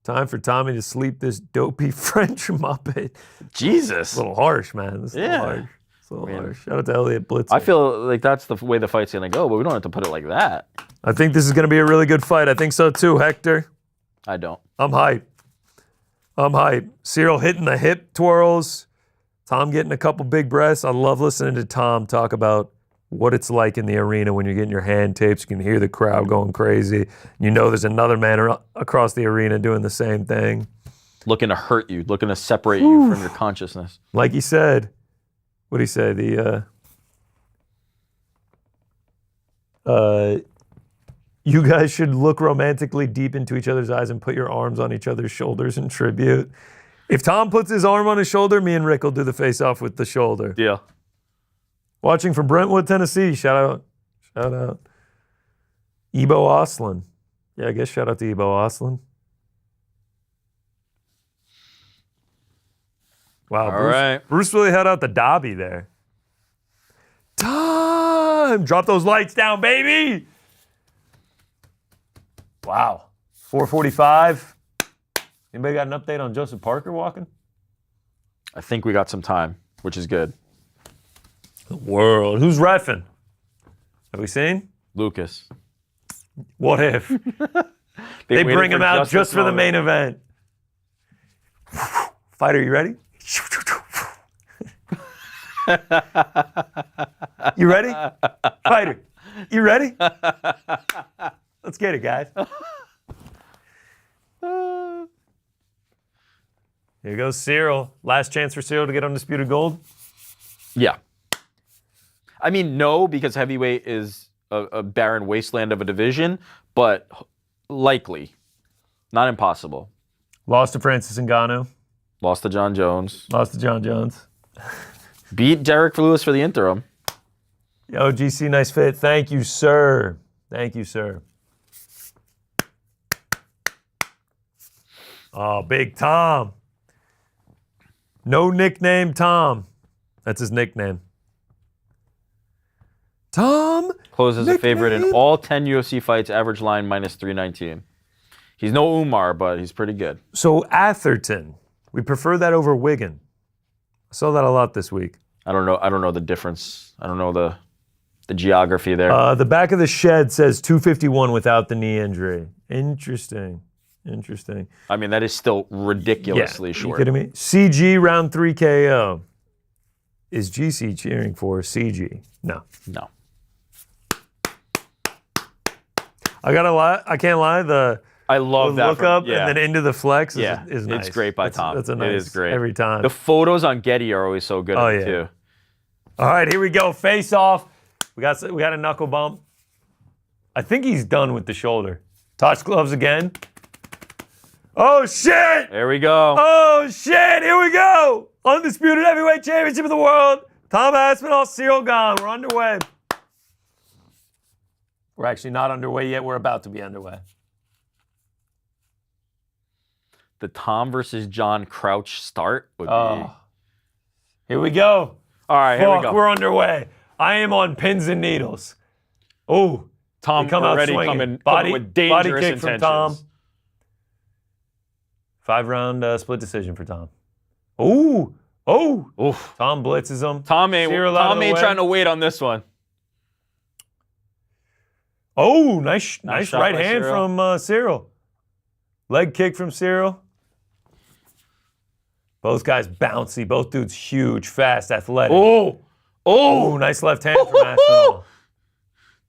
Time for Tommy to sleep this dopey French Muppet. Jesus. It's a little harsh, man. This is a little harsh. It's a little harsh. Shout out to Elliot Blitzer. I feel like that's the way the fight's going to go, but we don't have to put it like that. I think this is going to be a really good fight. I think so too, Hector. I don't. I'm hyped. Ciryl hitting the hip twirls. Tom getting a couple big breaths. I love listening to Tom talk about what it's like in the arena when you're getting your hand tapes. You can hear the crowd going crazy. You know there's another man across the arena doing the same thing. Looking to hurt you, looking to separate you from your consciousness. Like he said, what'd he say? You guys should look romantically deep into each other's eyes and put your arms on each other's shoulders in tribute. If Tom puts his arm on his shoulder, me and Rick will do the face-off with the shoulder. Yeah. Watching from Brentwood, Tennessee. Shout out. Ebo Oslin. Yeah, I guess shout out to Ebo Oslin. Wow, All right. Bruce really had out the Dobby there. Time! Drop those lights down, baby! Wow. 4:45. Anybody got an update on Joseph Parker walking? I think we got some time, which is good. The world. Who's reffing? Have we seen? Lucas. What if? They bring him out just for the main event. Fighter, you ready? You ready? Fighter, you ready? Let's get it, guys. Here goes Ciryl. Last chance for Ciryl to get undisputed gold? Yeah. I mean, no, because heavyweight is a barren wasteland of a division, but likely. Not impossible. Lost to Francis Ngannou. Lost to John Jones. Lost to John Jones. Beat Derek Lewis for the interim. Yo, GC, nice fit. Thank you, sir. Thank you, sir. Oh, Big Tom. No nickname Tom. That's his nickname. Tom? Closes a favorite in all 10 UFC fights, average line minus 319. He's no Umar, but he's pretty good. So Atherton, we prefer that over Wigan. I saw that a lot this week. I don't know the difference. I don't know the geography there. The back of the shed says 251 without the knee injury. Interesting. I mean, that is still ridiculously short. You kidding me? CG round 3 KO. Is GC cheering for CG? No. I gotta lie. I can't lie. I love that look up and then into the flex is nice. It's great by Tom. That's a nice, it is great every time. The photos on Getty are always so good too. All right, here we go. Face off. We got a knuckle bump. I think he's done with the shoulder. Touch gloves again. Oh shit! There we go. Oh shit! Here we go. Undisputed heavyweight championship of the world. Tom Aspinall, Ciryl Gane. We're underway. We're actually not underway yet. We're about to be underway. the Tom versus John Crouch start would be. Here we go. All right, here we Fuck, go. we're underway. I am on pins and needles. Oh, Tom come out already swinging. coming with dangerous body kick intentions. from Tom. 5-round split decision for Tom. Oh, Oof. Tom blitzes him. Tom ain't trying to wait on this one. Oh, nice shot right by hand Ciryl. from Ciryl. Leg kick from Ciryl. Both guys bouncy. Both dudes huge, fast, athletic. Oh, nice left hand from Aspinall.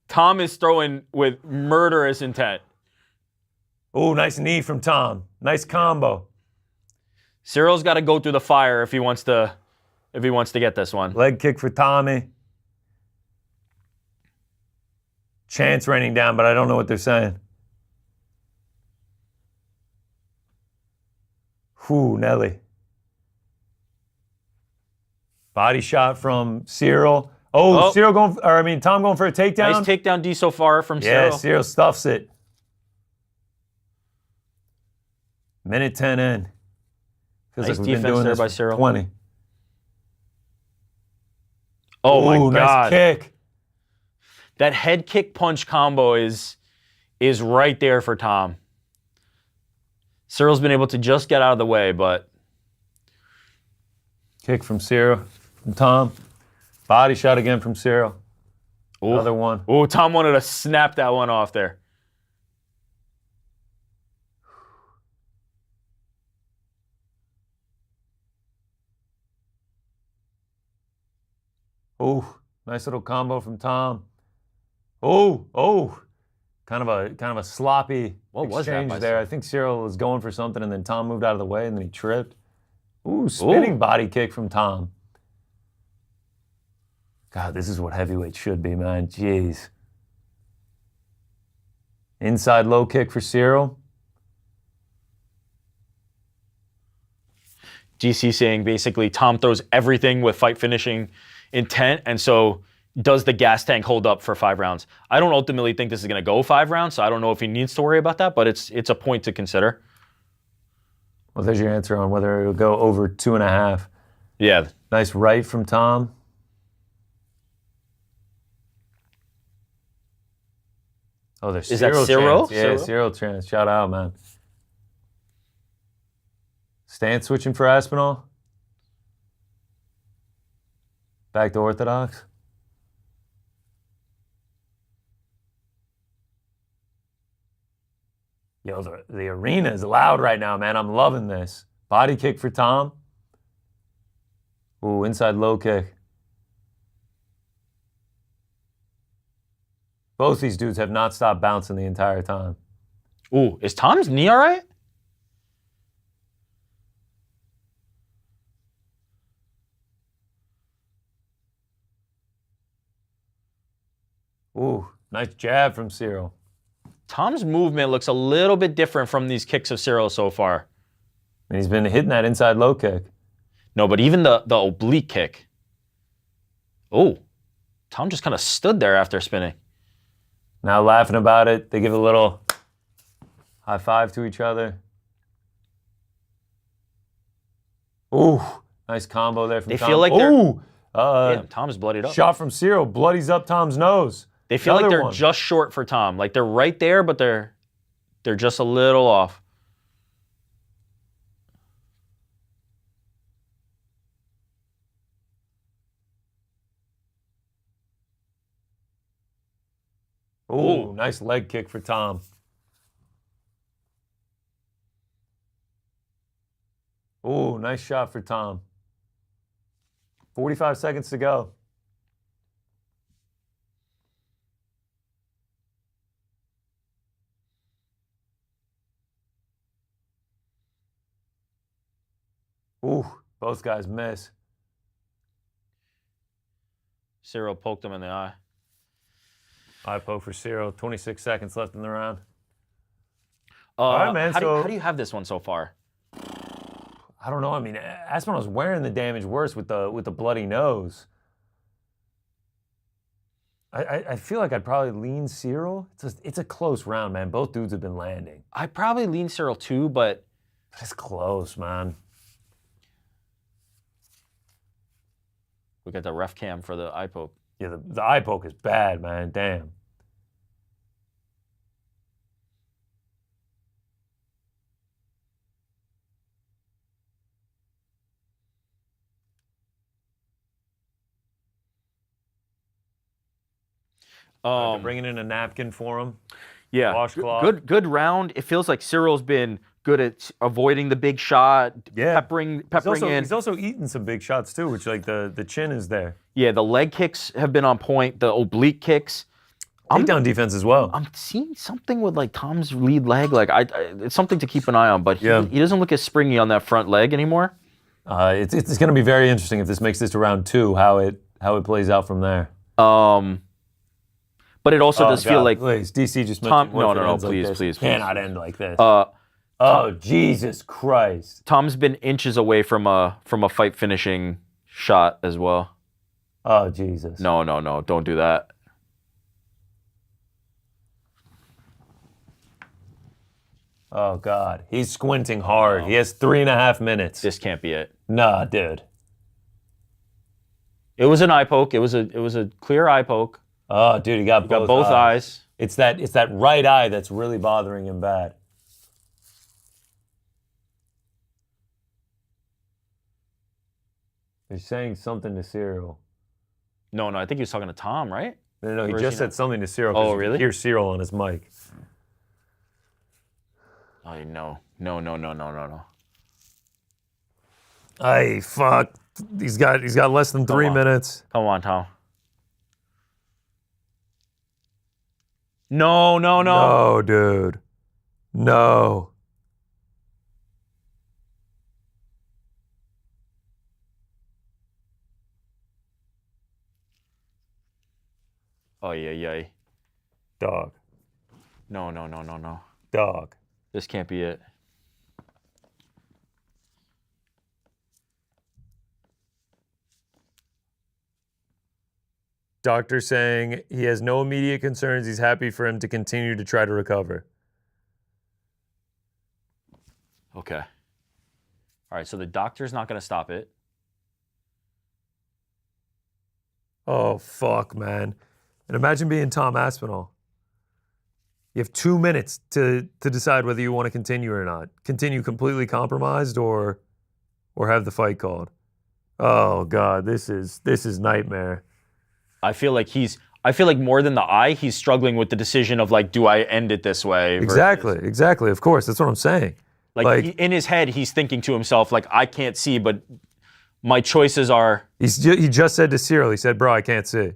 Tom is throwing with murderous intent. Oh, nice knee from Tom. Nice combo. Cyryl's got to go through the fire if he wants to get this one. Leg kick for Tommy. Chance raining down, but I don't know what they're saying. Whew, Nelly. Body shot from Ciryl. Oh, Tom going for a takedown. Nice takedown D so far from Yeah, Ciryl. Ciryl stuffs it. Minute 10 in. Feels Nice like we've been defense doing there this by for Ciryl. 20. Oh my Ooh, God. Nice kick. That head kick punch combo is right there for Tom. Cyryl's been able to just get out of the way, but Kick from Ciryl. From Tom. Body shot again from Ciryl. Another one. oh, Tom wanted to snap that one off there. Oh, nice little combo from Tom. Oh, kind of a sloppy What was that exchange by there. Ciryl? I think Ciryl was going for something, and then Tom moved out of the way, and then he tripped. Ooh, spinning body kick from Tom. God, this is what heavyweight should be, man. Jeez. Inside low kick for Ciryl. GC saying basically Tom throws everything with fight finishing intent, and so does the gas tank hold up for 5 rounds? I don't ultimately think this is going to go 5 rounds, so I don't know if he needs to worry about that, but it's a point to consider. Well, there's your answer on whether it'll go over 2.5. Yeah. Nice right from Tom. Oh, there's Is that Ciryl Ciryl? chance. Yeah, Ciryl chance. Shout out, man. Stance switching for Aspinall. Back to orthodox. Yo, the arena is loud right now, man. I'm loving this. Body kick for Tom. Ooh, inside low kick. Both these dudes have not stopped bouncing the entire time. Ooh, is Tom's knee all right? Ooh, nice jab from Ciryl. Tom's movement looks a little bit different from these kicks of Ciryl so far. And he's been hitting that inside low kick. No, but even the oblique kick. Oh, Tom just kind of stood there after spinning. Now laughing about it. They give a little high five to each other. Ooh, nice combo there from They Tom. feel like they're- Ooh, Damn, Tom's bloodied up. shot from Ciryl. Bloodies up Tom's nose. They feel like Another they're one. just short for Tom. Like they're right there, but they're just a little off. Ooh, nice leg kick for Tom. Ooh, nice shot for Tom. 45 seconds to go. Ooh, both guys miss. Ciryl poked him in the eye. Eye poke for Ciryl. 26 seconds left in the round. All right, man, How so- do you have this one so far? I don't know. I mean, Aspinall's wearing the damage worse with the bloody nose. I feel like I'd probably lean Ciryl. It's a close round, man. Both dudes have been landing. I probably lean Ciryl too, but It's close, man. We got the ref cam for the eye poke. Yeah, the eye poke is bad, man. Damn. Bringing in a napkin for him. Yeah, Washcloth. good round. It feels like Cyryl's been good at avoiding the big shot, peppering in. He's also eaten some big shots too, which like the chin is there. Yeah, the leg kicks have been on point. The oblique kicks. Takedown defense as well. I'm seeing something with like Tom's lead leg. Like it's something to keep an eye on. But he doesn't look as springy on that front leg anymore. It's going to be very interesting if this makes this to round 2, how it plays out from there. But it also does feel like please, DC just Tom. mentioned No, please. please. Cannot end like this. Jesus Christ. Tom's been inches away from a fight finishing shot as well. Oh Jesus. No, don't do that. Oh God, he's squinting hard. He has 3.5 minutes. This can't be it. Nah, dude. It was an eye poke. It was a clear eye poke. Oh, dude, he got both eyes. It's that right eye that's really bothering him bad. He's saying something to Ciryl. No, I think he was talking to Tom, right? No, he just said something to Ciryl. Oh, really? You hear Ciryl on his mic. Oh, no. Ay, fuck. He's got less than 3 minutes. Come on, Tom. No. No, dude. No. Oh, yeah. Dog. No. Dog. This can't be it. Doctor saying he has no immediate concerns. He's happy for him to continue to try to recover. Okay. All right, so the doctor's not going to stop it. Oh, fuck, man. And imagine being Tom Aspinall. You have 2 minutes to decide whether you want to continue or not. Continue completely compromised or have the fight called. Oh, God, this is nightmare. I feel like more than the eye, he's struggling with the decision of like, do I end it this way? Exactly. Of course, that's what I'm saying. In his head, he's thinking to himself, like, I can't see, but my choices are. He just said to Ciryl, he said, bro, I can't see.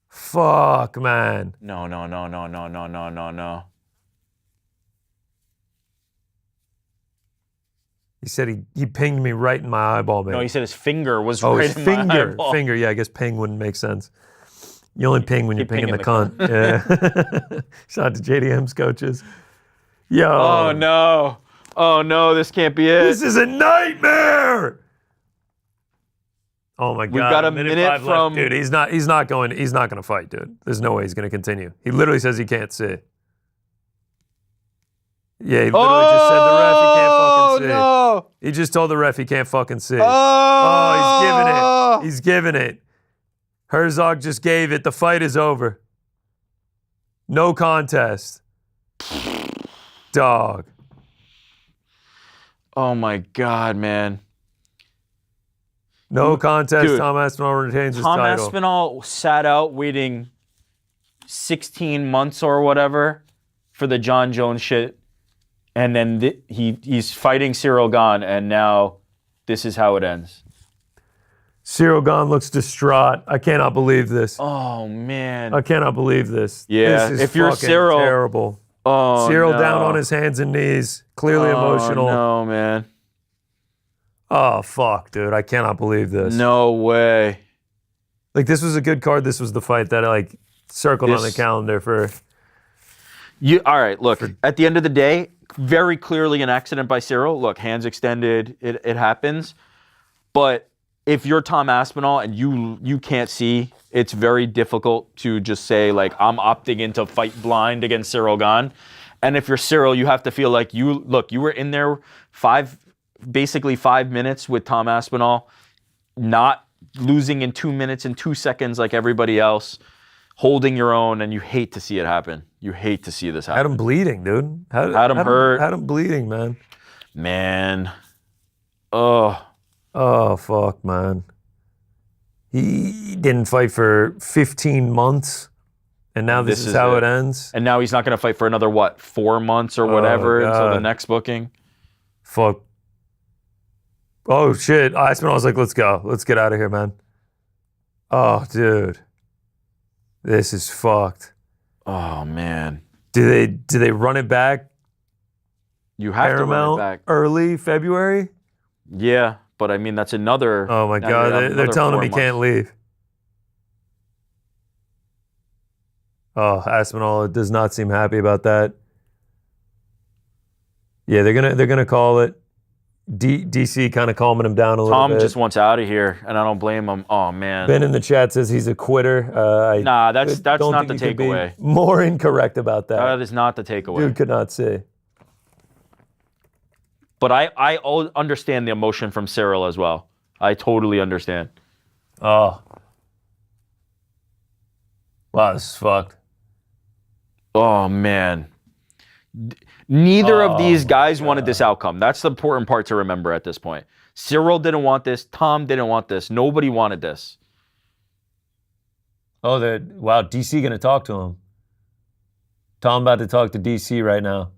Fuck, man. No. He said he pinged me right in my eyeball, man. No, he said his finger was right in my eyeball. Finger, yeah, I guess ping wouldn't make sense. You only ping when you're pinging the cunt. Yeah. Shout out to JDM's coaches. Yo. Oh no, this can't be it. This is a nightmare. Oh my God. We've got a minute from left. Dude, he's not going to fight, dude. There's no way he's going to continue. He literally says he can't see. Yeah, he literally just said the ref he can't fucking see. No. He just told the ref he can't fucking see. Oh, he's giving it. Herzog just gave it. The fight is over. No contest. Dog. Oh my God, man. No contest. Dude, Tom Aspinall retains his title. Tom Aspinall sat out waiting 16 months or whatever for the John Jones shit. And then he's fighting Ciryl Gane, and now this is how it ends. Ciryl Gane looks distraught. I cannot believe this. Oh, man. I cannot believe this. Yeah, this is if you're fucking Ciryl. terrible. Oh, Ciryl no. down on his hands and knees, clearly emotional. No, man. Oh, fuck, dude. I cannot believe this. No way. Like, this was a good card. This was the fight that I, like, circled on the calendar for. All right, look, at the end of the day, very clearly an accident by Ciryl. Look, hands extended, it happens. But if you're Tom Aspinall and you can't see, it's very difficult to just say, like, I'm opting into fight blind against Ciryl Gane. And if you're Ciryl, you have to feel like you were in there basically 5 minutes with Tom Aspinall, not losing in 2 minutes and 2 seconds like everybody else, holding your own, and you hate to see it happen. You hate to see this happen. Had him bleeding, dude. Had him hurt. Had him bleeding, man. Man. Oh, fuck, man. He didn't fight for 15 months, and now this is how it ends. And now he's not going to fight for another, 4 months or whatever until the next booking? Fuck. Oh, shit. Aspinall was like, let's go. Let's get out of here, man. Oh, dude. This is fucked. Oh, man. Do they run it back? You have to run it back. Early February? Yeah, but I mean, that's another... Oh, my God. They're telling him he can't leave. Oh, Aspinall does not seem happy about that. Yeah, they're gonna call it. DC kind of calming him down a little bit. Tom just wants out of here, and I don't blame him. Oh, man. Ben in the chat says he's a quitter. Nah, that's not the takeaway. More incorrect about that. That is not the takeaway. Dude could not see. But I understand the emotion from Ciryl as well. I totally understand. Oh. Wow, this is fucked. Oh, man. Neither of these guys wanted this outcome. That's the important part to remember at this point. Ciryl didn't want this. Tom didn't want this. Nobody wanted this. Oh, wow, DC going to talk to him. Tom about to talk to DC right now.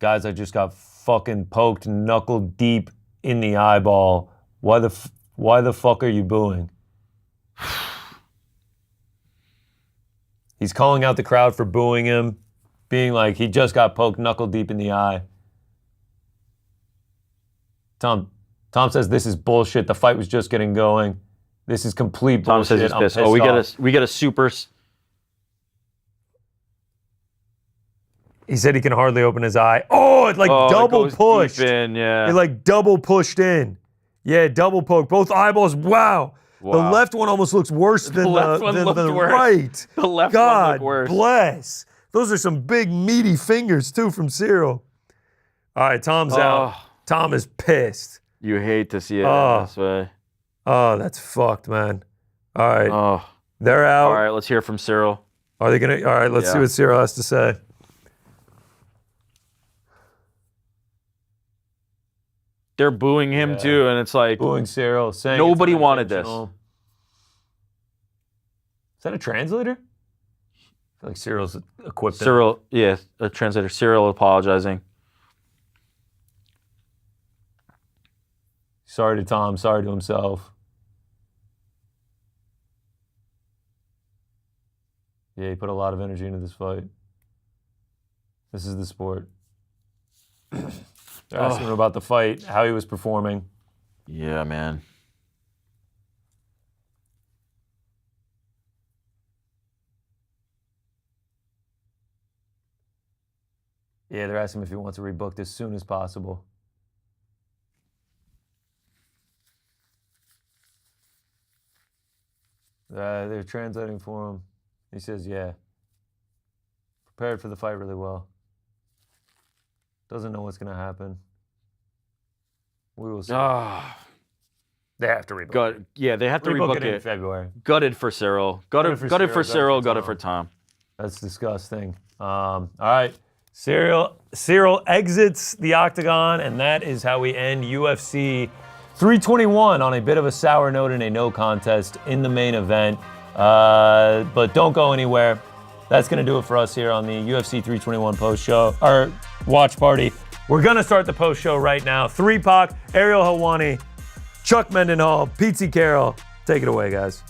Guys, I just got fucking poked knuckle deep in the eyeball. Why the fuck are you booing? He's calling out the crowd for booing him, being like he just got poked knuckle deep in the eye. Tom says this is bullshit. The fight was just getting going. This is complete bullshit. Tom says he's pissed. Oh, we get a super. He said he can hardly open his eye. Oh, it double pushed. Deep in, yeah. It double pushed in. Yeah, double poke. Both eyeballs. Wow. The left one almost looks worse than the right. The left God one looked worse. Bless. Those are some big meaty fingers too from Ciryl. All right, Tom's out. Tom is pissed. You hate to see it this way. Oh, that's fucked, man. All right. They're out. All right, let's hear from Ciryl. Are they gonna? All right, let's see what Ciryl has to say. They're booing him too, and it's like booing Ciryl, saying nobody wanted this. Is that a translator? I feel like Cyryl's equipped. Ciryl, a translator. Ciryl apologizing. Sorry to Tom. Sorry to himself. Yeah, he put a lot of energy into this fight. This is the sport. They're asking him about the fight, how he was performing. Yeah, man. Yeah, they're asking him if he wants to rebook as soon as possible. They're translating for him. He says, yeah. Prepared for the fight really well. Doesn't know what's going to happen. We will see. They have to rebook it. Yeah, they have to rebook it in February. Gutted for Ciryl. Gutted for Ciryl. Gutted for Tom. That's disgusting. All right. Ciryl exits the octagon, and that is how we end UFC 321 on a bit of a sour note in a no contest in the main event. But don't go anywhere. That's going to do it for us here on the UFC 321 post show, or watch party. We're going to start the post show right now. 3-Pac, Ariel Helwani, Chuck Mendenhall, Pete Carroll. Take it away, guys.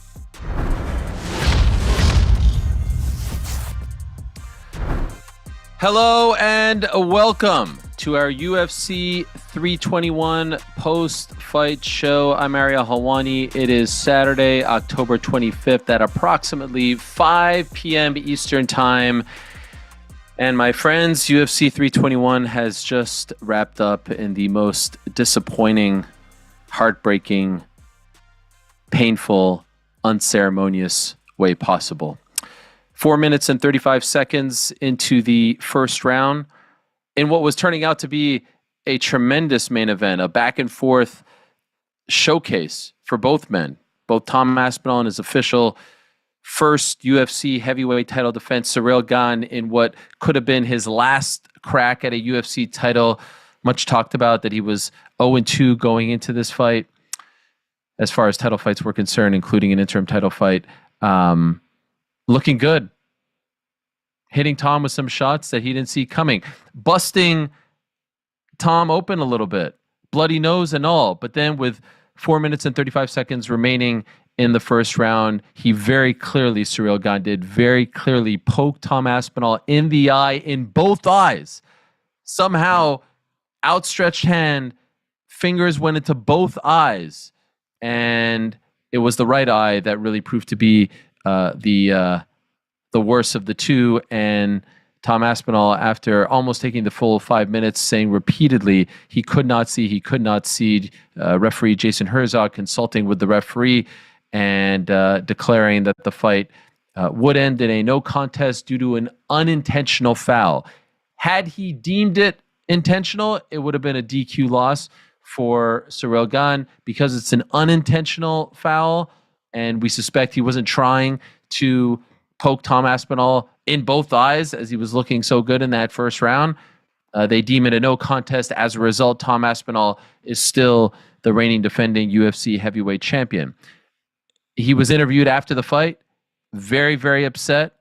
Hello and welcome to our UFC 321 post-fight show. I'm Ariel Helwani. It is Saturday, October 25th at approximately 5 p.m. Eastern Time. And my friends, UFC 321 has just wrapped up in the most disappointing, heartbreaking, painful, unceremonious way possible. 4 minutes and 35 seconds into the first round, in what was turning out to be a tremendous main event, a back and forth showcase for both men. Both Tom Aspinall and his official first UFC heavyweight title defense, Ciryl Gane, in what could have been his last crack at a UFC title. Much talked about that he was 0-2 going into this fight as far as title fights were concerned, including an interim title fight. Looking good. Hitting Tom with some shots that he didn't see coming. Busting Tom open a little bit. Bloody nose and all. But then with 4 minutes and 35 seconds remaining in the first round, he very clearly, Ciryl Gane did, very clearly poked Tom Aspinall in the eye, in both eyes. Somehow, outstretched hand, fingers went into both eyes. And it was the right eye that really proved to be the worst of the two. And Tom Aspinall, after almost taking the full 5 minutes, saying repeatedly he could not see. Referee Jason Herzog consulting with the referee and declaring that the fight would end in a no contest due to an unintentional foul. Had he deemed it intentional, it would have been a DQ loss for Ciryl Gane. Because it's an unintentional foul, and we suspect he wasn't trying to poke Tom Aspinall in both eyes as he was looking so good in that first round. They deem it a no contest. As a result, Tom Aspinall is still the reigning defending UFC heavyweight champion. He was interviewed after the fight, very, very upset,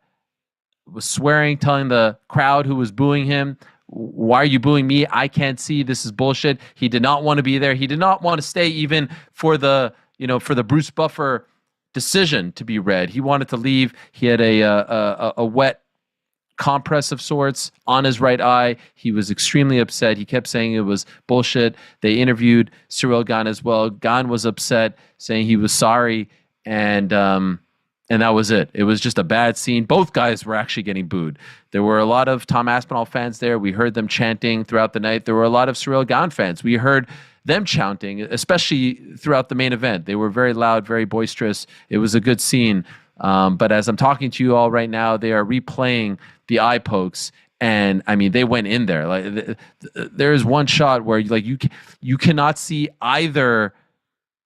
was swearing, telling the crowd who was booing him, "Why are you booing me? I can't see. This is bullshit." He did not want to be there. He did not want to stay even for the Bruce Buffer decision to be read. He wanted to leave. He had a wet compress of sorts on his right eye. He was extremely upset. He kept saying it was bullshit. They interviewed Ciryl Gane as well. Gane was upset, saying he was sorry, and that was it. It was just a bad scene. Both guys were actually getting booed. There were a lot of Tom Aspinall fans there. We heard them chanting throughout the night. There were a lot of Ciryl Gane fans. We heard them chanting, especially throughout the main event. They were very loud, very boisterous. It was a good scene. But as I'm talking to you all right now, they are replaying the eye pokes, and I mean, they went in there. Like there is one shot where you cannot see either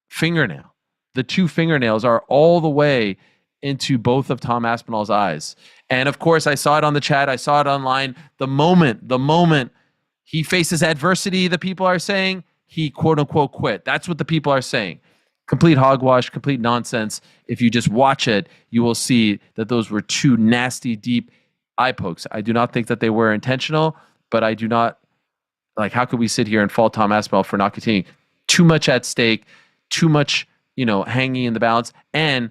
fingernail. The two fingernails are all the way into both of Tom Aspinall's eyes. And of course, I saw it on the chat. I saw it online. The moment he faces adversity, the people are saying he quote unquote quit. That's what the people are saying. Complete hogwash, complete nonsense. If you just watch it, you will see that those were two nasty, deep eye pokes. I do not think that they were intentional, but I do not, how could we sit here and fault Tom Aspinall for not continuing? Too much at stake, too much, hanging in the balance. And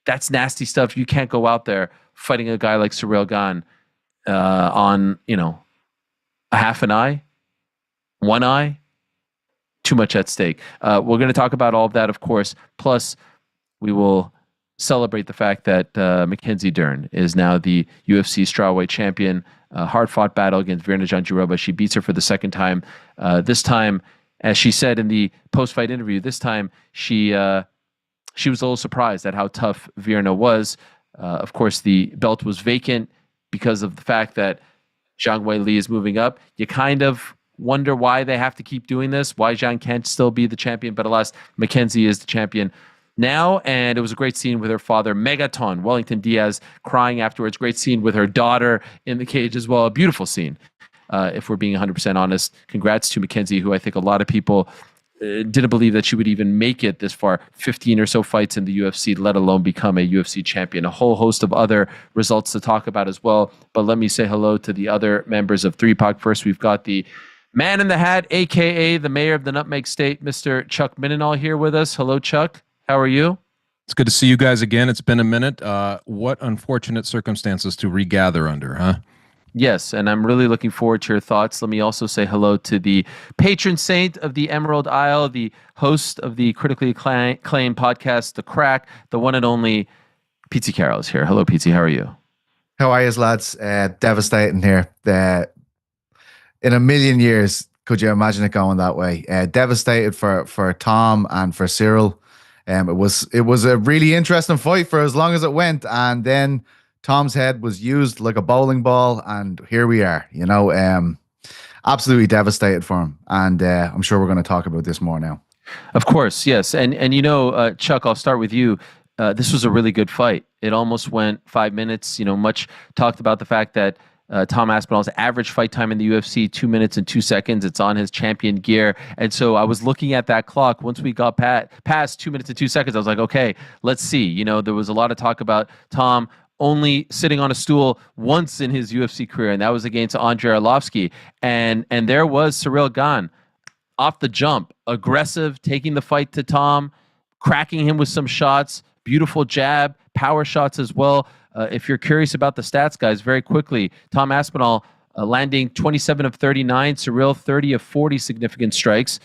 that's nasty stuff. You can't go out there fighting a guy like Ciryl Gane on, a half an eye, one eye. Too much at stake. We're going to talk about all of that, of course. Plus, we will celebrate the fact that Mackenzie Durn is now the UFC strawweight champion. Hard-fought battle against Virna Jandiroba. She beats her for the second time. This time, as she said in the post-fight interview, this time she was a little surprised at how tough Virna was. Of course, the belt was vacant because of the fact that Zhang Weili is moving up. You kind of wonder why they have to keep doing this, why Zhang can't still be the champion, but alas, Mackenzie is the champion now. And it was a great scene with her father, Megaton Wellington Diaz, crying afterwards. Great scene with her daughter in the cage as well. A beautiful scene, if we're being 100% honest. Congrats to Mackenzie, who I think a lot of people didn't believe that she would even make it this far, 15 or so fights in the UFC, let alone become a UFC champion. A whole host of other results to talk about as well. But let me say hello to the other members of 3POC. First, we've got the man in the hat, a.k.a. the mayor of the Nutmeg State, Mr. Chuck Minenall, here with us. Hello, Chuck. How are you? It's good to see you guys again. It's been a minute. What unfortunate circumstances to regather under, huh? Yes, and I'm really looking forward to your thoughts. Let me also say hello to the patron saint of the Emerald Isle, the host of the critically acclaimed podcast, The Crack, the one and only Pizzy Carroll is here. Hello, Pizzy. How are you? How are you, lads? Devastating here. In a million years, could you imagine it going that way? Devastated for Tom and for Ciryl. It was a really interesting fight for as long as it went, and then Tom's head was used like a bowling ball, and here we are. Absolutely devastated for him, and I'm sure we're going to talk about this more now. Of course, yes, and Chuck, I'll start with you. This was a really good fight. It almost went 5 minutes. Much talked about the fact that Tom Aspinall's average fight time in the UFC, 2 minutes and 2 seconds. It's on his champion gear. And so I was looking at that clock. Once we got past 2 minutes and 2 seconds, I was like, okay, let's see. There was a lot of talk about Tom only sitting on a stool once in his UFC career, and that was against Andrei Arlovski. And there was Ciryl Gane off the jump, aggressive, taking the fight to Tom, cracking him with some shots, beautiful jab, power shots as well. If you're curious about the stats, guys, very quickly, Tom Aspinall landing 27 of 39, Ciryl 30 of 40 significant strikes.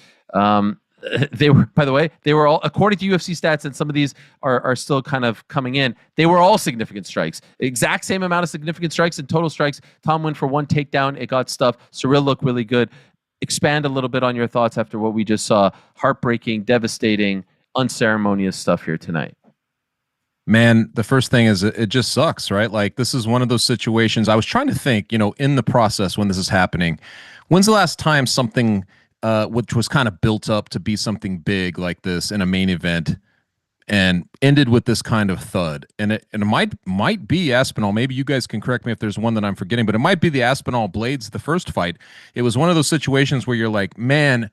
They were, by the way, all, according to UFC stats, and some of these are still kind of coming in, they were all significant strikes. Exact same amount of significant strikes and total strikes. Tom went for one takedown. It got stuffed. Ciryl looked really good. Expand a little bit on your thoughts after what we just saw. Heartbreaking, devastating, unceremonious stuff here tonight. Man, the first thing is it just sucks, right? Like, this is one of those situations. I was trying to think, in the process when this is happening, when's the last time something which was kind of built up to be something big like this in a main event and ended with this kind of thud? And it might be Aspinall. Maybe you guys can correct me if there's one that I'm forgetting, but it might be the Aspinall Blades, the first fight. It was one of those situations where you're like, man,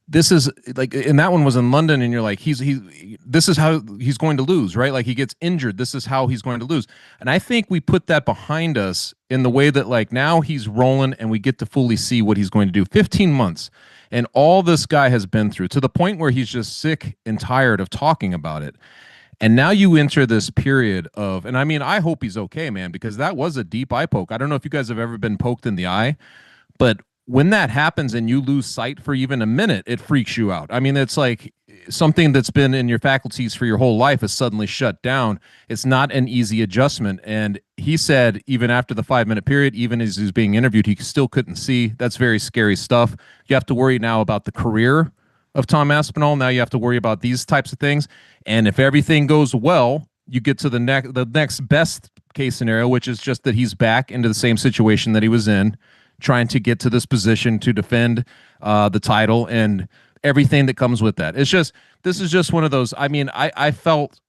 this is like, and that one was in London, and you're like, this is how he's going to lose, right? Like, he gets injured. This is how he's going to lose. And I think we put that behind us in the way that, like, now he's rolling and we get to fully see what he's going to do. 15 months. And all this guy has been through, to the point where he's just sick and tired of talking about it. And now you enter this period of, and I mean, I hope he's okay, man, because that was a deep eye poke. I don't know if you guys have ever been poked in the eye, but when that happens and you lose sight for even a minute, it freaks you out. I mean, it's like something that's been in your faculties for your whole life is suddenly shut down. It's not an easy adjustment. And he said, even after the 5-minute period, even as he was being interviewed, he still couldn't see. That's very scary stuff. You have to worry now about the career of Tom Aspinall. Now you have to worry about these types of things. And if everything goes well, you get to the next best case scenario, which is just that he's back into the same situation that he was in, trying to get to this position to defend the title and everything that comes with that. This is just one of those. I mean, I felt,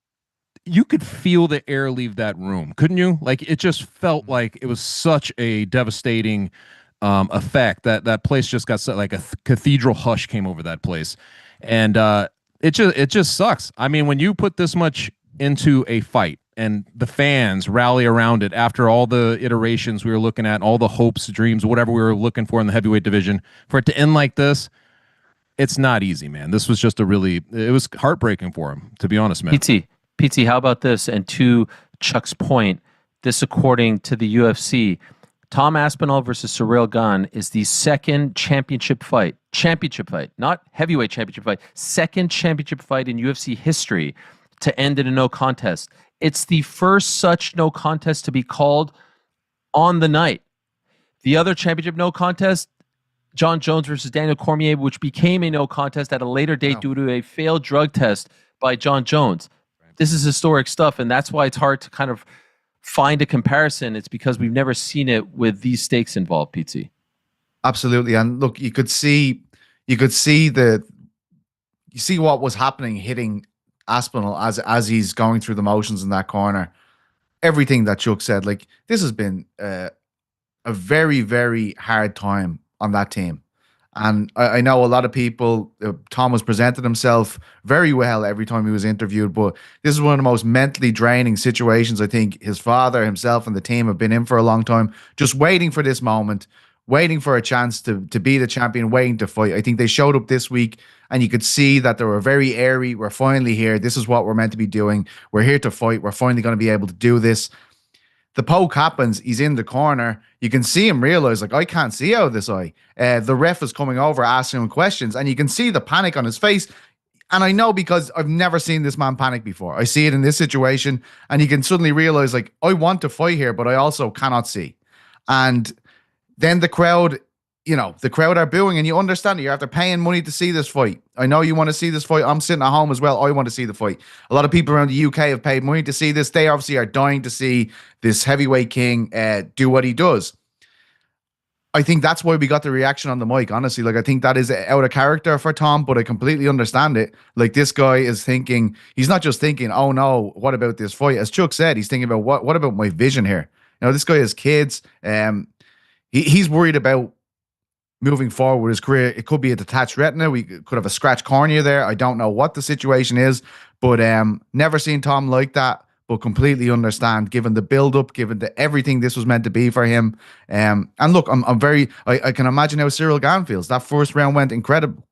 you could feel the air leave that room, couldn't you? Like, it just felt like it was such a devastating effect that place just got like a cathedral hush came over that place. And it just sucks. I mean, when you put this much into a fight, and the fans rally around it after all the iterations we were looking at, all the hopes, dreams, whatever we were looking for in the heavyweight division, for it to end like this, it's not easy, man. This was just it was heartbreaking for him, to be honest, man. PT, how about this? And to Chuck's point, this, according to the UFC, Tom Aspinall versus Ciryl Gane is the second championship fight, not heavyweight championship fight, second championship fight in UFC history to end in a no contest. It's the first such no contest to be called on the night. The other championship no contest, John Jones versus Daniel Cormier, which became a no contest at a later date due to a failed drug test by John Jones. This is historic stuff, and that's why it's hard to kind of find a comparison. It's because we've never seen it with these stakes involved, PT. Absolutely. And look, you see what was happening, hitting Aspinall as he's going through the motions in that corner. Everything that Chuck said, like, this has been a very, very hard time on that team. And I know a lot of people, Tom has presented himself very well every time he was interviewed, but this is one of the most mentally draining situations I think his father, himself, and the team have been in for a long time, just waiting for this moment, waiting for a chance to be the champion, waiting to fight. I think they showed up this week, and you could see that they were very airy. We're finally here. This is what we're meant to be doing. We're here to fight. We're finally going to be able to do this. The poke happens. He's in the corner. You can see him realize, like, I can't see out of this eye. The ref is coming over, asking him questions, and you can see the panic on his face. And I know, because I've never seen this man panic before. I see it in this situation, and you can suddenly realize, like, I want to fight here, but I also cannot see. And then the crowd you know, the crowd are booing, and you understand it. You're after paying money to see this fight. I know you want to see this fight. I'm sitting at home as well. I want to see the fight. A lot of people around the UK have paid money to see this. They obviously are dying to see this heavyweight king do what he does. I think that's why we got the reaction on the mic, honestly. Like, I think that is out of character for Tom, but I completely understand it. Like, this guy is thinking, he's not just thinking, oh no, what about this fight? As Chuck said, he's thinking about what about my vision here? You know, this guy has kids. He's worried about moving forward with his career. It could be a detached retina. We could have a scratched cornea there. I don't know what the situation is, but never seen Tom like that, but completely understand, given the build-up, given the everything this was meant to be for him. And look, I can imagine how Ciryl Gane feels. That first round went incredible.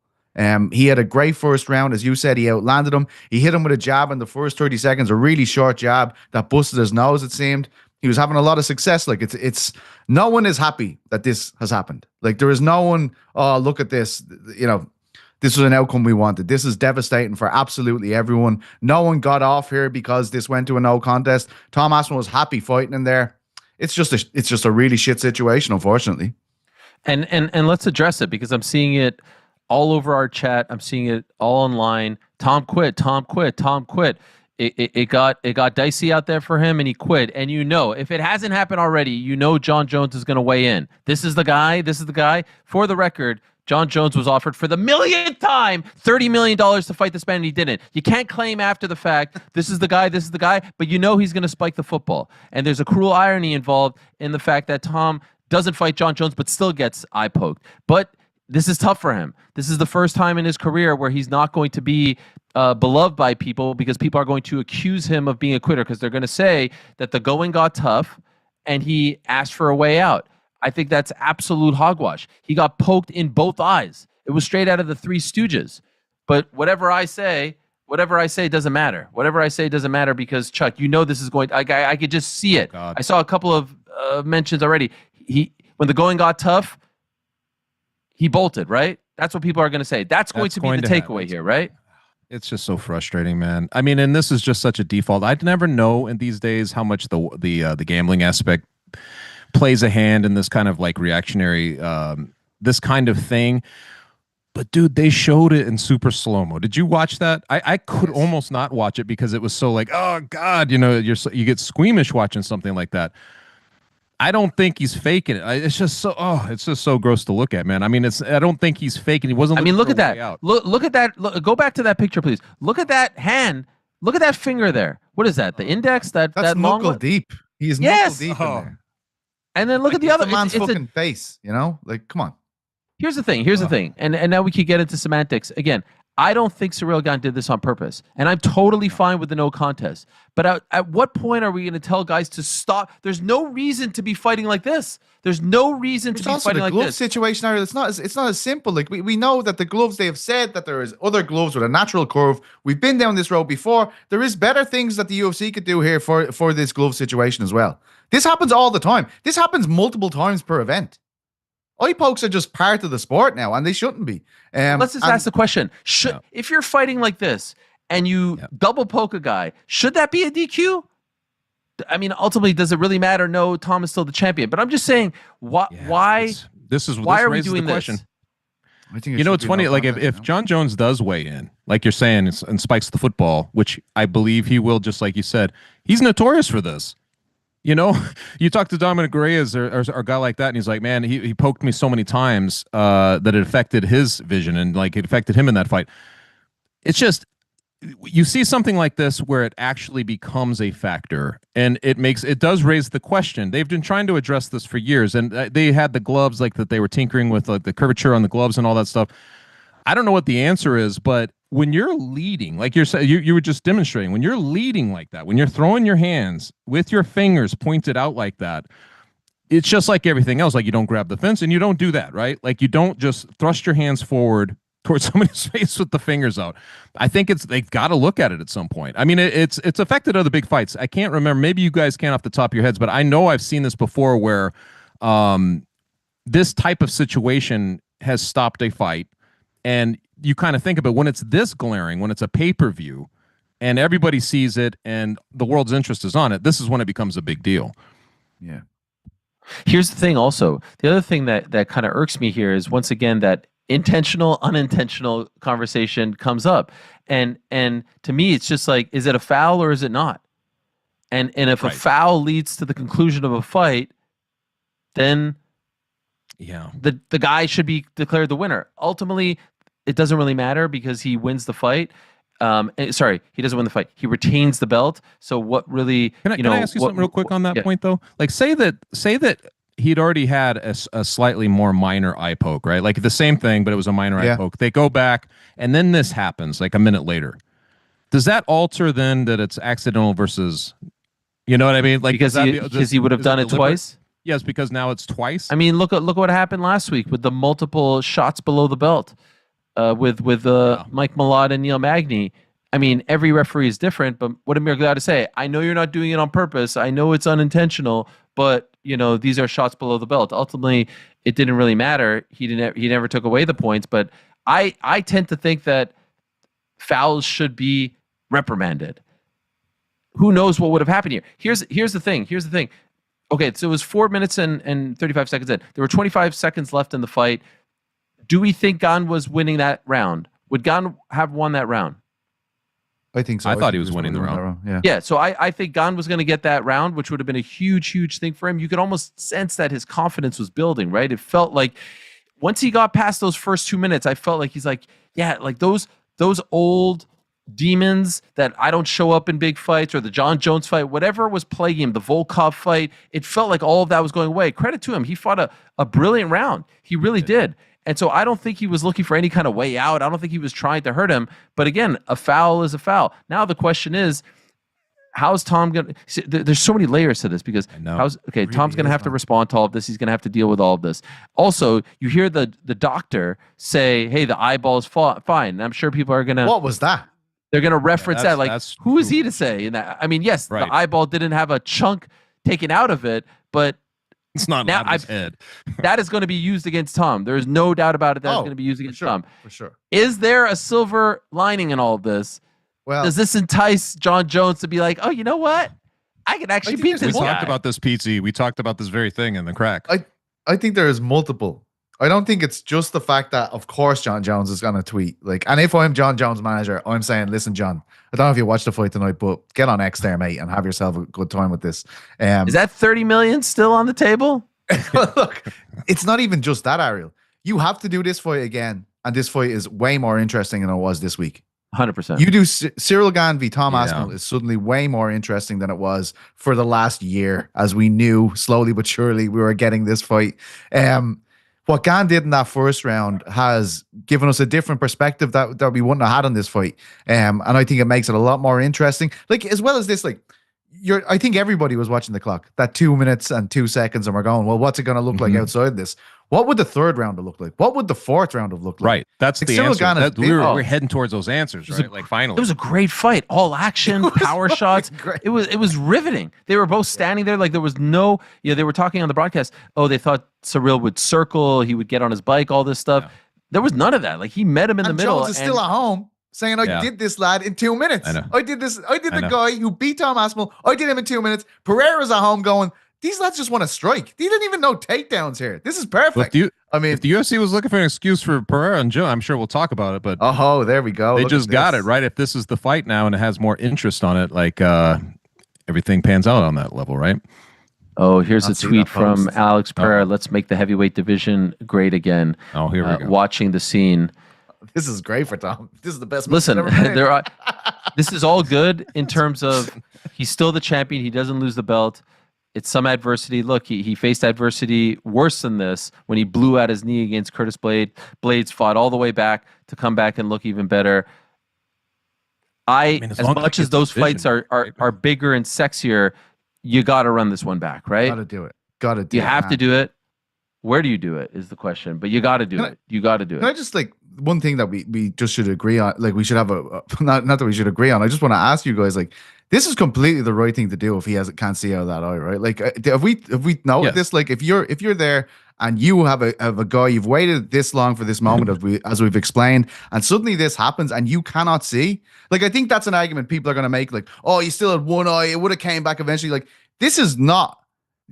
He had a great first round. As you said, he outlanded him. He hit him with a jab in the first 30 seconds, a really short jab that busted his nose, it seemed. He was having a lot of success. Like, it's no one is happy that this has happened. Like, there is no one, oh, look at this. You know, this was an outcome we wanted. This is devastating for absolutely everyone. No one got off here because this went to a no contest. Tom Aspinall was happy fighting in there. It's just a really shit situation, unfortunately. And let's address it, because I'm seeing it all over our chat. I'm seeing it all online. Tom quit. Tom quit. Tom quit. It got dicey out there for him, and he quit. And you know, if it hasn't happened already, you know John Jones is going to weigh in. This is the guy. This is the guy. For the record, John Jones was offered for the millionth time $30 million to fight this man, and he didn't. You can't claim after the fact, this is the guy, but you know he's going to spike the football. And there's a cruel irony involved in the fact that Tom doesn't fight John Jones, but still gets eye poked. But this is tough for him. This is the first time in his career where he's not going to be beloved by people, because people are going to accuse him of being a quitter, because they're going to say that the going got tough and he asked for a way out. I think that's absolute hogwash. He got poked in both eyes. It was straight out of the Three Stooges. But whatever I say doesn't matter. Whatever I say doesn't matter, because, Chuck, you know this is going. I could just see it. I saw a couple of mentions already. When the going got tough, he bolted, right? That's what people are going to say. That's going to be the takeaway here, right? It's just so frustrating, man. I mean, and this is just such a default. I'd never know in these days how much the gambling aspect plays a hand in this kind of like reactionary, this kind of thing. But dude, they showed it in super slow-mo. Did you watch that? I could almost not watch it because it was so like, oh God, you know, you get squeamish watching something like that. I don't think he's faking it. It's just so gross to look at, man. I mean, I don't think he's faking. He wasn't. I mean, look at that. Look at that. Go back to that picture, please. Look at that hand. Look at that finger there. What is that? The index? That's knuckle deep. He is knuckle deep in there. And then look at the other man's fucking face. You know, like, come on. Here's the thing. And now we could get into semantics again. I don't think Ciryl Gane did this on purpose, and I'm totally fine with the no contest. But at what point are we going to tell guys to stop? There's no reason to be fighting like this. There's no reason to be fighting like this. The glove situation, Ariel, it's not as simple. Like, we know that the gloves, they have said that there is other gloves with a natural curve. We've been down this road before. There is better things that the UFC could do here for this glove situation as well. This happens all the time. This happens multiple times per event. Eye pokes are just part of the sport now, and they shouldn't be. Let's just ask the question: if you're fighting like this and you double poke a guy, should that be a DQ? I mean, ultimately, does it really matter? No, Tom is still the champion. But I'm just saying, why are we doing this? You know, it's funny. Like, if John Jones does weigh in, like you're saying, and spikes the football, which I believe he will, just like you said, he's notorious for this. You know, you talk to Dominic Reyes or a guy like that, and he's like, man, he poked me so many times that it affected his vision, and like it affected him in that fight. It's just, you see something like this where it actually becomes a factor, and it does raise the question. They've been trying to address this for years, and they had the gloves, like that they were tinkering with, like the curvature on the gloves and all that stuff. I don't know what the answer is, but when you're leading, like you're saying, you were just demonstrating, when you're leading like that, when you're throwing your hands with your fingers pointed out like that, it's just like everything else. Like, you don't grab the fence and you don't do that, right? Like, you don't just thrust your hands forward towards somebody's face with the fingers out. I think they've got to look at it at some point. I mean, it's affected other big fights. I can't remember. Maybe you guys can't off the top of your heads, but I know I've seen this before where this type of situation has stopped a fight. And you kind of think about when it's this glaring, when it's a pay-per-view and everybody sees it and the world's interest is on it, this is when it becomes a big deal. Yeah. Here's the thing also. The other thing that kind of irks me here is, once again, that intentional, unintentional conversation comes up. And to me, it's just like, is it a foul or is it not? And if a foul leads to the conclusion of a fight, then the guy should be declared the winner. Ultimately, it doesn't really matter because he wins the fight. Sorry, he doesn't win the fight. He retains the belt. So what really? Can I ask you something real quick on that point though? Like, say that he'd already had a slightly more minor eye poke, right? Like the same thing, but it was a minor eye poke. They go back, and then this happens like a minute later. Does that alter then that it's accidental versus? You know what I mean? Like, because he would have done it twice. Yes, because now it's twice. I mean, look what happened last week with the multiple shots below the belt. With Mike Malott and Neil Magny. I mean, every referee is different, but what Amir got to say, I know you're not doing it on purpose. I know it's unintentional, but these are shots below the belt. Ultimately, it didn't really matter. He never took away the points, but I tend to think that fouls should be reprimanded. Who knows what would have happened here? Here's the thing. Okay, so it was 4 minutes and 35 seconds in. There were 25 seconds left in the fight. Do we think Gane was winning that round? Would Gane have won that round? I think so. I thought he was winning the round. Yeah. So I think Gane was going to get that round, which would have been a huge, huge thing for him. You could almost sense that his confidence was building, right? It felt like once he got past those first 2 minutes, I felt like he's like, yeah, like those old demons that I don't show up in big fights, or the John Jones fight, whatever was plaguing him, the Volkov fight, it felt like all of that was going away. Credit to him. He fought a brilliant round. He really did. And so I don't think he was looking for any kind of way out. I don't think he was trying to hurt him. But again, a foul is a foul. Now the question is, how's Tom going to... There's so many layers to this because Tom's going to have to respond to all of this. He's going to have to deal with all of this. Also, you hear the doctor say, hey, the eyeball's fine. And I'm sure people are going to... What was that? They're going to reference that. Like, who is he to say? And I mean, yes, the eyeball didn't have a chunk taken out of it, but it's not now his head. That is going to be used against Tom. There's no doubt about it. That's going to be used against Tom. For sure. Is there a silver lining in all of this? Well, does this entice John Jones to be like, oh, you know what? I can actually beat this guy. We talked about this, Pete. We talked about this very thing in the crack. I think there is multiple. I don't think it's just the fact that, of course, John Jones is going to tweet. And if I'm John Jones' manager, I'm saying, listen, John, I don't know if you watched the fight tonight, but get on X there, mate, and have yourself a good time with this. Is that $30 million still on the table? Look, it's not even just that, Ariel. You have to do this fight again, and this fight is way more interesting than it was this week. 100%. You do Ciryl Gane v. Tom Aspinall is suddenly way more interesting than it was for the last year, as we knew slowly but surely we were getting this fight. What Gane did in that first round has given us a different perspective that we wouldn't have had on this fight. And I think it makes it a lot more interesting. Like, as well as this, like, I think everybody was watching the clock, that 2 minutes and 2 seconds, and we're going, well, what's it going to look like outside this? What would the third round have looked like? What would the fourth round have looked like? Right. That's the answer. We're heading towards those answers, right? Like, finally. It was a great fight. All action, power shots. Great. It was riveting. They were both standing there. Like, there was no, they were talking on the broadcast. Oh, they thought Ciryl would circle. He would get on his bike, all this stuff. Yeah. There was none of that. Like, he met him in the middle. Jones is still at home saying, I did this lad in 2 minutes. I did the guy who beat Tom Aspinall. I did him in 2 minutes. Pereira's at home going, these lads just want to strike. They didn't even know takedowns here. This is perfect. If the UFC was looking for an excuse for Pereira and Joe, I'm sure we'll talk about it. But there we go. They just got it right. If this is the fight now and it has more interest on it, like everything pans out on that level, right? Oh, here's a tweet from Alex Pereira. Let's make the heavyweight division great again. Oh, here we go. Watching the scene. This is great for Tom. This is the best. Listen, this is all good in terms of he's still the champion. He doesn't lose the belt. It's some adversity. Look, he faced adversity worse than this when he blew out his knee against Curtis Blades, fought all the way back to come back and look even better. As much as those fights are bigger and sexier, you got to run this one back, right? Got to do it. Got to do it. You have to do it. Where do you do it is the question, but you got to do it. You got to do it. Can I just, like, one thing that we just should agree on, like, we should have not that we should agree on. I just want to ask you guys, like, this is completely the right thing to do if he can't see out of that eye, right? Like, have we noted this? Like, if you're there and you have a guy, you've waited this long for this moment, as we've explained, and suddenly this happens and you cannot see. Like, I think that's an argument people are going to make. Like, oh, you still had one eye; it would have came back eventually. Like, this is not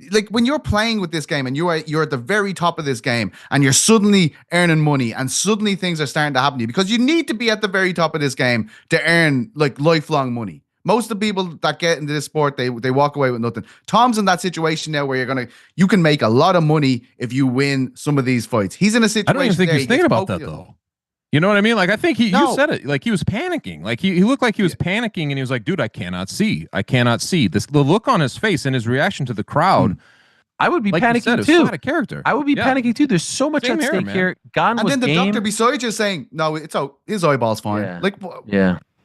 Like when you're playing with this game and you're at the very top of this game and you're suddenly earning money and suddenly things are starting to happen to you because you need to be at the very top of this game to earn like lifelong money. Most of the people that get into this sport, they walk away with nothing. Tom's in that situation now where you can make a lot of money if you win some of these fights. He's in a situation. I don't even think he's thinking about that though. You know what I mean? Like, I think you said it. Like, he was panicking. Like, he looked like he was panicking, and he was like, "Dude, I cannot see. I cannot see." The look on his face and his reation to the crowd. I would be panicking too. Out of character. I would be panicking too. There's so much at stake here. Gane and was then the game. doctor beside you saying, "No, it's out. His eyeball's fine." Yeah. Like,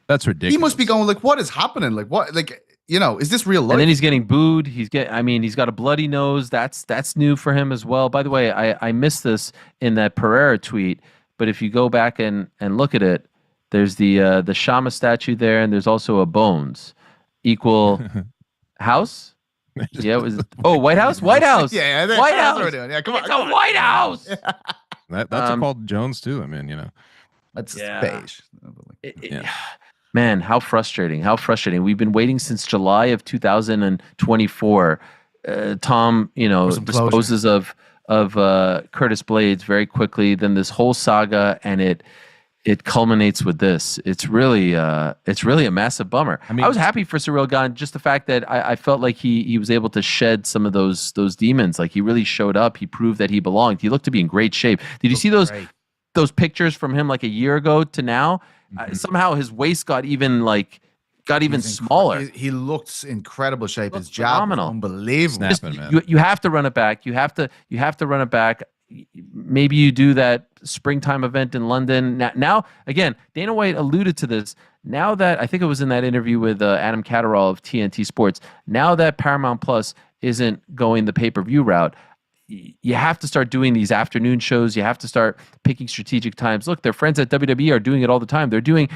that's ridiculous. He must be going like, "What is happening? Like, what? Like, is this real life?" And then he's getting booed. He's got a bloody nose. That's new for him as well. By the way, I missed this in that Pereira tweet. But if you go back and look at it, there's the Shama statue there, and there's also a Bones equal house. Yeah, it was. Oh, White House, White House. Yeah, White that's House. what we're doing. Yeah, come on, It's a White House. That's called Jones too. I mean, that's beige. Man, how frustrating! How frustrating. We've been waiting since July of 2024. Tom, disposes of Curtis Blades very quickly. Then this whole saga, and it culminates with this. It's really a massive bummer. I mean, I was happy for Ciryl Gane, just the fact that I felt like he was able to shed some of those demons. Like, he really showed up. He proved that he belonged. He looked to be in great shape. Did you see those pictures from him like a year ago to now? Somehow his waist got even smaller. He looked incredible shape. His jab was unbelievable. You have to run it back. You have to run it back. Maybe you do that springtime event in London. Now again, Dana White alluded to this. Now that, I think it was in that interview with Adam Catterall of TNT Sports, now that Paramount Plus isn't going the pay-per-view route, you have to start doing these afternoon shows. You have to start picking strategic times. Look, their friends at WWE are doing it all the time. They're doing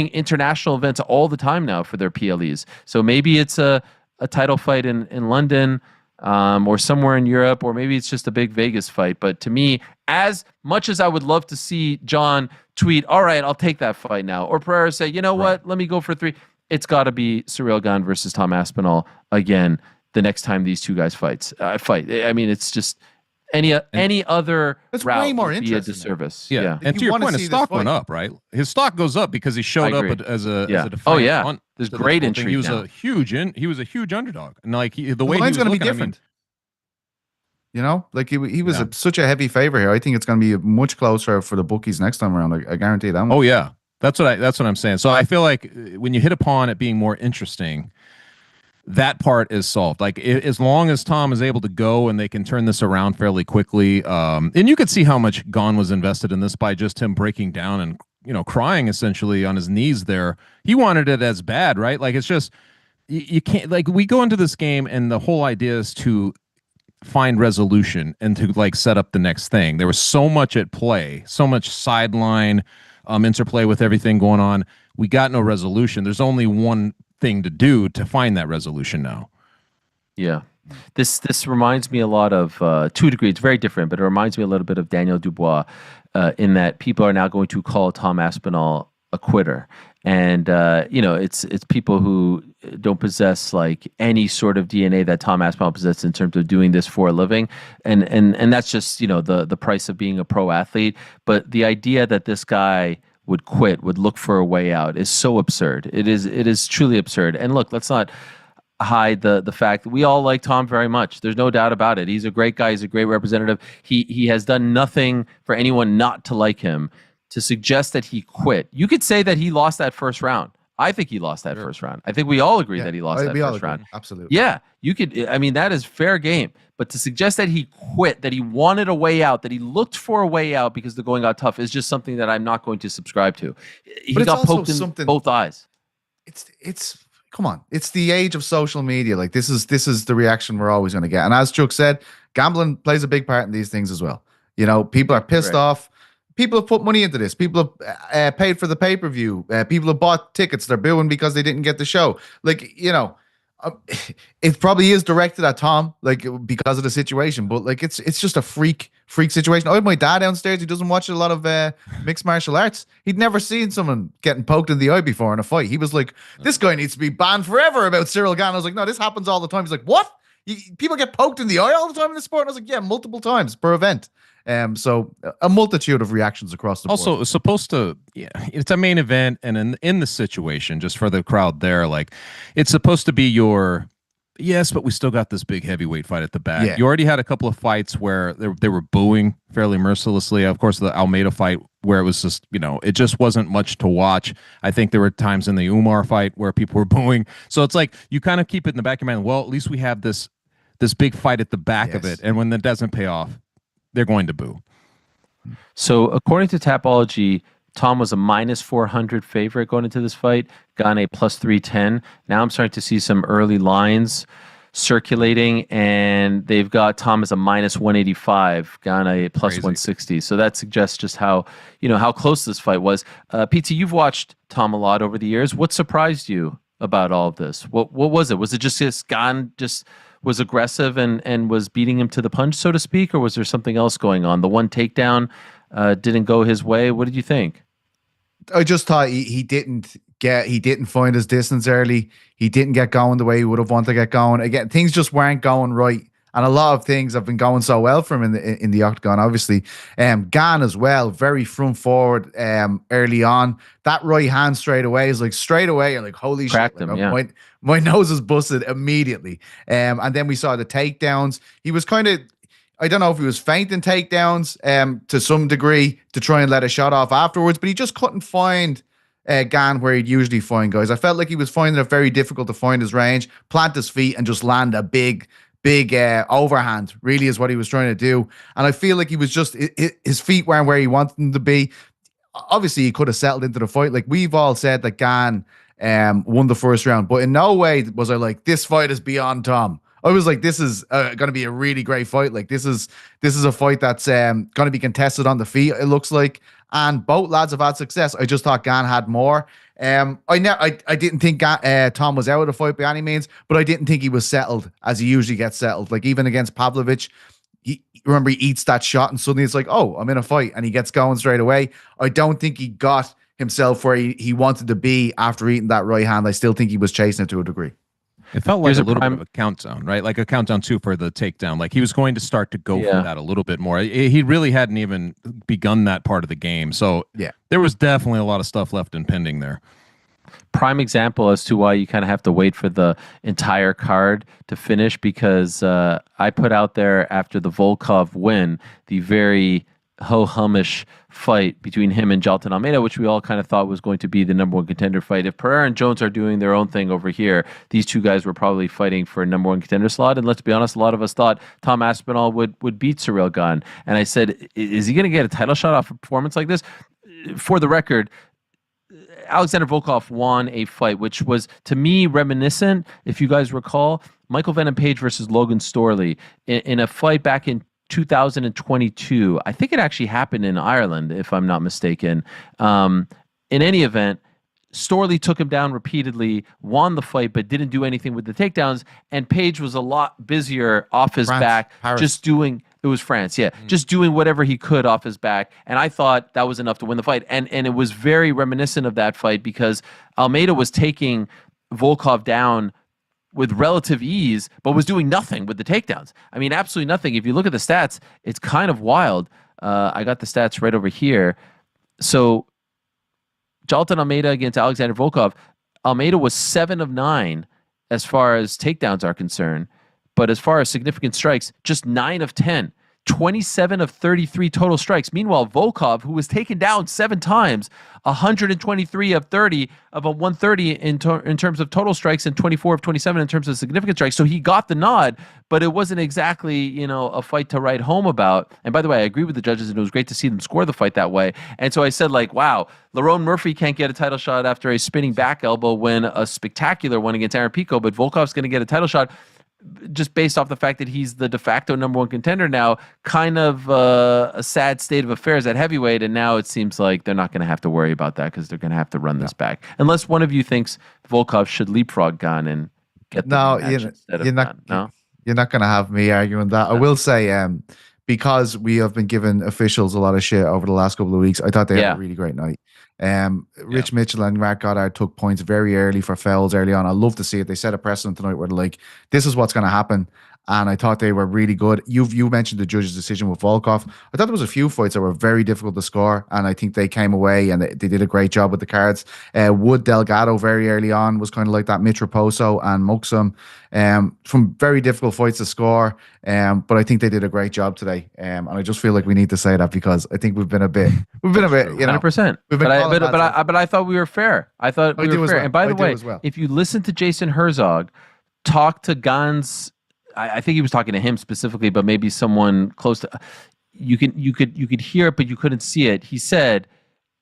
international events all the time now for their PLEs. So maybe it's a title fight in London, or somewhere in Europe, or maybe it's just a big Vegas fight. But to me, as much as I would love to see John tweet, "All right, I'll take that fight now," or Pereira say, "You know what? Let me go for 3." It's got to be Ciryl Gane versus Tom Aspinall again the next time these two guys fight. I mean, it's just any other route way more would be a interesting. disservice. Yeah. And to your point, his stock went up, right? His stock goes up because he showed up as a defiant. Oh yeah, there's great intrigue. He was now. he was a huge underdog, and like the way line's he was going to be looking, different. Like he was such a heavy favorite here. I think it's going to be much closer for the bookies next time around. I guarantee that one. Oh yeah, that's what I'm saying. So I feel like when you hit upon it being more interesting, that part is solved. Like, as long as Tom is able to go and they can turn this around fairly quickly, and you could see how much Gane was invested in this by just him breaking down and crying essentially on his knees there. He wanted it as bad, right? Like, it's just you can't, like, we go into this game and the whole idea is to find resolution and to like set up the next thing. There was so much at play, so much sideline interplay with everything going on. We got no resolution. There's only one thing to do to find that resolution now. Yeah. This reminds me a lot of, to a degree, it's very different, but it reminds me a little bit of Daniel Dubois, in that people are now going to call Tom Aspinall a quitter. And, it's people who don't possess like any sort of DNA that Tom Aspinall possesses in terms of doing this for a living. And that's just, the price of being a pro athlete. But the idea that this guy would quit, would look for a way out, is so absurd. It is truly absurd. And look, let's not hide the fact that we all like Tom very much. There's no doubt about it. He's a great guy. He's a great representative. He has done nothing for anyone not to like him. To suggest that he quit, you could say that he lost that first round. I think he lost that first round. I think we all agree that he lost that first round. Absolutely. Yeah, you could. I mean, that is fair game. But to suggest that he quit, that he wanted a way out, that he looked for a way out because the going got tough, is just something that I'm not going to subscribe to. He got poked in both eyes. It's come on. It's the age of social media. Like, this is the reaction we're always going to get. And as Chuck said, gambling plays a big part in these things as well. People are pissed off. People have put money into this. People have paid for the pay-per-view. People have bought tickets. They're booing because they didn't get the show. Like, it probably is directed at Tom, like, because of the situation. But like, it's just a freak situation. I have my dad downstairs. He doesn't watch a lot of mixed martial arts. He'd never seen someone getting poked in the eye before in a fight. He was like, "This guy needs to be banned forever." About Ciryl Gane, I was like, "No, this happens all the time." He's like, "What? People get poked in the eye all the time in the sport. And I was like, yeah, multiple times per event. So a multitude of reactions across the board. Also, it's supposed to, it's a main event, and in the situation, just for the crowd there, like, it's supposed to be your, yes, but we still got this big heavyweight fight at the back. Yeah. You already had a couple of fights where they were booing fairly mercilessly. Of course, the Almeida fight where it was just, it just wasn't much to watch. I think there were times in the Umar fight where people were booing. So it's like, you kind of keep it in the back of your mind, well, at least we have this big fight at the back of it, and when that doesn't pay off, they're going to boo. So according to Tapology, Tom was a -400 favorite going into this fight. Gane plus 310. Now I'm starting to see some early lines circulating, and they've got Tom as a -185, Gane plus 160. So that suggests just how close this fight was. PT, you've watched Tom a lot over the years. What surprised you about all of this? What was it? Was it just Gane just was aggressive and was beating him to the punch, so to speak, or was there something else going on? The one takedown didn't go his way. What did you think? I just thought he didn't find his distance early. He didn't get going the way he would have wanted to get going. Again, things just weren't going right. And a lot of things have been going so well for him in the octagon, obviously. Gane as well, very front forward early on. That right hand straight away is like straight away. You're like, holy Cracked shit. him, yeah. My nose is busted immediately. And then we saw the takedowns. He was kind of, I don't know if he was feinting takedowns to some degree to try and let a shot off afterwards, but he just couldn't find Gane where he'd usually find guys. I felt like he was finding it very difficult to find his range, plant his feet, and just land a big overhand, really is what he was trying to do. And I feel like he was just, his feet weren't where he wanted them to be. Obviously, he could have settled into the fight. Like we've all said that Gane won the first round, but in no way was I like, this fight is beyond Tom. I was like, this is going to be a really great fight. Like this is a fight that's going to be contested on the feet, it looks like. And both lads have had success. I just thought Gane had more. I didn't think Tom was out of the fight by any means, but I didn't think he was settled as he usually gets settled. Like even against Pavlovich, he eats that shot and suddenly it's like, oh, I'm in a fight, and he gets going straight away. I don't think he got himself where he wanted to be after eating that right hand. I still think he was chasing it to a degree. It felt like a little bit of a countdown, right? Like a countdown too for the takedown. Like he was going to start to go for that a little bit more. He really hadn't even begun that part of the game. So there was definitely a lot of stuff left and pending there. Prime example as to why you kind of have to wait for the entire card to finish, because I put out there after the Volkov win, the very ho-humish fight between him and Jailton Almeida, which we all kind of thought was going to be the number one contender fight. If Pereira and Jones are doing their own thing over here, these two guys were probably fighting for a number one contender slot. And let's be honest, a lot of us thought Tom Aspinall would beat Ciryl Gane. And I said, is he going to get a title shot off a performance like this? For the record, Alexander Volkov won a fight which was, to me, reminiscent, if you guys recall, Michael Venom Page versus Logan Storley in a fight back in 2022. I think it actually happened in Ireland, if I'm not mistaken. In any event, Storley took him down repeatedly, won the fight, but didn't do anything with the takedowns. And Page was a lot busier off his back, just doing. It was France, just doing whatever he could off his back. And I thought that was enough to win the fight. And it was very reminiscent of that fight because Almeida was taking Volkov down with relative ease, but was doing nothing with the takedowns. I mean, absolutely nothing. If you look at the stats, it's kind of wild. I got the stats right over here. So, Jailton Almeida against Alexander Volkov. Almeida was 7 of 9 as far as takedowns are concerned. But as far as significant strikes, just 9 of 10. 27 of 33 total strikes. Meanwhile, Volkov, who was taken down 7 times, 123 of 30 of a 130 in terms of total strikes and 24 of 27 in terms of significant strikes. So he got the nod, but it wasn't exactly, a fight to write home about. And by the way, I agree with the judges, and it was great to see them score the fight that way. And so I said, wow, Lerone Murphy can't get a title shot after a spinning back elbow win, a spectacular one against Aaron Pico, but Volkov's going to get a title shot just based off the fact that he's the de facto number one contender now. Kind of a sad state of affairs at heavyweight, and now it seems like they're not going to have to worry about that because they're going to have to run this back. Unless one of you thinks Volkov should leapfrog Gane and get the match instead of Gane. No? You're not going to have me arguing that. I will say, because we have been giving officials a lot of shit over the last couple of weeks, I thought they had a really great night. Rich Mitchell and Mark Goddard took points very early for fouls early on. I love to see it. They set a precedent tonight where they're like, this is what's going to happen. and I thought they were really good. You mentioned the judge's decision with Volkov. I thought there was a few fights that were very difficult to score, and I think they came away and they did a great job with the cards. Wood Delgado very early on was kind of like that. Mitch Raposo and Muxum, from very difficult fights to score. But I think they did a great job today. And I just feel like we need to say that because I think we've been a bit, you know, 100%. But I thought we were fair. I thought we were fair. And by the way, if you listen to Jason Herzog talk to Gane's, I think he was talking to him specifically, but maybe someone close to you could hear it, but you couldn't see it. He said,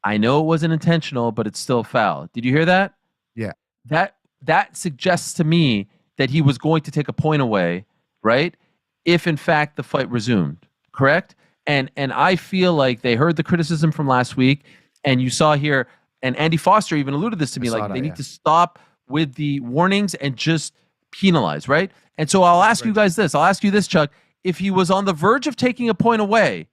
"I know it wasn't intentional, but it's still foul." Did you hear that? Yeah. That suggests to me that he was going to take a point away, right? If in fact the fight resumed, correct? And I feel like they heard the criticism from last week, and you saw here, and Andy Foster even alluded this to me, like they need to stop with the warnings and just penalize, right? And so I'll ask you guys this. I'll ask you this, Chuck. If he was on the verge of taking a point away,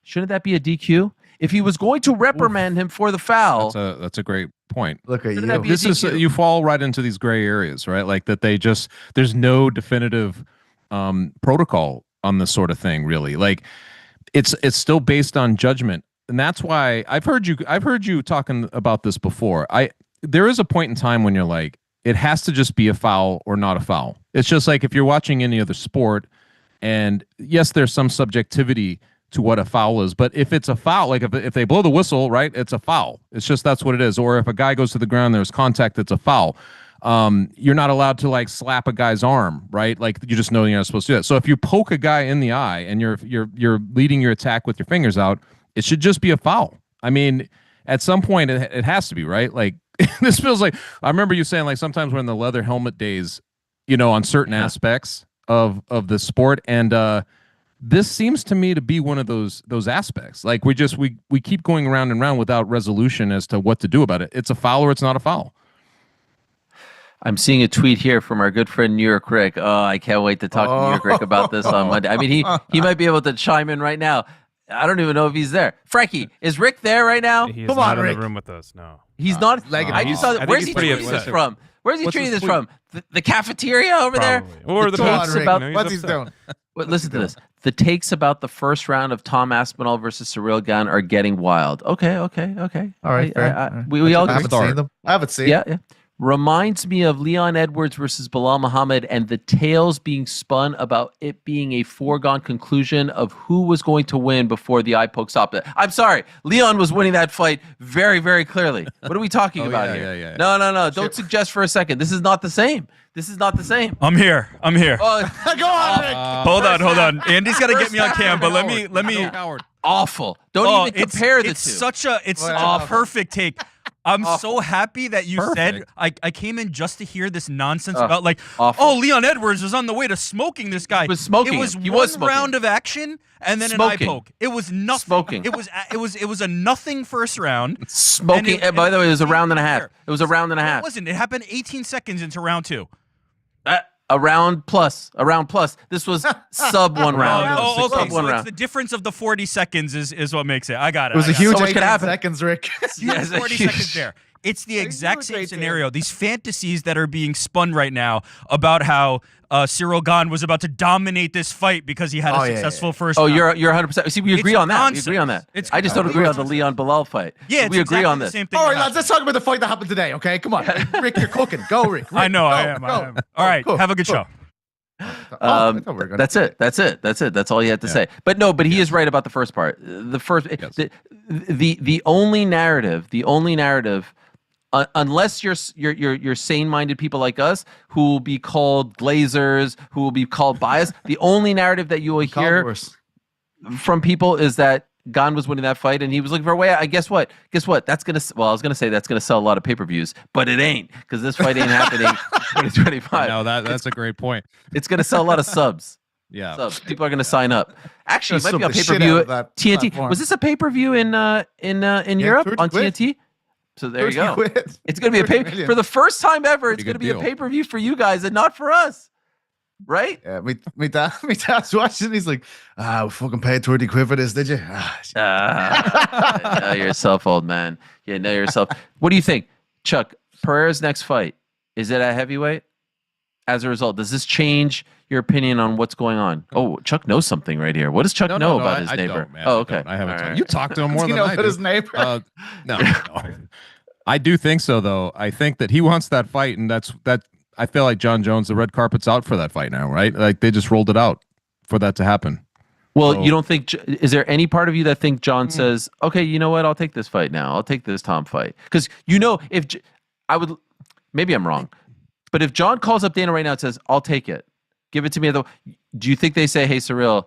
shouldn't that be a DQ? If he was going to reprimand him for the foul, that's a great point. Look at you. This is you fall right into these gray areas, right? Like that there's no definitive protocol on this sort of thing, really. Like it's still based on judgment, and that's why I've heard you talking about this before. There is a point in time when you're like, it has to just be a foul or not a foul. It's just like if you're watching any other sport, and yes, there's some subjectivity to what a foul is, but if it's a foul, like if they blow the whistle, right, it's a foul. It's just that's what it is. Or if a guy goes to the ground, there's contact, it's a foul. You're not allowed to like slap a guy's arm, right? Like you just know you're not supposed to do that. So if you poke a guy in the eye and you're leading your attack with your fingers out, it should just be a foul. I mean, at some point it has to be, right? Like this feels like, I remember you saying like sometimes we're in the leather helmet days, you know, on certain aspects of the sport, and this seems to me to be one of those aspects. Like we keep going around and around without resolution as to what to do about it. It's a foul or it's not a foul. I'm seeing a tweet here from our good friend New York Rick. Oh, I can't wait to talk to New York Rick about this on Monday. I mean, he might be able to chime in right now. I don't even know if he's there. Frankie, is Rick there right now? He's not in the room with us. No, he's not. I just saw. Where's he tweeting this from? Where's he tweeting this from? The cafeteria over there, or the takes about. What's he doing? Listen to this. The takes about the first round of Tom Aspinall versus Ciryl Gane are getting wild. Okay. All right. We all haven't seen them. I haven't seen. Yeah. Reminds me of Leon Edwards versus Bilal Muhammad and the tales being spun about it being a foregone conclusion of who was going to win before the eye poke stopped it. I'm sorry. Leon was winning that fight very, very clearly. What are we talking about here? Yeah. No. Don't suggest for a second. This is not the same. I'm here. Go on, Rick. Hold on. Andy's got to get me on cam, but let me. Awful. Don't even compare the two. It's a perfect take. I'm so happy that you said I came in just to hear this nonsense about like, Leon Edwards was on the way to smoking this guy. He was smoking. It was he one was smoking. round of action and then an eye poke. It was nothing. Smoking. It was a nothing first round. Smoking. And by the way, it was a round and a half. It was a round and a half. It wasn't. It happened 18 seconds into round two. A round plus. This was sub one round. Okay. So it's the difference of the 40 seconds is what makes it. I got it. It was a huge 18 happen. seconds, Rick. Huge 40 seconds there. It's the exact same scenario. These fantasies that are being spun right now about how Ciryl Gane was about to dominate this fight because he had a successful first round. You're 100%. See, we agree on that. Nonsense. We agree on that. I just don't agree on the Leon Bilal fight. Yeah, we agree on this. Same thing. All right, lads, let's talk about the fight that happened today, okay? Come on. Rick, you're cooking. Go, Rick. I know, I am. All right, have a good show. That's it. That's all you had to say. But no, he is right about the first part. The only narrative, unless you're sane-minded people like us who will be called glazers, who will be called biased, the only narrative that you will hear from people is that Gane was winning that fight and he was looking for a way out. Guess what? That's gonna sell a lot of pay-per-views, but it ain't, because this fight ain't happening in 2025. No, that's a great point. It's gonna sell a lot of subs. Yeah, subs. People are gonna sign up. Actually, it might be on pay-per-view at TNT. Platform. Was this a pay-per-view in Europe on TNT? So there you go. It's going to be a pay for the first time ever. It's going to be a pay-per-view for you guys and not for us, right? Yeah, my dad's watching. He's like, we fucking paid 30 quid for this, did you? Know yourself, old man. Yeah, know yourself. What do you think, Chuck? Pereira's next fight, is it a heavyweight? as a result? Does this change your opinion on what's going on? Oh, Chuck knows something right here. What does Chuck know about his neighbor? Don't, man. Oh, okay. I haven't. All right. You talked to him more than I do. His neighbor? No. I do think so, though. I think that he wants that fight, and that's that. I feel like John Jones, the red carpet's out for that fight now, right? Like they just rolled it out for that to happen. Well, So- you don't think? Is there any part of you that think John says, "Okay, you know what? I'll take this fight now. I'll take this Tom fight." Because if I would, maybe I'm wrong, but if John calls up Dana right now and says, "I'll take it, give it to me," do you think they say, "Hey, Ciryl"?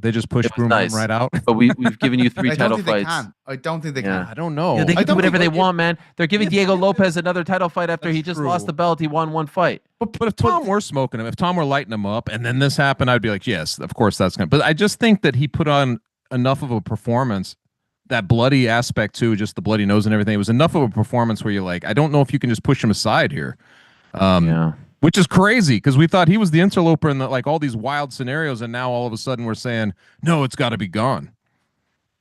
They just push Broom nice, right out. But we've given you 3 I title don't think fights. they can. I don't think they Yeah. can. I don't know. Yeah, they I can do don't whatever think they want, man. They're giving Diego Lopez another title fight after he just true. lost the belt. He won 1 fight. But if Tom were smoking him, if Tom were lighting him up, and then this happened, I'd be like, yes, of course that's gonna. But I just think that he put on enough of a performance, that bloody aspect too, just the bloody nose and everything. It was enough of a performance where you're like, I don't know if you can just push him aside here. Yeah. Which is crazy because we thought he was the interloper in like all these wild scenarios, and now all of a sudden we're saying, no, it's got to be gone.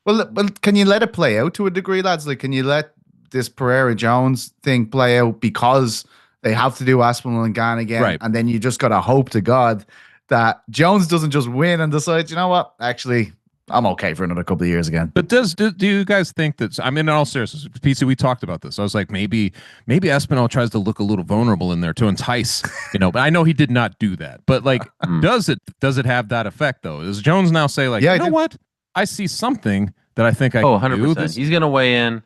Well, can you let it play out to a degree, lads? Like, can you let this Pereira Jones thing play out because they have to do Aspinall and Gane again, Right. and then you just got to hope to God that Jones doesn't just win and decide, you know what, actually, I'm okay for another couple of years again. But do you guys think that? I mean, in all seriousness, PC, we talked about this. I was like, maybe Aspinall tries to look a little vulnerable in there to entice, But I know he did not do that. But like, does it have that effect though? Does Jones now say like, Yeah, you know what? I see something that I think I Oh, can 100%. do. This. He's going to weigh in.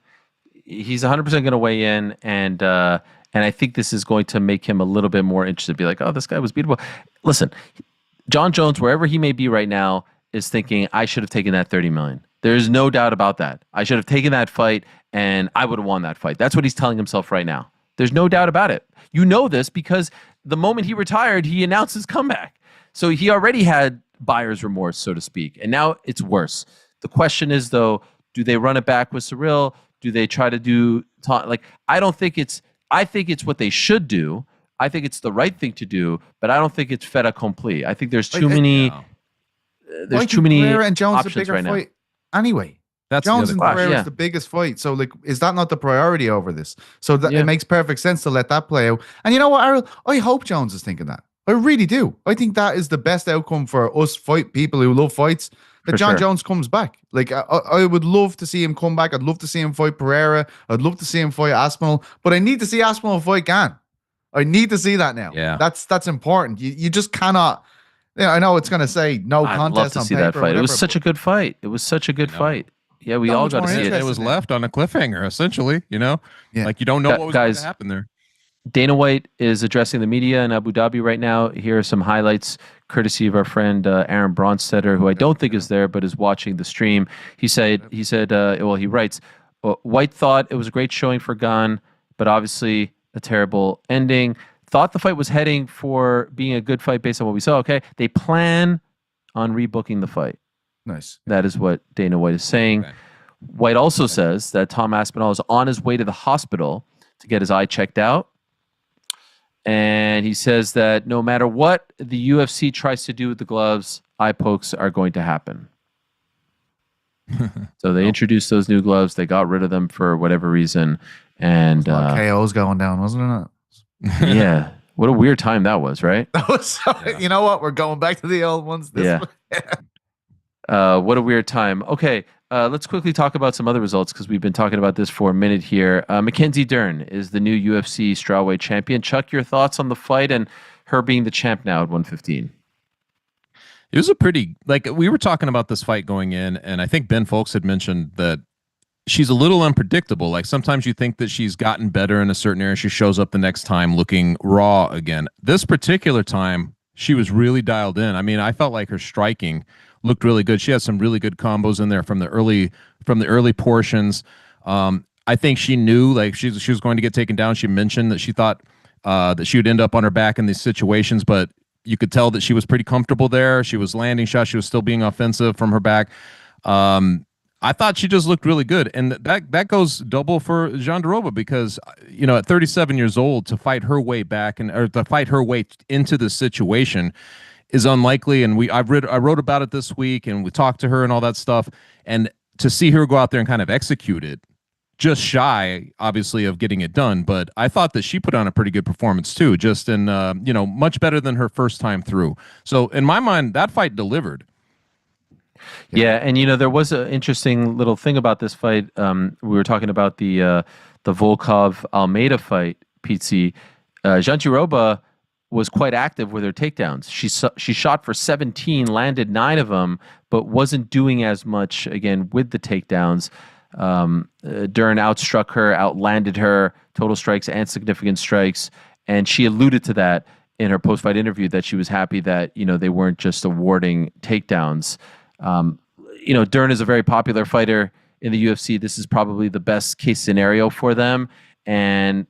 He's 100% going to weigh in, and I think this is going to make him a little bit more interested. Be like, oh, this guy was beatable. Listen, John Jones, wherever he may be right now, is thinking, I should have taken that 30 million. There's no doubt about that. I should have taken that fight, and I would have won that fight. That's what he's telling himself right now. There's no doubt about it. You know this because the moment he retired, he announced his comeback. So he already had buyer's remorse, so to speak, and now it's worse. The question is, though, do they run it back with Ciryl? Do they try to do I don't think it's. I think it's what they should do. I think it's the right thing to do, but I don't think it's fait accompli. I think there's too many. There's too many Pereira and Jones options the bigger right now. fight anyway. That's Jones the and other Pereira question. is the biggest fight. So, like, is that not the priority over this? So that Yeah. it makes perfect sense to let that play out. And you know what, Ariel? I hope Jones is thinking that. I really do. I think that is the best outcome for us fight people who love fights. That For John sure. Jones comes back. Like, I would love to see him come back. I'd love to see him fight Pereira. I'd love to see him fight Aspinall. But I need to see Aspinall fight Gane. I need to see that now. Yeah. That's important. You just cannot. I know it's going to say no I'd contest love to on see paper. that fight. It was whatever, such a good fight. It was such a good fight. Yeah, we all much got to more see it. interest. It was in left on a cliffhanger, essentially. Yeah. Like you don't know what was going Guys, to happen there. Dana White is addressing the media in Abu Dhabi right now. Here are some highlights, courtesy of our friend Aaron Bronstetter, who I don't think is there, but is watching the stream. He writes, White thought it was a great showing for Gane, but obviously a terrible ending. Thought the fight was heading for being a good fight based on what we saw. Okay, they plan on rebooking the fight. Nice. That is what Dana White is saying. Okay. White also says that Tom Aspinall is on his way to the hospital to get his eye checked out. And he says that no matter what the UFC tries to do with the gloves, eye pokes are going to happen. So they introduced those new gloves. They got rid of them for whatever reason. And KO's going down, wasn't it? yeah, what a weird time that was, right? That was You know what? We're going back to the old ones. Yeah. What a weird time. Okay, let's quickly talk about some other results because we've been talking about this for a minute here. Mackenzie Durn is the new UFC strawweight champion. Chuck, your thoughts on the fight and her being the champ now at 115? It was a pretty, we were talking about this fight going in, and I think Ben Folks had mentioned that she's a little unpredictable. Like sometimes you think that she's gotten better in a certain area. She shows up the next time looking raw again. This particular time, she was really dialed in. I mean, I felt like her striking looked really good. She had some really good combos in there from the early portions. I think she knew like she was going to get taken down. She mentioned that she thought that she would end up on her back in these situations, but you could tell that she was pretty comfortable there. She was landing shots. She was still being offensive from her back. I thought she just looked really good, and that goes double for Jandiroba because at 37 years old to fight her way back or to fight her way into this situation is unlikely. And I wrote about it this week, and we talked to her and all that stuff, and to see her go out there and kind of execute it just shy, obviously, of getting it done. But I thought that she put on a pretty good performance too, just in much better than her first time through. So in my mind, that fight delivered. Yeah, and there was an interesting little thing about this fight. We were talking about the Volkov Almeida fight, Pete. Jandiroba was quite active with her takedowns. She shot for 17, landed 9 of them, but wasn't doing as much again with the takedowns. Dern outstruck her, outlanded her, total strikes and significant strikes, and she alluded to that in her post-fight interview that she was happy that they weren't just awarding takedowns. Dern is a very popular fighter in the UFC. This is probably the best case scenario for them, and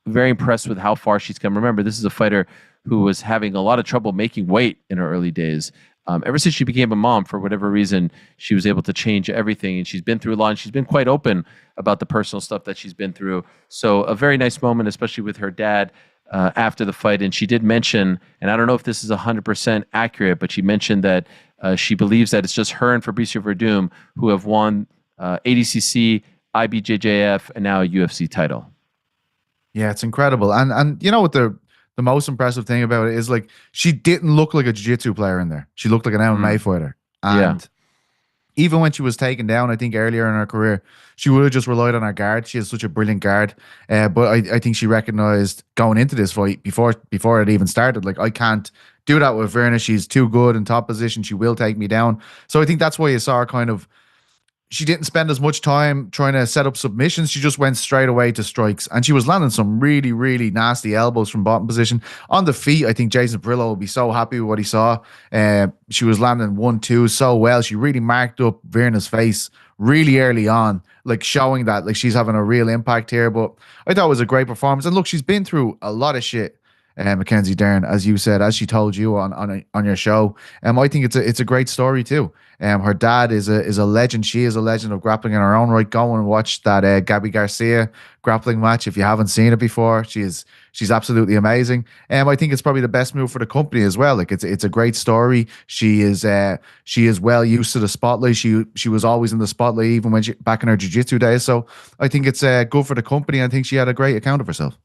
very impressed with how far she's come. Remember, this is a fighter who was having a lot of trouble making weight in her early days. Ever since she became a mom, for whatever reason, she was able to change everything, and she's been through a lot, and she's been quite open about the personal stuff that she's been through. So a very nice moment, especially with her dad after the fight. And she did mention, and I don't know if this is 100% accurate, but she mentioned that she believes that it's just her and Fabricio Verdum who have won ADCC, IBJJF, and now a UFC title. Yeah, it's incredible. And you know what the most impressive thing about it is, like, she didn't look like a jiu-jitsu player in there. She looked like an MMA fighter. And even when she was taken down, I think earlier in her career, she would have just relied on her guard. She has such a brilliant guard. But I think she recognized going into this fight before it even started, like, I can't do that with Virna. She's too good in top position. She will take me down. So I think that's why you saw her kind of, she didn't spend as much time trying to set up submissions. She just went straight away to strikes. And she was landing some really, really nasty elbows from bottom position. On the feet, I think Jason Perillo will be so happy with what he saw. She was landing 1-2 so well. She really marked up Virna's face really early on, like showing that like she's having a real impact here. But I thought it was a great performance. And look, she's been through a lot of shit. Mackenzie Durn, as you said, as she told you on your show. I think it's a great story too. Her dad is a legend. She is a legend of grappling in her own right. Go and watch that Gabby Garcia grappling match if you haven't seen it before. She's absolutely amazing. I think it's probably the best move for the company as well. Like, it's a great story. She is well used to the spotlight. She was always in the spotlight even when back in her jiu-jitsu days. So I think it's good for the company. I think she had a great account of herself.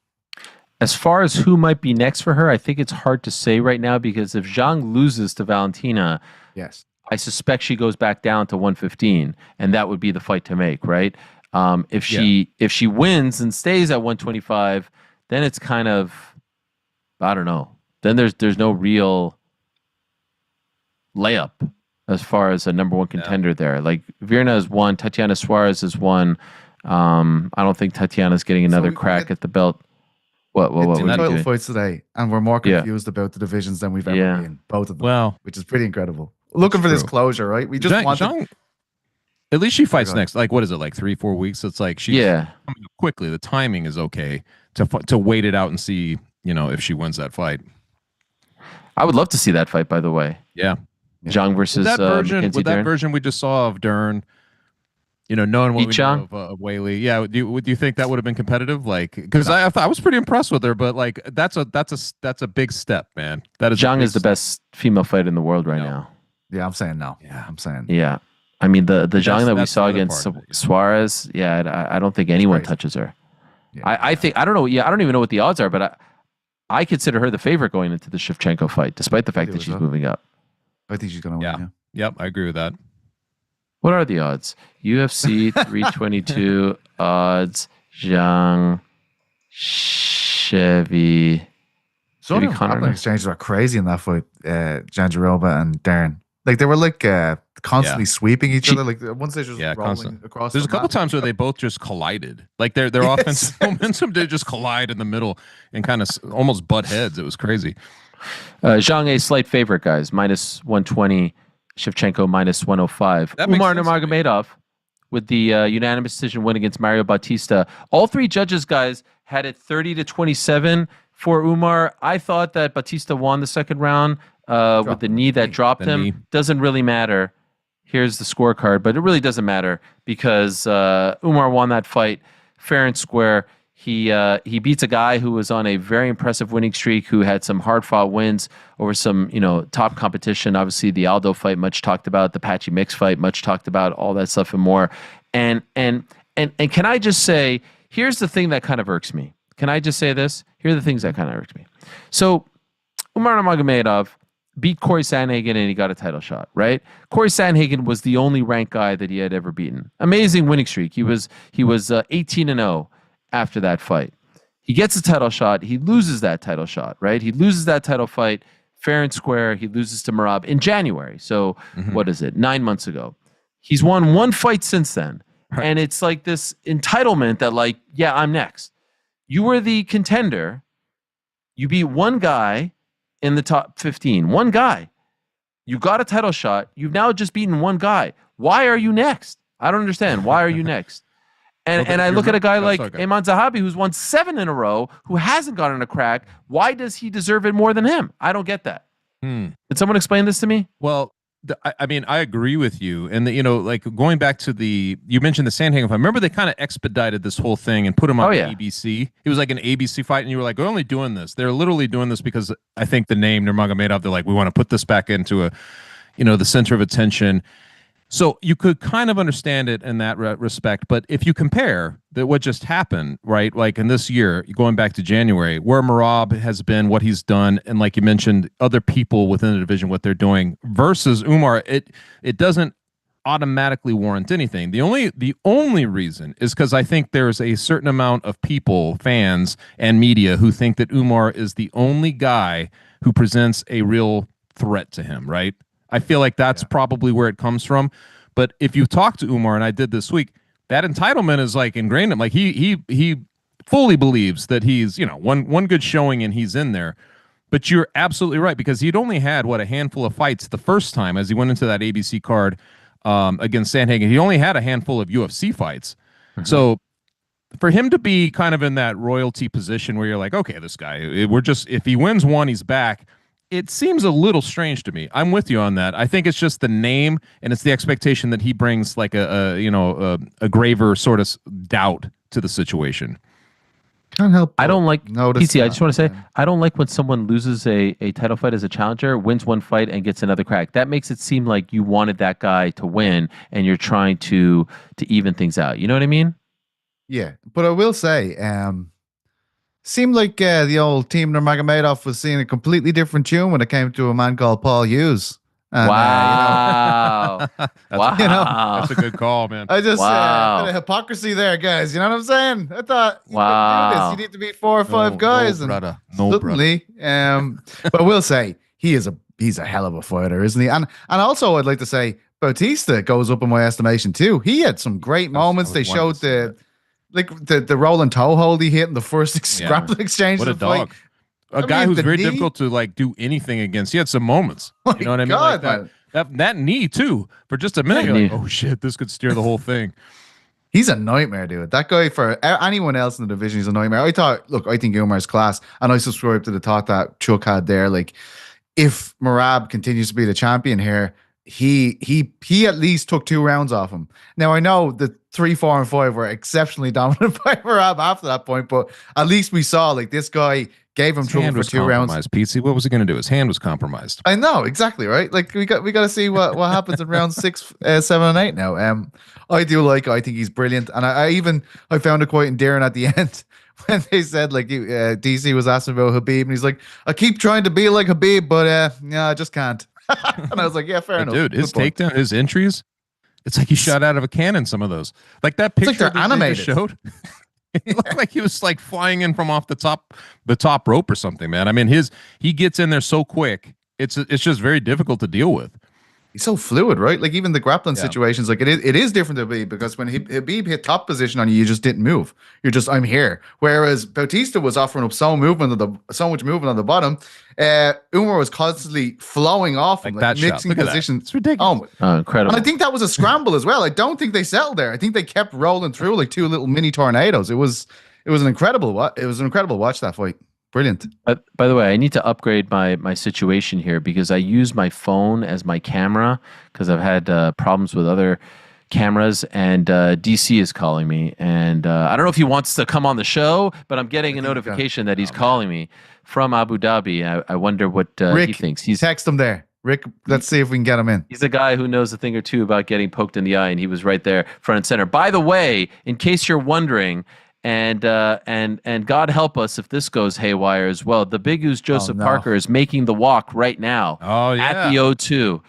As far as who might be next for her, I think it's hard to say right now, because if Zhang loses to Valentina, yes, I suspect she goes back down to 115, and that would be the fight to make, right? If she wins and stays at 125, then it's kind of, I don't know. Then there's no real layup as far as a number one contender there. Like, Virna is one, Tatiana Suarez is one. I don't think Tatiana's getting another crack at the belt. What two title fights today, and we're more confused about the divisions than we've ever been. Both of them, well, which is pretty incredible. Looking for this closure, right? We just Zhang, at least she fights next. Like, what is it, like 3-4 weeks? It's like she's coming up quickly. The timing is okay to wait it out and see, if she wins that fight. I would love to see that fight, by the way. Yeah, Zhang versus Mackenzie Durn. That version we just saw of Dern. Knowing what we know of Weili, would you think that would have been competitive? Like, because I was pretty impressed with her, but like that's a big step, man. That is Zhang is the best female fighter in the world right now. Yeah, I'm saying no. Yeah, I'm saying. Yeah, I mean the Zhang that we saw against Suarez. Yeah, I don't think anyone touches her. Yeah. I think I don't know. Yeah, I don't even know what the odds are, but I consider her the favorite going into the Shevchenko fight, despite the fact that she's moving up. I think she's going to win. Yeah. Yep, I agree with that. What are the odds? UFC 322 odds. Zhang, Chevy. So the grappling exchanges were crazy in that fight. Jandiroba and Dern. Like, they were like constantly sweeping each other. Like, once they just rolling across. There's a couple times where they both just collided. Like, their offensive momentum did just collide in the middle and kind of almost butt heads. It was crazy. Zhang a slight favorite, guys. Minus 120. Shevchenko minus 105. Umar Nurmagomedov with the unanimous decision win against Mario Batista. All three judges, guys, had it 30-27 for Umar. I thought that Batista won the second round with the knee that dropped him. Doesn't really matter. Here's the scorecard, but it really doesn't matter because Umar won that fight fair and square. He beats a guy who was on a very impressive winning streak, who had some hard-fought wins over some, top competition. Obviously, the Aldo fight, much talked about. The Patchy Mix fight, much talked about. All that stuff and more. And And can I just say, here's the thing that kind of irks me. Can I just say this? Here are the things that kind of irks me. So Umar Nurmagomedov beat Corey Sandhagen and he got a title shot, right? Corey Sandhagen was the only ranked guy that he had ever beaten. Amazing winning streak. He was 18-0 after that fight. He gets a title shot. He loses that title shot, right? He loses that title fight fair and square. He loses to Merab in January. So what is it? 9 months ago. He's won one fight since then. Right. And it's like this entitlement that like, yeah, I'm next. You were the contender. You beat one guy in the top 15. One guy. You got a title shot. You've now just beaten one guy. Why are you next? I don't understand. Why are you next? And I look at a guy like Ayman Zahabi, who's won 7 in a row, who hasn't gotten a crack. Why does he deserve it more than him? I don't get that. Did someone explain this to me? Well, I mean, I agree with you. And, like going back to you mentioned the Sandhagen fight. Remember they kind of expedited this whole thing and put him on ABC? It was like an ABC fight. And you were like, we're only doing this. They're literally doing this because I think the name Nurmagomedov, they're like, we want to put this back into the center of attention. So you could kind of understand it in that respect, but if you compare what just happened, right, like in this year, going back to January, where Merab has been, what he's done, and like you mentioned, other people within the division, what they're doing, versus Umar, it doesn't automatically warrant anything. The only reason is because I think there's a certain amount of people, fans, and media who think that Umar is the only guy who presents a real threat to him, right? I feel like that's probably where it comes from. But if you talk to Umar, and I did this week, that entitlement is like ingrained in him. Like he fully believes that he's, one good showing and he's in there. But you're absolutely right, because he'd only had a handful of fights the first time as he went into that ABC card against Sandhagen. He only had a handful of UFC fights. So for him to be kind of in that royalty position where you're like, okay, this guy, if he wins one, he's back. It seems a little strange to me. I'm with you on that. I think it's just the name, and it's the expectation that he brings like a graver sort of doubt to the situation. Can't help. I don't like. PC, I just want to say, I don't like when someone loses a title fight as a challenger, wins one fight, and gets another crack. That makes it seem like you wanted that guy to win, and you're trying to even things out. You know what I mean? Yeah, but I will say, seemed like the old team Nurmagomedov was singing a completely different tune when it came to a man called Paul Hughes. And, wow. That's a good call, man. I just a bit of hypocrisy there, guys. You know what I'm saying? I thought you couldn't do this. You need to beat 4 or 5 guys. Brother. Suddenly, but I will say he's a hell of a fighter, isn't he? And also I'd like to say Batista goes up in my estimation too. He had some great moments. They showed the rolling toe hold he hit in the first grappling exchange. What a dog. A guy who's very difficult to like do anything against. He had some moments. You know what I mean? Like that knee too. For just a minute, you're like, oh shit, this could steer the whole thing. He's a nightmare, dude. That guy, for anyone else in the division, he's a nightmare. I think Umar's class, and I subscribe to the thought that Chuck had there. Like, if Merab continues to be the champion here, he at least took 2 rounds off him. Now I know the 3, 4, and 5 were exceptionally dominant by Merab after that point, but at least we saw like this guy gave him trouble for 2 rounds. Pete, what was he going to do? His hand was compromised. I know, exactly, right? Like we got to see what happens in round 6, 7, and 8 now. I think he's brilliant, and I found it quite endearing at the end when they said like DC was asking about Khabib, and he's like, I keep trying to be like Khabib, but I just can't. And I was like, yeah, fair enough. Dude, his takedown, his entries, it's like he shot out of a cannon, some of those. Like that picture it's like they're animated. Showed. It looked like he was like flying in from off the top rope or something, man. I mean, he gets in there so quick. It's just very difficult to deal with. He's so fluid, right? Like even the grappling situations, like it is different to Khabib, because when Khabib hit top position on you, you just didn't move. You're just, I'm here. Whereas Batista was offering up so much movement on the bottom. Umar was constantly flowing off him, like mixing positions. It's ridiculous. Oh, incredible. And I think that was a scramble as well. I don't think they settled there. I think they kept rolling through like 2 little mini tornadoes. It was an incredible watch. It was an incredible watch, that fight. Brilliant. By the way, I need to upgrade my situation here, because I use my phone as my camera because I've had problems with other cameras, and DC is calling me, and I don't know if he wants to come on the show, but I'm getting a notification that he's calling me from Abu Dhabi. I wonder what Rick, he thinks. Text him there. Rick, let's see if we can get him in. He's a guy who knows a thing or two about getting poked in the eye, and he was right there, front and center. By the way, in case you're wondering, and God help us if this goes haywire as well, the Big Ooze Joseph Parker is making the walk right now at the O2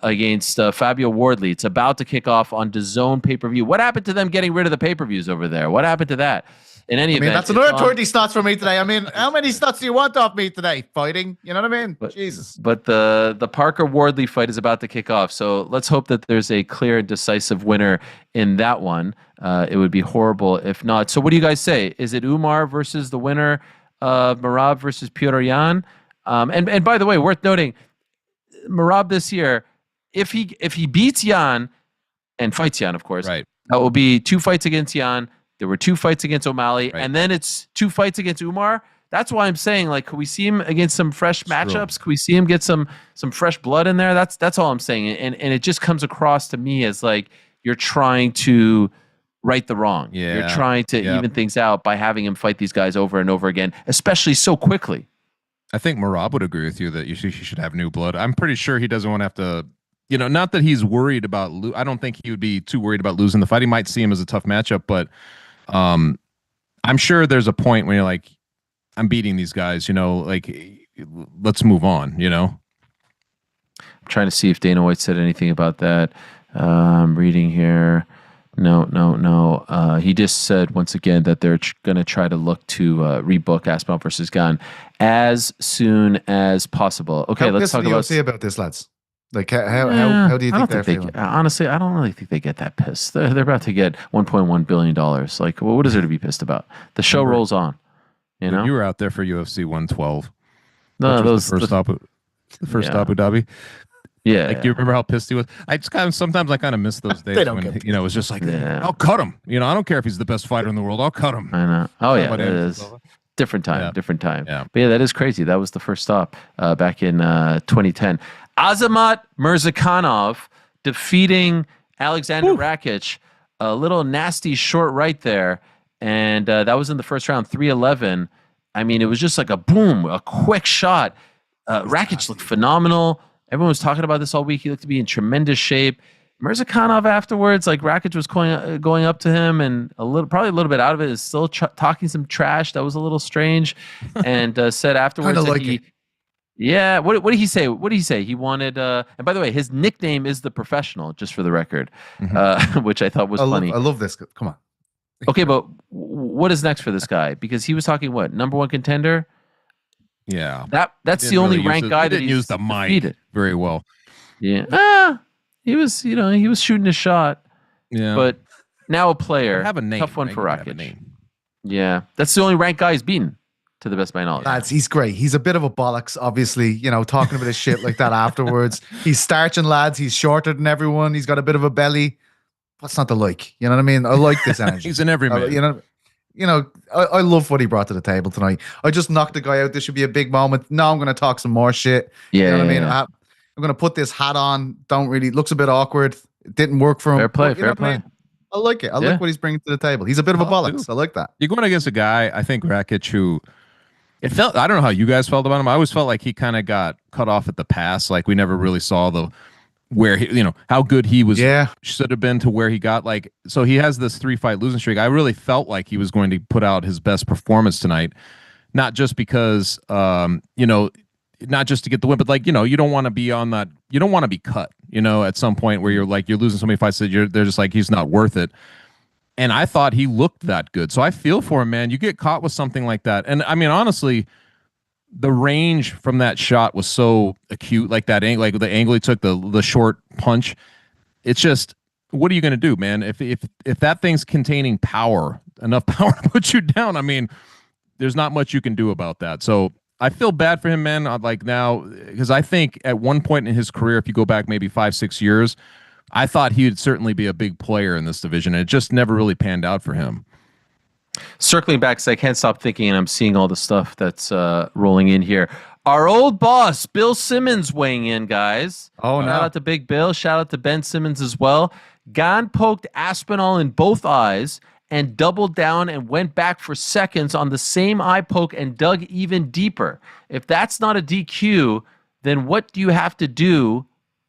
against Fabio Wardley. It's about to kick off on DAZN pay-per-view. What happened to them getting rid of the pay-per-views over there? What happened to that? In any event, that's another 30 stats for me today. I mean, how many stats do you want off me today? Fighting, you know what I mean? Jesus. But the Parker Wardley fight is about to kick off, so let's hope that there's a clear and decisive winner in that one. It would be horrible if not. So what do you guys say? Is it Umar versus the winner of Merab versus Petr Yan? And by the way, worth noting, Merab this year, if he beats Yan and fights Yan, of course, right, that will be 2 fights against Yan. There were 2 fights against O'Malley, and then it's 2 fights against Umar. That's why I'm saying, like, could we see him against some fresh matchups? Could we see him get some fresh blood in there? That's all I'm saying. And it just comes across to me as like you're trying to right the wrong. Yeah. You're trying to even things out by having him fight these guys over and over again, especially so quickly. I think Merab would agree with you that you should have new blood. I'm pretty sure he doesn't want to have to, not that he's worried about, I don't think he would be too worried about losing the fight. He might see him as a tough matchup, but I'm sure there's a point where you're like, I'm beating these guys, like, let's move on, I'm trying to see if Dana White said anything about that. I'm reading here. No. He just said once again that they're going to try to look to rebook Aspinall versus Gane as soon as possible. Okay, let's talk about this, lads. Like, how do you think they're feeling? Honestly, I don't really think they get that pissed. They're about to get $1.1 billion. Like, well, what is there to be pissed about? The show rolls on. You were out there for UFC 112. No, those the first Abu Dhabi. Yeah, like, you remember how pissed he was? I just sometimes I kind of miss those days when it was just like, I'll cut him. I don't care if he's the best fighter in the world. I'll cut him. I know. Oh yeah, it is. Different time. Yeah. But yeah, that is crazy. That was the first stop back in 2010. Azamat Murzakanov defeating Alexander Rakić. A little nasty short right there. And that was in the first round, 3-11. I mean, it was just like a boom, a quick shot. Rakić looked phenomenal. Everyone was talking about this all week. He looked to be in tremendous shape. Murzakanov afterwards, like, Rakić was going up to him and probably a little bit out of it, is still talking some trash. That was a little strange. And said afterwards that he... Yeah, what did he say? What did he say? He wanted, and by the way, his nickname is The Professional, just for the record, which I thought was funny. I love this. Come on. Okay, but what is next for this guy? Because he was talking, what, #1 contender? Yeah. That's the only ranked guy that didn't use the mic defeated very well. Yeah. He was, he was shooting a shot. Yeah. But now a player. Have a name. Tough one for Rakić. Yeah. That's the only ranked guy he's beaten, to the best of my knowledge. Lads, he's great. He's a bit of a bollocks, obviously, talking about his shit like that afterwards. He's starching lads. He's shorter than everyone. He's got a bit of a belly. What's not to like? You know what I mean? I like this energy. He's an everyman. I love what he brought to the table tonight. I just knocked the guy out. This should be a big moment. Now I'm going to talk some more shit. Yeah. You know what I mean? I'm going to put this hat on. Looks a bit awkward. It didn't work for him. Fair play. I like it. I like what he's bringing to the table. He's a bit of a bollocks. I like that. You're going against a guy, I think, Rakić, who I don't know how you guys felt about him. I always felt like he kind of got cut off at the pass. Like, we never really saw where he, how good he was, should have been to where he got. Like, so he has this 3-fight losing streak. I really felt like he was going to put out his best performance tonight, not just because, not just to get the win, but like, you don't want to be on that. You don't want to be cut, at some point where you're losing so many fights that they're just like, he's not worth it. And I thought he looked that good. So I feel for him, man. You get caught with something like that. And I mean, honestly, the range from that shot was so acute, like that angle, like the angle he took, the short punch. It's just, what are you going to do, man? If that thing's containing power, enough power to put you down, I mean, there's not much you can do about that. So I feel bad for him, man. Like, now, because I think at one point in his career, if you go back maybe 5-6 years, I thought he would certainly be a big player in this division. And it just never really panned out for him. Circling back, because I can't stop thinking, and I'm seeing all the stuff that's rolling in here. Our old boss, Bill Simmons, weighing in, guys. Oh, no. Shout out to Big Bill. Shout out to Ben Simmons as well. Gane poked Aspinall in both eyes and doubled down and went back for seconds on the same eye poke and dug even deeper. If that's not a DQ, then what do you have to do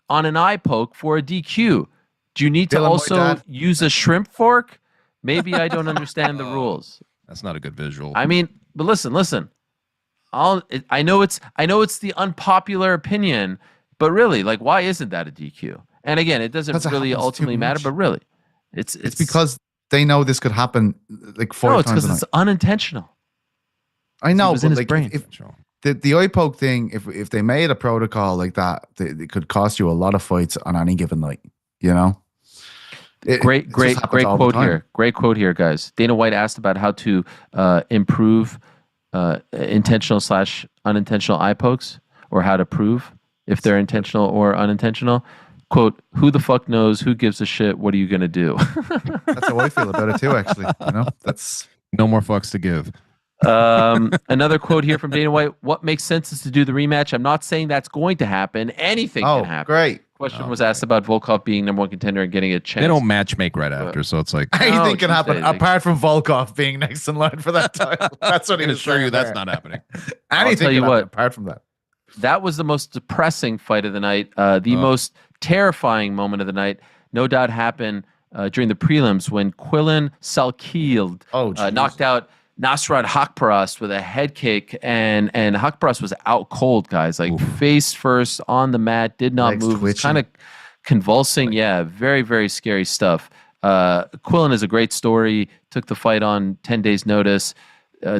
on an eye poke for a DQ? Do you need to also use a shrimp fork? Maybe I don't understand the rules. That's not a good visual. I mean, but listen. I know it's the unpopular opinion, but really, like, why isn't that a DQ? And again, it doesn't really ultimately matter, but really, it's because they know this could happen like 4 times. No, it's because it's unintentional. I know, it was in his like, brain. if the eye poke thing, if they made a protocol like that, it could cost you a lot of fights on any given night. You know. Great quote here. Great quote here, guys. Dana White asked about how to improve intentional/unintentional eye pokes, or how to prove if they're intentional or unintentional. Quote, "Who the fuck knows? Who gives a shit? What are you gonna do?" That's how I feel about it too, actually. You know, that's no more fucks to give. Another quote here from Dana White: "What makes sense is to do the rematch. I'm not saying that's going to happen. Anything can happen." Great. Question was asked about Volkov being number 1 contender and getting a chance. They don't match make right after, so it's like anything can happen apart from Volkov being next in line for that title. That's what he was assure you saying that's not happening. Anything can happen apart from that. That was the most depressing fight of the night. The most terrifying moment of the night, no doubt, happened during the prelims when Quillan Salkield knocked out Nasrat Haqparast with a head kick, and Haqparast was out cold, guys. Like face first on the mat, did not move. Was kind of convulsing. Yeah, very, very scary stuff. Quillan is a great story. Took the fight on 10 days' notice.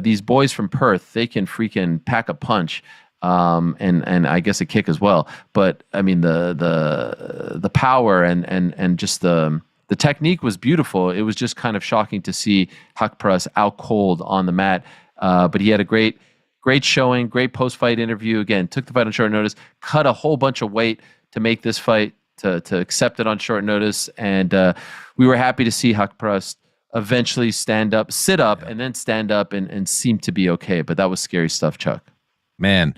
These boys from Perth, they can freaking pack a punch. And I guess a kick as well. But I mean the power and just the technique was beautiful. It was just kind of shocking to see Haqparast out cold on the mat. But he had a great showing, great post-fight interview. Again, took the fight on short notice, cut a whole bunch of weight to make this fight, to accept it on short notice. And we were happy to see Haqparast eventually sit up, and then stand up and seem to be okay. But that was scary stuff, Chuck. Man,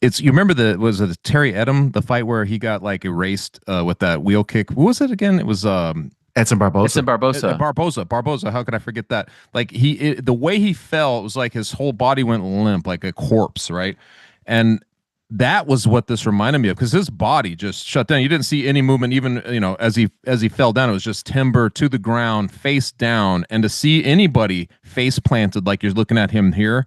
you remember was it Terry Edom, the fight where he got like erased with that wheel kick? What was it again? It was Edson Barboza. Edson Barboza. Barboza. How could I forget that? Like the way he fell, it was like his whole body went limp, like a corpse, right? And that was what this reminded me of, because his body just shut down. You didn't see any movement, even as he fell down. It was just timber to the ground, face down, and to see anybody face planted like you're looking at him here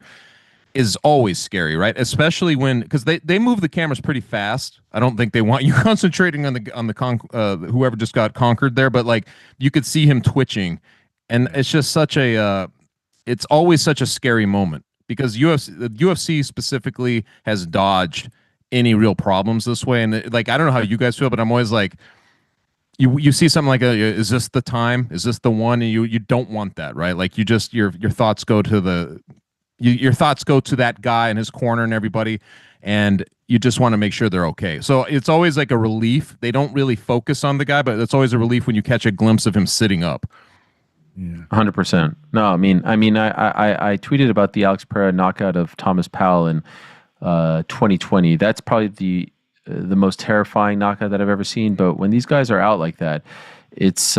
is always scary, right? Especially because they move the cameras pretty fast. I don't think they want you concentrating on the whoever just got conquered there, but like you could see him twitching, and it's just it's always such a scary moment, because the UFC specifically has dodged any real problems this way. And like, I don't know how you guys feel, but I'm always like, you see something like is this the time? Is this the one? And you don't want that, right? Like your thoughts go to your thoughts go to that guy in his corner and everybody, and you just want to make sure they're okay. So it's always like a relief. They don't really focus on the guy, but it's always a relief when you catch a glimpse of him sitting up. 100%. No, I mean, I tweeted about the Alex Pereira knockout of Thomas Powell in 2020. That's probably the most terrifying knockout that I've ever seen. But when these guys are out like that, it's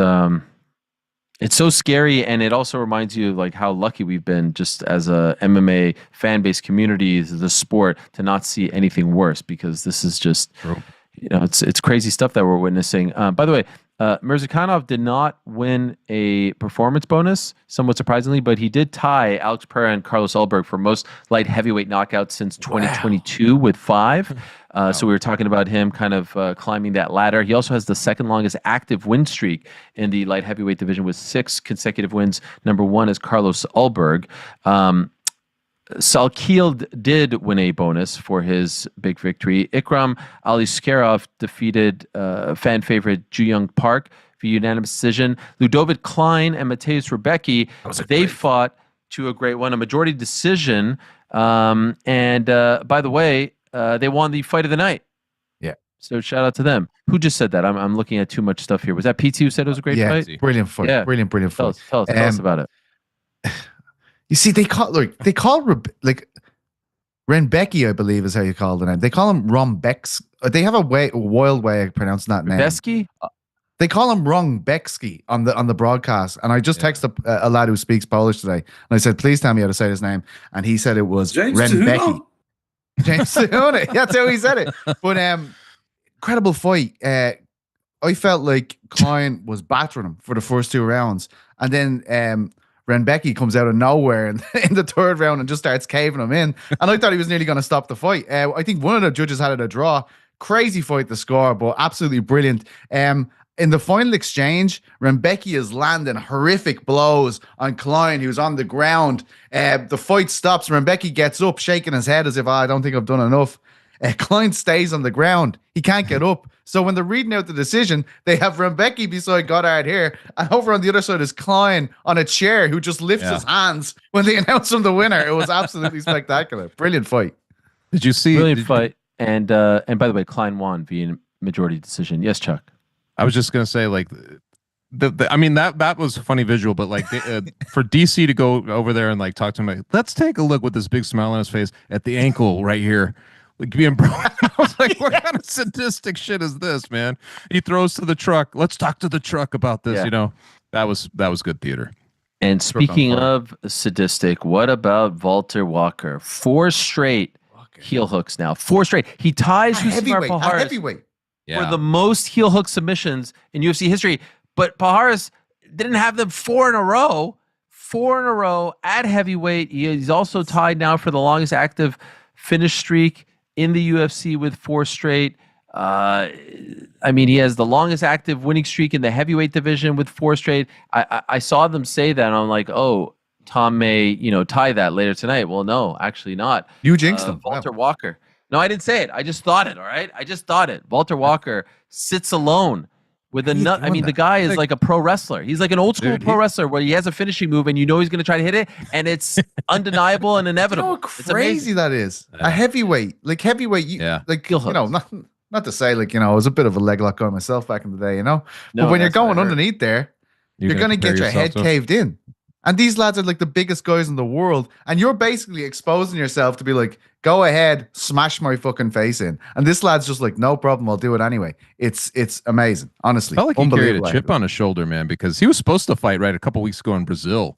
so scary, and it also reminds you of like how lucky we've been just as a MMA fan base community, the sport, to not see anything worse, because this is just, it's crazy stuff that we're witnessing. By the way, Murzakanov did not win a performance bonus, somewhat surprisingly, but he did tie Alex Pereira and Carlos Ulberg for most light heavyweight knockouts since 2022 with 5. So we were talking about him kind of climbing that ladder. He also has the second longest active win streak in the light heavyweight division with 6 consecutive wins. Number 1 is Carlos Ulberg. Salkield did win a bonus for his big victory. Ikram Aliskerov defeated fan favorite Ju-Young Park via unanimous decision. Ludovic Klein and Matteas Rebecki, they fought to a great one, a majority decision. By the way, they won the fight of the night. Yeah. So shout out to them. Who just said that? I'm looking at too much stuff here. Was that PT who said it was a great fight? Brilliant fight. Yeah. Brilliant fight. Tell us about it. You see, they call Renbecki, I believe is how you call the name. They call him Rombex. They have a wild way of pronouncing that name. Rebecki? They call him Rungbecki on the broadcast. And I just texted a lad who speaks Polish today, and I said, please tell me how to say his name. And he said it was Renbecki. James Cejudo. That's how he said it. But incredible fight. I felt like Klein was battering him for the first 2 rounds. And then Rebecki comes out of nowhere in the 3rd round and just starts caving him in. And I thought he was nearly going to stop the fight. I think one of the judges had it a draw. Crazy fight to score, but absolutely brilliant. In the final exchange, Rebecki is landing horrific blows on Klein, who's on the ground. The fight stops. Rebecki gets up, shaking his head as if, I don't think I've done enough. Klein stays on the ground. He can't get up. So when they're reading out the decision, they have Rebecki beside Goddard here, and over on the other side is Klein on a chair who just lifts his hands when they announce him the winner. It was absolutely spectacular. Brilliant fight. Did you see? Brilliant fight. And by the way, Klein won via majority decision. Yes, Chuck. I was just gonna say, like, I mean, that was a funny visual, but like for DC to go over there and like talk to him, like, let's take a look with this big smile on his face at the ankle right here. Like being I was like, what kind of sadistic shit is this, man? He throws to the truck. Let's talk to the truck about this. You know, that was good theater. And speaking of sadistic, what about Valter Walker? 4 straight heel hooks now. 4 straight. He ties Rousimar Palhares for the most heel hook submissions in UFC history. But Palhares didn't have them 4 in a row. 4 in a row at heavyweight. He's also tied now for the longest active finish streak in the UFC with 4 straight. I mean, he has the longest active winning streak in the heavyweight division with 4 straight. I saw them say that, and I'm like, oh, Tom may, tie that later tonight. Well, no, actually not. You jinxed him. Valter Walker. No, I didn't say it. I just thought it, all right? I just thought it. Valter Walker sits alone with a nut. I mean, the guy is like a pro wrestler. He's like an old school pro wrestler where he has a finishing move and he's going to try to hit it, and it's undeniable and inevitable. You know how crazy that is? A heavyweight. Like heavyweight, not to say like, I was a bit of a leg lock guy myself back in the day, but when you're going underneath there, you're going to get your head caved in. And these lads are like the biggest guys in the world. And you're basically exposing yourself to be like, go ahead, smash my fucking face in. And this lad's just like, no problem, I'll do it anyway. It's amazing, honestly. Felt like he carried a chip on his shoulder, man, because he was supposed to fight a couple weeks ago in Brazil.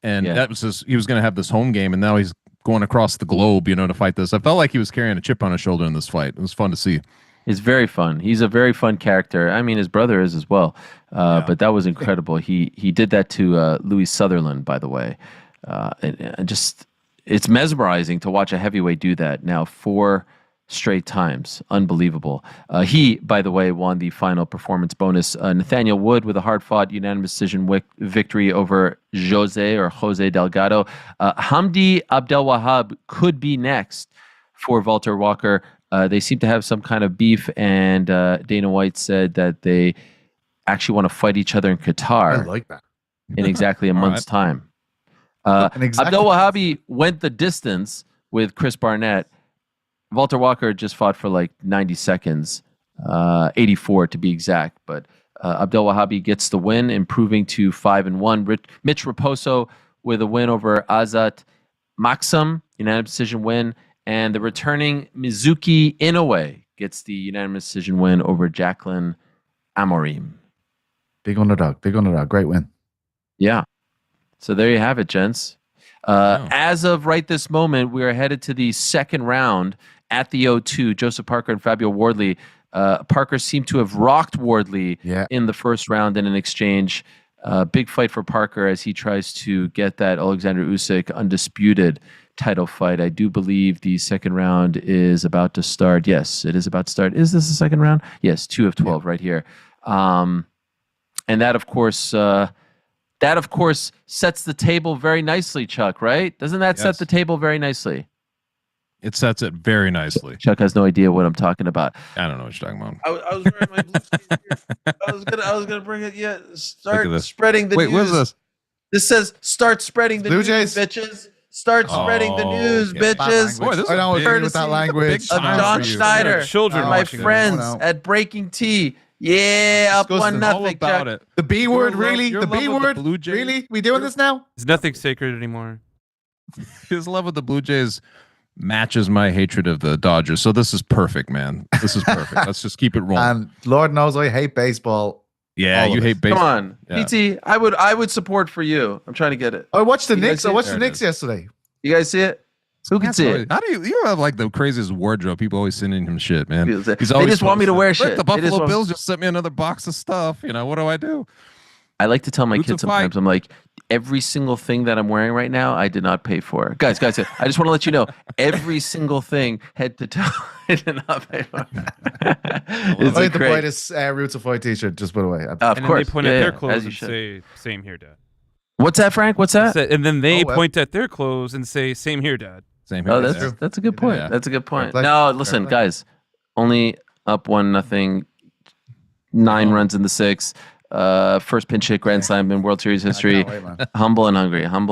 And that was he was going to have this home game, and now he's going across the globe, to fight this. I felt like he was carrying a chip on his shoulder in this fight. It was fun to see. It's very fun. He's a very fun character. I mean, his brother is as well. But that was incredible. He did that to Louis Sutherland, by the way. And just, it's mesmerizing to watch a heavyweight do that now 4 straight times. Unbelievable. He, by the way, won the final performance bonus. Nathaniel Wood with a hard-fought unanimous decision victory over Jose Delgado. Hamdi Abdelwahab could be next for Valter Walker. They seem to have some kind of beef, and Dana White said that they actually want to fight each other in Qatar. I like that. In exactly a month's time. Abdelwahabi went the distance with Chris Barnett. Valter Walker just fought for like 90 seconds, 84 to be exact. But Abdelwahabi gets the win, improving to 5-1. Mitch Raposo with a win over Azat Maksum, unanimous decision win. And the returning Mizuki Inoue gets the unanimous decision win over Jacqueline Amorim. Big underdog. Great win. Yeah. So there you have it, gents. As of right this moment, we are headed to the second round at the O2. Joseph Parker and Fabio Wardley. Parker seemed to have rocked Wardley in the first round in an exchange. Big fight for Parker as he tries to get that Alexander Usyk undisputed title fight. I do believe the second round is about to start. Yes, it is about to start. Is this the second round? Yes, 2 of 12 right here. And that, of course, sets the table very nicely, Chuck, right? Doesn't that set the table very nicely? It sets it very nicely. Chuck has no idea what I'm talking about. I don't know what you're talking about. I was wearing my blue jeans here. I was gonna bring it. Yeah, start spreading the news. Wait, what is this? This says start spreading the news, bitches. Start spreading the news, bitches. Boy, this is weird with that language. Of John Schneider, children, my friends at Breaking T. Yeah, up 1-0. About it. The B word, really? The B word, really? We doing this now? There's nothing sacred anymore. His love of the Blue Jays matches my hatred of the Dodgers. So this is perfect, man. This is perfect. Let's just keep it rolling. And Lord knows I hate baseball. Yeah, you hate baseball. Come on, PT. I would support for you. I'm trying to get it. I watched the Knicks. I watched the Knicks yesterday. You guys see it? Who can see it? How do you have like the craziest wardrobe? People always sending him shit, man. They just want me to wear shit. The Buffalo Bills just sent me another box of stuff. What do I do? I like to tell my kids sometimes, I'm like, every single thing that I'm wearing right now, I did not pay for. Guys, I just want to let you know, every single thing, head to toe, I did not pay for. It's like the brightest Roots of Fight t-shirt, just put away. Of course. And they point at their clothes and say, same here, Dad. What's that, Frank? What's that? And then they point at their clothes and say, same here, Dad. Same here. Oh, that's a good point. Yeah. That's a good point. No, listen, guys, only up 1-0, 9 runs in the 6th. First pinch hit grand slam in World Series history. Humble and hungry. And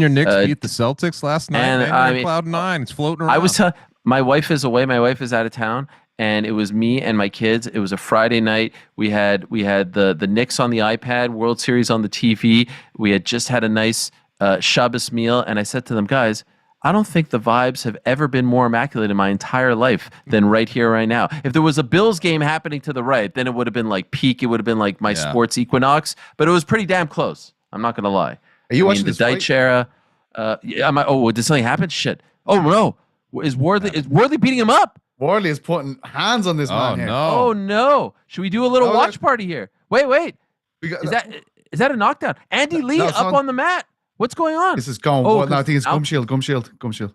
your Knicks beat the Celtics last night. And cloud 9. It's floating around. My wife is away. My wife is out of town, and it was me and my kids. It was a Friday night. We had the Knicks on the iPad, World Series on the TV. We had just had a nice Shabbos meal, and I said to them, guys, I don't think the vibes have ever been more immaculate in my entire life than right here, right now. If there was a Bills game happening to the right, then it would have been like peak. It would have been like my sports equinox, but it was pretty damn close. I'm not going to lie. Are you watching the Deitch era? Did something happen? Shit. Oh, no. Is Wardley beating him up? Wardley is putting hands on this man here. Oh, no. Should we do a little watch party here? Wait. Is that a knockdown? Andy Lee up on the mat. What's going on? This is going. No, I think it's gum shield.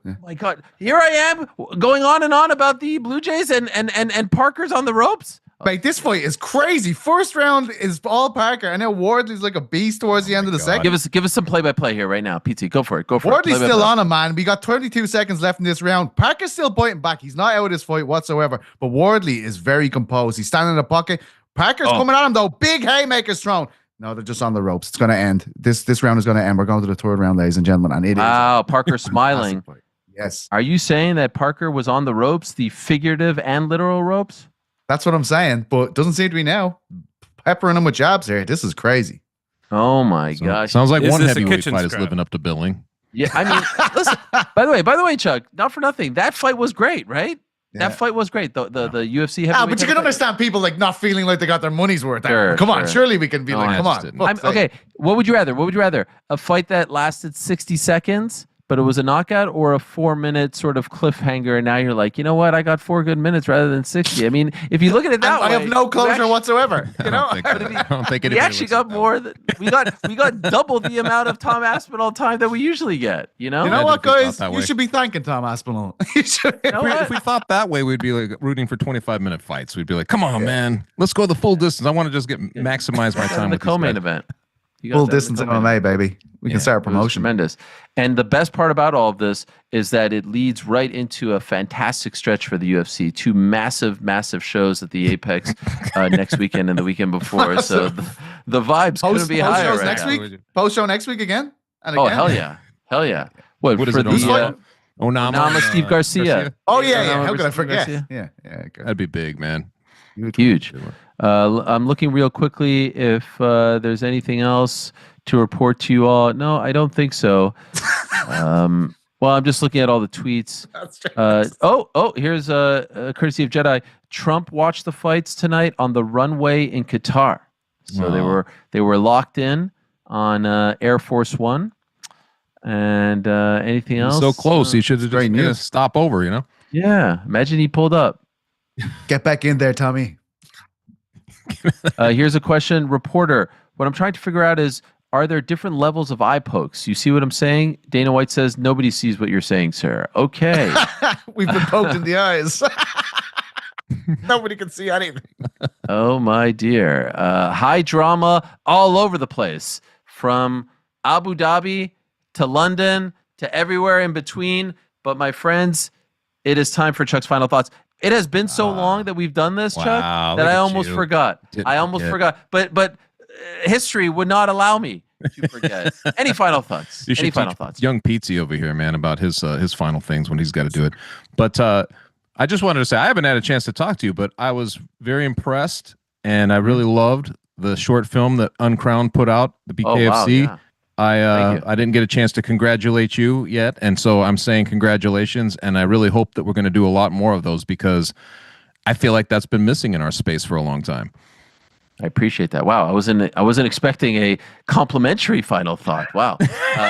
Yeah. My God, here I am going on and on about the Blue Jays and Parker's on the ropes. Mate, this fight is crazy. First round is all Parker, and then Wardley's like a beast towards the end of the second. Give us some play-by-play here right now, PT. Go for it. Wardley's still on him, man. We got 22 seconds left in this round. Parker's still biting back. He's not out of this fight whatsoever. But Wardley is very composed. He's standing in the pocket. Parker's coming at him though. Big haymakers thrown. No, they're just on the ropes. It's going to end. This round is going to end. We're going to the third round, ladies and gentlemen. And Parker smiling. Yes. Are you saying that Parker was on the ropes, the figurative and literal ropes? That's what I'm saying, but doesn't seem to be now. Peppering him with jabs here. This is crazy. Oh my gosh. Sounds like one heavyweight fight is living up to billing. Yeah, I mean, listen, by the way, Chuck, not for nothing. That fight was great, right? Yeah. That fight was great. The UFC heavyweight. But you can understand people like not feeling like they got their money's worth. Come on, surely we can be come on. Okay, what would you rather? A fight that lasted 60 seconds, but it was a knockout, or a 4-minute sort of cliffhanger, and now you're like, you know what? I got 4 good minutes rather than 60. I mean, if you look at it that way, I have no closure whatsoever. You know, I don't think we actually got more. We got double the amount of Tom Aspinall time that we usually get. You know what, guys? You should be thanking Tom Aspinall. If we thought that way, we'd be like rooting for 25-minute fights. We'd be like, come on, man, let's go the full distance. I want to just maximize my time in the co-main event. Full distance MMA, baby. We can start a promotion. Tremendous. And the best part about all of this is that it leads right into a fantastic stretch for the UFC. 2 massive, massive shows at the Apex next weekend and the weekend before. So the vibes couldn't be higher. Post shows next week? Post show next week again? And again? Hell yeah. What is it? Onama, Steve Garcia. Oh yeah. How could I forget? Yeah. That'd be big, man. Huge. I'm looking real quickly if there's anything else to report to you all. No, I don't think so. Well, I'm just looking at all the tweets. Here's a courtesy of Jedi. Trump watched the fights tonight on the runway in Qatar. So they were locked in on Air Force One. And anything else? So close. He should have just stop over, you know? Yeah. Imagine he pulled up. Get back in there, Tommy. Here's a question. Reporter, what I'm trying to figure out is, are there different levels of eye pokes? You see what I'm saying? Dana White says, nobody sees what you're saying, sir. Okay. We've been poked in the eyes. Nobody can see anything. Oh, my dear. High drama all over the place. From Abu Dhabi to London to everywhere in between. But my friends, it is time for Chuck's final thoughts. It has been so long that we've done this, Chuck, that I almost forgot. Forgot. But history would not allow me to forget. Any final thoughts? You should teach young Pizzi over here, man, about his final things when he's got to do it. But I just wanted to say, I haven't had a chance to talk to you, but I was very impressed, and I really loved the short film that Uncrowned put out, the BKFC. Oh, wow, yeah. I didn't get a chance to congratulate you yet, and so I'm saying congratulations, and I really hope that we're going to do a lot more of those, because I feel like that's been missing in our space for a long time. I appreciate that. Wow, I wasn't expecting a complimentary final thought. Wow,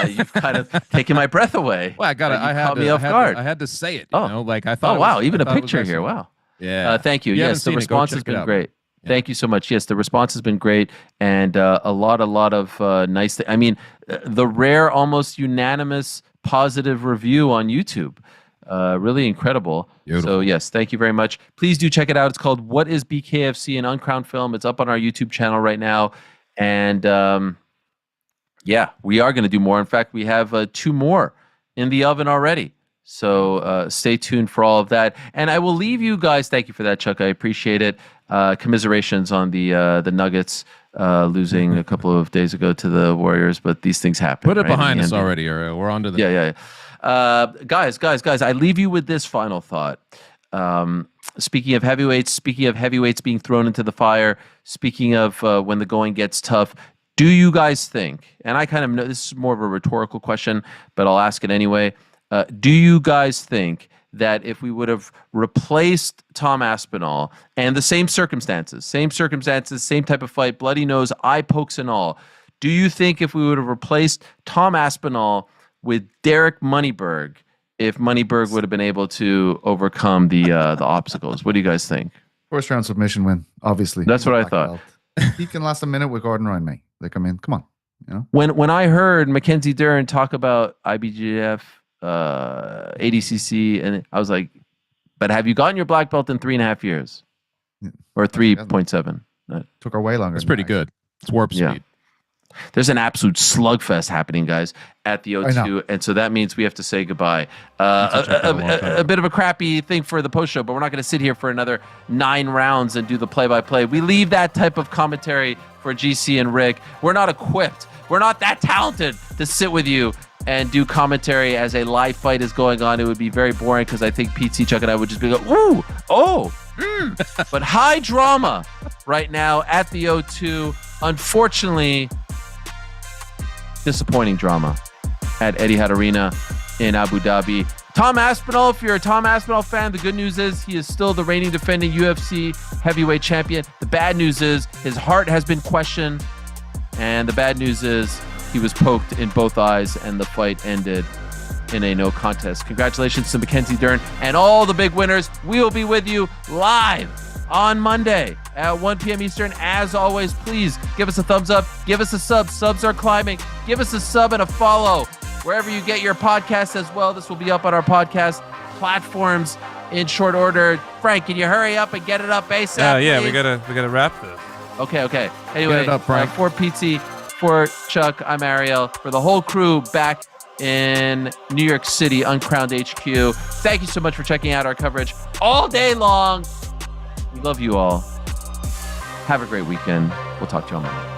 you've kind of taken my breath away. Well, I had to say it. You know, like I thought. Oh wow, even a picture here. Wow. Yeah. Thank you. Yes, the response has been great. Yeah. Thank you so much. Yes, the response has been great, and a lot of nice. I mean, the rare, almost unanimous positive review on YouTube. Really incredible. Beautiful. So yes, thank you very much. Please do check it out. It's called "What Is BKFC?" an Uncrowned film. It's up on our YouTube channel right now, and yeah, we are going to do more. In fact, we have 2 more in the oven already. So stay tuned for all of that. And I will leave you guys. Thank you for that, Chuck. I appreciate it. Commiserations on the Nuggets losing a couple of days ago to the Warriors, but these things happen. Put it behind us already, Ariel. We're on to the guys, I leave you with this final thought. Speaking of heavyweights being thrown into the fire, speaking of when the going gets tough, do you guys think, and I kind of know this is more of a rhetorical question, but I'll ask it anyway. Do you guys think that if we would have replaced Tom Aspinall and the same circumstances, same type of fight, bloody nose, eye pokes and all, do you think if we would have replaced Tom Aspinall with Derek Moneyberg, if Moneyberg would have been able to overcome the obstacles? What do you guys think? First round submission win, obviously. That's what I thought. He can last a minute with Gordon Ryan, mate. Like, I mean, come on. You know? When I heard Mackenzie Durn talk about IBJJF, ADCC, and I was like, but have you gotten your black belt in 3.5 years? Or 3.7? Took our way longer. It's pretty good. It's warp speed. Yeah. There's an absolute slugfest happening, guys, at the O2, and so that means we have to say goodbye. A bit of a crappy thing for the post show, but we're not going to sit here for another 9 rounds and do the play-by-play. We leave that type of commentary for GC and Rick. We're not equipped. We're not that talented to sit with you and do commentary as a live fight is going on. It would be very boring because I think Pete Chuck and I would just be like, ooh, oh, But high drama right now at the O2. Unfortunately, disappointing drama at Etihad Arena in Abu Dhabi. Tom Aspinall, if you're a Tom Aspinall fan, the good news is he is still the reigning defending UFC heavyweight champion. The bad news is his heart has been questioned. And the bad news is he was poked in both eyes and the fight ended in a no contest. Congratulations to Mackenzie Durn and all the big winners. We will be with you live on Monday at 1 p.m. Eastern. As always, please give us a thumbs up. Give us a sub. Subs are climbing. Give us a sub and a follow wherever you get your podcasts as well. This will be up on our podcast platforms in short order. Frank, can you hurry up and get it up ASAP? Yeah, please? we gotta wrap this. Okay. Anyway, up, Frank. For Pizzi, for Chuck, I'm Ariel. For the whole crew back in New York City, Uncrowned HQ. Thank you so much for checking out our coverage all day long. We love you all. Have a great weekend. We'll talk to you on Monday.